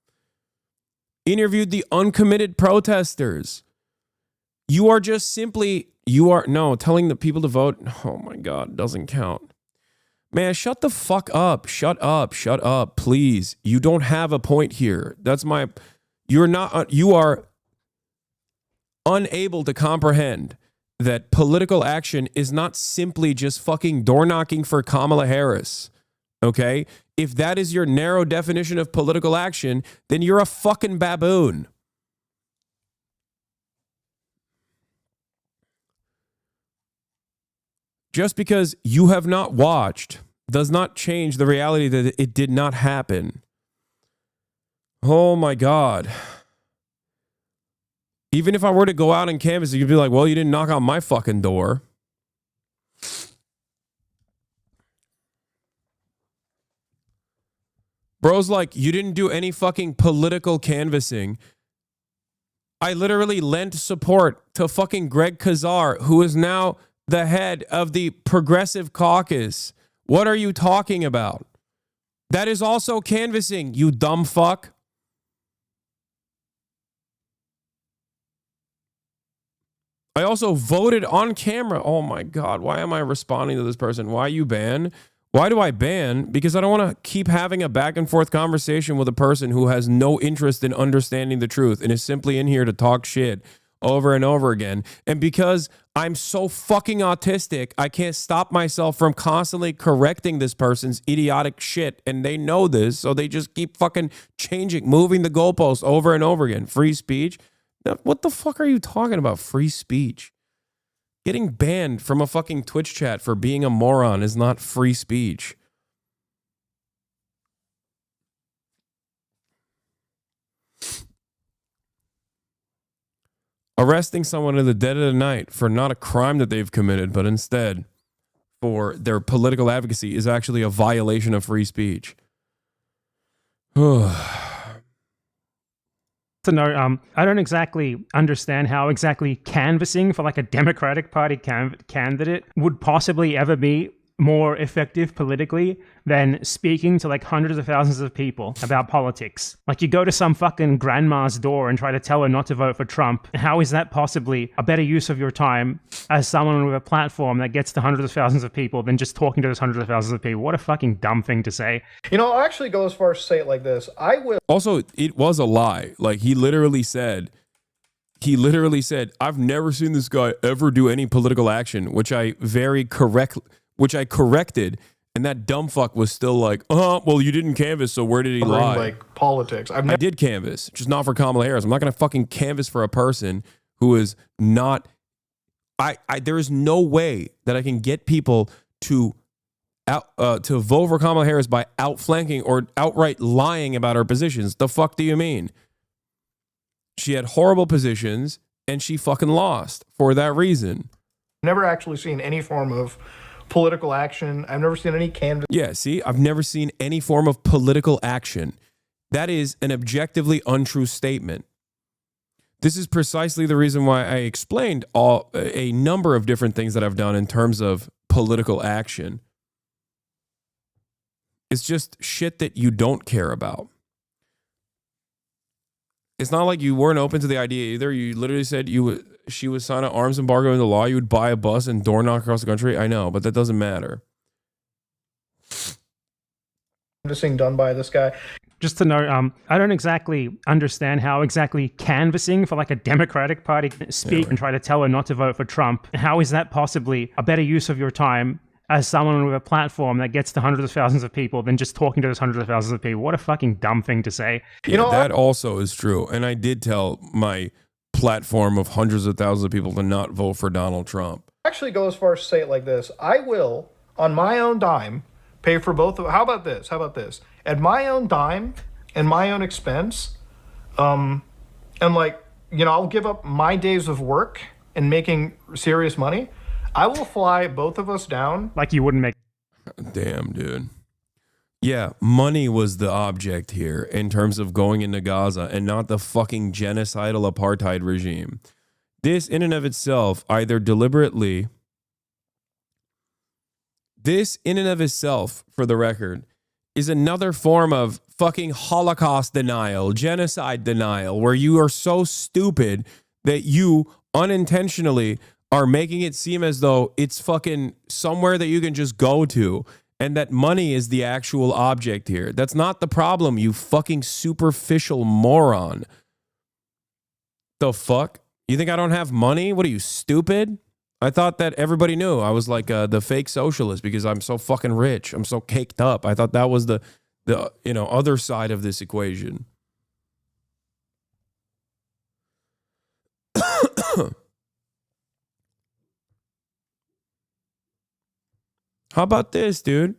Interviewed the uncommitted protesters. You are just simply, telling the people to vote. Oh my God, doesn't count. Man, shut the fuck up. Shut up, please. You don't have a point here. You are unable to comprehend that political action is not simply just fucking door knocking for Kamala Harris. Okay? If that is your narrow definition of political action, then you're a fucking baboon. Just because you have not watched does not change the reality that it did not happen. Oh my God. Even if I were to go out and canvass, you'd be like, well, you didn't knock on my fucking door. Bro's like, you didn't do any fucking political canvassing. I literally lent support to fucking Greg Kazar, who is now the head of the Progressive Caucus. What are you talking about? That is also canvassing, you dumb fuck. I also voted on camera. Oh my God, why am I responding to this person? Why you ban? Why do I ban? Because I don't want to keep having a back and forth conversation with a person who has no interest in understanding the truth and is simply in here to talk shit over and over again. And because I'm so fucking autistic, I can't stop myself from constantly correcting this person's idiotic shit. And they know this, so they just keep fucking changing, moving the goalposts over and over again. Free speech? Now, what the fuck are you talking about? Free speech? Getting banned from a fucking Twitch chat for being a moron is not free speech. Arresting someone in the dead of the night for not a crime that they've committed, but instead for their political advocacy is actually a violation of free speech.
To know, I don't exactly understand how exactly canvassing for like a Democratic Party candidate would possibly ever be more effective politically than speaking to like hundreds of thousands of people about politics. Like you go to some fucking grandma's door and try to tell her not to vote for Trump. How is that possibly a better use of your time as someone with a platform that gets to hundreds of thousands of people than just talking to those hundreds of thousands of people? What a fucking dumb thing to say.
You know, I'll actually go as far as to say it like this. I will.
Also, it was a lie. Like he literally said, I've never seen this guy ever do any political action, which I corrected, and that dumb fuck was still like, well, you didn't canvass, so where did he lie?
Like politics.
I did canvass, just not for Kamala Harris. I'm not going to fucking canvass for a person who is not. There is no way that I can get people to vote for Kamala Harris by outflanking or outright lying about her positions. The fuck do you mean? She had horrible positions, and she fucking lost for that reason.
Never actually seen any form of political action. I've never seen any canvas.
Yeah, see, I've never seen any form of political action. That is an objectively untrue statement. This is precisely the reason why I explained a number of different things that I've done in terms of political action. It's just shit that you don't care about. It's not like you weren't open to the idea either. You literally said she would sign an arms embargo into law. You would buy a bus and door knock across the country. I know, but that doesn't matter.
Canvassing done by this guy.
Just to know, I don't exactly understand how exactly canvassing for like a Democratic Party and try to tell her not to vote for Trump. How is that possibly a better use of your time as someone with a platform that gets to hundreds of thousands of people than just talking to those hundreds of thousands of people? What a fucking dumb thing to say.
You know, that also is true. And I did tell my platform of hundreds of thousands of people to not vote for Donald Trump.
Actually go as far as to say it like this. I will, on my own dime, pay for both of. How about this? At my own dime and my own expense, and like, you know, I'll give up my days of work and making serious money. I will fly both of us down.
Like you wouldn't make.
Damn, dude. Yeah, money was the object here in terms of going into Gaza and not the fucking genocidal apartheid regime. This in and of itself, either deliberately, for the record, is another form of fucking Holocaust denial, genocide denial, where you are so stupid that you unintentionally are making it seem as though it's fucking somewhere that you can just go to and that money is the actual object here. That's not the problem, you fucking superficial moron. The fuck? You think I don't have money? What are you, stupid? I thought that everybody knew I was like the fake socialist because I'm so fucking rich. I'm so caked up. I thought that was the other side of this equation. How about this, dude?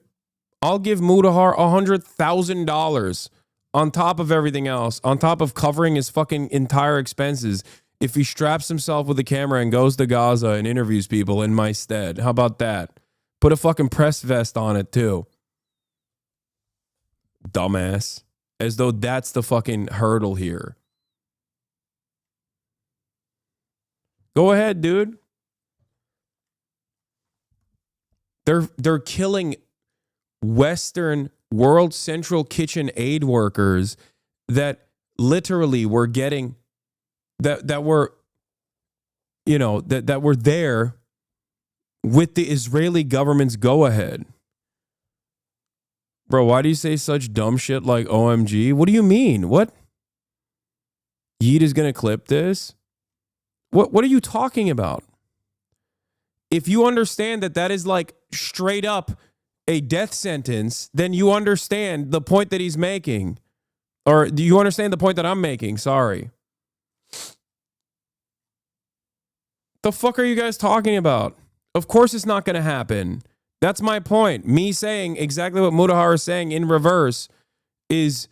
I'll give Mudahar $100,000 on top of everything else, on top of covering his fucking entire expenses, if he straps himself with a camera and goes to Gaza and interviews people in my stead. How about that? Put a fucking press vest on it, too. Dumbass. As though that's the fucking hurdle here. Go ahead, dude. They're killing Western World Central Kitchen aid workers that literally were getting that were there with the Israeli government's go-ahead. Bro, why do you say such dumb shit like OMG? What do you mean? What? Yeet is gonna clip this? What are you talking about? If you understand that is like straight up a death sentence, then you understand the point that he's making. Or do you understand the point that I'm making? Sorry. The fuck are you guys talking about? Of course it's not going to happen. That's my point. Me saying exactly what Mudahar is saying in reverse is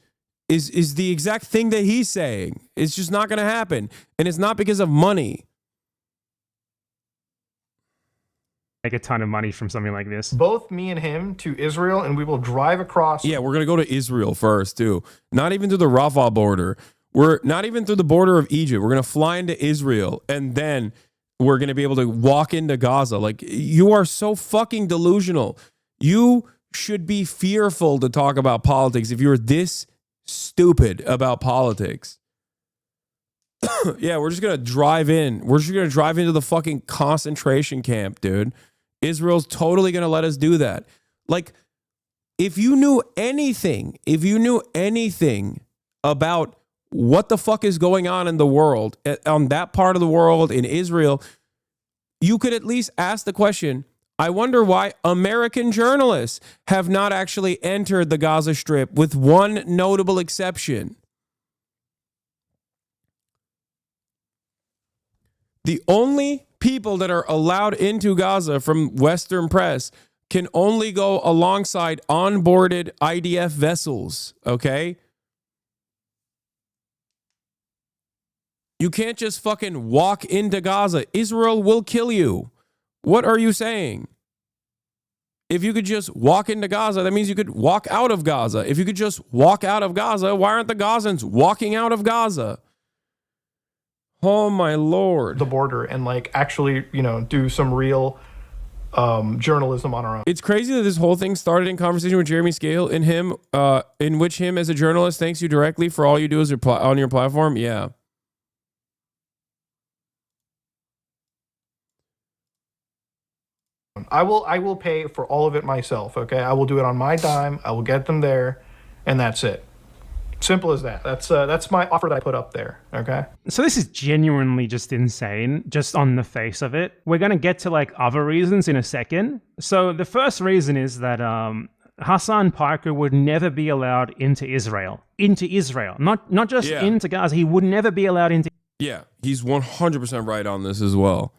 the exact thing that he's saying. It's just not going to happen. And it's not because of money.
make a ton of money from something like this.
Both me and him to Israel, and we will drive across.
Yeah, we're going to go to Israel first, too. Not even through the Rafah border. We're not even through the border of Egypt. We're going to fly into Israel, and then we're going to be able to walk into Gaza. Like, you are so fucking delusional. You should be fearful to talk about politics if you're this stupid about politics. Yeah, we're just going to drive in. We're just going to drive into the fucking concentration camp, dude. Israel's totally going to let us do that. Like, if you knew anything about what the fuck is going on in the world, on that part of the world, in Israel, you could at least ask the question, I wonder why American journalists have not actually entered the Gaza Strip, with one notable exception. The only people that are allowed into Gaza from Western press can only go alongside onboarded IDF vessels, okay? You can't just fucking walk into Gaza. Israel will kill you. What are you saying? If you could just walk into Gaza, that means you could walk out of Gaza. If you could just walk out of Gaza, why aren't the Gazans walking out of Gaza? Oh my Lord.
The border and like actually, do some real journalism on our own.
It's crazy that this whole thing started in conversation with Jeremy Scale in which him as a journalist thanks you directly for all you do on your platform. Yeah.
I will pay for all of it myself, okay? I will do it on my dime. I will get them there, and that's it. Simple as that. That's my offer that I put up there, okay?
So this is genuinely just insane, just on the face of it. We're going to get to like other reasons in a second. So the first reason is that Hasan Parker would never be allowed into Israel. Not just into Gaza. He would never be allowed into.
Yeah, he's 100% right on this as well.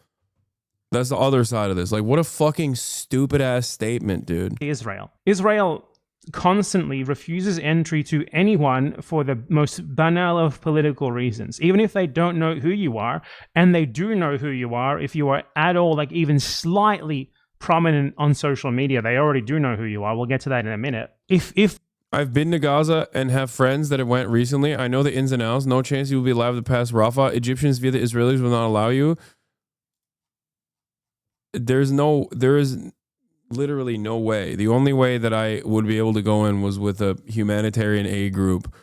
That's the other side of this. Like, what a fucking stupid ass statement, dude.
Israel constantly refuses entry to anyone for the most banal of political reasons, even if they don't know who you are, and they do know who you are. If you are at all, like even slightly prominent on social media, they already do know who you are. We'll get to that in a minute. If
I've been to Gaza and have friends that have went recently, I know the ins and outs. No chance you will be allowed to pass Rafah. Egyptians via the Israelis will not allow you. There is literally no way. The only way that I would be able to go in was with a humanitarian aid group.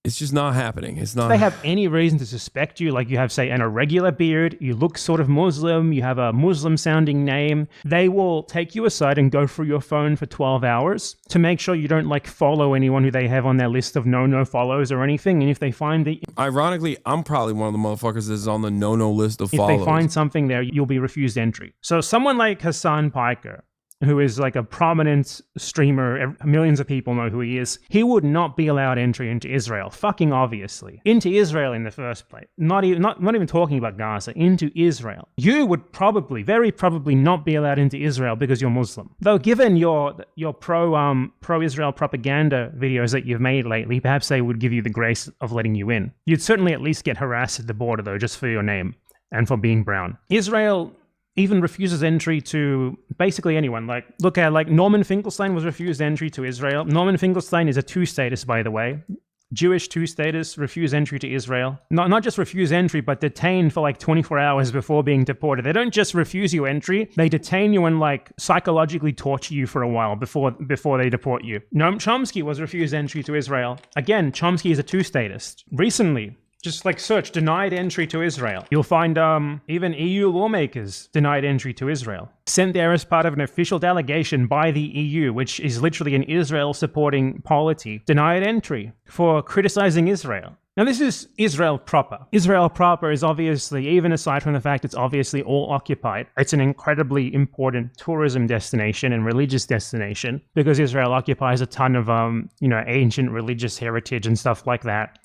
It's just not happening. It's not.
If they have any reason to suspect you, like you have, say, an irregular beard, you look sort of Muslim, you have a Muslim-sounding name, they will take you aside and go through your phone for 12 hours to make sure you don't, like, follow anyone who they have on their list of no follows or anything. And if they find that...
Ironically, I'm probably one of the motherfuckers that is on the no list of follows.
If they find something there, you'll be refused entry. So someone like Hasan Piker, who is like a prominent streamer, millions of people know who he is, he would not be allowed entry into Israel, fucking obviously. Into Israel in the first place. Not even talking about Gaza, into Israel. You would very probably not be allowed into Israel because you're Muslim. Though given your pro-Israel propaganda videos that you've made lately, perhaps they would give you the grace of letting you in. You'd certainly at least get harassed at the border though, just for your name and for being brown. Israel even refuses entry to basically anyone. Like, look at, like, Norman Finkelstein was refused entry to Israel. Norman Finkelstein is a two-status, by the way. Jewish two-status, refuse entry to Israel. Not just refuse entry, but detained for like 24 hours before being deported. They don't just refuse you entry, they detain you and like psychologically torture you for a while before they deport you. Noam Chomsky was refused entry to Israel. Again, Chomsky is a two-statist. Recently, just like search denied entry to Israel. You'll find even EU lawmakers denied entry to Israel. Sent there as part of an official delegation by the EU, which is literally an Israel-supporting polity, denied entry for criticizing Israel. Now this is Israel proper. Israel proper is obviously, even aside from the fact it's obviously all occupied, it's an incredibly important tourism destination and religious destination because Israel occupies a ton of ancient religious heritage and stuff like that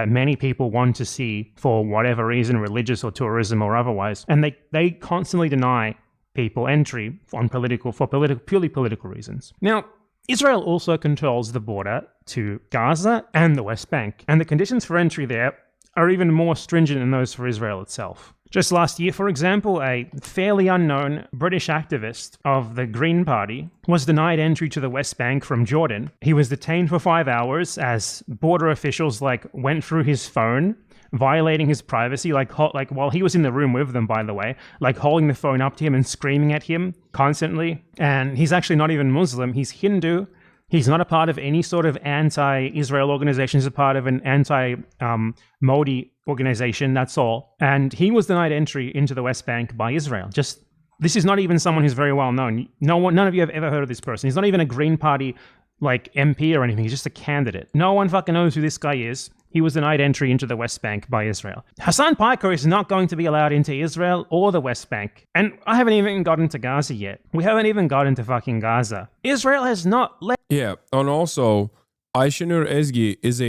many people want to see for whatever reason, religious or tourism or otherwise. And they constantly deny people entry on purely political reasons. Now, Israel also controls the border to Gaza and the West Bank, and the conditions for entry there are even more stringent than those for Israel itself. Just last year, for example, a fairly unknown British activist of the Green Party was denied entry to the West Bank from Jordan. He was detained for 5 hours as border officials went through his phone, violating his privacy, like while he was in the room with them, by the way, like holding the phone up to him and screaming at him constantly. And he's actually not even Muslim. He's Hindu. He's not a part of any sort of anti-Israel organization. He's a part of an anti-Modi organization, that's all. And he was denied entry into the West Bank by Israel. This is not even someone who's very well known. None of you have ever heard of this person. He's not even a Green Party MP or anything. He's just a candidate. No one fucking knows who this guy is. He was denied entry into the West Bank by Israel. Hasan Piker is not going to be allowed into Israel or the West Bank. And I haven't even gotten to Gaza yet. We haven't even gotten to fucking Gaza. Israel has not let...
Yeah, and also, Ayşenur Ezgi is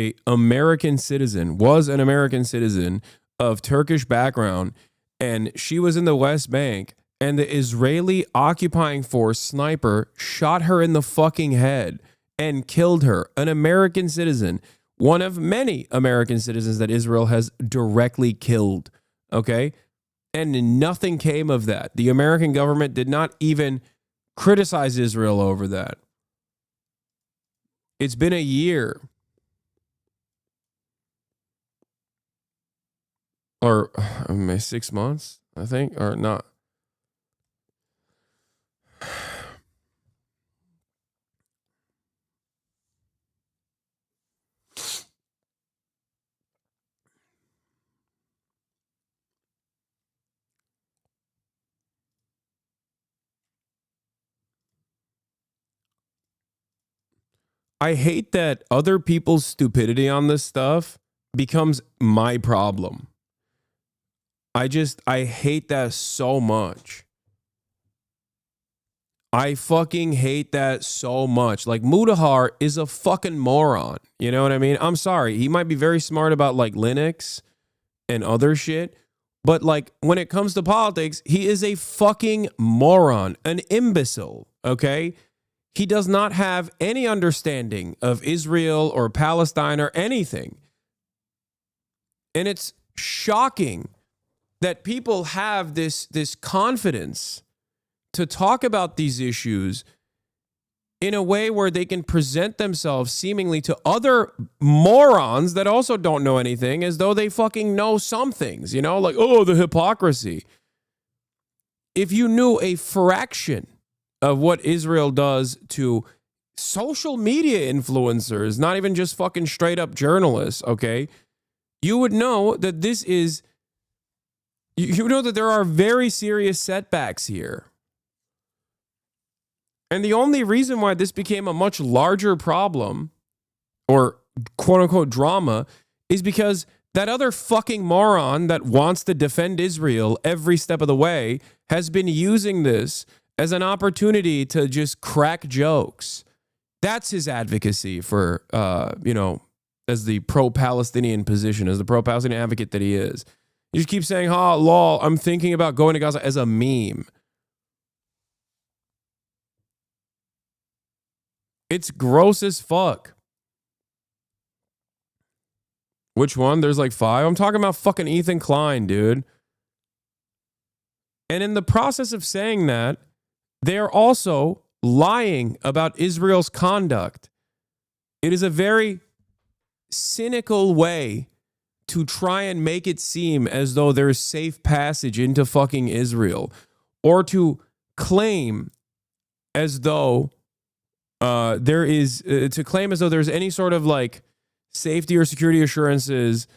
was an American citizen of Turkish background, and she was in the West Bank, and the Israeli occupying force sniper shot her in the fucking head and killed her. An American citizen. One of many American citizens that Israel has directly killed, okay? And nothing came of that. The American government did not even criticize Israel over that. It's been a year. Or 6 months, I think, or not. I hate that other people's stupidity on this stuff becomes my problem. I hate that so much. I fucking hate that so much. Like, Mudahar is a fucking moron. You know what I mean? I'm sorry. He might be very smart about Linux and other shit. But when it comes to politics, he is a fucking moron, an imbecile, okay? He does not have any understanding of Israel or Palestine or anything. And it's shocking that people have this confidence to talk about these issues in a way where they can present themselves seemingly to other morons that also don't know anything as though they fucking know some things, oh, the hypocrisy. If you knew a fraction of what Israel does to social media influencers, not even just fucking straight up journalists, okay? You would know that you know that there are very serious setbacks here. And the only reason why this became a much larger problem, or quote unquote drama, is because that other fucking moron that wants to defend Israel every step of the way has been using this as an opportunity to just crack jokes. That's his advocacy for, as the pro-Palestinian position, as the pro-Palestinian advocate that he is. He just keeps saying, lol, I'm thinking about going to Gaza as a meme. It's gross as fuck. Which one? There's 5. I'm talking about fucking Ethan Klein, dude. And in the process of saying that, they're also lying about Israel's conduct. It is a very cynical way to try and make it seem as though there's safe passage into fucking Israel, or to claim as though there's any sort of safety or security assurances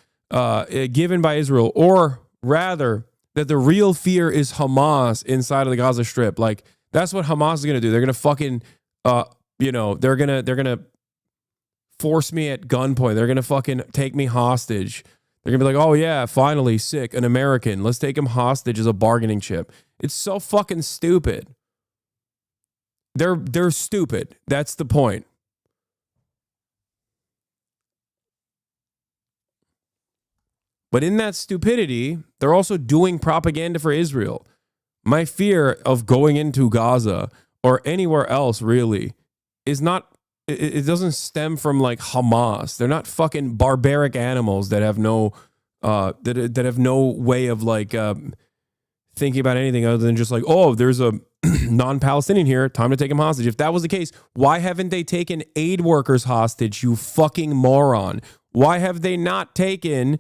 given by Israel, or rather that the real fear is Hamas inside of the Gaza Strip. That's what Hamas is going to do. They're going to fucking, they're going to force me at gunpoint. They're going to fucking take me hostage. They're going to be like, oh yeah, finally, sick, an American. Let's take him hostage as a bargaining chip. It's so fucking stupid. They're stupid. That's the point. But in that stupidity, they're also doing propaganda for Israel. My fear of going into Gaza or anywhere else really is not, it doesn't stem from Hamas. They're not fucking barbaric animals that have no that have no way of like thinking about anything other than just like, oh, there's a non-Palestinian here, time to take him hostage. If that was the case, why haven't they taken aid workers hostage, you fucking moron? Why have they not taken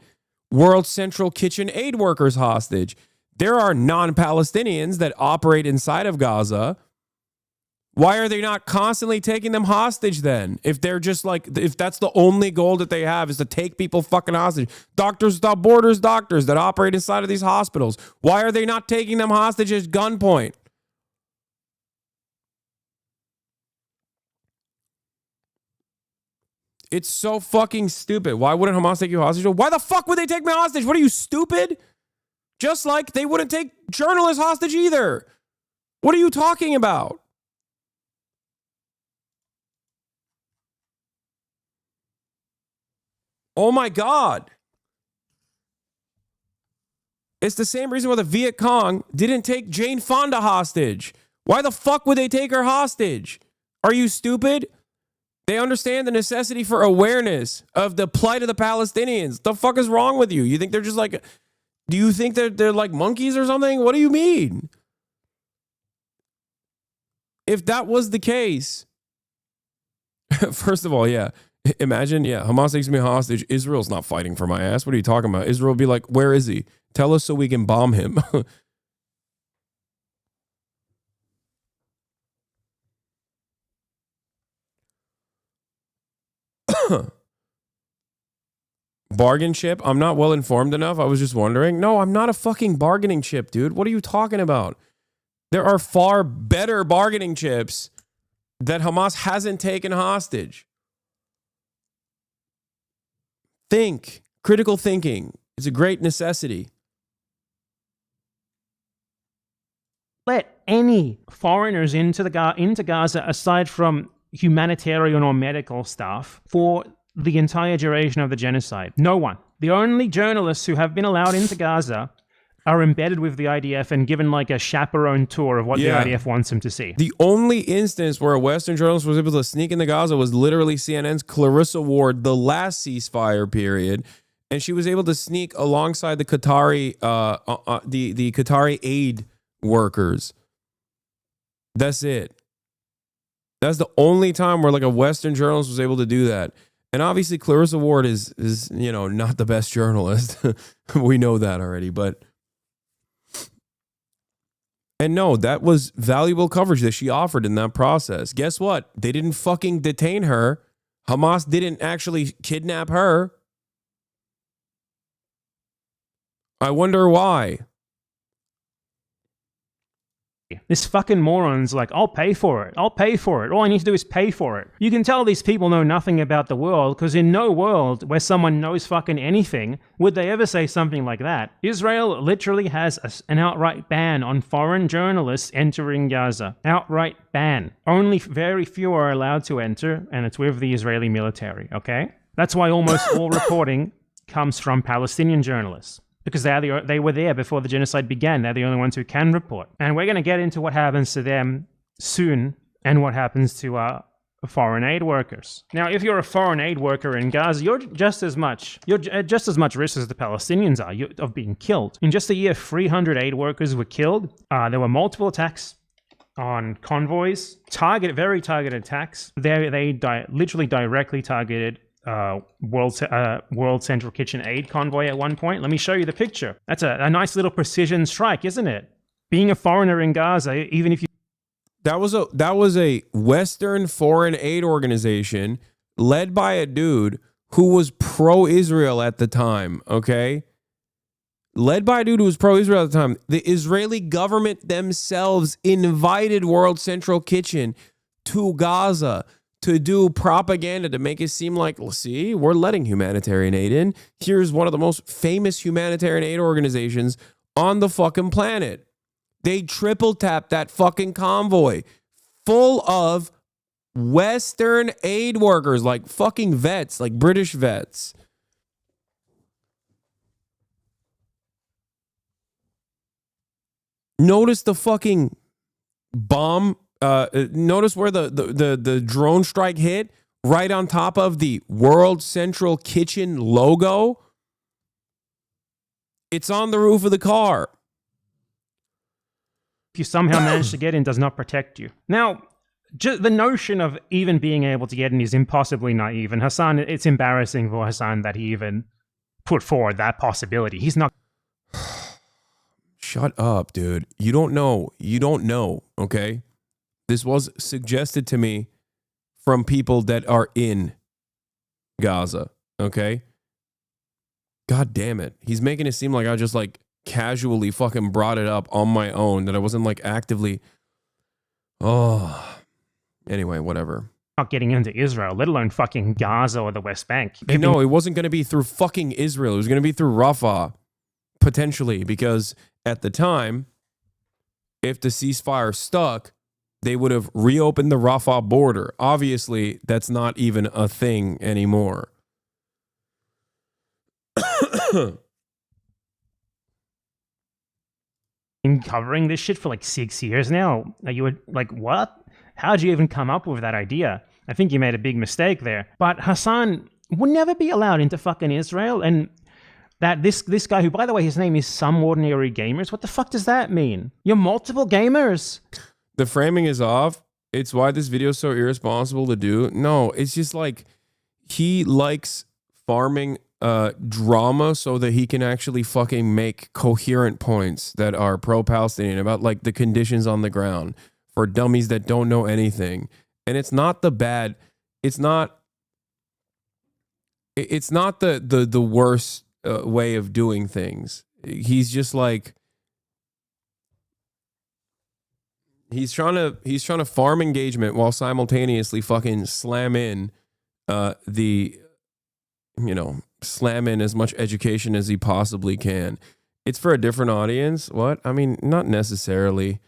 World Central Kitchen aid workers hostage? There are non-Palestinians that operate inside of Gaza. Why are they not constantly taking them hostage then? If they're just like, if that's the only goal that they have is to take people fucking hostage. Doctors Without Borders doctors that operate inside of these hospitals. Why are they not taking them hostage at gunpoint? It's so fucking stupid. Why wouldn't Hamas take you hostage? Why the fuck would they take me hostage? What are you, stupid? Just like they wouldn't take journalists hostage either. What are you talking about? Oh my God. It's the same reason why the Viet Cong didn't take Jane Fonda hostage. Why the fuck would they take her hostage? Are you stupid? They understand the necessity for awareness of the plight of the Palestinians. The fuck is wrong with you? You think they're just like, do you think they're like monkeys or something? What do you mean? If that was the case, first of all, yeah. Imagine, Hamas takes me hostage. Israel's not fighting for my ass. What are you talking about? Israel will be like, where is he? Tell us so we can bomb him. Bargain chip? I'm not well informed enough. I was just wondering. No, I'm not a fucking bargaining chip, dude. What are you talking about? There are far better bargaining chips that Hamas hasn't taken hostage. Think. Critical thinking. It's a great necessity.
Let any foreigners into Gaza, aside from humanitarian or medical staff, for the entire duration of the genocide. No one. The only journalists who have been allowed into Gaza are embedded with the IDF and given like a chaperone tour of what the IDF wants them to see.
The only instance where a Western journalist was able to sneak into Gaza was literally CNN's Clarissa Ward, the last ceasefire period, and she was able to sneak alongside the Qatari, the Qatari aid workers. That's it. That's the only time where like a Western journalist was able to do that. And obviously Clarissa Ward is not the best journalist. We know that already, but. And no, that was valuable coverage that she offered in that process. Guess what? They didn't fucking detain her. Hamas didn't actually kidnap her. I wonder why.
This fucking moron's like, I'll pay for it. I'll pay for it. All I need to do is pay for it. You can tell these people know nothing about the world, because in no world where someone knows fucking anything would they ever say something like that. Israel literally has an outright ban on foreign journalists entering Gaza. Outright ban. Only very few are allowed to enter, and it's with the Israeli military, okay? That's why almost all reporting comes from Palestinian journalists. Because they were there before the genocide began. They're the only ones who can report. And we're going to get into what happens to them soon and what happens to foreign aid workers. Now, if you're a foreign aid worker in Gaza, you're just as much risk as the Palestinians are of being killed. In just a year, 300 aid workers were killed. There were multiple attacks on convoys, very targeted attacks. They literally directly targeted World Central Kitchen aid convoy at one point. Let me show you the picture. That's a nice little precision strike, isn't it? Being a foreigner in Gaza, even if you...
That was a Western foreign aid organization led by a dude who was pro-Israel at the time, okay? Led by a dude who was pro-Israel at the time. The Israeli government themselves invited World Central Kitchen to Gaza to do propaganda to make it seem like, see, we're letting humanitarian aid in. Here's one of the most famous humanitarian aid organizations on the fucking planet. They triple tapped that fucking convoy full of Western aid workers, like fucking vets, like British vets. Notice the fucking bomb. Notice where the drone strike hit, right on top of the World Central Kitchen logo. It's on the roof of the car.
If you somehow manage to get in, does not protect you. Now, the notion of even being able to get in is impossibly naive. And Hasan, it's embarrassing for Hasan that he even put forward that possibility. He's not.
Shut up, dude. You don't know. You don't know, okay? This was suggested to me from people that are in Gaza, okay? God damn it. He's making it seem like I just like casually fucking brought it up on my own, that I wasn't like actively. Oh. Anyway, whatever.
Not getting into Israel, let alone fucking Gaza or the West Bank.
No, it wasn't going to be through fucking Israel. It was going to be through Rafah, potentially, because at the time, if the ceasefire stuck, they would have reopened the Rafah border. Obviously, that's not even a thing anymore.
Been covering this shit for like 6 years now. You were like, what? How'd you even come up with that idea? I think you made a big mistake there. But Hasan would never be allowed into fucking Israel. And that this guy, who, by the way, his name is Some Ordinary Gamers. What the fuck does that mean? You're multiple gamers.
The framing is off. It's why this video is so irresponsible to do. No, it's just like he likes farming drama so that he can actually fucking make coherent points that are pro-Palestinian about like the conditions on the ground for dummies that don't know anything. And it's not the bad. It's not the worst way of doing things. He's just like he's trying to farm engagement while simultaneously fucking slam in slam in as much education as he possibly can. It's for a different audience. What? I mean, not necessarily.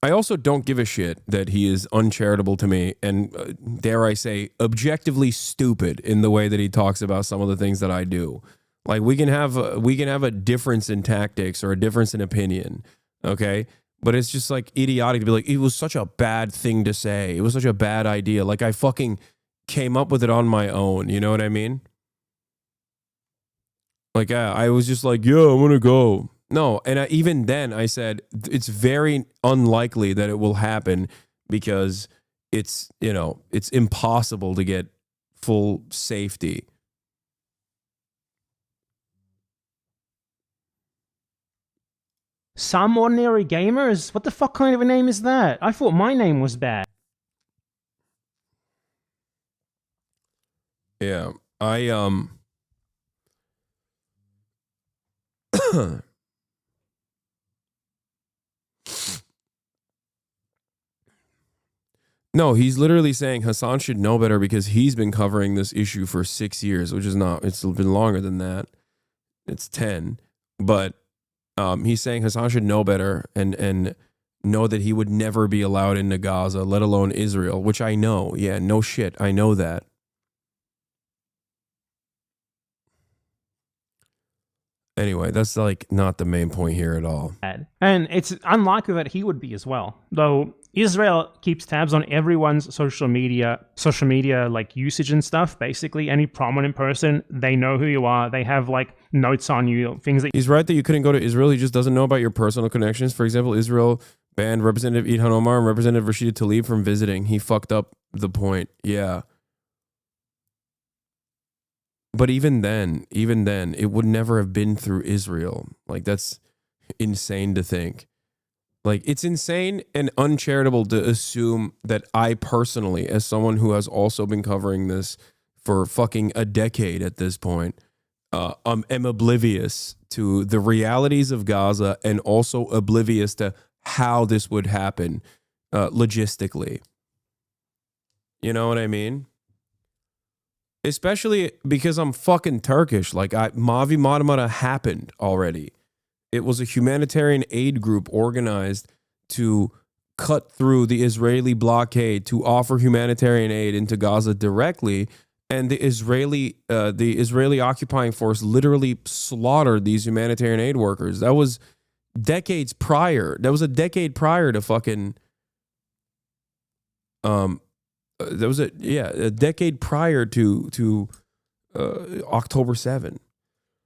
I also don't give a shit that he is uncharitable to me and, dare I say, objectively stupid in the way that he talks about some of the things that I do. Like, we can have a difference in tactics or a difference in opinion, okay? But it's just like idiotic to be like, it was such a bad thing to say. It was such a bad idea. Like, I fucking came up with it on my own. You know what I mean? Like, I was just like, yeah, I'm gonna go. No, and even then I said it's very unlikely that it will happen because it's impossible to get full safety.
Some Ordinary Gamers? What the fuck kind of a name is that? I thought my name was bad.
Yeah, No, he's literally saying Hasan should know better because he's been covering this issue for 6 years, which is not, it's been longer than that. It's 10. But he's saying Hasan should know better and know that he would never be allowed into Gaza, let alone Israel, which I know. Yeah, no shit. I know that. Anyway, that's like not the main point here at all.
And it's unlikely that he would be as well. Though Israel keeps tabs on everyone's social media like usage and stuff. Basically, any prominent person, they know who you are. They have like notes on you, things that.
He's right that you couldn't go to Israel. He just doesn't know about your personal connections. For example, Israel banned Representative Ilhan Omar and Representative Rashida Tlaib from visiting. He fucked up the point. Yeah. But even then, it would never have been through Israel. Like, that's insane to think. Like, it's insane and uncharitable to assume that I personally, as someone who has also been covering this for fucking a decade at this point, am oblivious to the realities of Gaza and also oblivious to how this would happen logistically. You know what I mean? Especially because I'm fucking Turkish. Like, Mavi Marmara happened already. It was a humanitarian aid group organized to cut through the Israeli blockade to offer humanitarian aid into Gaza directly. And the Israeli occupying force literally slaughtered these humanitarian aid workers. That was decades prior. That was a decade prior to fucking... a decade prior to October 7.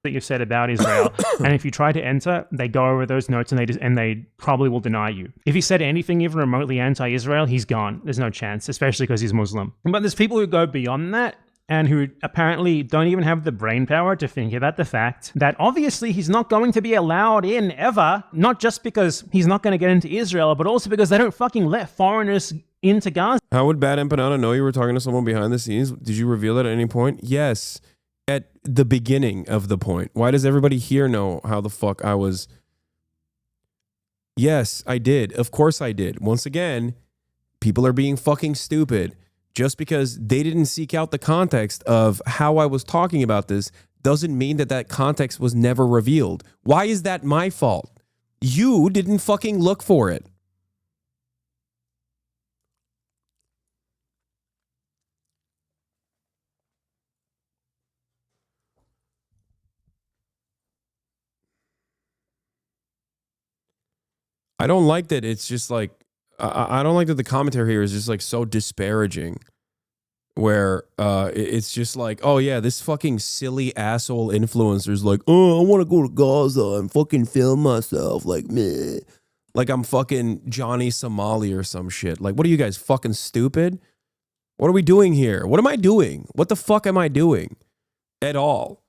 That you've said about Israel, and if you try to enter, they go over those notes and they probably will deny you. If he said anything even remotely anti-Israel, he's gone. There's no chance, especially because he's Muslim. But there's people who go beyond that and who apparently don't even have the brain power to think about the fact that obviously he's not going to be allowed in ever, not just because he's not going to get into Israel, but also because they don't fucking let foreigners into Gaza.
How would Bad Empanada know you were talking to someone behind the scenes? Did you reveal that at any point? Yes. At the beginning of the point. Why does everybody here know how the fuck I was? Yes, I did. Of course I did. Once again, people are being fucking stupid. Just because they didn't seek out the context of how I was talking about this doesn't mean that that context was never revealed. Why is that my fault? You didn't fucking look for it. I don't like that it's just like, I don't like that the commentary here is just like so disparaging where it's just like, oh yeah, this fucking silly asshole influencer's like, oh, I want to go to Gaza and fucking film myself like meh. Like I'm fucking Johnny Somali or some shit. Like, what are you guys, fucking stupid? What are we doing here? What am I doing? What the fuck am I doing at all?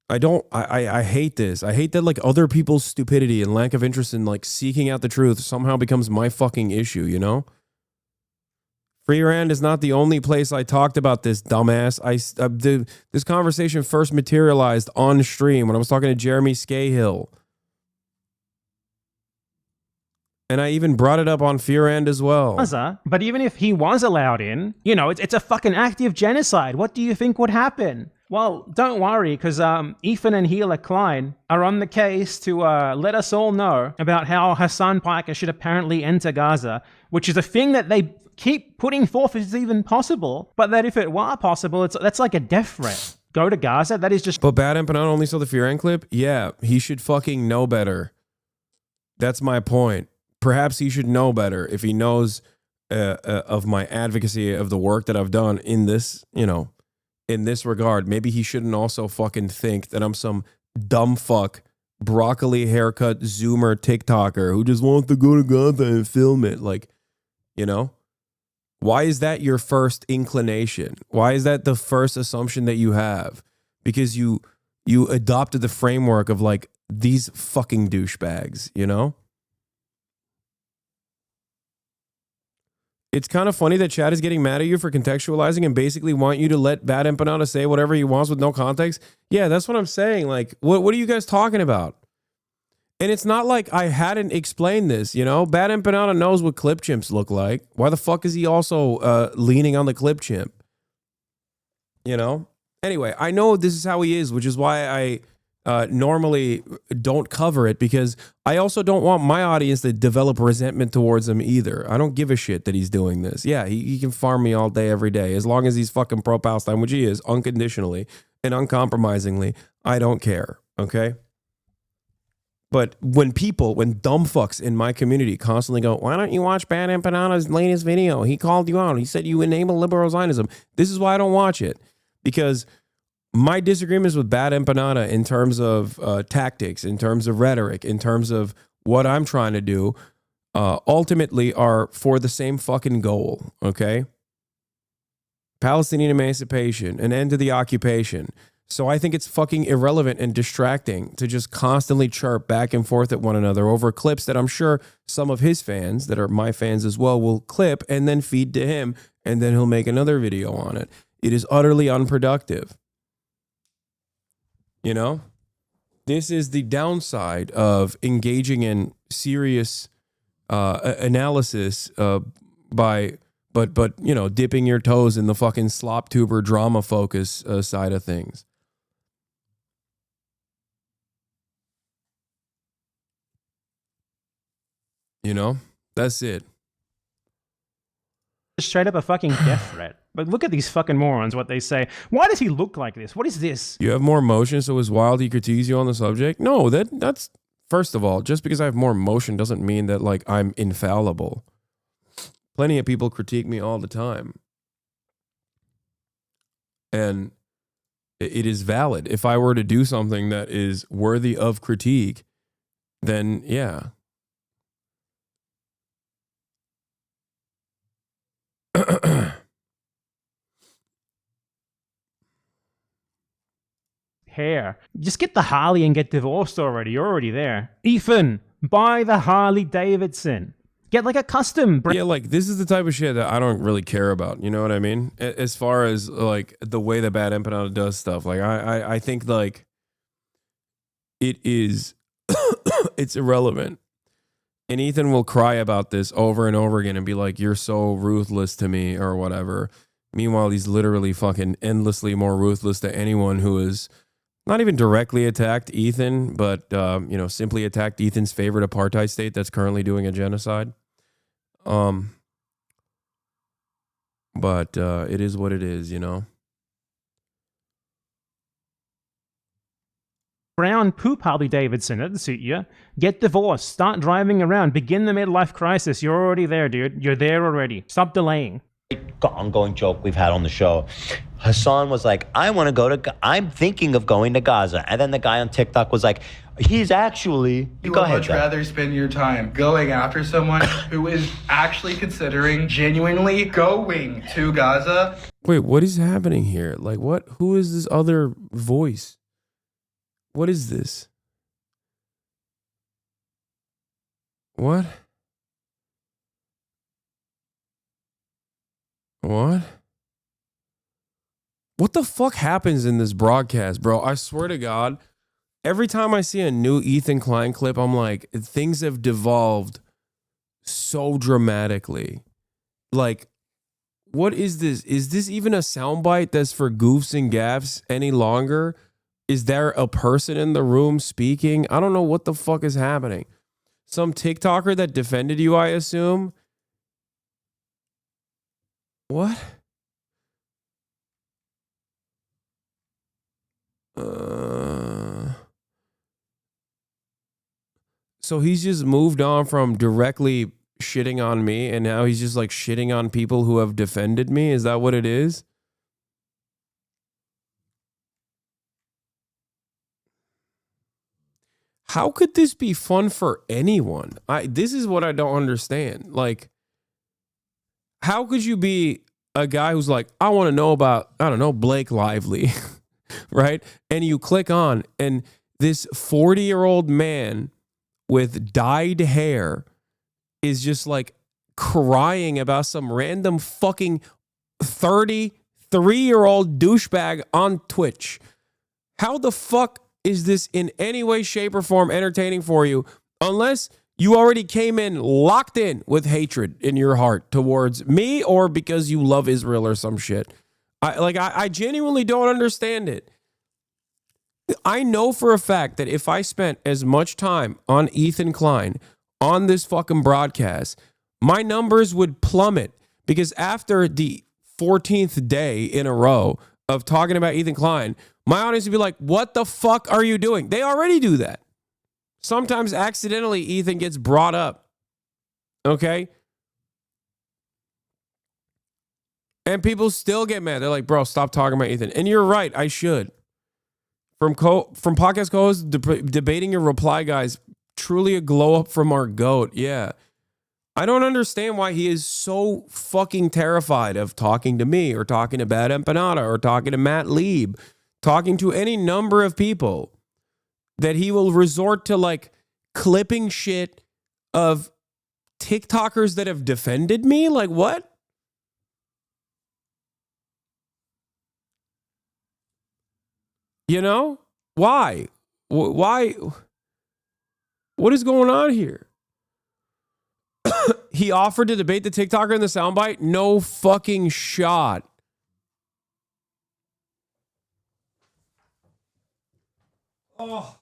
I hate this. I hate that like other people's stupidity and lack of interest in like seeking out the truth somehow becomes my fucking issue, you know? Free Rand is not the only place I talked about this, dumbass. This conversation first materialized on stream when I was talking to Jeremy Scahill. And I even brought it up on Fear End as well.
But even if he was allowed in, you know, it's a fucking active genocide. What do you think would happen? Well, don't worry, because Ethan and Hila Klein are on the case to let us all know about how Hasan Piker should apparently enter Gaza, which is a thing that they keep putting forth as even possible, but that if it were possible, that's like a death threat. Go to Gaza, that is just...
But Bad Empanada only saw the Fear End clip? Yeah, he should fucking know better. That's my point. Perhaps he should know better if he knows of my advocacy of the work that I've done in this, you know, in this regard. Maybe he shouldn't also fucking think that I'm some dumb fuck, broccoli haircut Zoomer TikToker who just wants to go to Gaza and film it. Like, you know, why is that your first inclination? Why is that the first assumption that you have? Because you adopted the framework of like these fucking douchebags, you know? It's kind of funny that Chad is getting mad at you for contextualizing and basically want you to let Bad Empanada say whatever he wants with no context. Yeah, that's what I'm saying. Like, what are you guys talking about? And it's not like I hadn't explained this, you know? Bad Empanada knows what clip chimps look like. Why the fuck is he also leaning on the clip chimp? You know? Anyway, I know this is how he is, which is why I normally don't cover it, because I also don't want my audience to develop resentment towards him either. I don't give a shit that he's doing this. Yeah, he can farm me all day, every day. As long as he's fucking pro-Palestine, which he is, unconditionally and uncompromisingly, I don't care, okay? But when dumb fucks in my community constantly go, why don't you watch Bad Empanada's latest video? He called you out. He said you enable liberal Zionism. This is why I don't watch it. Because my disagreements with Bad Empanada in terms of tactics, in terms of rhetoric, in terms of what I'm trying to do, ultimately are for the same fucking goal, okay? Palestinian emancipation, an end to the occupation. So I think it's fucking irrelevant and distracting to just constantly chirp back and forth at one another over clips that I'm sure some of his fans, that are my fans as well, will clip and then feed to him, and then he'll make another video on it. It is utterly unproductive. You know, this is the downside of engaging in serious analysis but you know, dipping your toes in the fucking slop tuber drama focus side of things. You know, that's it.
Straight up a fucking death threat. But look at these fucking morons, what they say. Why does he look like this? What is this?
You have more emotion, so is wild he critiques you on the subject? No, that's first of all, just because I have more emotion doesn't mean that like I'm infallible. Plenty of people critique me all the time. And it is valid. If I were to do something that is worthy of critique, then yeah.
Hair. Just get the Harley and get divorced already. You're already there. Ethan, buy the Harley Davidson. Get like a custom.
Yeah, like this is the type of shit that I don't really care about. You know what I mean? As far as like the way that Bad Empanada does stuff, like I think like it is, it's irrelevant. And Ethan will cry about this over and over again and be like, "You're so ruthless to me," or whatever. Meanwhile, he's literally fucking endlessly more ruthless to anyone who is not even directly attacked Ethan, but you know, simply attacked Ethan's favorite apartheid state that's currently doing a genocide. But it is what it is, you know.
Brown poop Harley Davidson. That'd suit you. Get divorced. Start driving around. Begin the midlife crisis. You're already there, dude. You're there already. Stop delaying.
Ongoing joke we've had on the show. Hasan was like, I'm thinking of going to Gaza. And then the guy on TikTok was like, he's actually...
You
Go
would
ahead,
much
Dan.
rather spend your time going after someone who is actually considering genuinely going to Gaza.
Wait, what is happening here? Like, what? Who is this other voice? What is this? What? What? What the fuck happens in this broadcast, bro? I swear to God, every time I see a new Ethan Klein clip, I'm like, things have devolved so dramatically. Like, what is this? Is this even a soundbite that's for goofs and gaffs any longer? Is there a person in the room speaking? I don't know what the fuck is happening. Some TikToker that defended you, I assume. What? So he's just moved on from directly shitting on me, and now he's just like shitting on people who have defended me? Is that what it is? How could this be fun for anyone? This is what I don't understand. Like, how could you be a guy who's like, I want to know about, I don't know, Blake Lively, right? And you click on, and this 40-year-old man with dyed hair is just like crying about some random fucking 33-year-old douchebag on Twitch. How the fuck is this in any way, shape, or form entertaining for you, unless you already came in locked in with hatred in your heart towards me, or because you love Israel or some shit? I genuinely don't understand it. I know for a fact that if I spent as much time on Ethan Klein on this fucking broadcast, my numbers would plummet, because after the 14th day in a row of talking about Ethan Klein, my audience would be like, what the fuck are you doing? They already do that. Sometimes accidentally Ethan gets brought up. Okay? And people still get mad. They're like, bro, stop talking about Ethan. And you're right, I should. From podcast co-hosts debating your reply guys, truly a glow up from our GOAT. Yeah. I don't understand why he is so fucking terrified of talking to me, or talking to Bad Empanada, or talking to Matt Lieb, talking to any number of people, that he will resort to like clipping shit of TikTokers that have defended me. Like, what? You know? Why? Why? What is going on here? He offered to debate the TikToker in the soundbite? No fucking shot. Oh.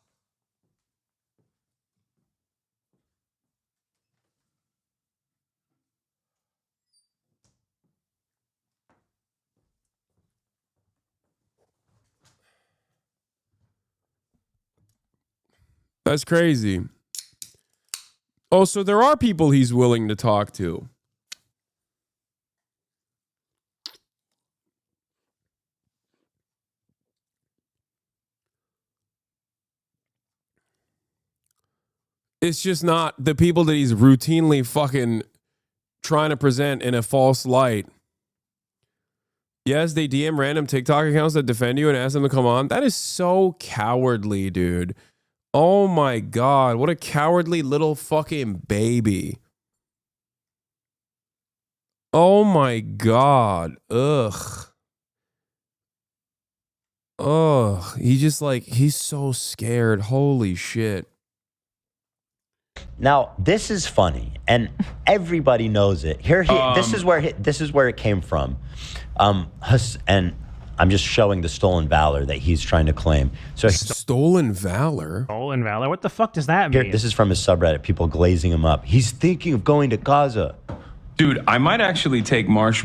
That's crazy. Oh, so there are people he's willing to talk to. It's just not the people that he's routinely fucking trying to present in a false light. Yes, they DM random TikTok accounts that defend you and ask them to come on. That is so cowardly, dude. Oh my God. What a cowardly little fucking baby. Oh my God. Ugh. Ugh. He just like, he's so scared. Holy shit.
Now, this is funny, and everybody knows it. This is where it came from. And I'm just showing the stolen valor that he's trying to claim. So
stolen valor?
Stolen valor? What the fuck does that mean?
This is from his subreddit, people glazing him up. He's thinking of going to Gaza.
Dude, I might actually take Marsh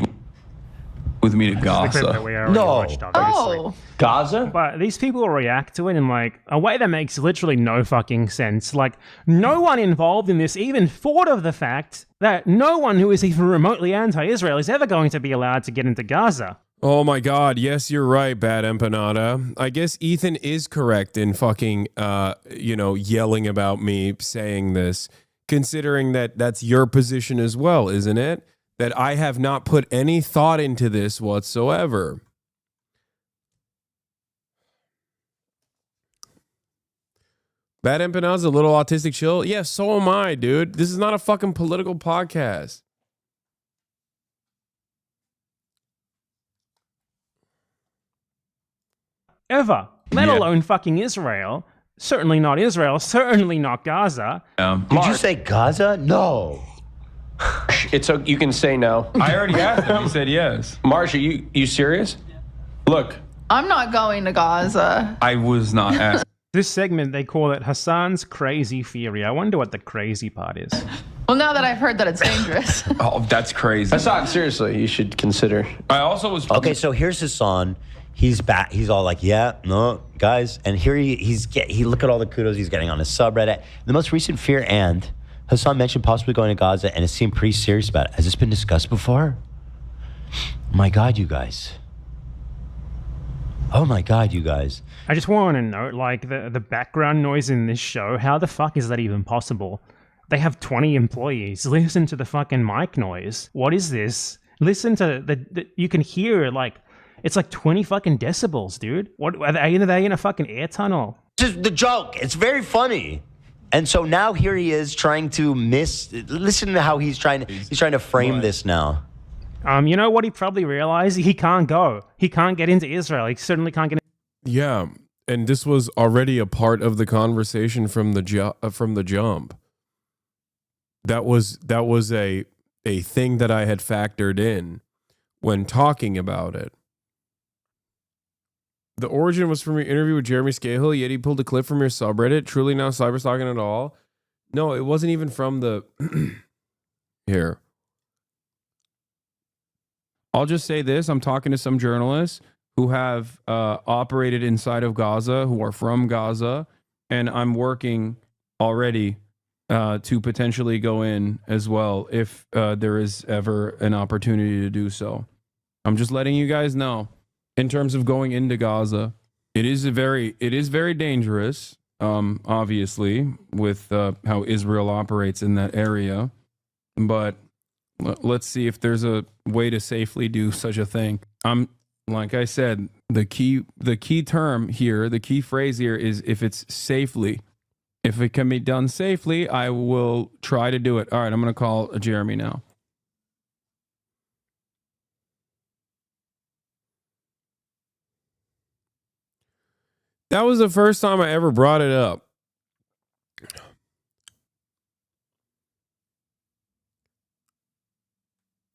with me to Gaza.
No.
Gaza?
But these people react to it in like a way that makes literally no fucking sense. Like, no one involved in this even thought of the fact that no one who is even remotely anti-Israel is ever going to be allowed to get into Gaza.
Oh my God. Yes, you're right, Bad Empanada. I guess Ethan is correct in fucking, yelling about me saying this, considering that that's your position as well, isn't it? That I have not put any thought into this whatsoever. Bad Empanada's a little autistic chill. Yeah, so am I, dude. This is not a fucking political podcast.
Ever. Let alone fucking Israel. Certainly not Israel. Certainly not Gaza.
Did you say Gaza? No.
You can say no.
I already asked him. He said yes.
Marsh, are you serious? Look. I'm not going to Gaza.
I was not asked.
This segment, they call it Hasan's Crazy Theory. I wonder what the crazy part is.
Well, now that I've heard that it's dangerous.
Oh, that's crazy.
Hasan, seriously, you should consider.
I also was...
Okay, so here's Hasan. He's back. He's all like, yeah, no, guys. And here he look at all the kudos he's getting on his subreddit. The most recent fear, and Hasan mentioned possibly going to Gaza, and it seemed pretty serious about it. Has this been discussed before? My God, you guys. Oh my God, you guys.
I just want to note, like, the background noise in this show, how the fuck is that even possible? They have 20 employees. Listen to the fucking mic noise. What is this? Listen to you can hear, like, it's like 20 fucking decibels, dude. What are they in a fucking air tunnel?
Just the joke. It's very funny. And so now here he is trying to listen to how he's trying to frame this now.
You know what he probably realized? He can't go. He can't get into Israel. He certainly can't get in.
Yeah, and this was already a part of the conversation from the jump. That was a thing that I had factored in when talking about it. The origin was from your interview with Jeremy Scahill, yet he pulled a clip from your subreddit. Truly not cyberstalking at all. No, it wasn't even from the... Here. I'll just say this. I'm talking to some journalists who have operated inside of Gaza, who are from Gaza, and I'm working already to potentially go in as well if there is ever an opportunity to do so. I'm just letting you guys know. In terms of going into Gaza, it is very dangerous, obviously, with how Israel operates in that area. But let's see if there's a way to safely do such a thing. Like I said, the key term here, the key phrase here is if it's safely. If it can be done safely, I will try to do it. All right, I'm going to call Jeremy now. That was the first time I ever brought it up.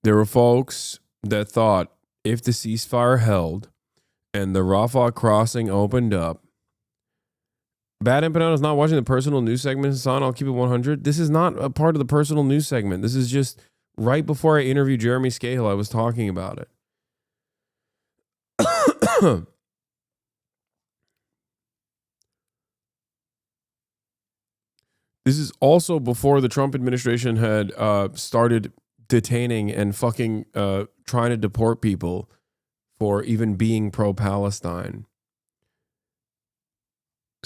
There were folks that thought if the ceasefire held and the Rafah crossing opened up, Bad Empanada is not watching the personal news segment, Hasan. I'll keep it 100. This is not a part of the personal news segment. This is just right before I interviewed Jeremy Scahill, I was talking about it. This is also before the Trump administration had started detaining and fucking trying to deport people for even being pro-Palestine.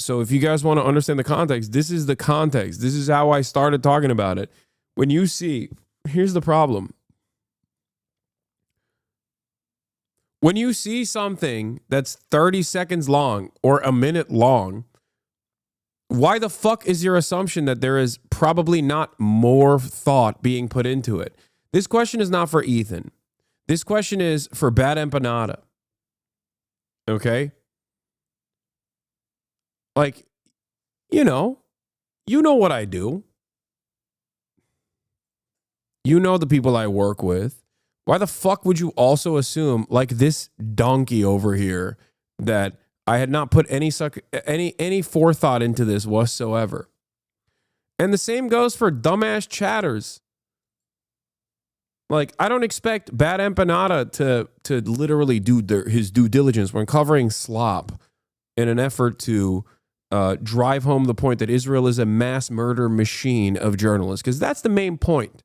So if you guys want to understand the context, this is the context. This is how I started talking about it. When you see, here's the problem. When you see something that's 30 seconds long or a minute long, why the fuck is your assumption that there is probably not more thought being put into it? This question is not for Ethan. This question is for Bad Empanada. Okay? Like, you know what I do. You know the people I work with. Why the fuck would you also assume, like this donkey over here, that I had not put any forethought into this whatsoever? And the same goes for dumbass chatters. Like, I don't expect Bad Empanada to literally do his due diligence when covering slop in an effort to drive home the point that Israel is a mass murder machine of journalists, because that's the main point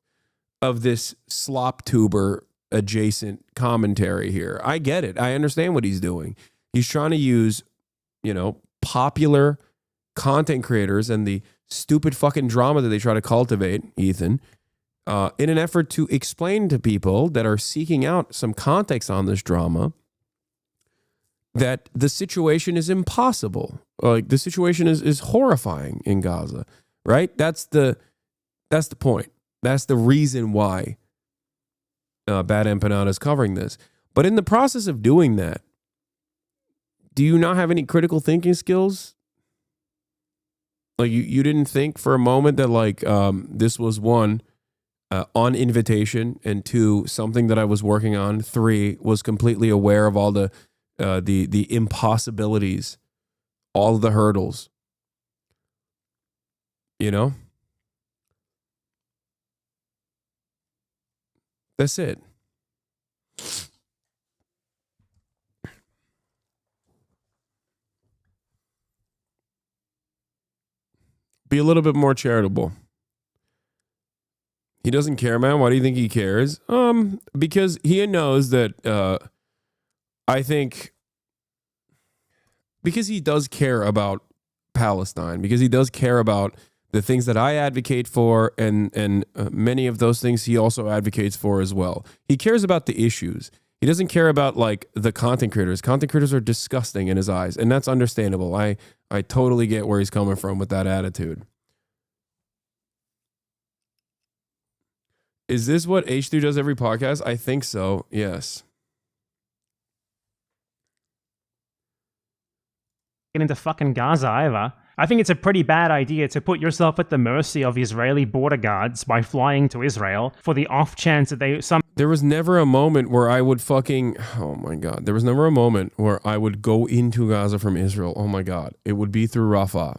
of this slop tuber adjacent commentary here. I get it. I understand what he's doing. He's trying to use, popular content creators and the stupid fucking drama that they try to cultivate, Ethan, in an effort to explain to people that are seeking out some context on this drama that the situation is impossible. Like, the situation is horrifying in Gaza, right? That's the point. That's the reason why Bad Empanada is covering this. But in the process of doing that, do you not have any critical thinking skills? Like, you didn't think for a moment that, like, this was one, on invitation, and two, something that I was working on, three, was completely aware of all the impossibilities, all of the hurdles, That's it. Be a little bit more charitable. He doesn't care, man. Why do you think he cares? Because he knows that I think because he does care about Palestine, because he does care about the things that I advocate for, and many of those things he also advocates for as well. He cares about the issues. He doesn't care about, like, the content creators. Content creators are disgusting in his eyes, and that's understandable. I totally get where he's coming from with that attitude. Is this what H3 does every podcast? I think so, yes.
Get into fucking Gaza either. I think it's a pretty bad idea to put yourself at the mercy of Israeli border guards by flying to Israel for the off chance that
There was never a moment where I would oh my God. There was never a moment where I would go into Gaza from Israel. Oh my God. It would be through Rafah.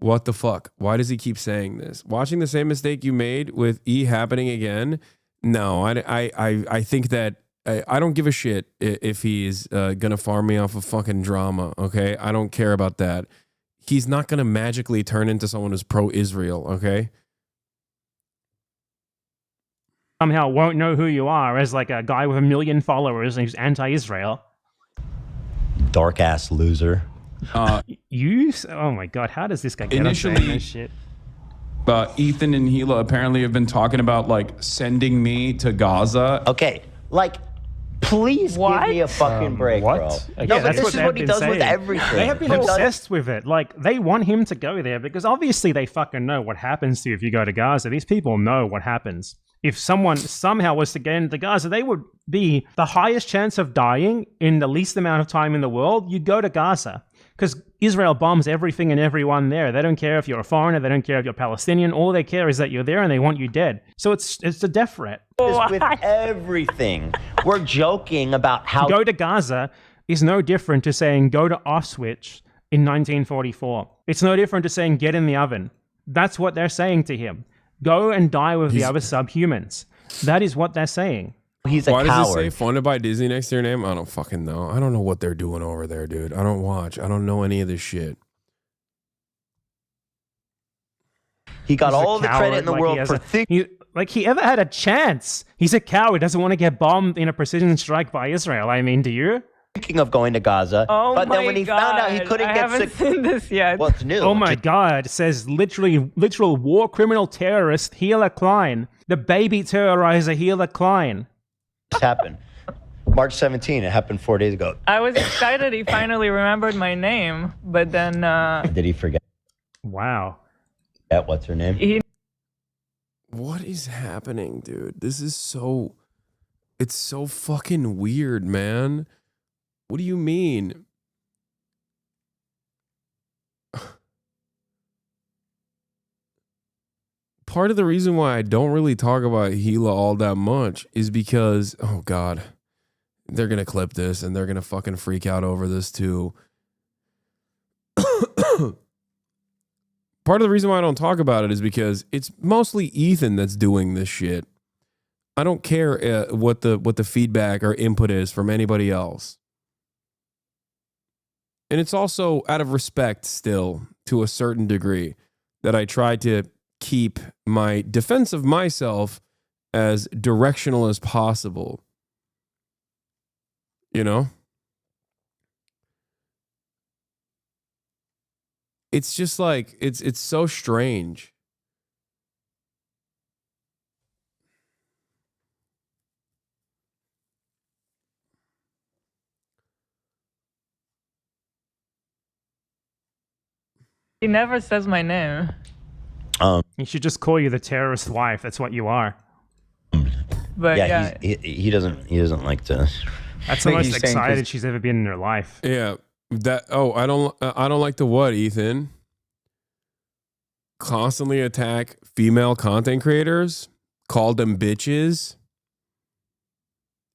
What the fuck? Why does he keep saying this? Watching the same mistake you made with E happening again? No, I think that I don't give a shit if he's gonna farm me off of fucking drama, okay? I don't care about that. He's not gonna magically turn into someone who's pro-Israel, okay?
somehow won't know who you are as like a guy with 1 million followers and who's anti-Israel.
Dark ass loser.
Oh my god, how does this guy get
Initially,
up saying this shit?
Ethan and Gila apparently have been talking about like sending me to Gaza.
Okay, like, please give me a fucking break, bro.
Okay,
No, but
that's
this is what he does with everything.
They have been obsessed with it. Like, they want him to go there because obviously they fucking know what happens to you if you go to Gaza. These people know what happens. If someone somehow was to get into Gaza, they would be the highest chance of dying in the least amount of time in the world. You go to Gaza because Israel bombs everything and everyone there. They don't care if you're a foreigner. They don't care if you're Palestinian. All they care is that you're there and they want you dead. So it's a death threat.
With everything. We're joking about how...
To go to Gaza is no different to saying go to Auschwitz in 1944. It's no different to saying get in the oven. That's what they're saying to him. Go and die with the other subhumans. That is what they're saying.
He's a
Why
coward.
does it say funded by Disney next to your name? I don't fucking know. I don't know what they're doing over there, dude. I don't watch. I don't know any of this shit.
He got all the credit in the world for
like he ever had a chance. He's a coward. Doesn't want to get bombed in a precision strike by Israel. I mean, do you?
thinking of going to Gaza.
Oh
but then
my
when he
God.
found out he couldn't
I
get
haven't seen this yet.
well, it's new.
Oh my God. It says literal war criminal terrorist Hila Klein. The baby terrorizer Hila Klein.
This happened. March 17. It happened 4 days ago.
I was excited he finally remembered my name, but then...
Did he forget?
Wow.
Yeah, what's her name?
What is happening, dude? This is so... It's so fucking weird, man. What do you mean? Part of the reason why I don't really talk about Hila all that much is because, oh God, they're going to clip this and they're going to fucking freak out over this too. Part of the reason why I don't talk about it is because it's mostly Ethan that's doing this shit. I don't care what the feedback or input is from anybody else. And it's also out of respect still to a certain degree that I try to keep my defense of myself as directional as possible. You know? It's just like, it's so strange.
He never says my name.
He should just call you the terrorist wife. That's what you are.
But
yeah, he doesn't like to.
That's the most excited she's ever been in her life.
Yeah. I don't like the what, Ethan? Constantly attack female content creators, call them bitches.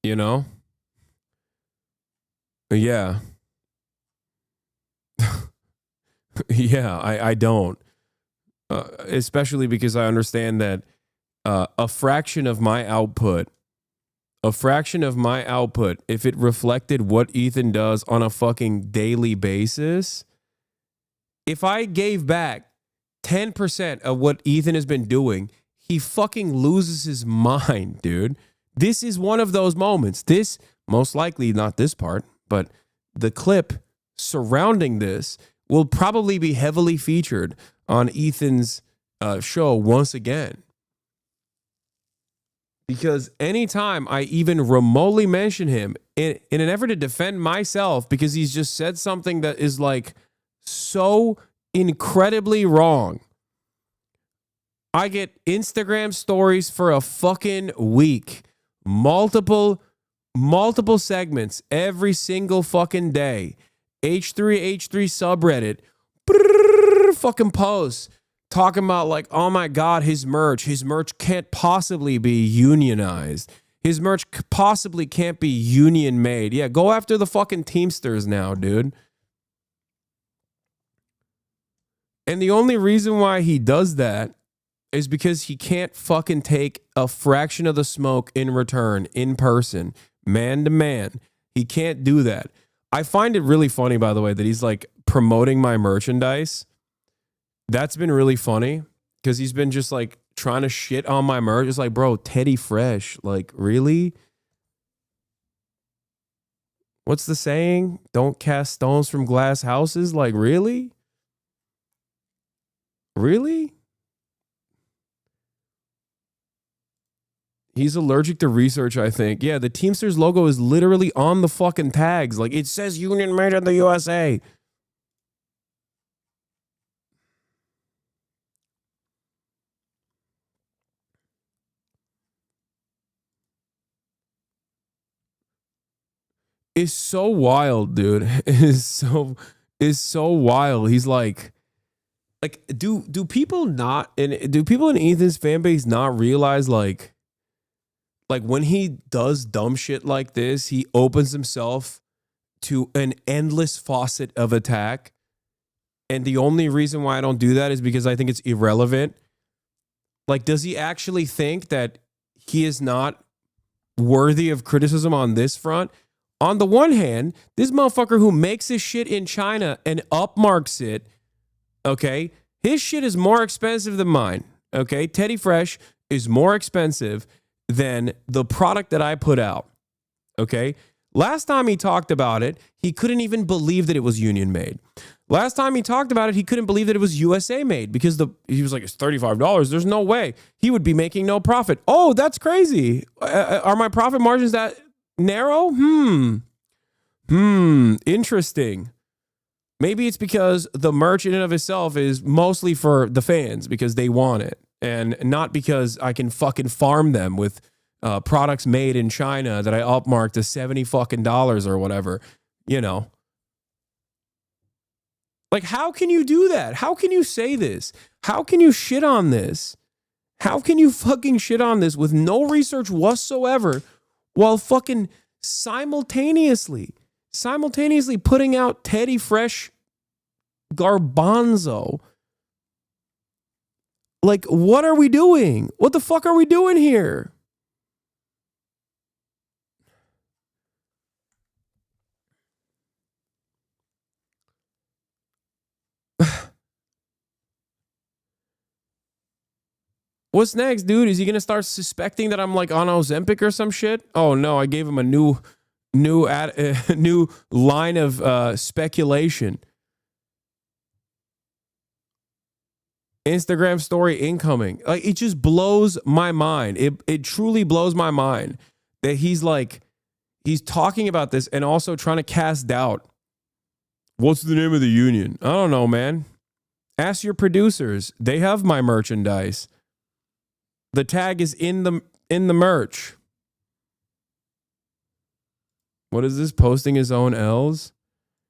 You know? Yeah. Yeah, I don't. Especially because I understand that a fraction of my output, if it reflected what Ethan does on a fucking daily basis, if I gave back 10% of what Ethan has been doing, he fucking loses his mind, dude. This is one of those moments. This, most likely not this part, but the clip surrounding this will probably be heavily featured on Ethan's show once again. Because anytime I even remotely mention him in an effort to defend myself because he's just said something that is like so incredibly wrong, I get Instagram stories for a fucking week. Multiple segments every single fucking day. H3 subreddit fucking posts talking about like, oh my God, his merch can't possibly be unionized. His merch possibly can't be union made. Yeah, go after the fucking Teamsters now, dude. And the only reason why he does that is because he can't fucking take a fraction of the smoke in return, in person, man to man. He can't do that. I find it really funny, by the way, that he's like promoting my merchandise. That's been really funny because he's been just like trying to shit on my merch. It's like, bro, Teddy Fresh. Like, really? What's the saying? Don't cast stones from glass houses? Like, really? Really? He's allergic to research, I think. Yeah, the Teamsters logo is literally on the fucking tags. Like, it says Union Made in the USA. It's so wild, dude. It's so wild. He's like do people in Ethan's fan base not realize like when he does dumb shit like this, he opens himself to an endless faucet of attack. And the only reason why I don't do that is because I think it's irrelevant. Like, does he actually think that he is not worthy of criticism on this front? On the one hand, this motherfucker who makes his shit in China and upmarks it, okay, his shit is more expensive than mine, okay? Teddy Fresh is more expensive than the product that I put out, okay? Last time he talked about it, he couldn't even believe that it was union made. Last time he talked about it, he couldn't believe that it was USA made because he was like, it's $35. There's no way. He would be making no profit. Oh, that's crazy. Are my profit margins that narrow? Interesting. Maybe it's because the merch in and of itself is mostly for the fans because they want it and not because I can fucking farm them with products made in China that I upmarked to $70 fucking or whatever, you know. Like, how can you do that? How can you say this? How can you shit on this? How can you fucking shit on this with no research whatsoever while fucking simultaneously putting out Teddy Fresh garbanzo? Like, what are we doing? What the fuck are we doing here? What's next, dude? Is he gonna start suspecting that I'm like on Ozempic or some shit? Oh no, I gave him a new line of speculation. Instagram story incoming. Like, it just blows my mind. It truly blows my mind that he's talking about this and also trying to cast doubt. What's the name of the union? I don't know, man. Ask your producers. They have my merchandise. The tag is in the merch. What is this? Posting his own L's?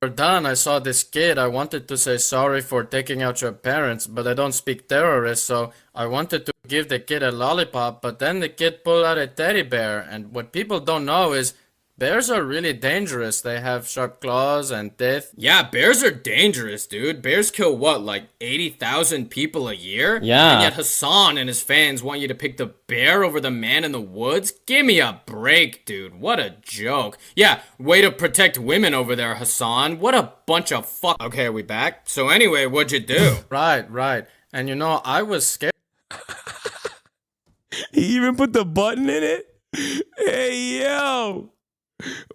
We're done. I saw this kid. I wanted to say sorry for taking out your parents, but I don't speak terrorist, so I wanted to give the kid a lollipop, but then the kid pulled out a teddy bear. And what people don't know is bears are really dangerous. They have sharp claws and teeth. Yeah, bears are dangerous, dude. Bears kill what, like 80,000 people a year?
Yeah.
And yet Hasan and his fans want you to pick the bear over the man in the woods? Give me a break, dude. What a joke. Yeah, way to protect women over there, Hasan. What a bunch of fuck. Okay, are we back? So anyway, what'd you do? Right. And you know, I was scared.
He even put the button in it? Hey, yo.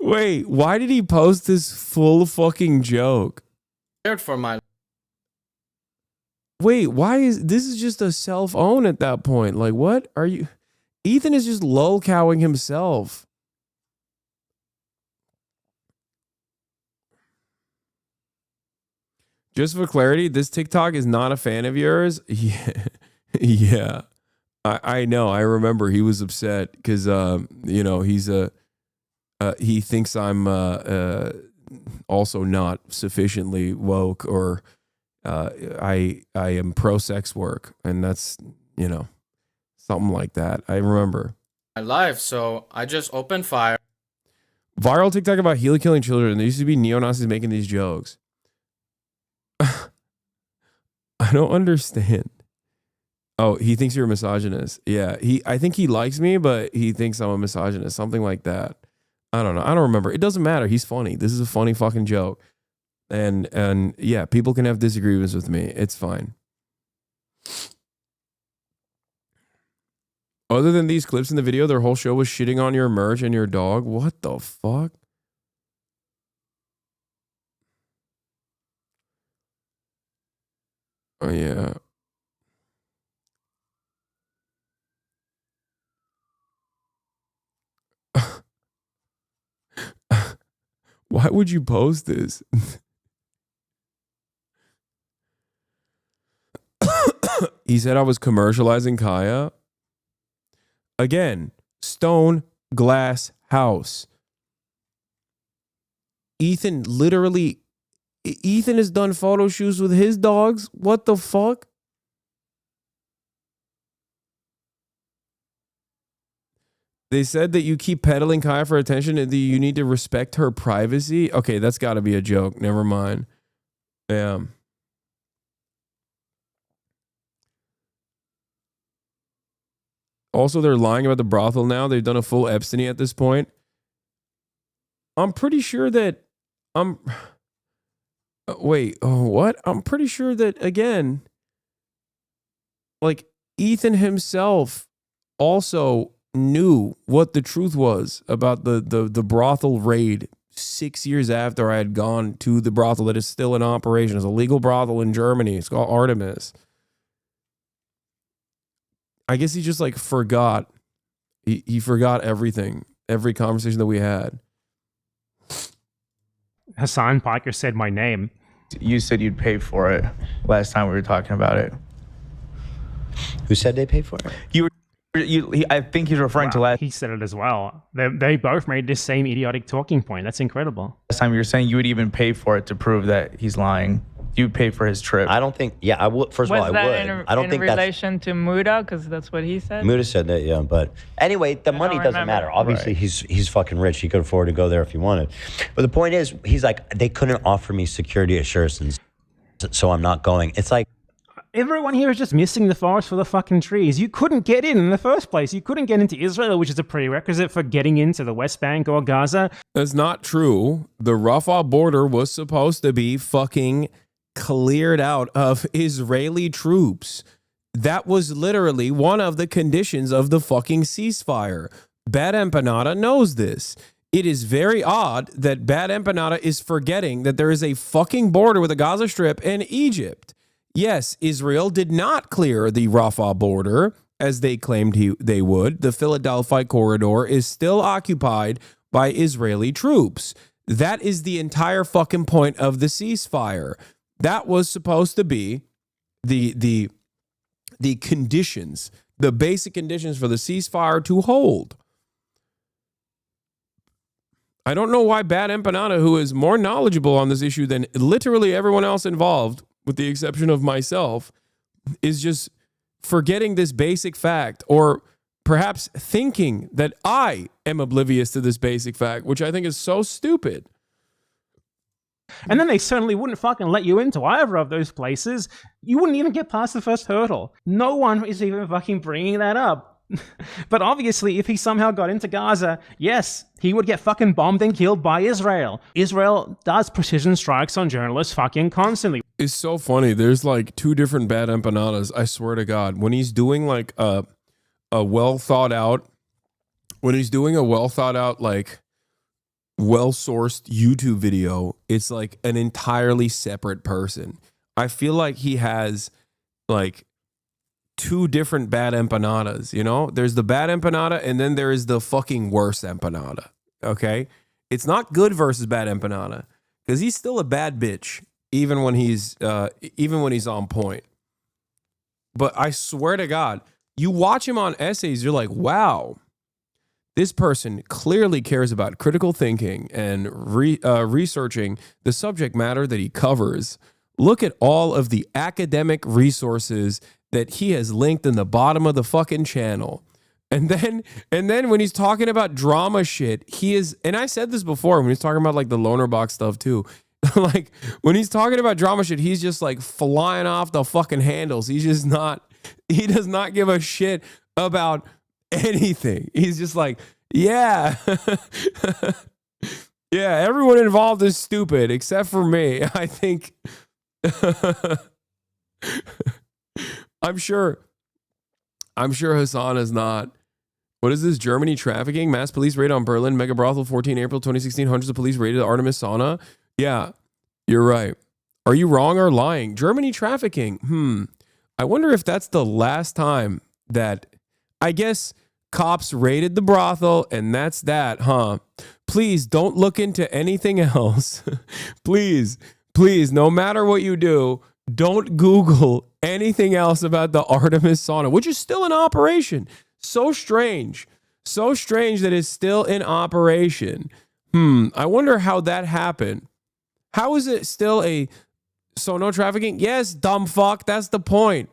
Wait, why did he post this full fucking joke?
For my
Wait, why is this just a self-own at that point? Like, what are you? Ethan is just lolcowing himself. Just for clarity, this TikTok is not a fan of yours. Yeah. I know. I remember he was upset because you know, he thinks I'm also not sufficiently woke, or I am pro sex work, and that's, you know, something like that. I remember
my life, so I just opened fire.
Viral TikTok about Hela killing children. There used to be neo-Nazis making these jokes. I don't understand. Oh, he thinks you're a misogynist. Yeah, I think he likes me, but he thinks I'm a misogynist. Something like that. I don't know. I don't remember. It doesn't matter. He's funny. This is a funny fucking joke. And yeah, people can have disagreements with me. It's fine. Other than these clips in the video, their whole show was shitting on your merch and your dog. What the fuck? Oh, yeah. Why would you post this? He said I was commercializing Kaya. Again, stone glass house. Ethan has done photo shoots with his dogs. What the fuck? They said that you keep peddling Kaya for attention and that you need to respect her privacy. Okay, that's got to be a joke. Never mind. Yeah. Also, they're lying about the brothel now. They've done a full Epstein at this point. I'm pretty sure that wait, oh, what? I'm pretty sure that, again, like, Ethan himself also knew what the truth was about the brothel raid 6 years after I had gone to the brothel that is still in operation. It's a legal brothel in Germany. It's called Artemis. I guess he just like forgot. He forgot everything, every conversation that we had.
Hasan Piker said my name.
You said you'd pay for it last time we were talking about it.
Who said they pay for it?
I think he's referring to last
He said it as well. They both made this same idiotic talking point. That's incredible.
time. You were saying you would even pay for it to prove that he's lying. You'd pay for his trip.
I don't think. Yeah, I would. First of all, I would. I don't think that's.
In relation to Muda, because that's what he said.
Muda said that, yeah. But anyway, the money doesn't matter. Obviously, he's fucking rich. He could afford to go there if he wanted. But the point is, he's like, they couldn't offer me security assurances, so I'm not going. It's like.
Everyone here is just missing the forest for the fucking trees. You couldn't get in the first place. You couldn't get into Israel, which is a prerequisite for getting into the West Bank or Gaza.
That's not true. The Rafah border was supposed to be fucking cleared out of Israeli troops. That was literally one of the conditions of the fucking ceasefire. Bad Empanada knows this. It is very odd that Bad Empanada is forgetting that there is a fucking border with the Gaza Strip and Egypt. Yes, Israel did not clear the Rafah border as they claimed they would. The Philadelphia corridor is still occupied by Israeli troops. That is the entire fucking point of the ceasefire. That was supposed to be the conditions, the basic conditions for the ceasefire to hold. I don't know why Bad Empanada, who is more knowledgeable on this issue than literally everyone else involved, with the exception of myself, is just forgetting this basic fact, or perhaps thinking that I am oblivious to this basic fact, which I think is so stupid.
And then they certainly wouldn't fucking let you into either of those places. You wouldn't even get past the first hurdle. No one is even fucking bringing that up. But obviously, if he somehow got into Gaza, yes, he would get fucking bombed and killed by Israel. Israel does precision strikes on journalists fucking constantly.
It's so funny. There's like two different Bad Empanadas, I swear to God. When he's doing like a well thought out, like well-sourced YouTube video, it's like an entirely separate person. I feel like he has like two different Bad Empanadas, you know? There's the Bad Empanada and then there is the fucking worse Empanada, okay? It's not good versus Bad Empanada because he's still a bad bitch even when he's on point. But I swear to God, you watch him on essays, you're like, wow, this person clearly cares about critical thinking and researching the subject matter that he covers. Look at all of the academic resources that he has linked in the bottom of the fucking channel. And then when he's talking about drama shit, he is, and I said this before when he's talking about like the loner box stuff too. Like when he's talking about drama shit, he's just like flying off the fucking handles. He does not give a shit about anything. He's just like, yeah. Yeah, everyone involved is stupid except for me. I think I'm sure Hasan is not. What is this? Germany trafficking? Mass police raid on Berlin. Mega brothel, 14 April 2016. Hundreds of police raided Artemis sauna. Yeah, you're right. Are you wrong or lying? Germany trafficking. I wonder if that's the last time that, I guess, cops raided the brothel and that's that, huh? Please don't look into anything else. Please, no matter what you do, don't Google anything else about the Artemis sauna, which is still in operation. So strange that it's still in operation. I wonder how that happened. How is it still so no trafficking? Yes, dumb fuck, that's the point.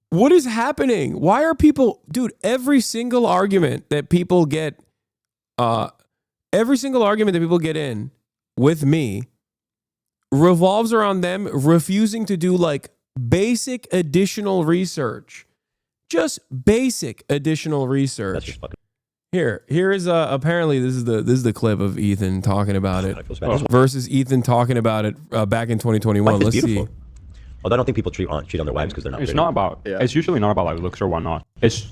What is happening? Why are people, dude, every single argument that people get in with me revolves around them refusing to do like basic additional research. Just basic additional research. Here is apparently this is the clip of Ethan talking about it versus Ethan talking about it back in 2021. Let's see.
Although I don't think people cheat on their wives because they're not.
It's
pretty.
not about.
Yeah.
It's usually not about like looks or whatnot. It's.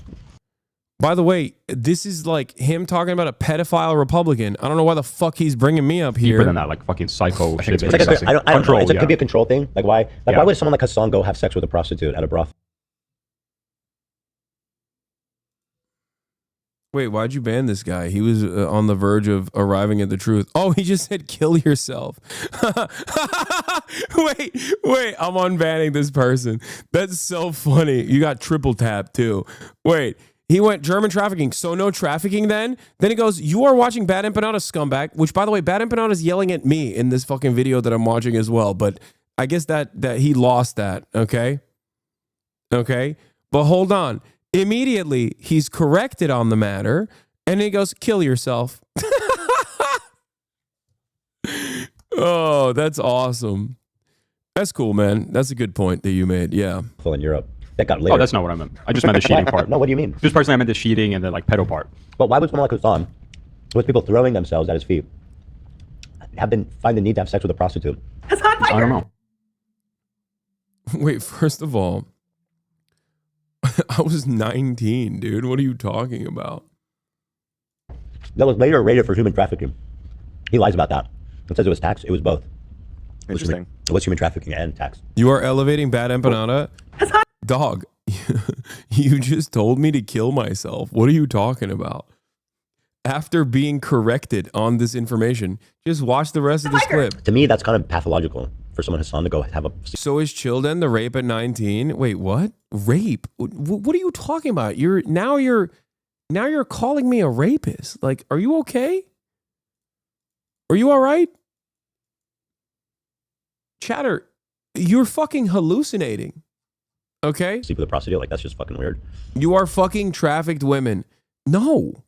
By the way, this is like him talking about a pedophile Republican. I don't know why the fuck he's bringing me up here.
Deeper than that, like fucking psycho shit.
It's like I don't know. It could be a control thing. Like why? Like
Yeah.
why would someone like Hasan go have sex with a prostitute at a brothel?
Wait, why'd you ban this guy? He was on the verge of arriving at the truth. Oh, he just said kill yourself. wait, I'm unbanning this person. That's so funny. You got triple tap too. Wait, he went German trafficking. So no trafficking then? Then he goes, you are watching Bad Empanada Scumbag, which by the way, Bad Empanada is yelling at me in this fucking video that I'm watching as well. But I guess that he lost that, okay? Okay, but hold on. Immediately, he's corrected on the matter, and he goes, kill yourself. Oh, that's awesome. That's cool, man. That's a good point that you made, yeah.
In Europe. That got later.
Oh, that's not what I meant. I just meant the cheating part.
No, what do you mean?
Just personally, I meant the cheating and the like pedo part.
But why would someone like Hasan, with people throwing themselves at his feet, find the need to have sex with a prostitute?
I don't know.
Wait, first of all, I was 19, dude. What are you talking about?
That was later rated for human trafficking. He lies about that. It says it was tax. It was both.
Interesting.
It was human trafficking and tax.
You are elevating Bad Empanada? Dog, you just told me to kill myself. What are you talking about? After being corrected on this information, just watch the rest of this clip.
To me, that's kind of pathological for someone Hasan to go have a...
So is Childen the rape at 19? Wait, what? Rape? What are you talking about? Now you're calling me a rapist. Like, are you okay? Are you all right? Chatter, you're fucking hallucinating. Okay?
Sleep with a prostitute, like that's just fucking weird.
You are fucking trafficked women. No,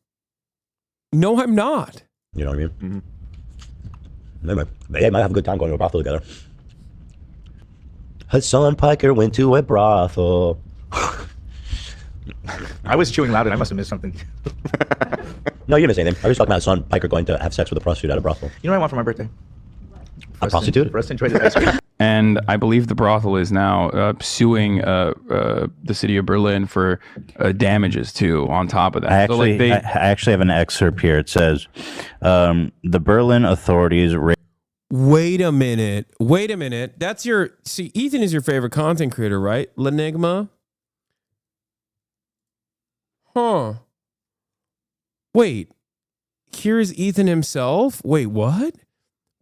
I'm not.
You know what I mean? Mm-hmm. Anyway, they might have a good time going to a brothel together. Hasan Piker went to a brothel.
I was chewing loud and I must have missed something.
No, you didn't miss anything. I was talking about Hasan Piker going to have sex with a prostitute at a brothel.
You know what I want for my birthday?
A prostitute?
For us to enjoy the ice cream.
And I believe the brothel is now suing the city of Berlin for damages too. On top of that,
I actually have an excerpt here. It says the Berlin authorities.
Wait a minute. That's Ethan is your favorite content creator, right? Lenigma. Huh. Wait. Here's Ethan himself. Wait, what?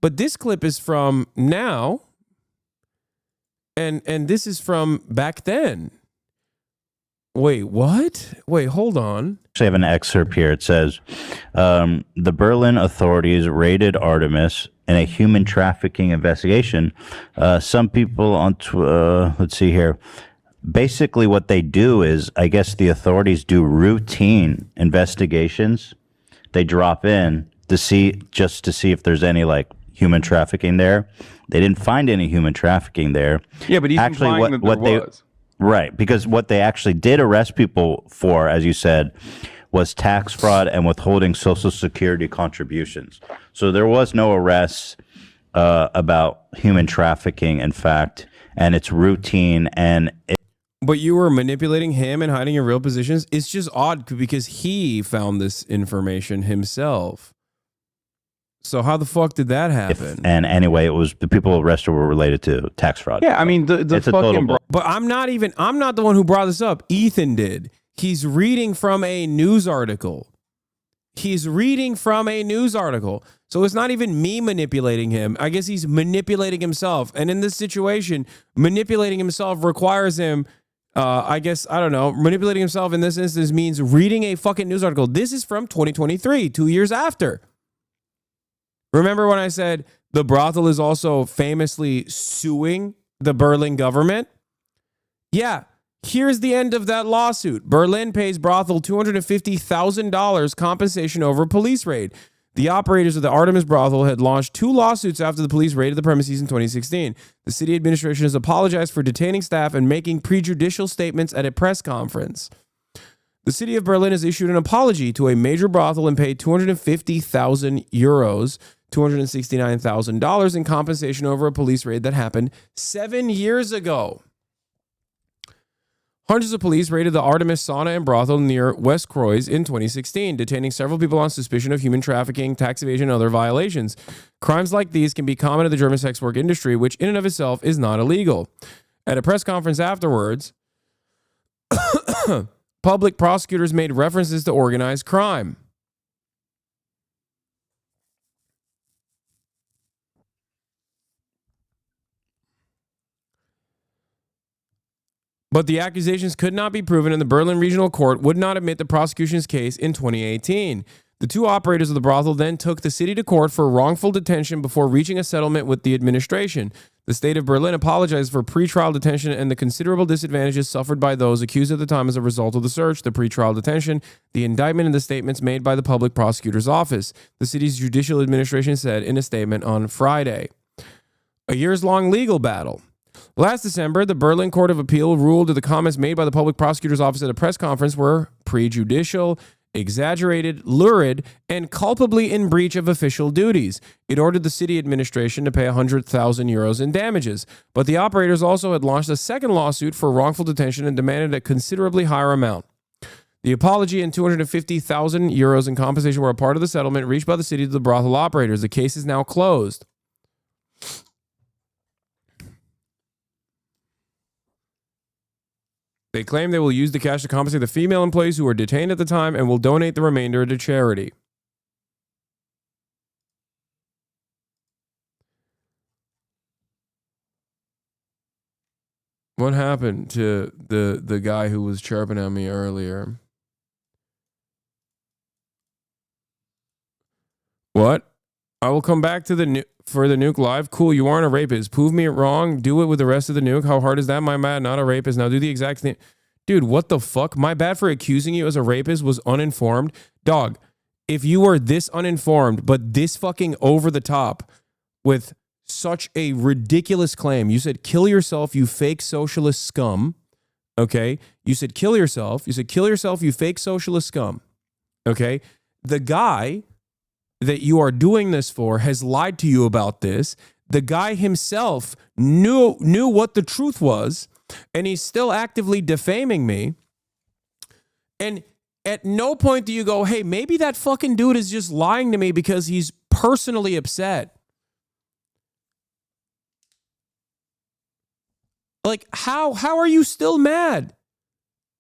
But this clip is from now. And this is from back then. Wait, what? Wait, hold on.
I have an excerpt here. It says the Berlin authorities raided Artemis in a human trafficking investigation. Some people on, let's see here. Basically what they do is, I guess the authorities do routine investigations. They drop in to see if there's any like human trafficking there. They didn't find any human trafficking there.
Yeah, but he's implying that there was.
Right, because what they actually did arrest people for, as you said, was tax fraud and withholding Social Security contributions. So there was no arrests about human trafficking, in fact, and it's routine.
But you were manipulating him and hiding your real positions? It's just odd because he found this information himself. So how the fuck did that happen?
And anyway, it was the people arrested were related to tax fraud.
Yeah, I mean the fucking.
But I'm not the one who brought this up. Ethan did. He's reading from a news article. So it's not even me manipulating him. I guess he's manipulating himself. And in this situation, manipulating himself requires him. Manipulating himself in this instance means reading a fucking news article. This is from 2023, 2 years after. Remember when I said the brothel is also famously suing the Berlin government? Yeah, here's the end of that lawsuit. Berlin pays brothel $250,000 compensation over police raid. The operators of the Artemis brothel had launched 2 lawsuits after the police raided the premises in 2016. The city administration has apologized for detaining staff and making prejudicial statements at a press conference. The city of Berlin has issued an apology to a major brothel and paid 250,000 euros $269,000 in compensation over a police raid that happened 7 years ago. Hundreds of police raided the Artemis sauna and brothel near West Croix in 2016, detaining several people on suspicion of human trafficking, tax evasion, and other violations. Crimes like these can be common in the German sex work industry, which in and of itself is not illegal. At a press conference afterwards, public prosecutors made references to organized crime. But the accusations could not be proven, and the Berlin Regional Court would not admit the prosecution's case in 2018. The two operators of the brothel then took the city to court for wrongful detention before reaching a settlement with the administration. The state of Berlin apologized for pretrial detention and the considerable disadvantages suffered by those accused at the time as a result of the search, the pretrial detention, the indictment, and the statements made by the public prosecutor's office, the city's judicial administration said in a statement on Friday. A years-long legal battle. Last December, the Berlin Court of Appeal ruled that the comments made by the public prosecutor's office at a press conference were prejudicial, exaggerated, lurid, and culpably in breach of official duties. It ordered the city administration to pay 100,000 euros in damages, but the operators also had launched a second lawsuit for wrongful detention and demanded a considerably higher amount. The apology and 250,000 euros in compensation were a part of the settlement reached by the city to the brothel operators. The case is now closed. They claim they will use the cash to compensate the female employees who were detained at the time and will donate the remainder to charity. What happened to the guy who was chirping at me earlier? What? I will come back to the for the nuke live. Cool, you aren't a rapist. Prove me wrong. Do it with the rest of the nuke. How hard is that? My bad, not a rapist. Now do the exact thing. Dude, what the fuck? My bad for accusing you as a rapist was uninformed. Dog, if you were this uninformed, but this fucking over the top with such a ridiculous claim, you said, kill yourself, you fake socialist scum. Okay? You said, kill yourself. You said, kill yourself, you fake socialist scum. Okay? The guy that you are doing this for has lied to you about this. The guy himself knew what the truth was, and he's still actively defaming me. And at no point do you go, hey, maybe that fucking dude is just lying to me because he's personally upset. Like, how are you still mad?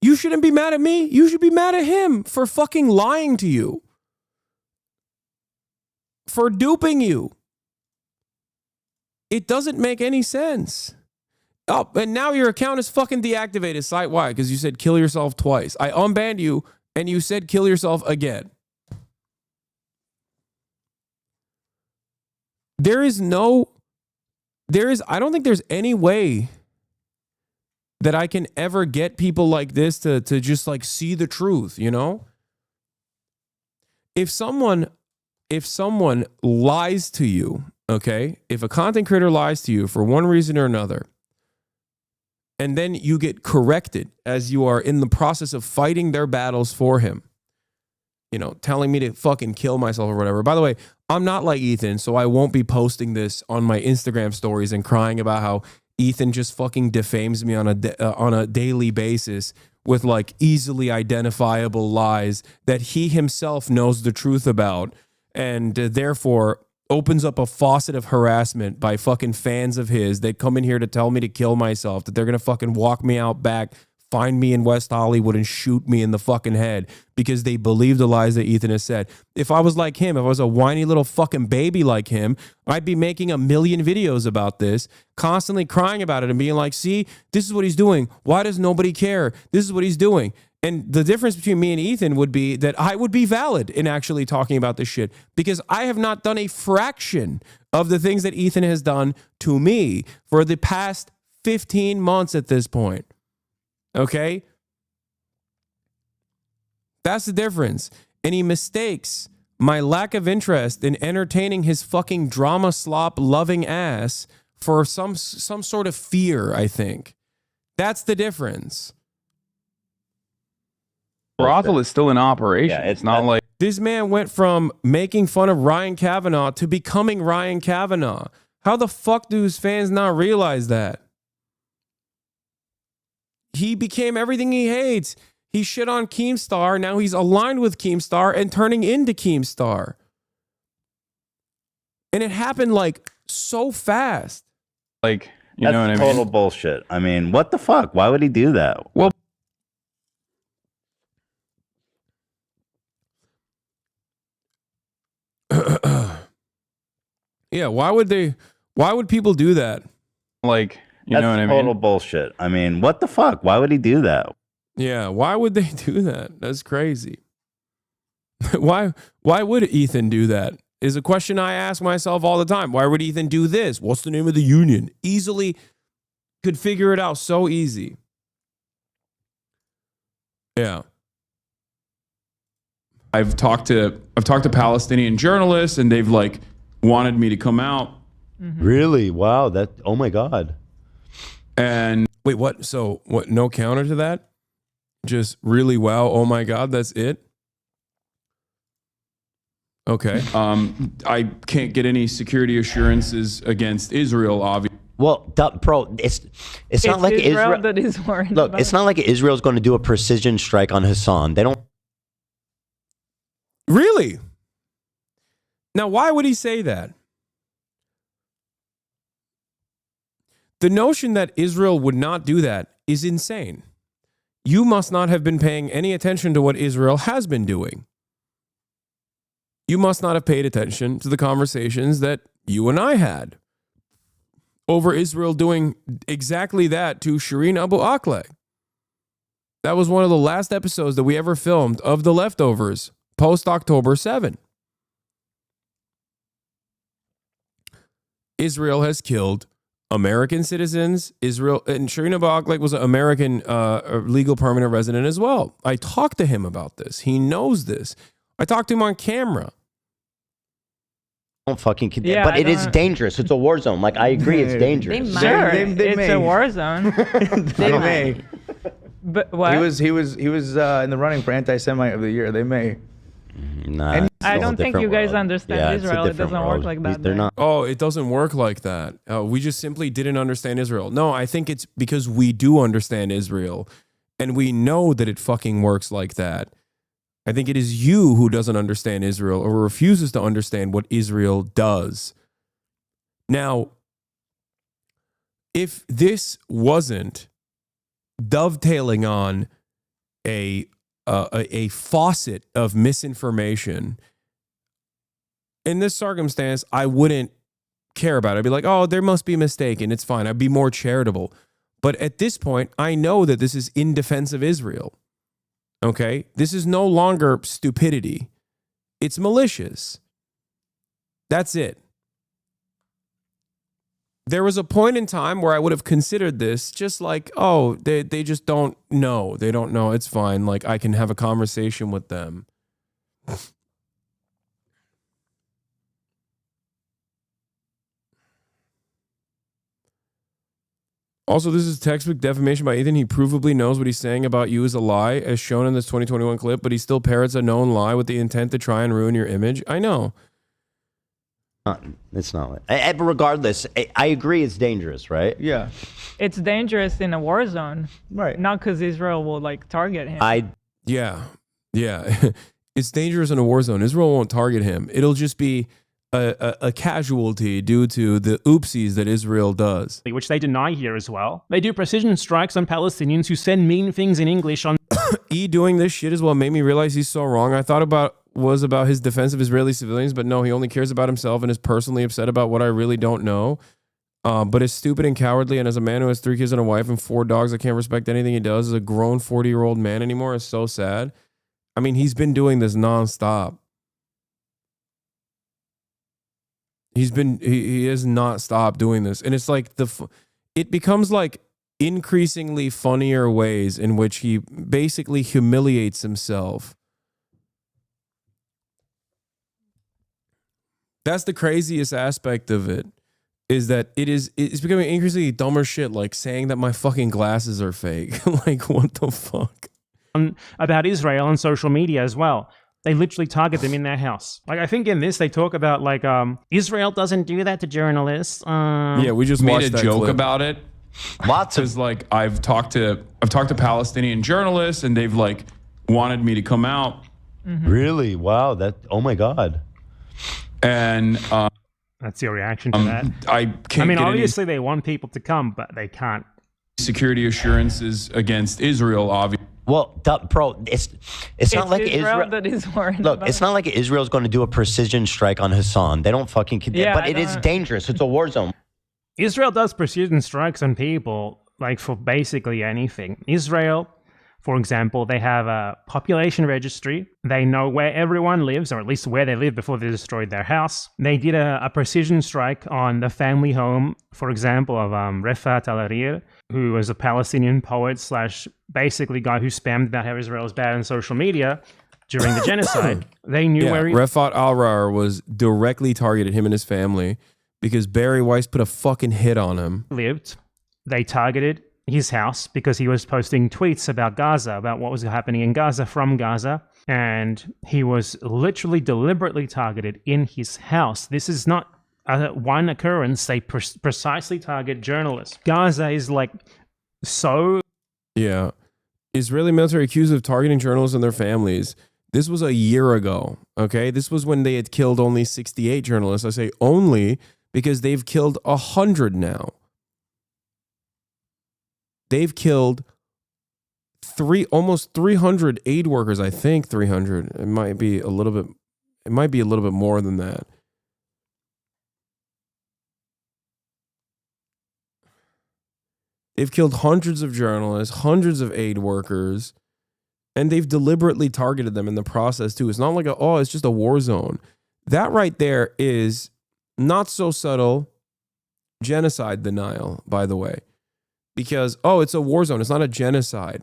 You shouldn't be mad at me. You should be mad at him for fucking lying to you. For duping you. It doesn't make any sense. Oh, and now your account is fucking deactivated site-wide because you said kill yourself twice. I unbanned you and you said kill yourself again. I don't think there's any way that I can ever get people like this to just like see the truth, you know? If someone lies to you, okay? If a content creator lies to you for one reason or another, and then you get corrected as you are in the process of fighting their battles for him, you know, telling me to fucking kill myself or whatever. By the way, I'm not like Ethan, so I won't be posting this on my Instagram stories and crying about how Ethan just fucking defames me on a daily basis with like easily identifiable lies that he himself knows the truth about, and therefore opens up a faucet of harassment by fucking fans of his that come in here to tell me to kill myself, that they're going to fucking walk me out back, find me in West Hollywood and shoot me in the fucking head because they believe the lies that Ethan has said. If I was like him, if I was a whiny little fucking baby like him, I'd be making a million videos about this, constantly crying about it and being like, see, this is what he's doing. Why does nobody care? This is what he's doing. And the difference between me and Ethan would be that I would be valid in actually talking about this shit because I have not done a fraction of the things that Ethan has done to me for the past 15 months at this point. Okay? That's the difference. And he mistakes my lack of interest in entertaining his fucking drama slop loving ass for some sort of fear, I think. That's the difference.
brothel is still in operation.
Yeah,
it's not like
This man went from making fun of Ryan Kavanaugh to becoming Ryan Kavanaugh. How the fuck do his fans not realize that? He became everything he hates. He shit on Keemstar. Now he's aligned with Keemstar and turning into Keemstar. And it happened like so fast.
Like, you
That's
know what I mean?
total bullshit. I mean, what the fuck? Why would he do that?
Well,
yeah, why would people do that?
Like, you know what I mean?
Total bullshit. I mean, what the fuck? Why would he do that?
Yeah, why would they do that? That's crazy. Why would Ethan do that? Is a question I ask myself all the time. Why would Ethan do this? What's the name of the union? Easily could figure it out so easy. Yeah.
I've talked to Palestinian journalists and they've like wanted me to come out.
Really? Wow. That. Oh my God.
And
wait, what? So what? No counter to that? Just really wow. Oh my God. That's it. Okay. I can't get any security assurances against Israel, obviously.
Well, bro, it's not like Israel
that is worried.
Look, it's not like Israel's going to do a precision strike on Hasan. They don't.
Really? Now, why would he say that? The notion that Israel would not do that is insane. You must not have been paying any attention to what Israel has been doing. You must not have paid attention to the conversations that you and I had over Israel doing exactly that to Shireen Abu Akleh. That was one of the last episodes that we ever filmed of The Leftovers post October 7. Israel has killed American citizens. Israel and Shireen Abu Akleh was an American legal permanent resident as well. I talked to him about this. He knows this. I talked to him on camera.
Don't fucking kid. Yeah, but it is dangerous. It's a war zone. Like, I agree, it's dangerous.
They might. It's a war zone.
They may.
But what?
He was in the running for anti-Semite of the year. They may.
Nah,
I don't think you guys understand Israel. It doesn't work like that.
They're not.
Oh, it doesn't work like that. We just simply didn't understand Israel. No, I think it's because we do understand Israel, and we know that it fucking works like that. I think it is you who doesn't understand Israel or refuses to understand what Israel does. Now, if this wasn't dovetailing on a faucet of misinformation, in this circumstance, I wouldn't care about it. I'd be like, oh, there must be a mistake and it's fine. I'd be more charitable. But at this point, I know that this is in defense of Israel. Okay? This is no longer stupidity. It's malicious. That's it. There was a point in time where I would have considered this just like, oh, they just don't know. They don't know. It's fine. Like, I can have a conversation with them. Also, this is textbook defamation by Ethan. He provably knows what he's saying about you is a lie, as shown in this 2021 clip, but he still parrots a known lie with the intent to try and ruin your image. I know.
It's not. But regardless, I agree it's dangerous, right?
Yeah.
It's dangerous in a war zone.
Right.
Not because Israel will like target him.
Yeah. It's dangerous in a war zone. Israel won't target him. It'll just be a casualty due to the oopsies that Israel does.
Which they deny here as well. They do precision strikes on Palestinians who send mean things in English on...
E doing this shit is what made me realize he's so wrong. I thought was about his defense of Israeli civilians, but no, he only cares about himself and is personally upset about what I really don't know. But is stupid and cowardly, and as a man who has 3 kids and a wife and 4 dogs, I can't respect anything he does as a grown 40-year-old man anymore. Is so sad. I mean, he's been doing this nonstop. He has not stopped doing this. And it's like it becomes like increasingly funnier ways in which he basically humiliates himself. That's the craziest aspect of it, is that it's becoming increasingly dumber shit, like saying that my fucking glasses are fake. Like, what the fuck?
about Israel on social media as well. They literally target them in their house. Like, I think in this they talk about like Israel doesn't do that to journalists.
Yeah, we just
made
watched
a
that
joke
clip.
about it.
Lots of
like I've talked to Palestinian journalists and they've like wanted me to come out.
Really? Wow. Oh my God.
And
that's your reaction to that.
I can't.
I mean,
get any
obviously they want people to come, but they can't.
security assurances against Israel, obviously.
Well, bro, it's not like Israel.
that is worried
Look,
about.
it's not like Israel's going to do a precision strike on Hasan. They don't fucking.
Yeah,
but
I
it is
don't-
dangerous. It's a war zone.
Israel does precision strikes on people, like for basically anything. Israel, for example, they have a population registry. They know where everyone lives, or at least where they live before they destroyed their house. They did a precision strike on the family home, for example, of Refat Al-Arir, who was a Palestinian poet slash basically guy who spammed about how Israel is bad on social media during the genocide. They knew where he
Refat Al-Arir was directly targeted, him and his family, because Barry Weiss put a fucking hit on him.
lived. They targeted his house because he was posting tweets about Gaza, about what was happening in Gaza from Gaza. And he was literally deliberately targeted in his house. This is not one occurrence. They precisely target journalists. Gaza is like so.
Yeah. Israeli military accused of targeting journalists and their families. This was a year ago, okay? This was when they had killed only 68 journalists. I say only because they've killed 100 now. They've killed almost 300 aid workers, I think 300. It might be a little bit more than that. They've killed hundreds of journalists, hundreds of aid workers, and they've deliberately targeted them in the process too. It's not like it's just a war zone. That right there is not so subtle genocide denial, by the way. Because, it's a war zone. It's not a genocide.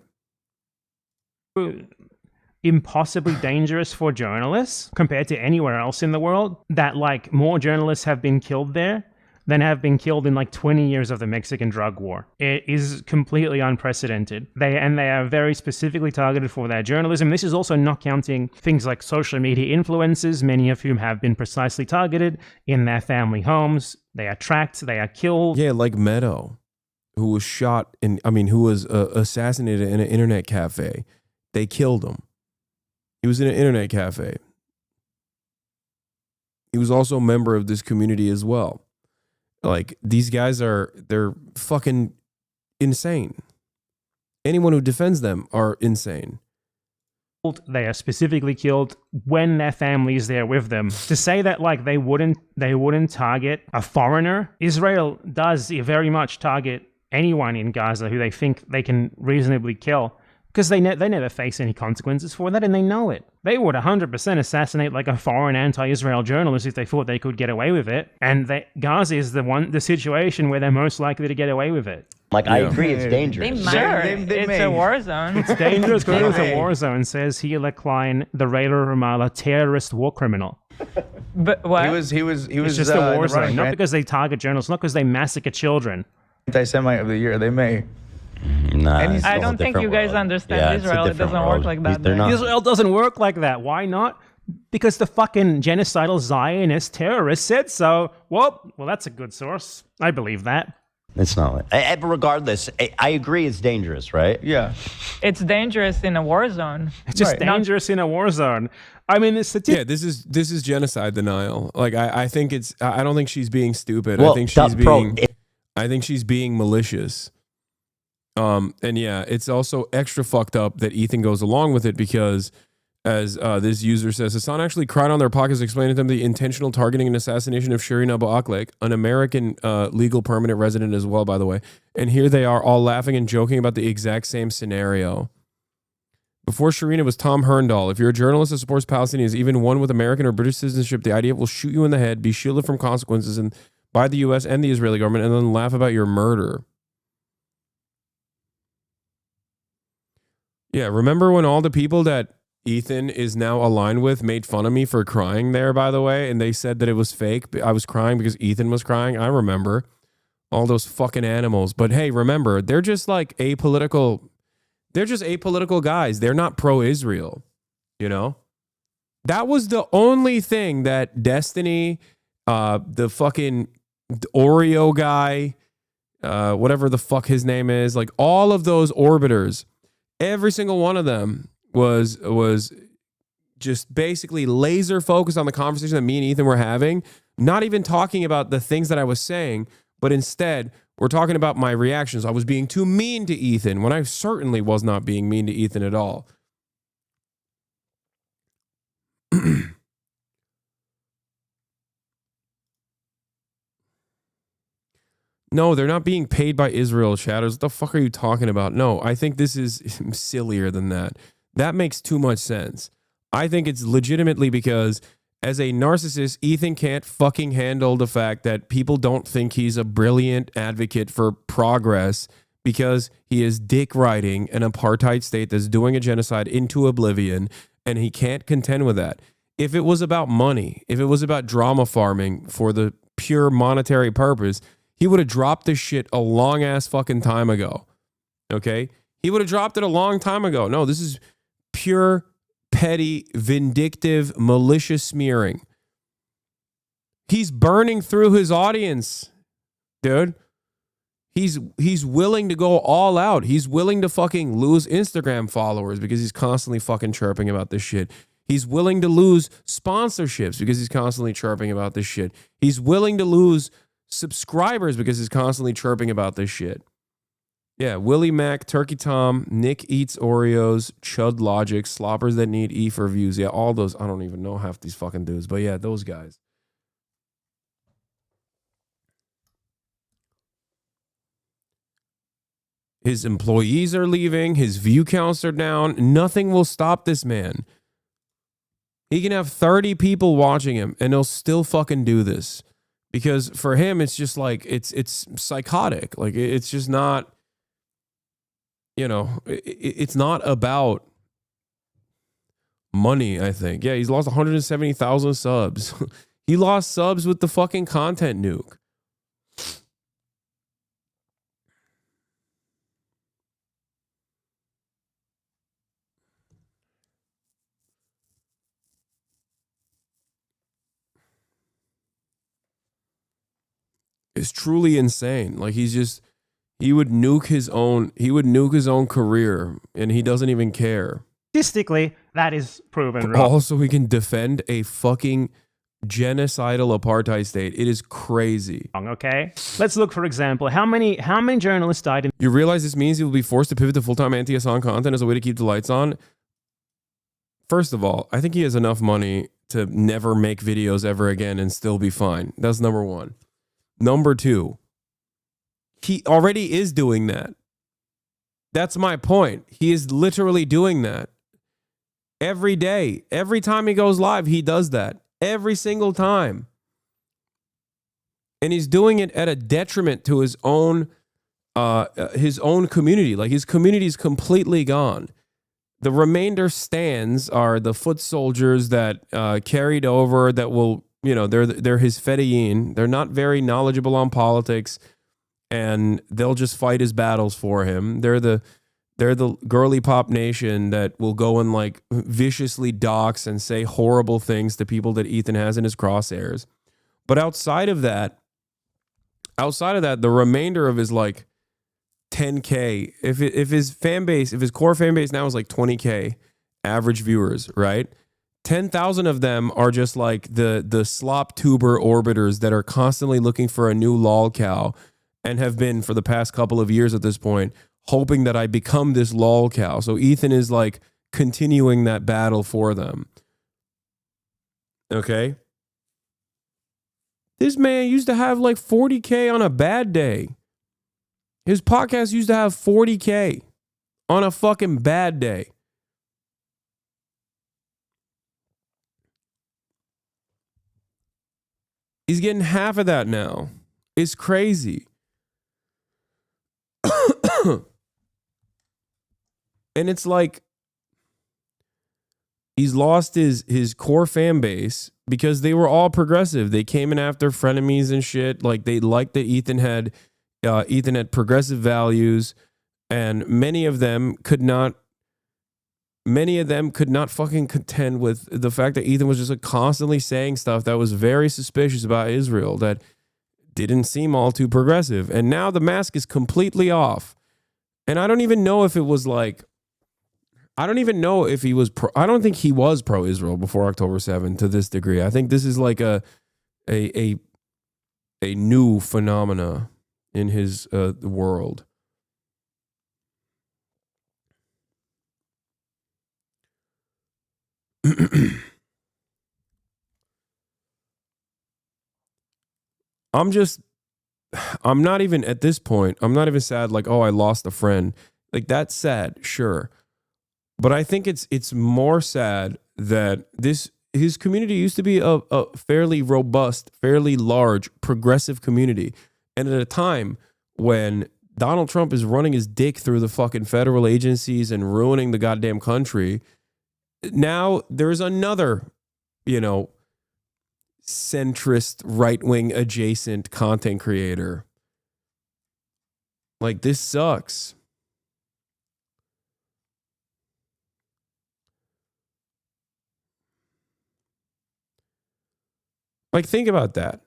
Impossibly dangerous for journalists compared to anywhere else in the world, that like more journalists have been killed there than have been killed in like 20 years of the Mexican drug war. It is completely unprecedented. They are very specifically targeted for their journalism. This is also not counting things like social media influencers, many of whom have been precisely targeted in their family homes. They are tracked, they are killed.
Yeah, like Meadow, who was who was assassinated in an internet cafe. They killed him. He was in an internet cafe. He was also a member of this community as well. Like, these guys they're fucking insane. Anyone who defends them are insane.
They are specifically killed when their family is there with them. To say that like they wouldn't target a foreigner, Israel does very much target anyone in Gaza who they think they can reasonably kill, because they never face any consequences for that, and they know it. They would 100% assassinate like a foreign anti-Israel journalist if they thought they could get away with it. And Gaza is the situation where they're most likely to get away with it.
Like, I agree, it's dangerous.
It's a war zone.
It's dangerous because it's a war zone, says Hila Klein, the Raider Ramallah terrorist war criminal.
But what?
He was
It's just a war zone, not because they target journalists, not because they massacre children.
Anti-Semite of the year. They may.
Nah,
I don't think you guys understand Israel. It doesn't work like that.
Israel doesn't work like that. Why not? Because the fucking genocidal Zionist terrorist said so. Well, that's a good source. I believe that.
It's not. But regardless, I agree it's dangerous, right?
Yeah.
It's dangerous in a war zone.
It's just dangerous in a war zone. I mean, this
is genocide denial. Like, I think I don't think she's being stupid.
Well,
I think she's being malicious. And yeah, it's also extra fucked up that Ethan goes along with it because, as this user says, Hasan actually cried on their podcast explaining to them the intentional targeting and assassination of Shireen Abu Akleh, an American legal permanent resident as well, by the way. And here they are all laughing and joking about the exact same scenario. Before Shireen, it was Tom Herndal. If you're a journalist that supports Palestinians, even one with American or British citizenship, the IDF will shoot you in the head, be shielded from consequences by the U.S. and the Israeli government, and then laugh about your murder. Yeah, remember when all the people that Ethan is now aligned with made fun of me for crying there, by the way, and they said that it was fake. I was crying because Ethan was crying. I remember all those fucking animals. But hey, remember, they're just like apolitical. They're just apolitical guys. They're not pro-Israel, you know? That was the only thing that Destiny, the fucking Oreo guy, whatever the fuck his name is, like all of those orbiters, every single one of them was just basically laser focused on the conversation that me and Ethan were having, not even talking about the things that I was saying, but instead we're talking about my reactions. I was being too mean to Ethan when I certainly was not being mean to Ethan at all. No, they're not being paid by Israel, Shadows. What the fuck are you talking about? No, I think this is sillier than that. That makes too much sense. I think it's legitimately because as a narcissist, Ethan can't fucking handle the fact that people don't think he's a brilliant advocate for progress because he is dick riding an apartheid state that's doing a genocide into oblivion, and he can't contend with that. If it was about money, if it was about drama farming for the pure monetary purpose, he would have dropped this shit a long ass fucking time ago. Okay? He would have dropped it a long time ago. No, this is pure, petty, vindictive, malicious smearing. He's burning through his audience, dude. He's willing to go all out. He's willing to fucking lose Instagram followers because he's constantly fucking chirping about this shit. He's willing to lose sponsorships because he's constantly chirping about this shit. He's willing to lose subscribers because he's constantly chirping about this shit. Yeah, Willie Mac, Turkey Tom, Nick Eats Oreos, Chud Logic, Sloppers That Need E for Views. Yeah, all those. I don't even know half these fucking dudes, but yeah, those guys. His employees are leaving. His view counts are down. Nothing will stop this man. He can have 30 people watching him and he'll still fucking do this. Because for him, it's just like, it's psychotic. Like, it's just not, you know, it's not about money, I think. Yeah, he's lost 170,000 subs. He lost subs with the fucking content nuke. It's truly insane. Like, he would nuke his own career, and he doesn't even care.
Statistically, that is proven wrong.
Also, he can defend a fucking genocidal apartheid state. It is crazy.
Okay, let's look, for example, how many journalists died in...
You realize this means he will be forced to pivot to full-time anti-Hasan content as a way to keep the lights on? First of all, I think he has enough money to never make videos ever again and still be fine. That's number one. Number two, he already is doing that. That's my point. He is literally doing that. Every day, every time he goes live, he does that. Every single time. And he's doing it at a detriment to his own community. Like, his community is completely gone. The remainder stands are the foot soldiers that carried over that will, you know, they're his fedayeen. They're not very knowledgeable on politics, and they'll just fight his battles for him. They're the girly pop nation that will go and like viciously dox and say horrible things to people that Ethan has in his crosshairs. But outside of that, the remainder of his like 10K, if his fan base, if his core fan base now is like 20K average viewers, right? 10,000 of them are just like the slop tuber orbiters that are constantly looking for a new lol cow and have been for the past couple of years at this point, hoping that I become this lol cow. So Ethan is like continuing that battle for them. Okay? This man used to have like 40K on a bad day. His podcast used to have 40K on a fucking bad day. He's getting half of that now. It's crazy. And it's like he's lost his core fan base because they were all progressive. They came in after frenemies and shit. Like, they liked that Ethan had progressive values. And many of them could not fucking contend with the fact that Ethan was just constantly saying stuff that was very suspicious about Israel, that didn't seem all too progressive. And now the mask is completely off. And I don't even know if it was like, I don't even know if he was I don't think he was pro-Israel before October 7 to this degree. I think this is like a new phenomena in his world. I'm not even at this point, I'm not even sad like, oh, I lost a friend. Like, that's sad, sure. But I think it's more sad that his community used to be a fairly robust, fairly large, progressive community. And at a time when Donald Trump is running his dick through the fucking federal agencies and ruining the goddamn country, now there's another, centrist, right-wing adjacent content creator. Like, this sucks. Like, think about that.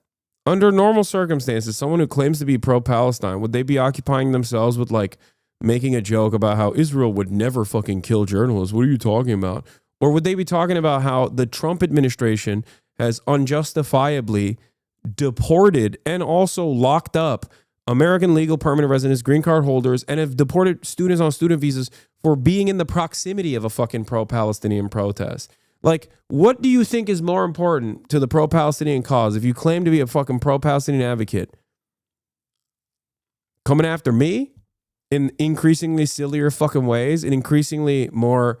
Under normal circumstances, someone who claims to be pro-Palestine, would they be occupying themselves with, like, making a joke about how Israel would never fucking kill journalists? What are you talking about? Or would they be talking about how the Trump administration has unjustifiably deported and also locked up American legal permanent residents, green card holders, and have deported students on student visas for being in the proximity of a fucking pro-Palestinian protest? Like, what do you think is more important to the pro-Palestinian cause if you claim to be a fucking pro-Palestinian advocate? Coming after me in increasingly sillier fucking ways, in increasingly more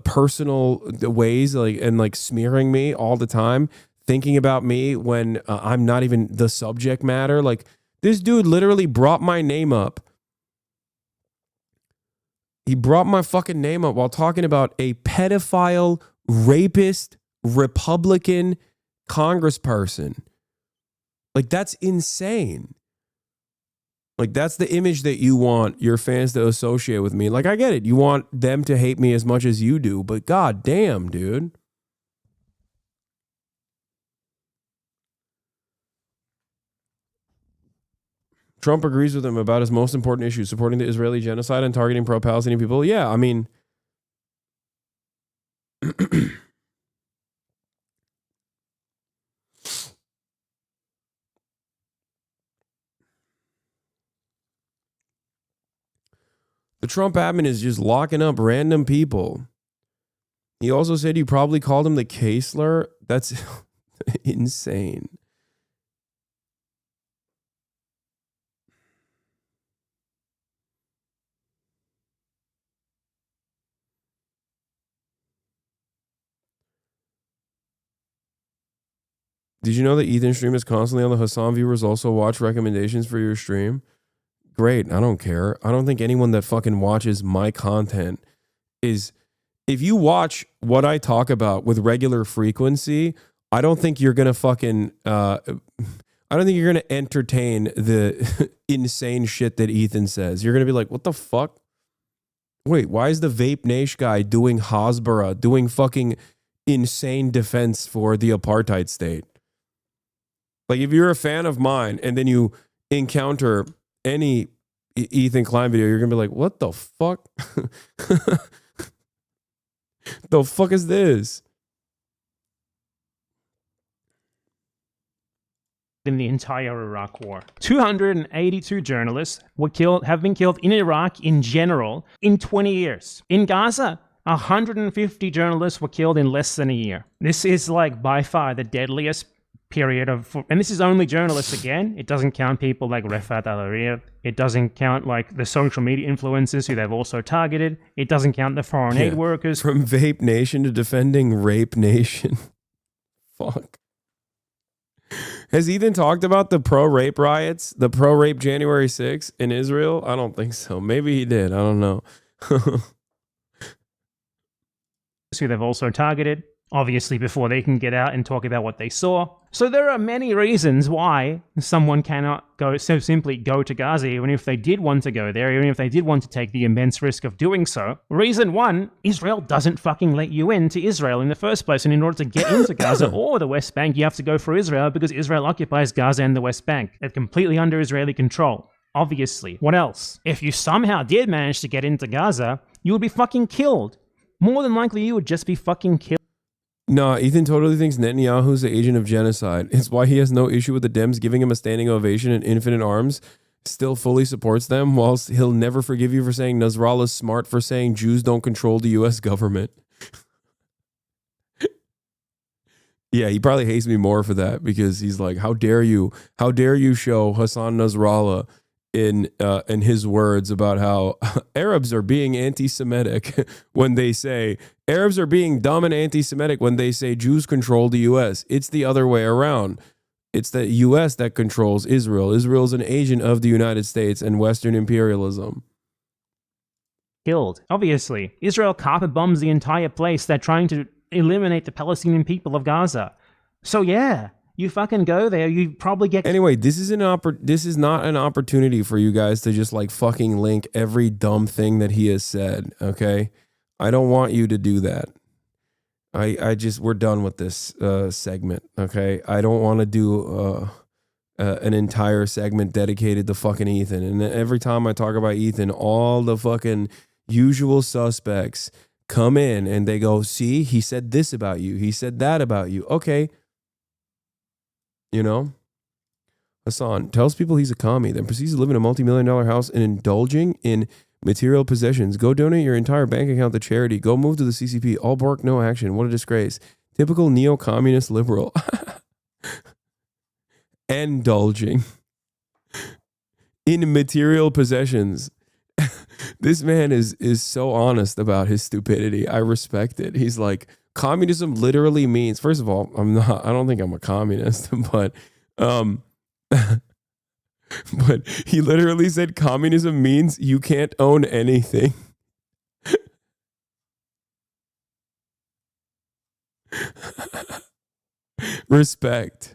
personal ways, like smearing me all the time, thinking about me when I'm not even the subject matter. Like, this dude literally brought my name up. He brought my fucking name up while talking about a pedophile, rapist, Republican congressperson. Like, that's insane. Like, that's the image that you want your fans to associate with me. Like, I get it. You want them to hate me as much as you do, but god damn, dude. Trump agrees with him about his most important issue, supporting the Israeli genocide and targeting pro-Palestinian people. Yeah, I mean, the Trump admin is just locking up random people. He also said you probably called him the K-slur. That's insane. Did you know that Ethan's stream is constantly on the Hasan viewers also watch recommendations for your stream? Great. I don't care. I don't think anyone that fucking watches my content is, if you watch what I talk about with regular frequency, I don't think you're going to fucking, I don't think you're going to entertain the insane shit that Ethan says. You're going to be like, what the fuck? Wait, why is the Vape Nation guy doing Hasbara, doing fucking insane defense for the apartheid state? Like, if you're a fan of mine and then you encounter any Ethan Klein video, you're going to be like, what the fuck? The fuck is this?
In the entire Iraq War, 282 journalists have been killed in Iraq in general in 20 years. In Gaza, 150 journalists were killed in less than a year. This is like by far the deadliest period of, and this is only journalists again. It doesn't count people like Refat Al-Arif. It doesn't count like the social media influencers who they've also targeted. It doesn't count the foreign aid workers.
From Vape Nation to defending Rape Nation. Fuck. Has Ethan talked about the pro-rape riots, the pro-rape January 6th in Israel? I don't think so. Maybe he did. I don't know.
Who they've also targeted. obviously, before they can get out and talk about what they saw. So there are many reasons why someone cannot simply go to Gaza, even if they did want to go there, even if they did want to take the immense risk of doing so. Reason one, Israel doesn't fucking let you into Israel in the first place, and in order to get into Gaza or the West Bank, you have to go through Israel because Israel occupies Gaza and the West Bank. They're completely under Israeli control. Obviously. What else? If you somehow did manage to get into Gaza, you would be fucking killed. More than likely, you would just be fucking killed.
No, Ethan totally thinks Netanyahu's the agent of genocide. It's why he has no issue with the Dems giving him a standing ovation and infinite arms, still fully supports them, whilst he'll never forgive you for saying Nasrallah's smart for saying Jews don't control the U.S. government. Yeah, he probably hates me more for that because he's like, how dare you show Hasan Nasrallah in his words about how Arabs are being anti-Semitic when they say Arabs are being dumb and anti-Semitic when they say Jews control the U.S. It's the other way around. It's the U.S. that controls Israel. Israel's an agent of the United States and Western imperialism.
Killed. Obviously, Israel carpet bombs the entire place. They're trying to eliminate the Palestinian people of Gaza. So yeah. You fucking go there, you probably get...
Anyway, this is not an opportunity for you guys to just like fucking link every dumb thing that he has said, okay? I don't want you to do that. We're done with this segment, okay? I don't want to do an entire segment dedicated to fucking Ethan. And every time I talk about Ethan, all the fucking usual suspects come in and they go, see, he said this about you. He said that about you. Okay. You know, Hasan tells people he's a commie, then proceeds to live in a multi-million-dollar house and indulging in material possessions. Go donate your entire bank account to charity. Go move to the CCP. All bark, no action. What a disgrace. Typical neo-communist liberal. Indulging in material possessions. This man is so honest about his stupidity. I respect it. He's like, communism literally means, first of all, I don't think I'm a communist, but he literally said communism means you can't own anything. Respect.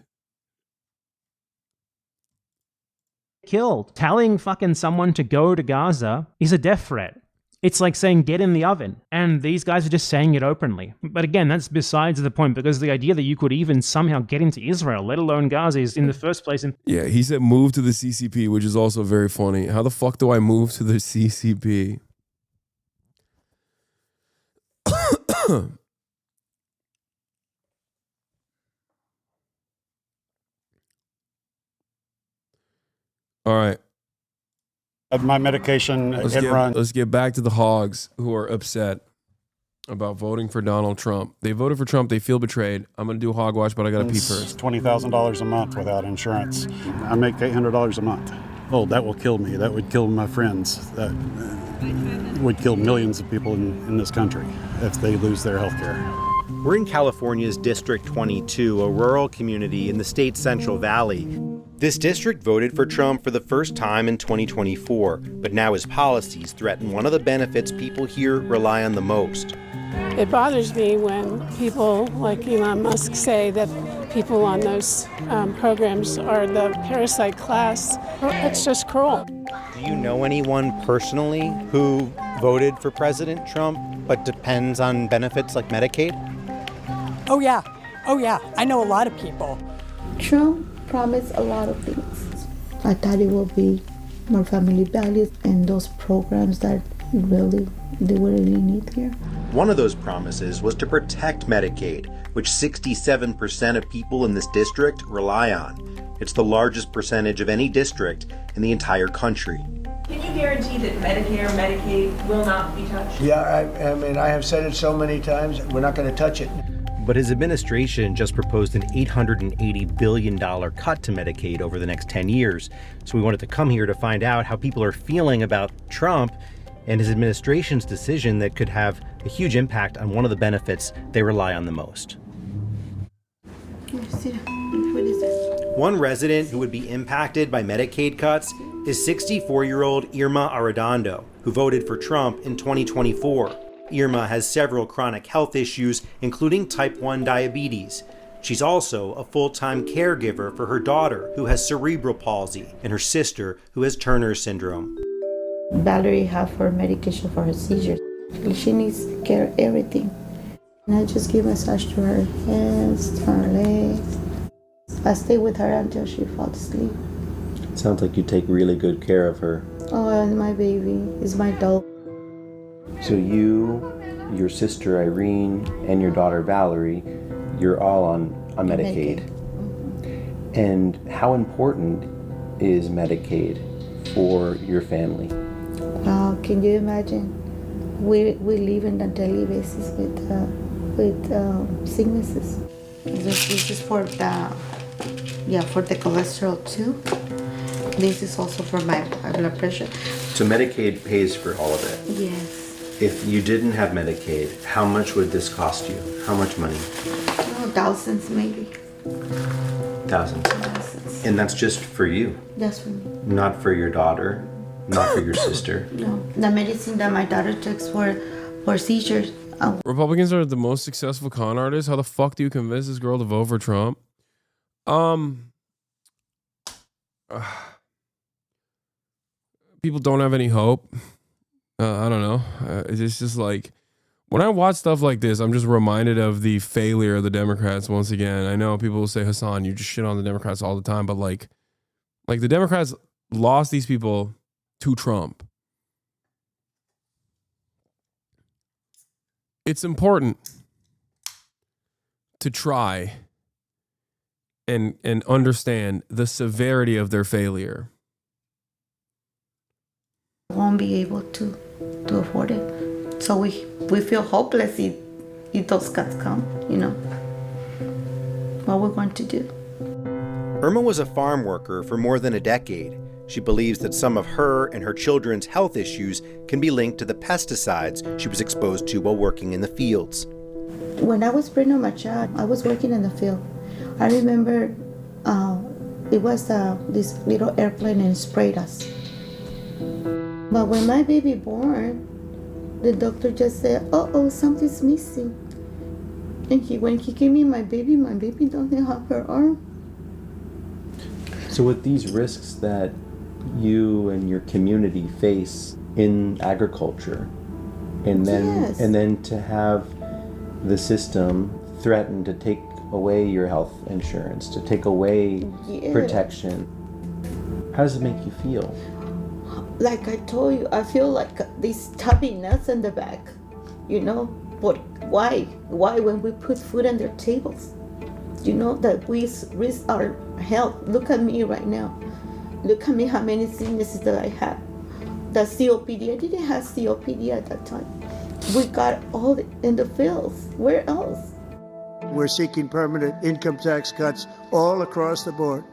Killed. Telling fucking someone to go to Gaza is a death threat. It's like saying, get in the oven. And these guys are just saying it openly. But again, that's besides the point, because the idea that you could even somehow get into Israel, let alone Gaza, is in the first place.
Yeah, he said move to the CCP, which is also very funny. How the fuck do I move to the CCP? All right.
My medication
Let's get back to the hogs who are upset about voting for Donald Trump. They voted for Trump. They feel betrayed. I'm going to do a hog watch, but I got to pee first.
$20,000 a month without insurance. I make $800 a month. Oh, that will kill me. That would kill my friends. That would kill millions of people in this country if they lose their health care.
We're in California's District 22, a rural community in the state's Central Valley. This district voted for Trump for the first time in 2024, but now his policies threaten one of the benefits people here rely on the most.
It bothers me when people like Elon Musk say that people on those programs are the parasite class. It's just cruel.
Do you know anyone personally who voted for President Trump but depends on benefits like Medicaid?
Oh yeah. I know a lot of people.
Trump promised a lot of things. I thought it would be more family values and those programs that we really need here.
One of those promises was to protect Medicaid, which 67% of people in this district rely on. It's the largest percentage of any district in the entire country.
Can you guarantee that Medicare, Medicaid will not be touched?
Yeah, I mean, I have said it so many times, we're not going to touch it.
But his administration just proposed an $880 billion cut to Medicaid over the next 10 years. So we wanted to come here to find out how people are feeling about Trump and his administration's decision that could have a huge impact on one of the benefits they rely on the most. One resident who would be impacted by Medicaid cuts is 64-year-old Irma Arredondo, who voted for Trump in 2024. Irma has several chronic health issues, including type 1 diabetes. She's also a full-time caregiver for her daughter, who has cerebral palsy, and her sister, who has Turner syndrome.
Valerie have her medication for her seizures. She needs care of everything. And I just give massage to her hands, to her legs. I stay with her until she falls asleep.
Sounds like you take really good care of her.
Oh, and my baby is my doll.
So you, your sister Irene, and your daughter Valerie, you're all on Medicaid. And how important is Medicaid for your family?
Wow, can you imagine? We live on a daily basis with sicknesses. This is for the cholesterol too. This is also for my blood pressure.
So Medicaid pays for all of it?
Yes.
If you didn't have Medicaid, how much would this cost you? How much money?
Oh, thousands maybe.
Thousands. And that's just for you?
That's for me.
Not for your daughter? Not for your sister?
No. The medicine that my daughter takes for seizures.
Republicans are the most successful con artists. How the fuck do you convince this girl to vote for Trump? People don't have any hope. I don't know. It's just like, when I watch stuff like this, I'm just reminded of the failure of the Democrats once again. I know people will say, Hasan, you just shit on the Democrats all the time, but like the Democrats lost these people to Trump. It's important to try and understand the severity of their failure.
Won't be able to afford it. So we feel hopeless if those cuts come, you know. What we're going to do.
Irma was a farm worker for more than a decade. She believes that some of her and her children's health issues can be linked to the pesticides she was exposed to while working in the fields.
When I was pregnant with my child, I was working in the field. I remember it was this little airplane and sprayed us. But when my baby born, the doctor just said, "Uh-oh, something's missing." And when he gave me my baby doesn't have her arm.
So with these risks that you and your community face in agriculture, and then to have the system threaten to take away your health insurance, to take away protection, how does it make you feel?
Like I told you, I feel like this stubby nuts in the back, you know. But why? Why when we put food on their tables? You know that we risk our health. Look at me right now. Look at me, how many sicknesses that I have. The COPD, I didn't have COPD at that time. We got all in the fields. Where else?
We're seeking permanent income tax cuts all across the board.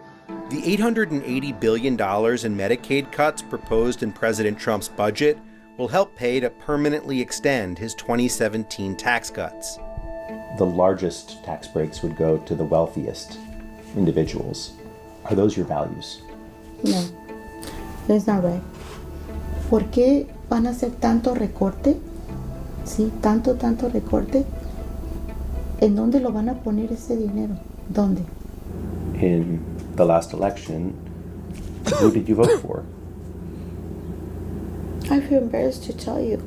The $880 billion in Medicaid cuts proposed in President Trump's budget will help pay to permanently extend his 2017 tax cuts.
The largest tax breaks would go to the wealthiest individuals. Are those your values?
No, that's not right. ¿Por qué van a hacer tanto recorte? Sí, tanto recorte. ¿En dónde lo van a poner ese dinero? ¿Dónde?
In the last election, who did you vote for?
I feel embarrassed to tell you.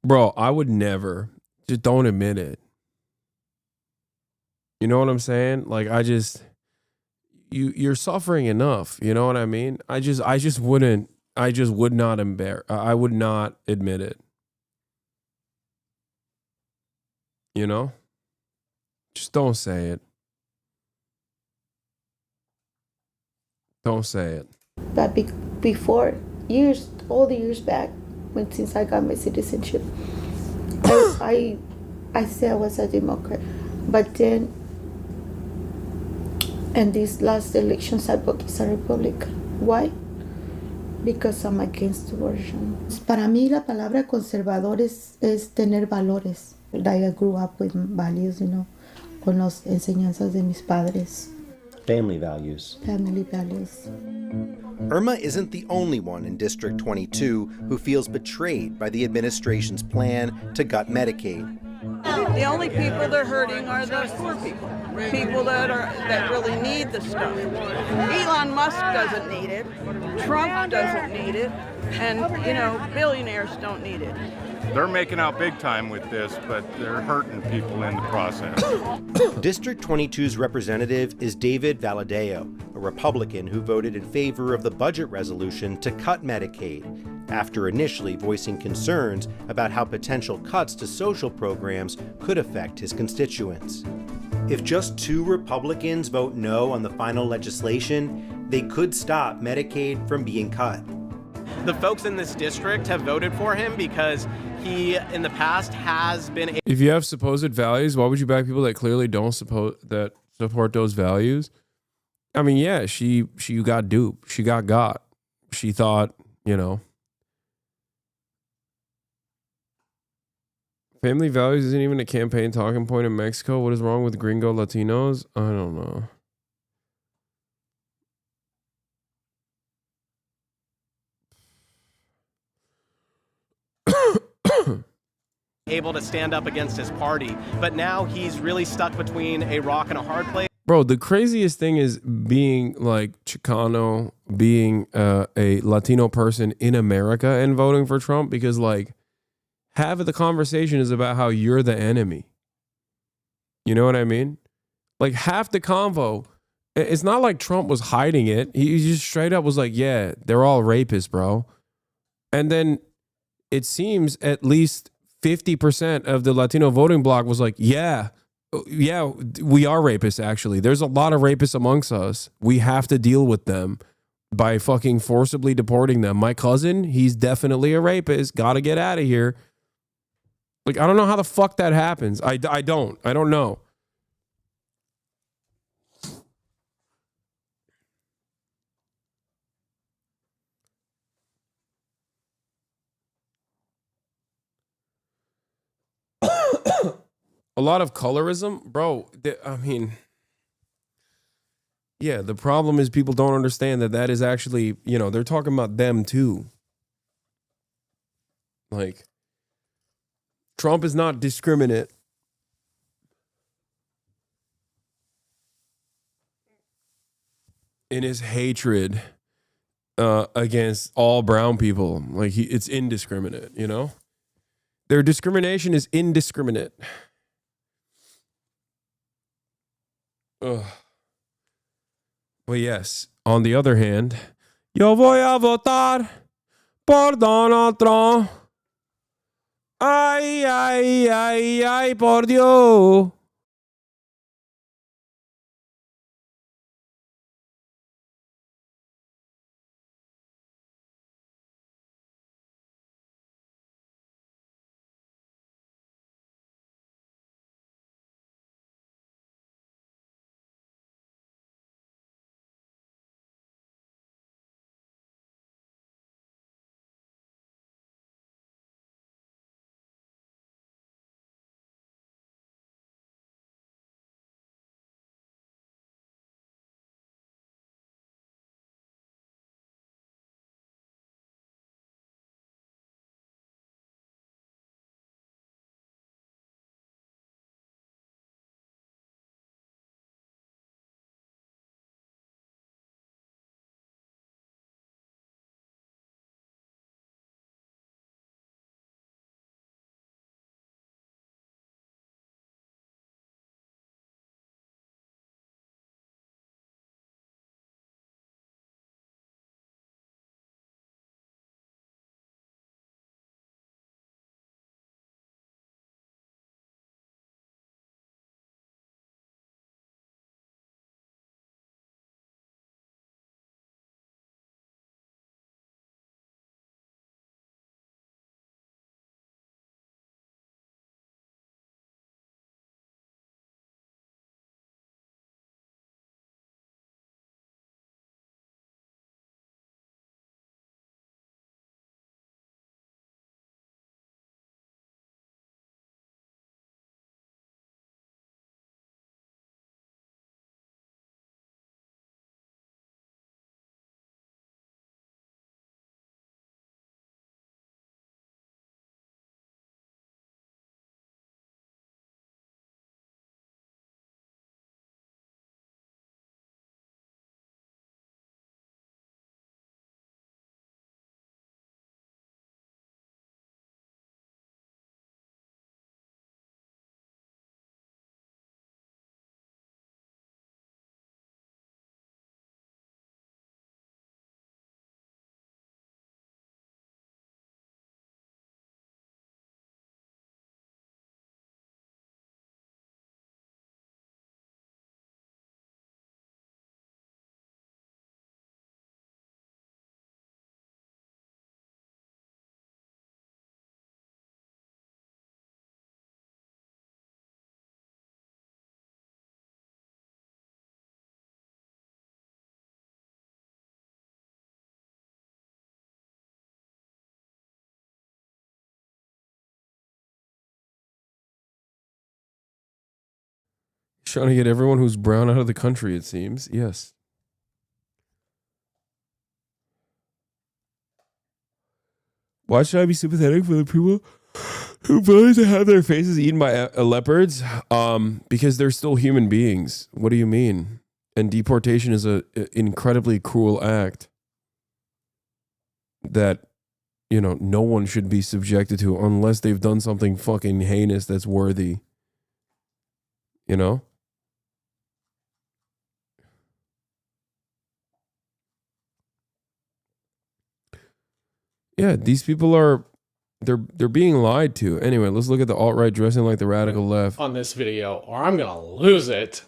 Bro, I would never. Just don't admit it. You know what I'm saying? Like, you're suffering enough. You know what I mean? I would not admit it. You know? Just don't say it. Don't say it.
But before, all the years back, since I got my citizenship, I said I was a Democrat. But then, in these last elections, I voted as a Republican. Why? Because I'm against abortion. Para mí, la palabra conservador es tener valores. I grew up with values, you know, con las enseñanzas de mis padres.
Family values.
Family values.
Irma isn't the only one in District 22 who feels betrayed by the administration's plan to gut Medicaid.
The only people they're hurting are the poor people, people that really need the stuff. Elon Musk doesn't need it, Trump doesn't need it, and billionaires don't need it.
They're making out big time with this, but they're hurting people in the process.
District 22's representative is David Valadeo, a Republican who voted in favor of the budget resolution to cut Medicaid, after initially voicing concerns about how potential cuts to social programs could affect his constituents. If just 2 Republicans vote no on the final legislation, they could stop Medicaid from being cut.
The folks in this district have voted for him because he, in the past, has been.
If you have supposed values, why would you back people that clearly don't support those values? I mean, yeah, she got duped. She got. She thought, family values isn't even a campaign talking point in Mexico. What is wrong with gringo Latinos? I don't know.
Able to stand up against his party, but now he's really stuck between a rock and a hard place.
Bro, the craziest thing is being like Chicano, being a Latino person in America and voting for Trump, because like half of the conversation is about how you're the enemy. You know what I mean? Like half the convo, it's not like Trump was hiding it. He just straight up was like, yeah, they're all rapists, bro. And then it seems at least 50% of the Latino voting bloc was like, yeah, we are rapists, actually. There's a lot of rapists amongst us. We have to deal with them by fucking forcibly deporting them. My cousin, he's definitely a rapist. Got to get out of here. Like, I don't know how the fuck that happens. I don't know. A lot of colorism, bro. I mean, yeah, the problem is people don't understand that is actually, they're talking about them too. Like, Trump is not discriminate. In his hatred against all brown people. Like, it's indiscriminate, Their discrimination is indiscriminate. Ugh. But yes, on the other hand, yo voy a votar por Donald Trump. Ay, ay, ay, ay, por Dios. Trying to get everyone who's brown out of the country, it seems. Yes. Why should I be sympathetic for the people who voted to have their faces eaten by leopards? Because they're still human beings. What do you mean? And deportation is an incredibly cruel act that, you know, no one should be subjected to unless they've done something fucking heinous that's worthy. You know? Yeah, these people are, they're being lied to. Anyway, let's look at the alt-right dressing like the radical left.
On this video, or I'm gonna lose it.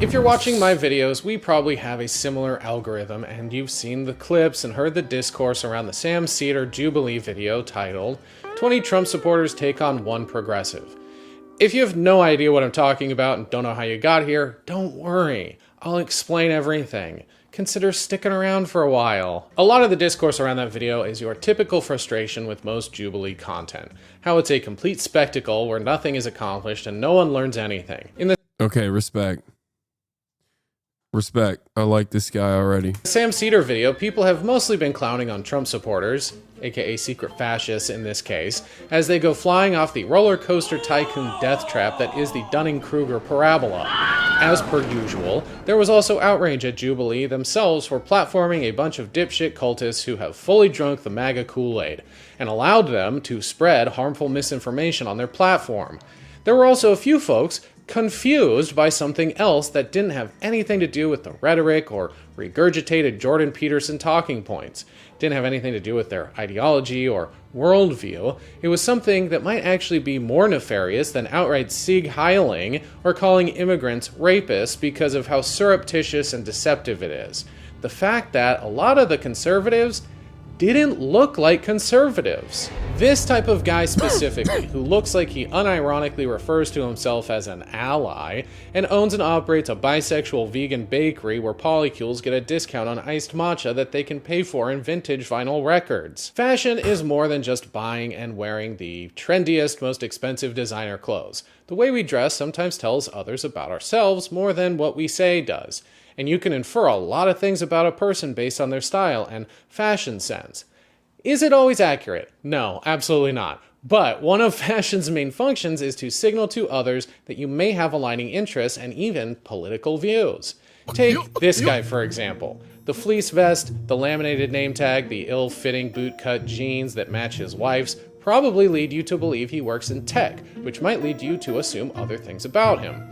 If you're watching my videos, we probably have a similar algorithm, and you've seen the clips and heard the discourse around the Sam Seder Jubilee video titled 20 Trump supporters take on one progressive. If you have no idea what I'm talking about and don't know how you got here, don't worry. I'll explain everything. Consider sticking around for a while. A lot of the discourse around that video is your typical frustration with most Jubilee content. How it's a complete spectacle where nothing is accomplished and no one learns anything.
Okay, respect. Respect. I like this guy already.
Sam Seder video, people have mostly been clowning on Trump supporters, aka secret fascists in this case, as they go flying off the roller coaster tycoon death trap that is the Dunning-Kruger parabola. As per usual, there was also outrage at Jubilee themselves for platforming a bunch of dipshit cultists who have fully drunk the MAGA Kool-Aid, and allowed them to spread harmful misinformation on their platform. There were also a few folks confused by something else that didn't have anything to do with the rhetoric or regurgitated Jordan Peterson talking points. Didn't have anything to do with their ideology or worldview. It was something that might actually be more nefarious than outright Sieg Heiling or calling immigrants rapists because of how surreptitious and deceptive it is. The fact that a lot of the conservatives didn't look like conservatives. This type of guy specifically, who looks like he unironically refers to himself as an ally, and owns and operates a bisexual vegan bakery where polycules get a discount on iced matcha that they can pay for in vintage vinyl records. Fashion is more than just buying and wearing the trendiest, most expensive designer clothes. The way we dress sometimes tells others about ourselves more than what we say does. And you can infer a lot of things about a person based on their style and fashion sense. Is it always accurate? No, absolutely not. But one of fashion's main functions is to signal to others that you may have aligning interests and even political views. Take this guy, for example. The fleece vest, the laminated name tag, the ill-fitting bootcut jeans that match his wife's probably lead you to believe he works in tech, which might lead you to assume other things about him.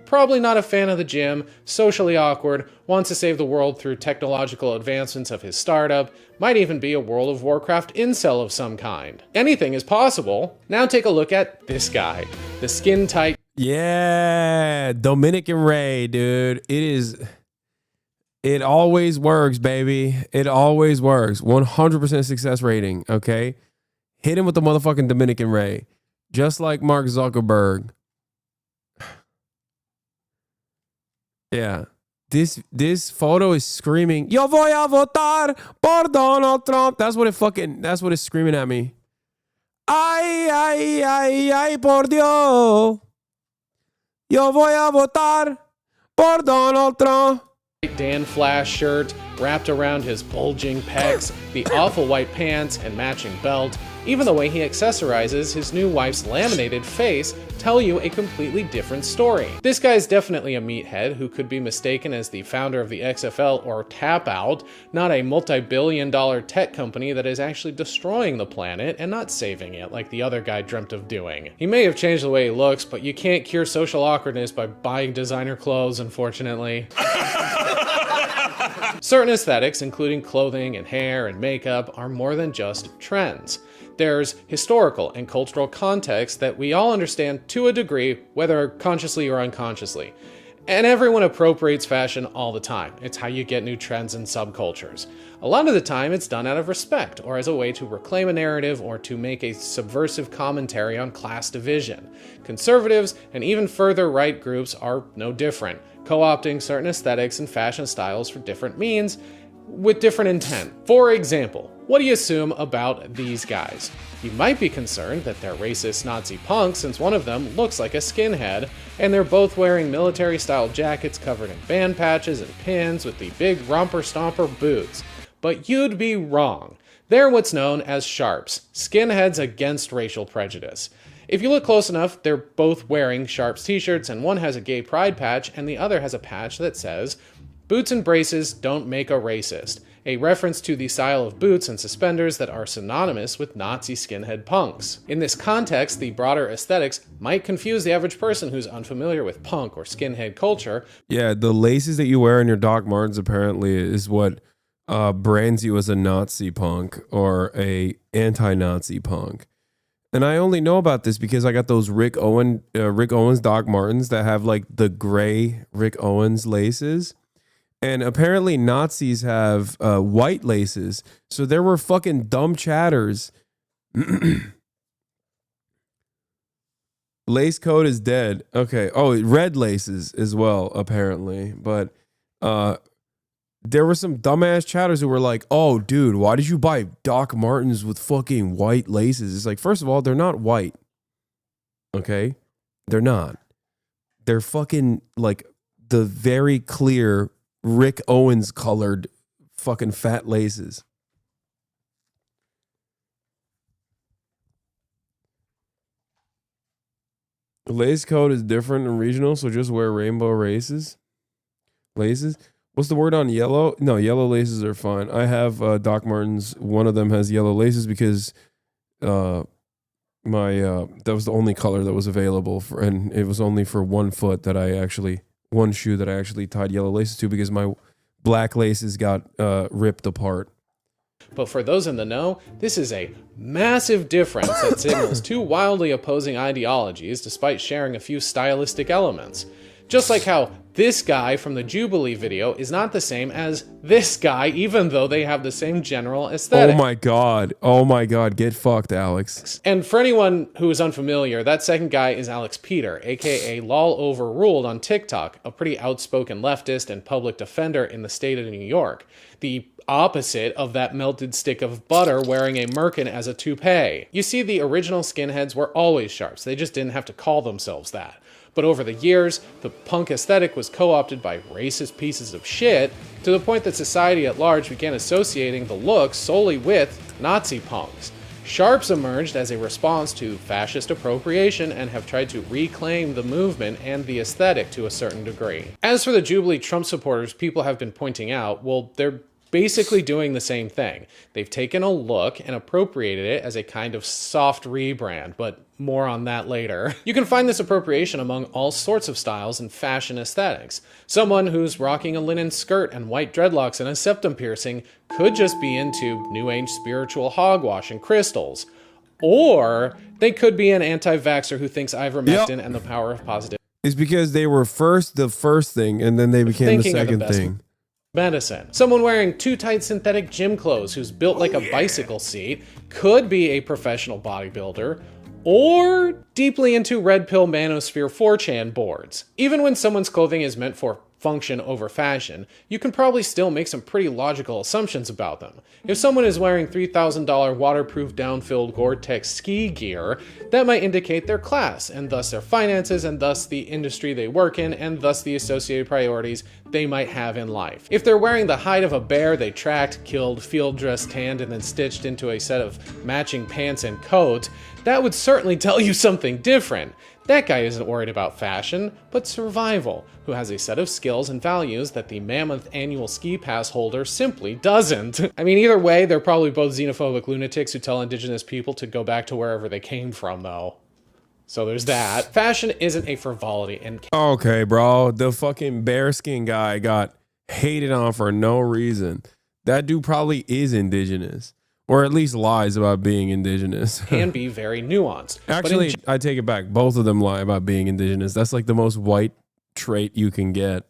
Probably not a fan of the gym, socially awkward, wants to save the world through technological advancements of his startup, might even be a World of Warcraft incel of some kind. Anything is possible. Now take a look at this guy, the skin-tight.
Yeah, Dominican Ray, dude. It always works, baby. It always works. 100% success rating, okay? Hit him with the motherfucking Dominican Ray. Just like Mark Zuckerberg. Yeah. This photo is screaming, Yo voy a votar por Donald Trump. That's what it's screaming at me. Ay, ay, ay, ay, por Dios. Yo voy a votar por Donald Trump.
Dan Flash shirt wrapped around his bulging pecs, the awful white pants and matching belt, even the way he accessorizes his new wife's laminated face tell you a completely different story. This guy's definitely a meathead who could be mistaken as the founder of the XFL or Tap Out, not a multi-billion-dollar tech company that is actually destroying the planet and not saving it like the other guy dreamt of doing. He may have changed the way he looks, but you can't cure social awkwardness by buying designer clothes, unfortunately. Certain aesthetics, including clothing and hair and makeup, are more than just trends. There's historical and cultural context that we all understand to a degree, whether consciously or unconsciously. And everyone appropriates fashion all the time. It's how you get new trends and subcultures. A lot of the time it's done out of respect, or as a way to reclaim a narrative or to make a subversive commentary on class division. Conservatives and even further right groups are no different, co-opting certain aesthetics and fashion styles for different means, with different intent. For example, what do you assume about these guys? You might be concerned that they're racist Nazi punks since one of them looks like a skinhead, and they're both wearing military-style jackets covered in band patches and pins with the big romper-stomper boots. But you'd be wrong. They're what's known as sharps, skinheads against racial prejudice. If you look close enough, they're both wearing Sharps t-shirts, and one has a gay pride patch, and the other has a patch that says, "Boots and braces don't make a racist," a reference to the style of boots and suspenders that are synonymous with Nazi skinhead punks. In this context, the broader aesthetics might confuse the average person who's unfamiliar with punk or skinhead culture.
Yeah, the laces that you wear in your Doc Martens apparently is what brands you as a Nazi punk or a anti-Nazi punk. And I only know about this because I got those Rick Owens Doc Martens that have like the gray Rick Owens laces. And apparently Nazis have white laces. So there were fucking dumb chatters. Lace code is dead. Okay. Oh, red laces as well, apparently. But there were some dumbass chatters who were like, "Oh, dude, why did you buy Doc Martens with fucking white laces?" It's like, first of all, they're not white. Okay? They're not. They're fucking like the very clear Rick Owens colored fucking fat laces. The lace code is different and regional, so just wear rainbow laces. What's the word on yellow? No, yellow laces are fine. I have Doc Martens. One of them has yellow laces because that was the only color that was available for, and it was only for one shoe that I actually tied yellow laces to because my black laces got ripped apart.
But for those in the know, this is a massive difference that signals two wildly opposing ideologies despite sharing a few stylistic elements. Just like how this guy from the Jubilee video is not the same as this guy, even though they have the same general aesthetic.
Oh my god, get fucked, Alex.
And for anyone who is unfamiliar, that second guy is Alex Peter, aka Lol Overruled on TikTok, a pretty outspoken leftist and public defender in the state of New York. The opposite of that melted stick of butter wearing a merkin as a toupee. You see, the original skinheads were always sharps, they just didn't have to call themselves that. But over the years, the punk aesthetic was co-opted by racist pieces of shit to the point that society at large began associating the look solely with Nazi punks. Sharps emerged as a response to fascist appropriation and have tried to reclaim the movement and the aesthetic to a certain degree. As for the Jubilee Trump supporters, people have been pointing out, well, they're basically doing the same thing. They've taken a look and appropriated it as a kind of soft rebrand, but more on that later. You can find this appropriation among all sorts of styles and fashion aesthetics. Someone who's rocking a linen skirt and white dreadlocks and a septum piercing could just be into New Age spiritual hogwash and crystals. Or they could be an anti-vaxxer who thinks ivermectin and the power of positive.
It's because they were the first thing, and then they became the second thing.
Medicine. Someone wearing too tight synthetic gym clothes who's built like a bicycle seat could be a professional bodybuilder, or deeply into red pill manosphere 4chan boards. Even when someone's clothing is meant for function over fashion, you can probably still make some pretty logical assumptions about them. If someone is wearing $3,000 waterproof down-filled Gore-Tex ski gear, that might indicate their class, and thus their finances, and thus the industry they work in, and thus the associated priorities they might have in life. If they're wearing the hide of a bear they tracked, killed, field dressed, tanned, and then stitched into a set of matching pants and coat, that would certainly tell you something different. That guy isn't worried about fashion, but survival, who has a set of skills and values that the mammoth annual ski pass holder simply doesn't. I mean, either way, they're probably both xenophobic lunatics who tell indigenous people to go back to wherever they came from, though. So there's that. Fashion isn't a frivolity and...
Okay, bro. The fucking bearskin guy got hated on for no reason. That dude probably is indigenous. Or at least lies about being indigenous.
can be very nuanced.
Actually, I take it back. Both of them lie about being indigenous. That's like the most white trait you can get.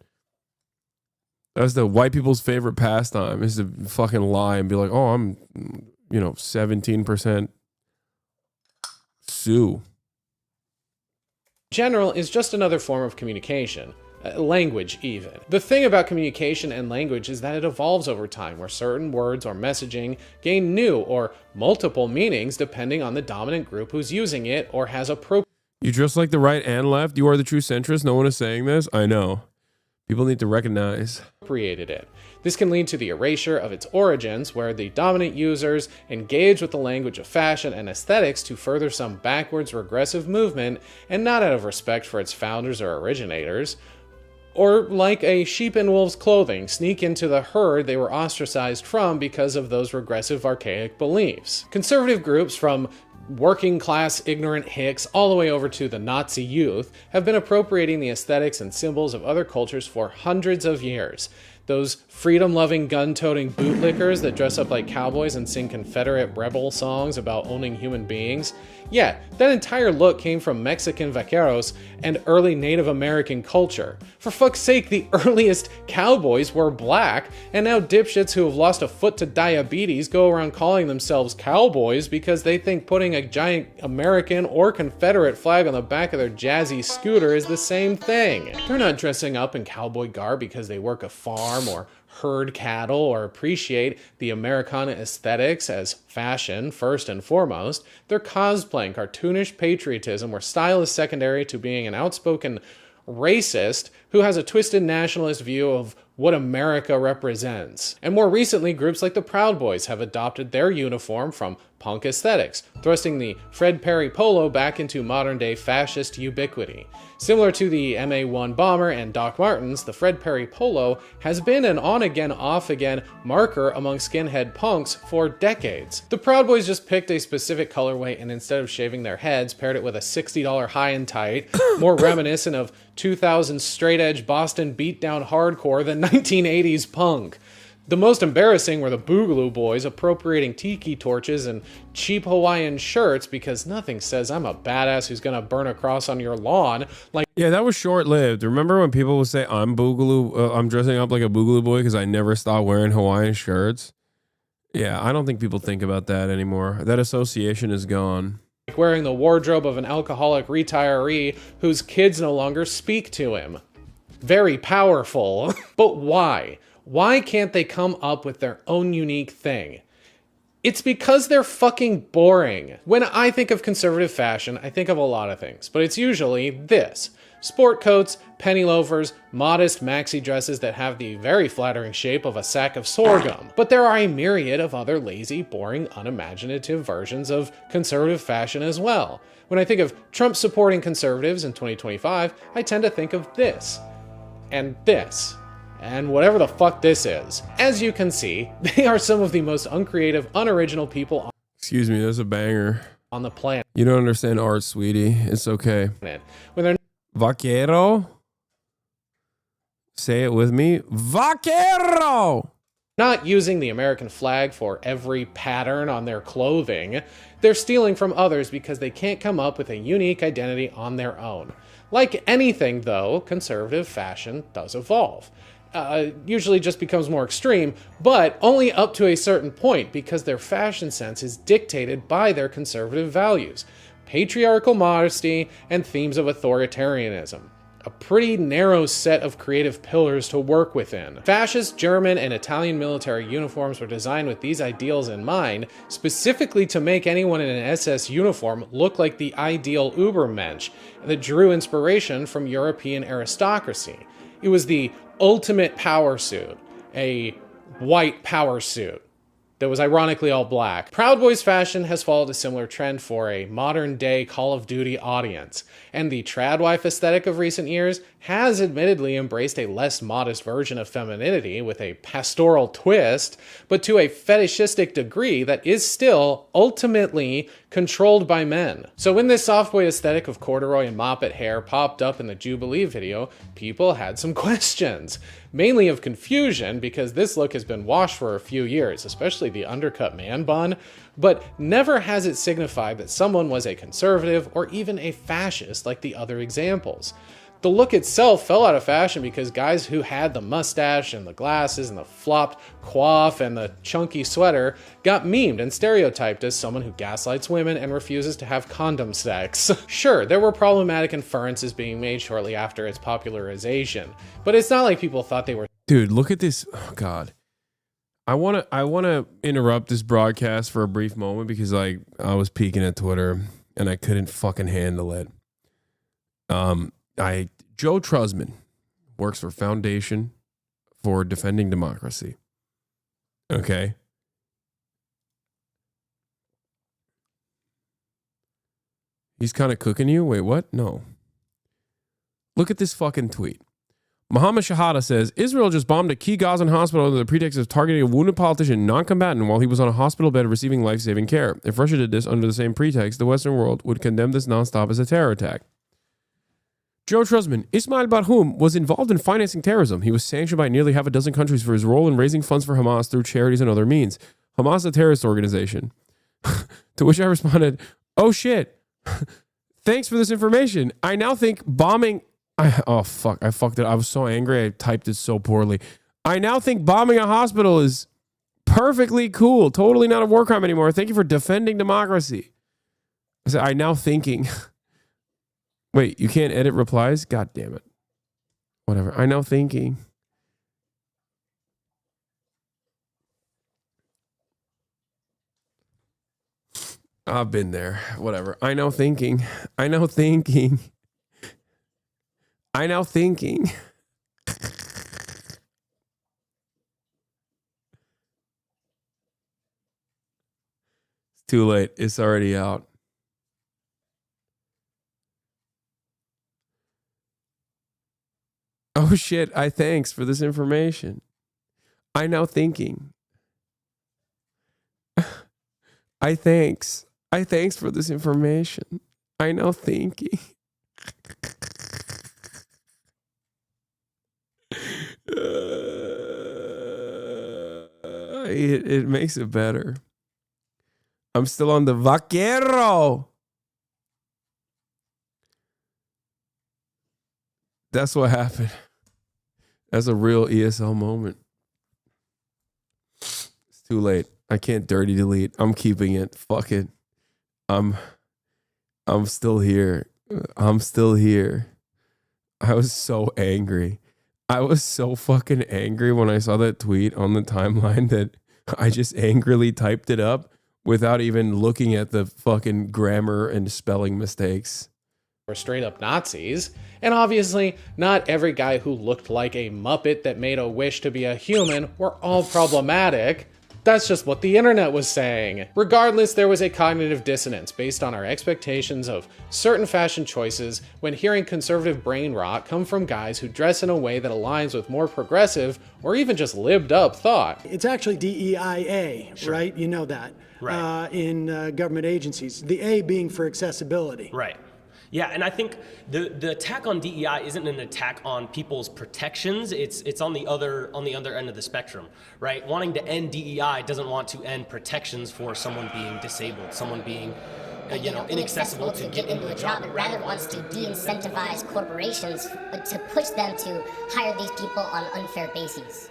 That's the white people's favorite pastime, is to fucking lie and be like, oh, I'm, 17% Sioux.
General is just another form of communication. language even. The thing about communication and language is that it evolves over time, where certain words or messaging gain new or multiple meanings depending on the dominant group who's using it or has appropriated.
You dress like the right and left. You are the true centrist. No one is saying this. I know. People need to recognize.
It. This can lead to the erasure of its origins, where the dominant users engage with the language of fashion and aesthetics to further some backwards regressive movement, and not out of respect for its founders or originators. Or like a sheep in wolf's clothing, sneak into the herd they were ostracized from because of those regressive archaic beliefs. Conservative groups from working class ignorant hicks all the way over to the Nazi youth have been appropriating the aesthetics and symbols of other cultures for hundreds of years. Those freedom-loving, gun-toting bootlickers that dress up like cowboys and sing Confederate rebel songs about owning human beings. Yeah, that entire look came from Mexican vaqueros and early Native American culture. For fuck's sake, the earliest cowboys were black, and now dipshits who have lost a foot to diabetes go around calling themselves cowboys because they think putting a giant American or Confederate flag on the back of their jazzy scooter is the same thing. They're not dressing up in cowboy garb because they work a farm or herd cattle or appreciate the Americana aesthetics as fashion first and foremost. They're cosplaying cartoonish patriotism where style is secondary to being an outspoken racist who has a twisted nationalist view of what America represents. And more recently, groups like the Proud Boys have adopted their uniform from punk aesthetics, thrusting the Fred Perry polo back into modern-day fascist ubiquity. Similar to the MA-1 bomber and Doc Martens, the Fred Perry polo has been an on-again, off-again marker among skinhead punks for decades. The Proud Boys just picked a specific colorway and instead of shaving their heads, paired it with a $60 high and tight, more reminiscent of 2000s straight-edge Boston beatdown hardcore than 1980s punk. The most embarrassing were the Boogaloo Boys appropriating tiki torches and cheap Hawaiian shirts because nothing says I'm a badass who's gonna burn a cross on your lawn like—
Yeah, that was short-lived. Remember when people would say, I'm Boogaloo, I'm dressing up like a Boogaloo Boy because I never stopped wearing Hawaiian shirts? Yeah, I don't think people think about that anymore. That association is gone.
Like wearing the wardrobe of an alcoholic retiree whose kids no longer speak to him. Very powerful. But why? Why can't they come up with their own unique thing? It's because they're fucking boring. When I think of conservative fashion, I think of a lot of things, but it's usually this. Sport coats, penny loafers, modest maxi dresses that have the very flattering shape of a sack of sorghum. But there are a myriad of other lazy, boring, unimaginative versions of conservative fashion as well. When I think of Trump supporting conservatives in 2025, I tend to think of this. And this. And whatever the fuck this is. As you can see, they are some of the most uncreative, unoriginal people on—
Excuse me, that's a banger.
On the planet.
You don't understand art, sweetie. It's okay.
When they're—
Vaquero? Say it with me. Vaquero!
Not using the American flag for every pattern on their clothing, they're stealing from others because they can't come up with a unique identity on their own. Like anything, though, conservative fashion does evolve. Usually just becomes more extreme, but only up to a certain point because their fashion sense is dictated by their conservative values, patriarchal modesty, and themes of authoritarianism. A pretty narrow set of creative pillars to work within. Fascist German and Italian military uniforms were designed with these ideals in mind, specifically to make anyone in an SS uniform look like the ideal Übermensch that drew inspiration from European aristocracy. It was the ultimate power suit, a white power suit that was ironically all black. Proud Boys fashion has followed a similar trend for a modern-day Call of Duty audience, and the tradwife aesthetic of recent years has admittedly embraced a less modest version of femininity with a pastoral twist, but to a fetishistic degree that is still ultimately controlled by men. So when this soft boy aesthetic of corduroy and moppet hair popped up in the Jubilee video, people had some questions. Mainly of confusion because this look has been washed for a few years, especially the undercut man bun, but never has it signified that someone was a conservative or even a fascist like the other examples. The look itself fell out of fashion because guys who had the mustache and the glasses and the flopped coif and the chunky sweater got memed and stereotyped as someone who gaslights women and refuses to have condom sex. Sure, there were problematic inferences being made shortly after its popularization, but it's not like people thought they were—
Dude, look at this. Oh, God. I wanna interrupt this broadcast for a brief moment because I was peeking at Twitter and I couldn't fucking handle it. Joe Trusman works for Foundation for Defending Democracy. Okay. He's kind of cooking you? Wait, what? No. Look at this fucking tweet. Mohammed Shahada says, Israel just bombed a key Gazan hospital under the pretext of targeting a wounded politician, non-combatant, while he was on a hospital bed receiving life-saving care. If Russia did this under the same pretext, the Western world would condemn this nonstop as a terror attack. Joe Trusman, Ismail Barhoum was involved in financing terrorism. He was sanctioned by nearly half a dozen countries for his role in raising funds for Hamas through charities and other means. Hamas is a terrorist organization. To which I responded, oh shit, thanks for this information. I now think bombing... oh fuck, I fucked it. I was so angry, I typed it so poorly. I now think bombing a hospital is perfectly cool. Totally not a war crime anymore. Thank you for defending democracy. I said, I now thinking... Wait, you can't edit replies? God damn it. Whatever. I know thinking. I've been there. Whatever. I know thinking. I know thinking. I know thinking. It's too late. It's already out. Oh shit, thanks for this information. I now thinking. I thanks for this information. I now thinking. It makes it better. I'm still on the vaquero. That's what happened. That's a real ESL moment. It's too late. I can't dirty delete. I'm keeping it. Fuck it. I'm still here. I'm still here. I was so angry. I was so fucking angry when I saw that tweet on the timeline that I just angrily typed it up without even looking at the fucking grammar and spelling mistakes.
Were straight up Nazis, and obviously not every guy who looked like a Muppet that made a wish to be a human were all problematic. That's just what the internet was saying. Regardless, there was a cognitive dissonance based on our expectations of certain fashion choices when hearing conservative brain rot come from guys who dress in a way that aligns with more progressive or even just lived up thought.
It's actually DEIA, sure. Right? You know that. Right. In government agencies. The A being for accessibility.
Right. Yeah, and I think the attack on DEI isn't an attack on people's protections. It's on the other end of the spectrum, right? Wanting to end DEI doesn't want to end protections for someone being disabled, someone being inaccessible to get into a job.
It rather wants to de-incentivize corporations to push them to hire these people on unfair bases.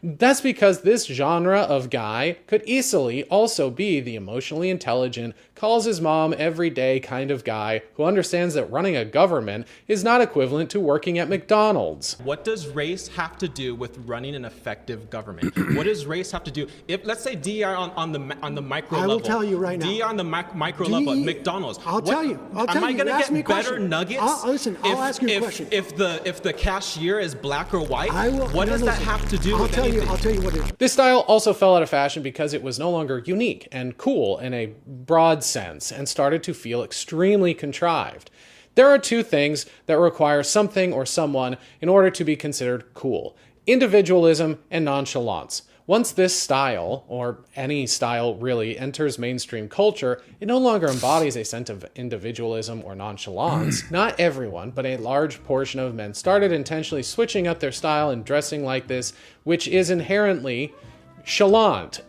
That's because this genre of guy could easily also be the emotionally intelligent, calls his mom every day kind of guy who understands that running a government is not equivalent to working at McDonald's.
What does race have to do with running an effective government? What does race have to do? If let's say DEI on the micro level.
I will tell you right now.
DEI on the micro level at McDonald's.
I'll tell you.
Am I going to get better nuggets?
Listen, I'll ask you a question.
If the cashier is black or white,
what
does that have to do with anything?
I'll tell you what it is.
This style also fell out of fashion because it was no longer unique and cool in a broad sense and started to feel extremely contrived. There are two things that require something or someone in order to be considered cool: individualism and nonchalance. Once this style, or any style really, enters mainstream culture, it no longer embodies a sense of individualism or nonchalance. Not everyone, but a large portion of men started intentionally switching up their style and dressing like this, which is inherently chalant.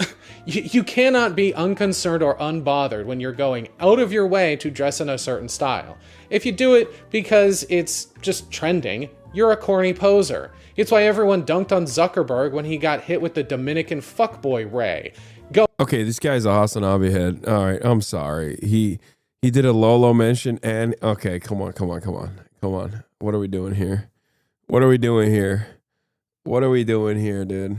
You cannot be unconcerned or unbothered when you're going out of your way to dress in a certain style. If you do it because it's just trending, you're a corny poser. It's why everyone dunked on Zuckerberg when he got hit with the Dominican fuckboy ray.
Okay, this guy's a HasanAbi head. All right, I'm sorry. He did a Lolo mention and okay, come on. What are we doing here? What are we doing here, dude?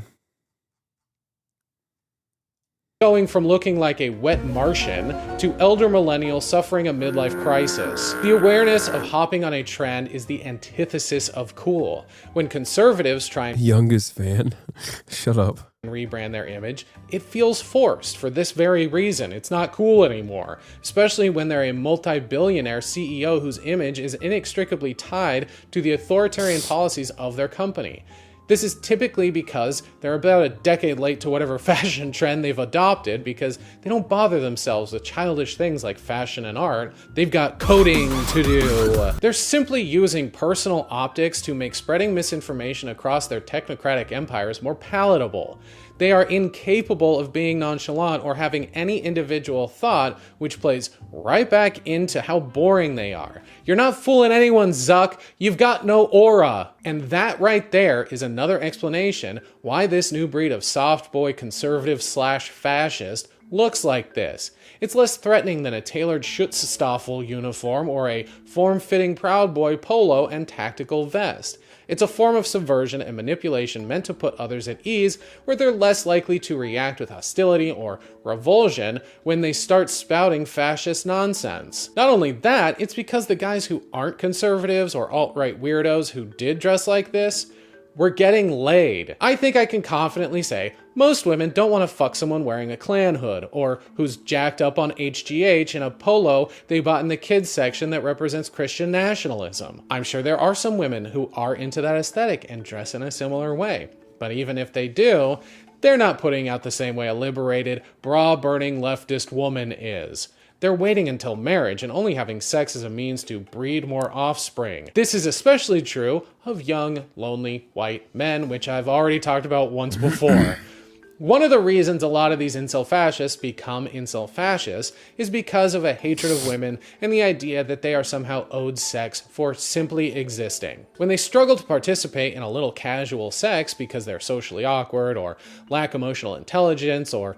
Going from looking like a wet Martian to elder millennial suffering a midlife crisis. The awareness of hopping on a trend is the antithesis of cool. When conservatives try and
youngest fan, shut up,
rebrand their image, it feels forced for this very reason. It's not cool anymore, especially when they're a multi-billionaire CEO whose image is inextricably tied to the authoritarian policies of their company. This is typically because they're about a decade late to whatever fashion trend they've adopted because they don't bother themselves with childish things like fashion and art. They've got coding to do. They're simply using personal optics to make spreading misinformation across their technocratic empires more palatable. They are incapable of being nonchalant or having any individual thought, which plays right back into how boring they are. You're not fooling anyone, Zuck. You've got no aura. And that right there is another explanation why this new breed of soft boy conservative / fascist looks like this. It's less threatening than a tailored Schutzstaffel uniform or a form-fitting Proud Boy polo and tactical vest. It's a form of subversion and manipulation meant to put others at ease, where they're less likely to react with hostility or revulsion when they start spouting fascist nonsense. Not only that, it's because the guys who aren't conservatives or alt-right weirdos who did dress like this were getting laid. I think I can confidently say most women don't want to fuck someone wearing a Klan hood or who's jacked up on HGH in a polo they bought in the kids section that represents Christian nationalism. I'm sure there are some women who are into that aesthetic and dress in a similar way. But even if they do, they're not putting out the same way a liberated, bra-burning leftist woman is. They're waiting until marriage and only having sex as a means to breed more offspring. This is especially true of young, lonely, white men, which I've already talked about once before. One of the reasons a lot of these incel fascists become incel fascists is because of a hatred of women and the idea that they are somehow owed sex for simply existing. When they struggle to participate in a little casual sex because they're socially awkward or lack emotional intelligence or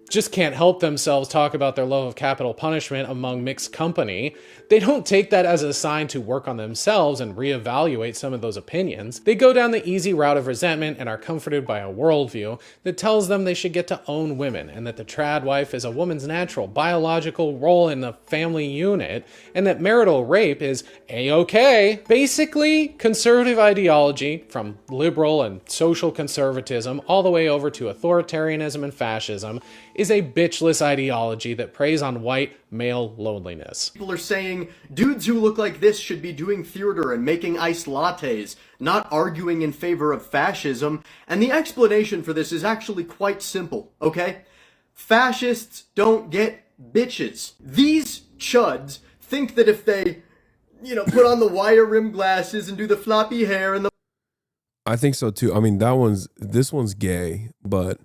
just can't help themselves talk about their love of capital punishment among mixed company, they don't take that as a sign to work on themselves and reevaluate some of those opinions. They go down the easy route of resentment and are comforted by a worldview that tells them they should get to own women and that the trad wife is a woman's natural biological role in the family unit and that marital rape is a-okay. Basically, conservative ideology, from liberal and social conservatism all the way over to authoritarianism and fascism, is a bitchless ideology that preys on white male loneliness.
People are saying dudes who look like this should be doing theater and making iced lattes, not arguing in favor of fascism, and the explanation for this is actually quite simple, okay? Fascists don't get bitches. These chuds think that if they, put on the wire rim glasses and do the floppy hair and the...
I think so too. I mean, this one's gay, but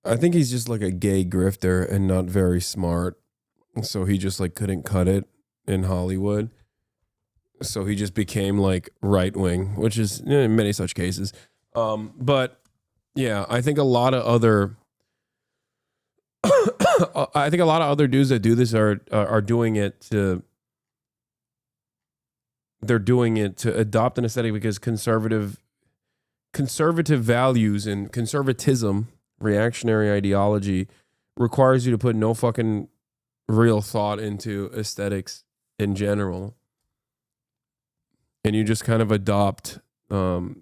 I think he's just like a gay grifter and not very smart. So he just like couldn't cut it in Hollywood. So he just became like right wing, which is in many such cases. But yeah, I think a lot of other dudes that do this are doing it to adopt an aesthetic because conservative values and conservatism, reactionary ideology, requires you to put no fucking real thought into aesthetics in general. And you just kind of adopt the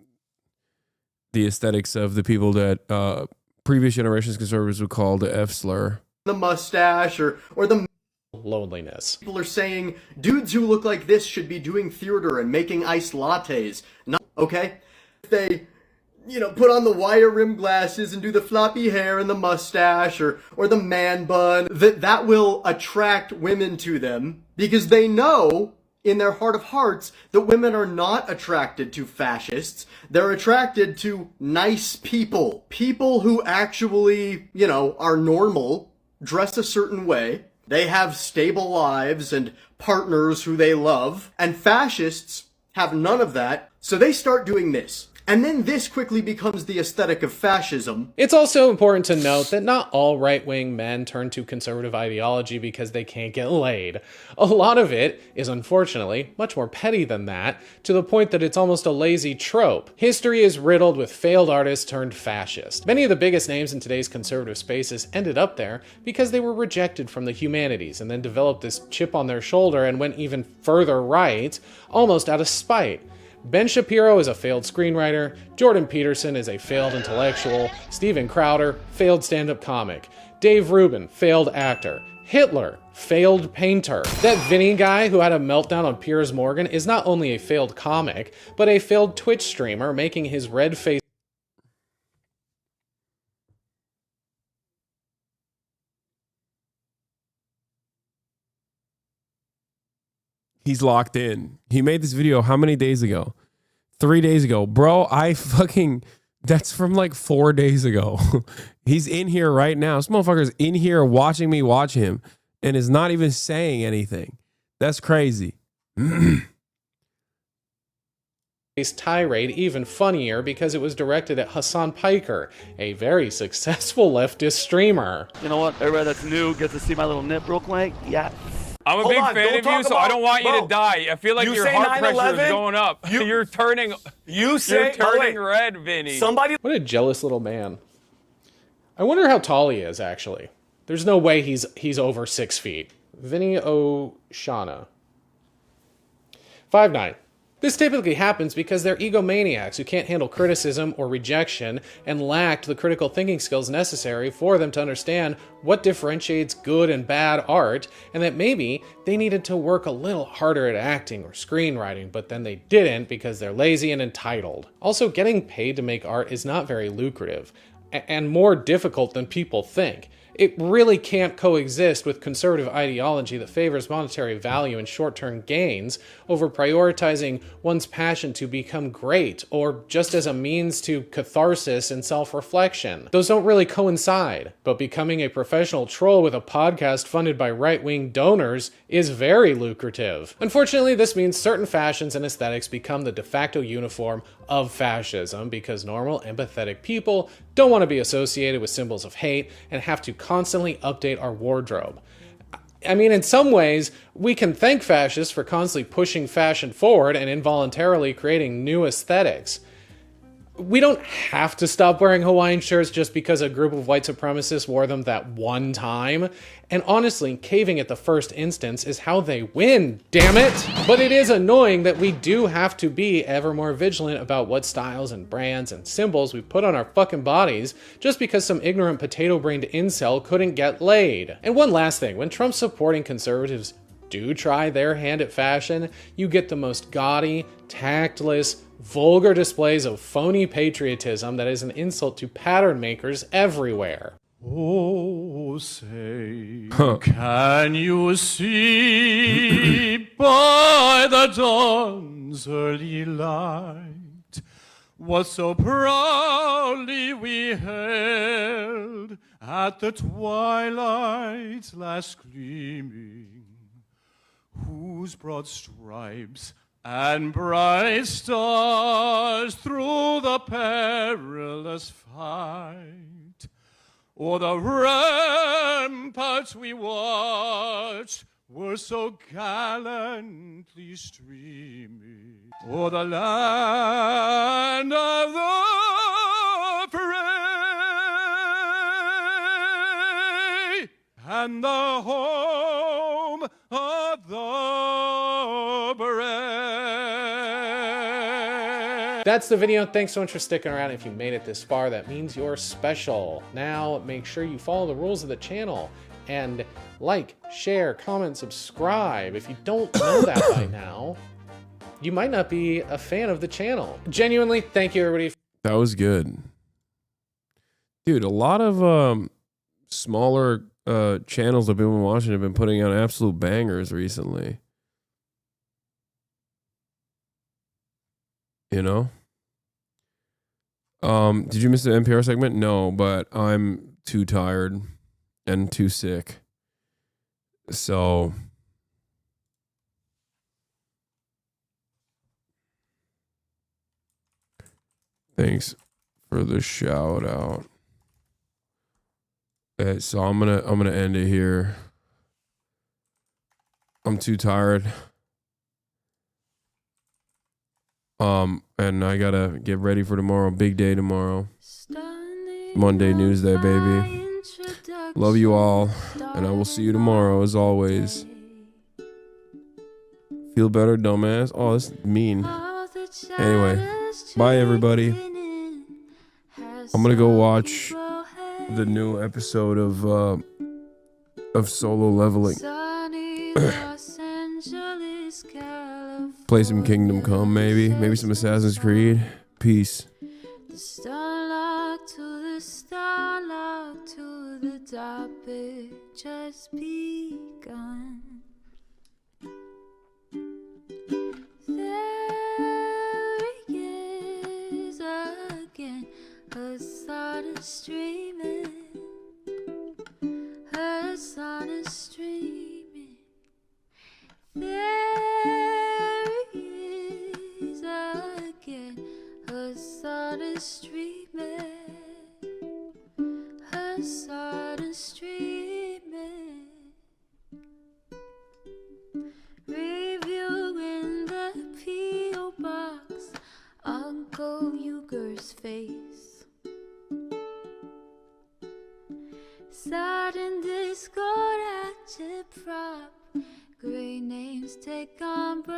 aesthetics of the people that previous generations conservatives would call the F slur.
The mustache or the
loneliness.
People are saying dudes who look like this should be doing theater and making iced lattes, not okay? If they put on the wire rim glasses and do the floppy hair and the mustache or the man bun, that will attract women to them because they know in their heart of hearts that women are not attracted to fascists. They're attracted to nice people. People who actually, you know, are normal, dress a certain way. They have stable lives and partners who they love. And fascists have none of that. So they start doing this. And then this quickly becomes the aesthetic of fascism.
It's also important to note that not all right-wing men turn to conservative ideology because they can't get laid. A lot of it is, unfortunately, much more petty than that, to the point that it's almost a lazy trope. History is riddled with failed artists turned fascist. Many of the biggest names in today's conservative spaces ended up there because they were rejected from the humanities and then developed this chip on their shoulder and went even further right, almost out of spite. Ben Shapiro is a failed screenwriter, Jordan Peterson is a failed intellectual, Steven Crowder, failed stand-up comic, Dave Rubin, failed actor, Hitler, failed painter. That Vinny guy who had a meltdown on Piers Morgan is not only a failed comic, but a failed Twitch streamer making his red face.
He's locked in. He made this video how many days ago? 3 days ago. Bro, that's from like 4 days ago. He's in here right now. This motherfucker's in here watching me watch him and is not even saying anything. That's crazy.
Tirade even funnier because it was directed at Hasan Piker, a very successful leftist streamer.
You know what? Everybody that's new gets to see my little nip real quick. Yeah.
I'm a big fan of you, so I don't want you to die. I feel like your heart pressure is going up. You're turning red, Vinny.
What a jealous little man. I wonder how tall he is, actually. There's no way he's over 6 feet. Vinny Oshana. 5'9". This typically happens because they're egomaniacs who can't handle criticism or rejection and lacked the critical thinking skills necessary for them to understand what differentiates good and bad art, and that maybe they needed to work a little harder at acting or screenwriting, but then they didn't because they're lazy and entitled. Also, getting paid to make art is not very lucrative, and more difficult than people think. It really can't coexist with conservative ideology that favors monetary value and short-term gains over prioritizing one's passion to become great, or just as a means to catharsis and self-reflection. Those don't really coincide, but becoming a professional troll with a podcast funded by right-wing donors is very lucrative. Unfortunately, this means certain fashions and aesthetics become the de facto uniform of fascism because normal, empathetic people don't want to be associated with symbols of hate and have to constantly update our wardrobe. I mean, in some ways, we can thank fascists for constantly pushing fashion forward and involuntarily creating new aesthetics. We don't have to stop wearing Hawaiian shirts just because a group of white supremacists wore them that one time. And honestly, caving at the first instance is how they win, damn it! But it is annoying that we do have to be ever more vigilant about what styles and brands and symbols we put on our fucking bodies just because some ignorant potato-brained incel couldn't get laid. And one last thing, when Trump supporting conservatives do try their hand at fashion, you get the most gaudy, tactless, vulgar displays of phony patriotism that is an insult to pattern makers everywhere.
Oh, say, can you see by the dawn's early light what so proudly we held at the twilight's last gleaming, whose broad stripes and bright stars through the perilous fight, o'er the ramparts we watched were so gallantly streaming, o'er the land of the free and the home of the brave.
That's the video. Thanks so much for sticking around. If you made it this far, that means you're special. Now, make sure you follow the rules of the channel and like, share, comment, subscribe. If you don't know that by now, you might not be a fan of the channel. Genuinely, thank you, everybody.
That was good. Dude, a lot of smaller channels that I've been watching have been putting out absolute bangers recently. you know? Did you miss the NPR segment? No, but I'm too tired and too sick. So thanks for the shout out. So I'm gonna end it here. I'm too tired. And I gotta get ready for tomorrow. Big day tomorrow. Monday news day, baby. Love you all, and I will see you tomorrow as always. Feel better, dumbass. Oh, that's mean. Anyway, bye everybody. I'm gonna go watch the new episode of Solo Leveling. Play some Kingdom Come, maybe some Assassin's Creed. Peace.
The starlock to the topic just begun. There he is again, Hasan is streaming. Hasan is streaming. There he is again, Hasan is streaming. Hasan is streaming. Reviewing the P.O. box, Uncle Uger's face. Sat in Discord at your prop, great names take embrace.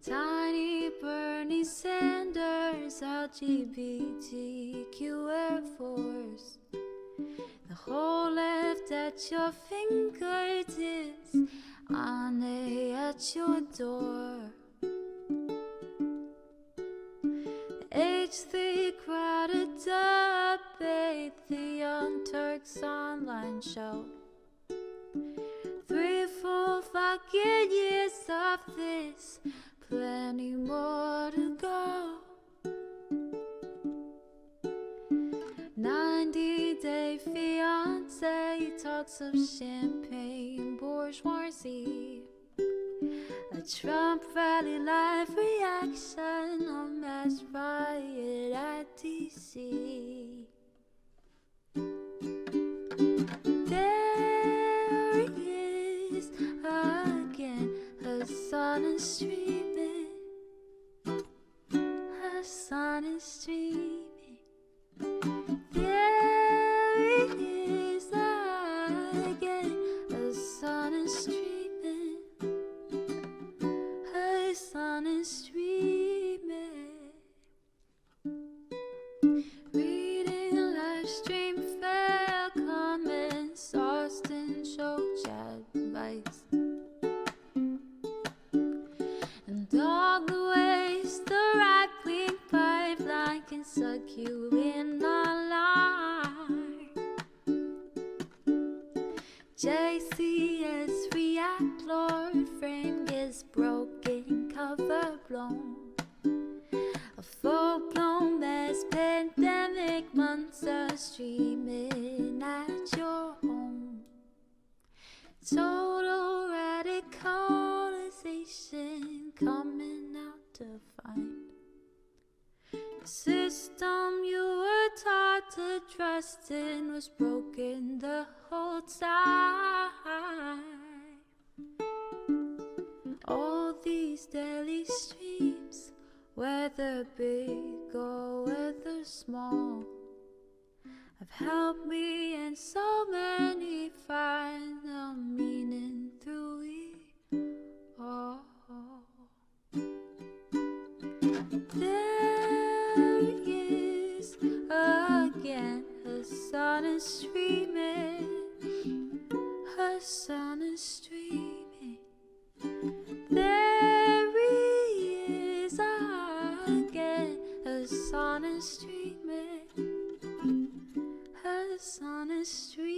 Tiny Bernie Sanders, LGBTQ Air Force. The whole left at your fingertips, Ane at your door. H3 crowded debate, the Young Turks online show. 3 full fucking years of this, plenty more to go. 90-day fiance talks of champagne bourgeoisie. A Trump rally live reaction on mass riot at DC. There he is again, Hasan is streaming. Hasan is streaming. There he is again, Hasan is streaming. Hasan is streaming. Reading live stream fair comments, Austin show chat advice. And all the ways the right-wing pipeline can suck you in online. JCS react, Lord frame gets broken, cover blown. A full-blown mass pandemic, monster streaming at your home. Total radicalization coming out to find. The system you were taught to trust in was broken the whole time. All these daily streams, whether big or whether small, have helped me and so many find the meaning through it all. There he is again, Hasan is streaming. Hasan is streaming. There he is again, Hasan is streaming. Hasan is streaming.